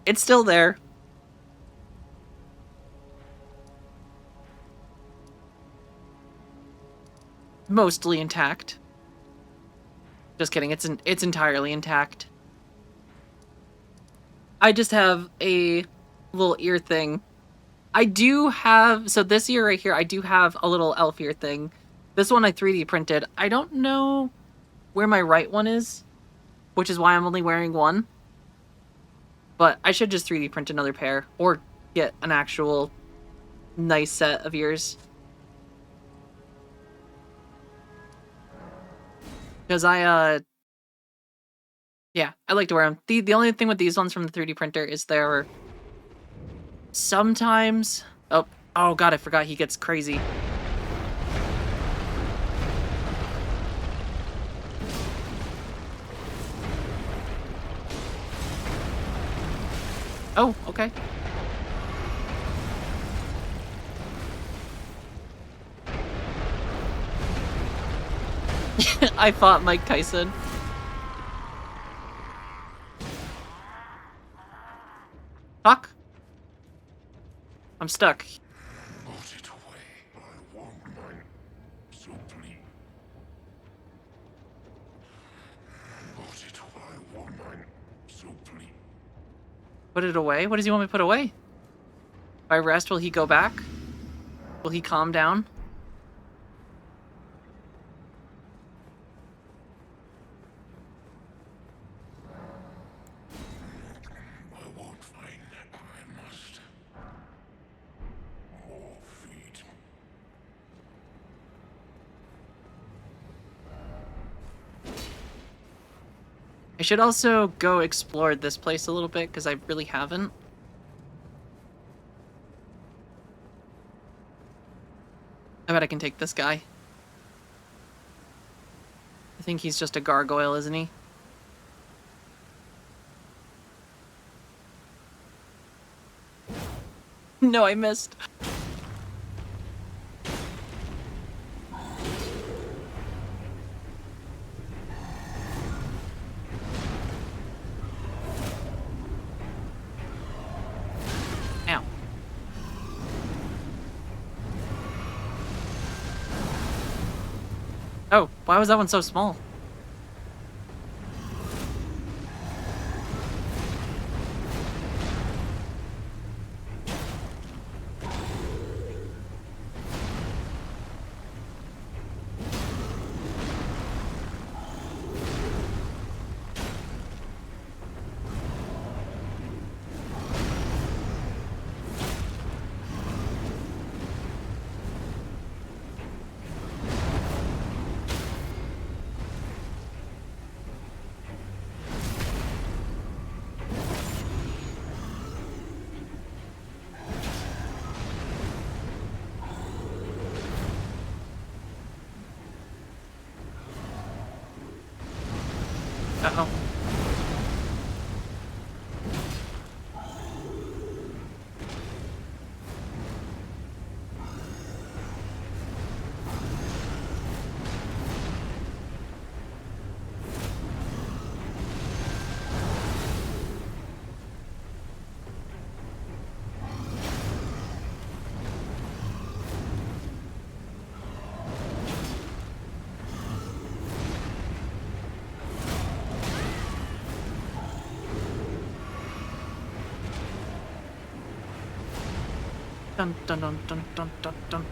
It's still there. Mostly intact. Just kidding, it's entirely intact. I just have a little ear thing. I do have, so this ear right here, I do have a little elf ear thing. This one I 3D printed. I don't know where my right one is, which is why I'm only wearing one. But I should just 3D print another pair, or get an actual nice set of ears. Because yeah, I like to wear them. The only thing with these ones from the 3D printer is they're sometimes... Oh god, I forgot he gets crazy. Oh, okay. I fought Mike Tyson. Fuck. I'm stuck. Put it away. I won't mind. So please. Put it away. I won't mind. So please. Put it away? What does he want me to put away? If I rest, will he go back? Will he calm down? I won't find. I must. More feet. I should also go explore this place a little bit, because I really haven't. I bet I can take this guy. I think he's just a gargoyle, isn't he? No, I missed. Ow. Oh, why was that one so small? Uh-oh. Dun dun dun dun dun dun dun.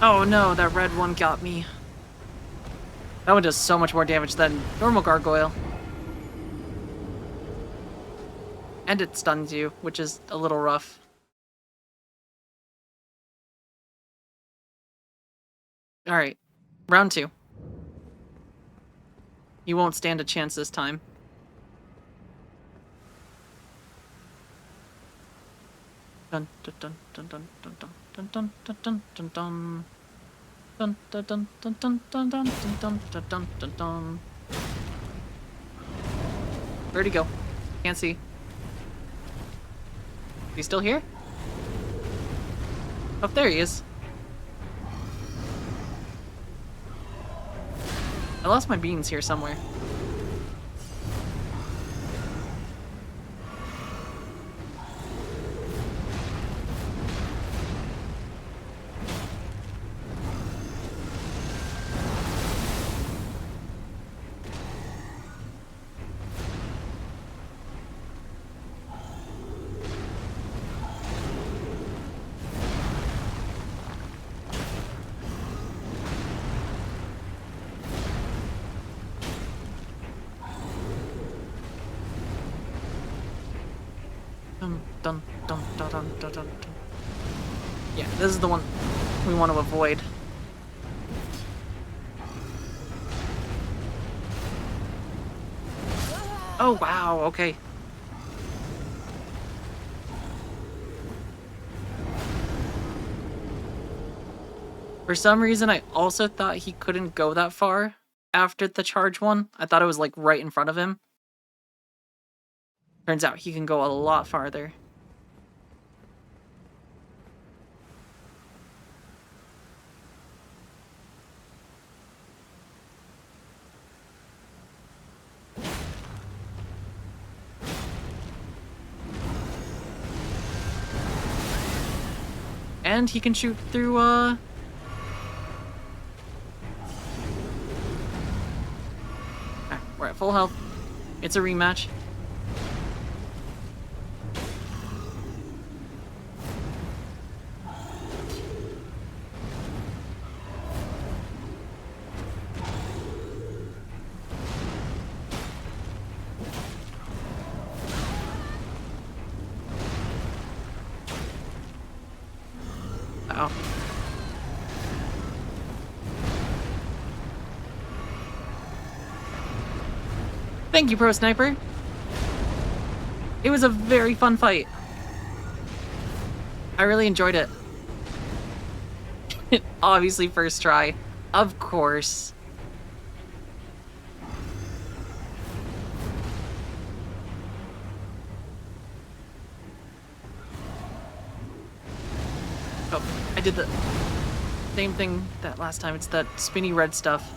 Oh no, that red one got me. That one does so much more damage than normal gargoyle. And it stuns you, which is a little rough. Alright, round 2. You won't stand a chance this time. Dun dun dun dun dun dun dun dun dun dun dun dun. Dun dun dun dun dun dun dun dun dun dun dun dun. Where'd he go? Can't see. He's still here? Oh, there he is. I lost my beans here somewhere. Dun dun dun dun dun dun dun. Yeah, this is the one we want to avoid. Oh wow, okay. For some reason, I also thought he couldn't go that far after the charge one. I thought it was like right in front of him. Turns out he can go a lot farther. And he can shoot through, Alright, we're at full health. It's a rematch. Uh-oh. Thank you, Pro Sniper. It was a very fun fight. I really enjoyed it. Obviously first try. Of course. Oh, I did the same thing that last time. It's that spinny red stuff.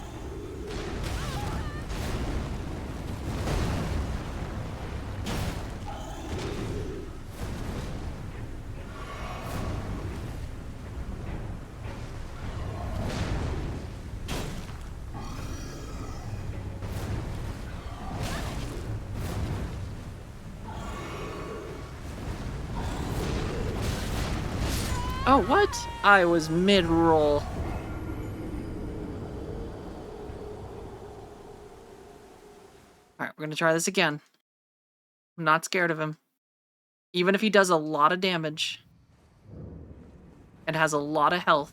Oh, what? I was mid-roll. Alright, we're gonna try this again. I'm not scared of him. Even if he does a lot of damage. And has a lot of health.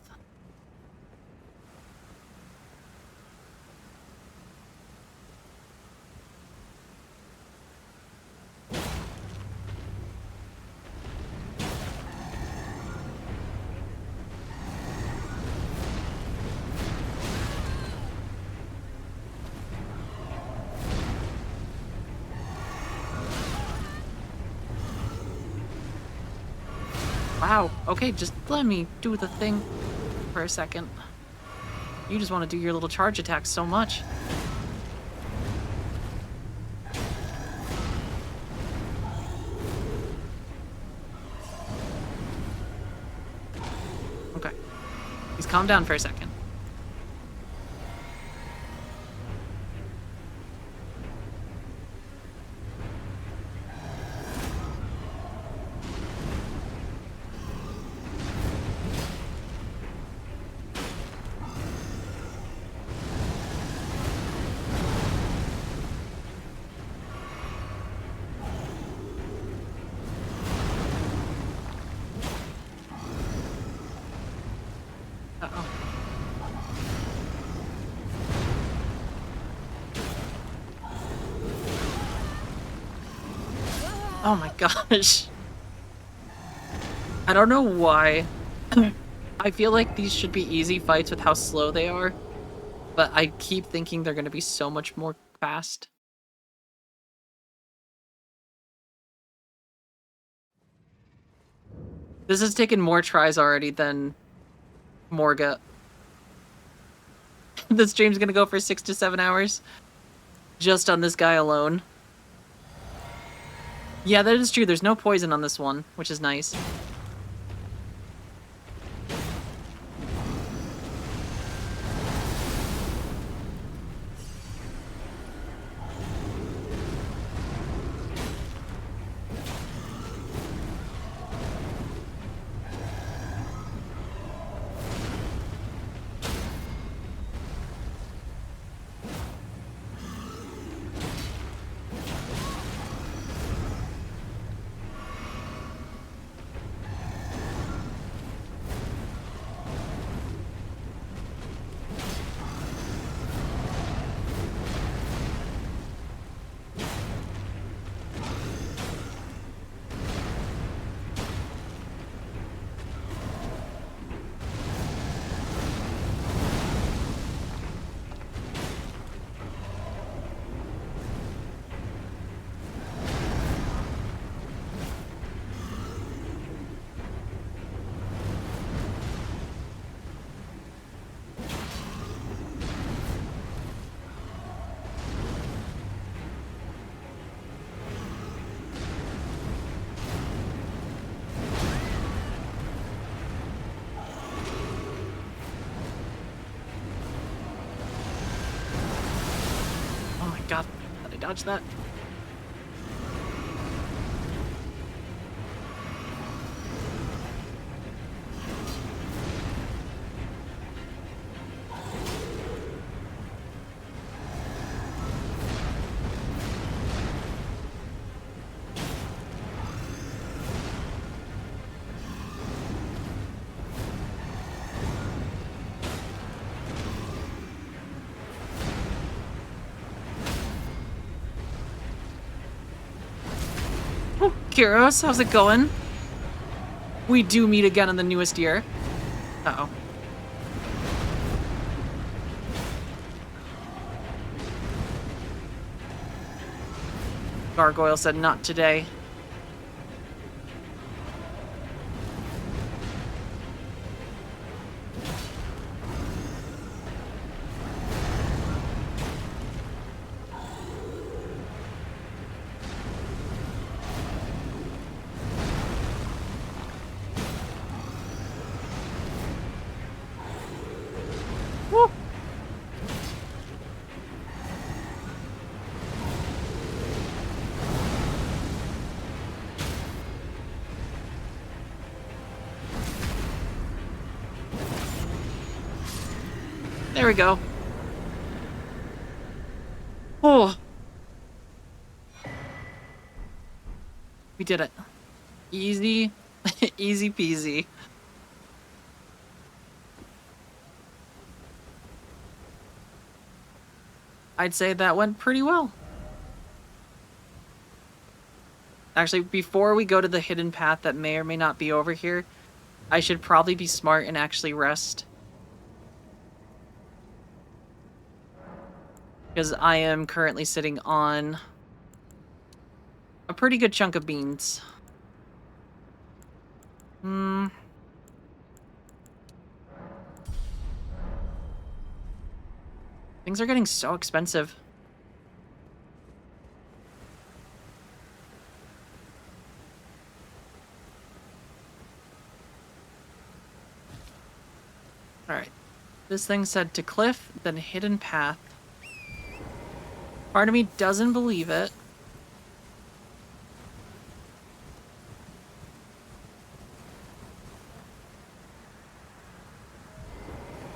Wow. Okay, just let me do the thing for a second. You just want to do your little charge attacks so much. Okay. He's calmed down for a second. Uh-oh. Oh my gosh. I don't know why. I feel like these should be easy fights with how slow they are, but I keep thinking they're going to be so much more fast. This has taken more tries already than Morga. This stream's going to go for 6 to 7 hours just on this guy alone. Yeah, that is true. There's no poison on this one, which is nice. God, how did I dodge that? Kyros, how's it going? We do meet again in the newest year. Uh-oh. Gargoyle said not today. There we go. Oh. We did it. Easy. Easy peasy. I'd say that went pretty well. Actually, before we go to the hidden path that may or may not be over here, I should probably be smart and actually rest. Because I am currently sitting on a pretty good chunk of beans. Hmm. Things are getting so expensive. Alright. This thing said to cliff, then hidden path. Part of me doesn't believe it.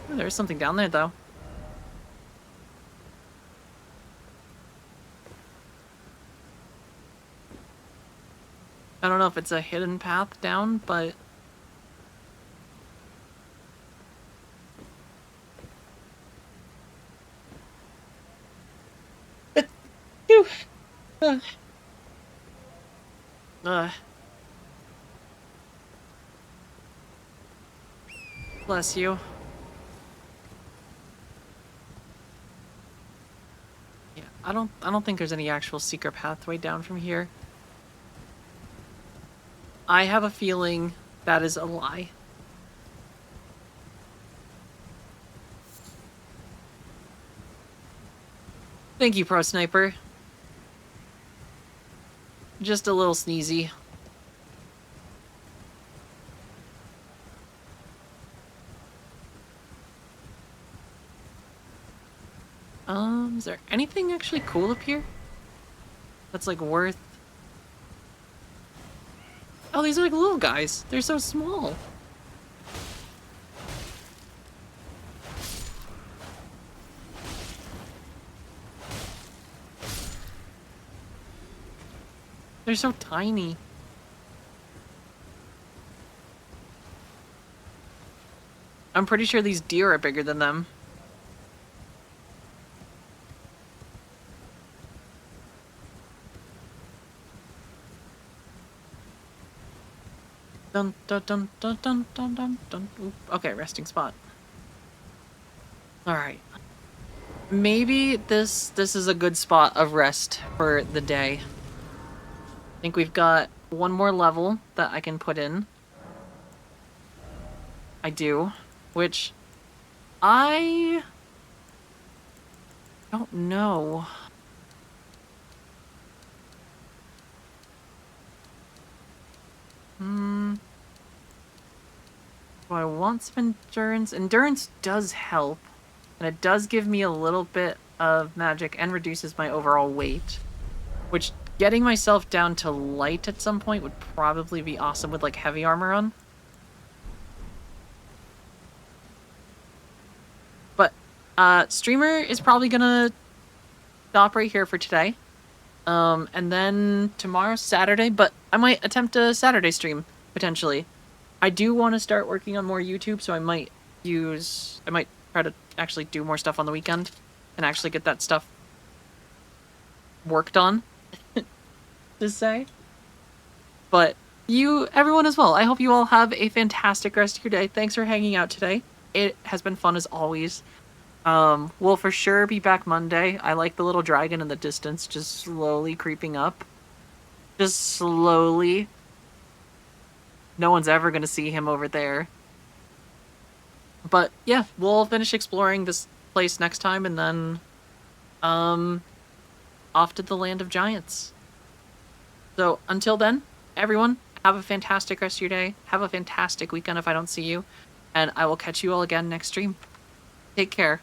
Oh, there's something down there, though. I don't know if it's a hidden path down, but... Phew. Bless you. Yeah, I don't think there's any actual secret pathway down from here. I have a feeling that is a lie. Thank you, Pro Sniper. Just a little sneezy. Is there anything actually cool up here? That's like worth... Oh, these are like little guys. They're so small. They're so tiny. I'm pretty sure these deer are bigger than them. Dun dun dun dun dun dun dun dun. Oop. Okay, resting spot. Alright. Maybe this is a good spot of rest for the day. I think we've got one more level that I can put in. I do. Which... I... don't know. Do I want some endurance? Endurance does help. And it does give me a little bit of magic and reduces my overall weight. Which, getting myself down to light at some point would probably be awesome with, like, heavy armor on. But, streamer is probably gonna stop right here for today. And then tomorrow's Saturday, but I might attempt a Saturday stream, potentially. I do want to start working on more YouTube, so I might try to actually do more stuff on the weekend and actually get that stuff worked on, to say. But everyone as well, I hope you all have a fantastic rest of your day. Thanks for hanging out today. It has been fun as always. We'll for sure be back Monday. I like the little dragon in the distance, just slowly creeping up. Just slowly. No one's ever gonna see him over there. But yeah, we'll finish exploring this place next time, and then, off to the land of giants. So until then, everyone, have a fantastic rest of your day. Have a fantastic weekend if I don't see you. And I will catch you all again next stream. Take care.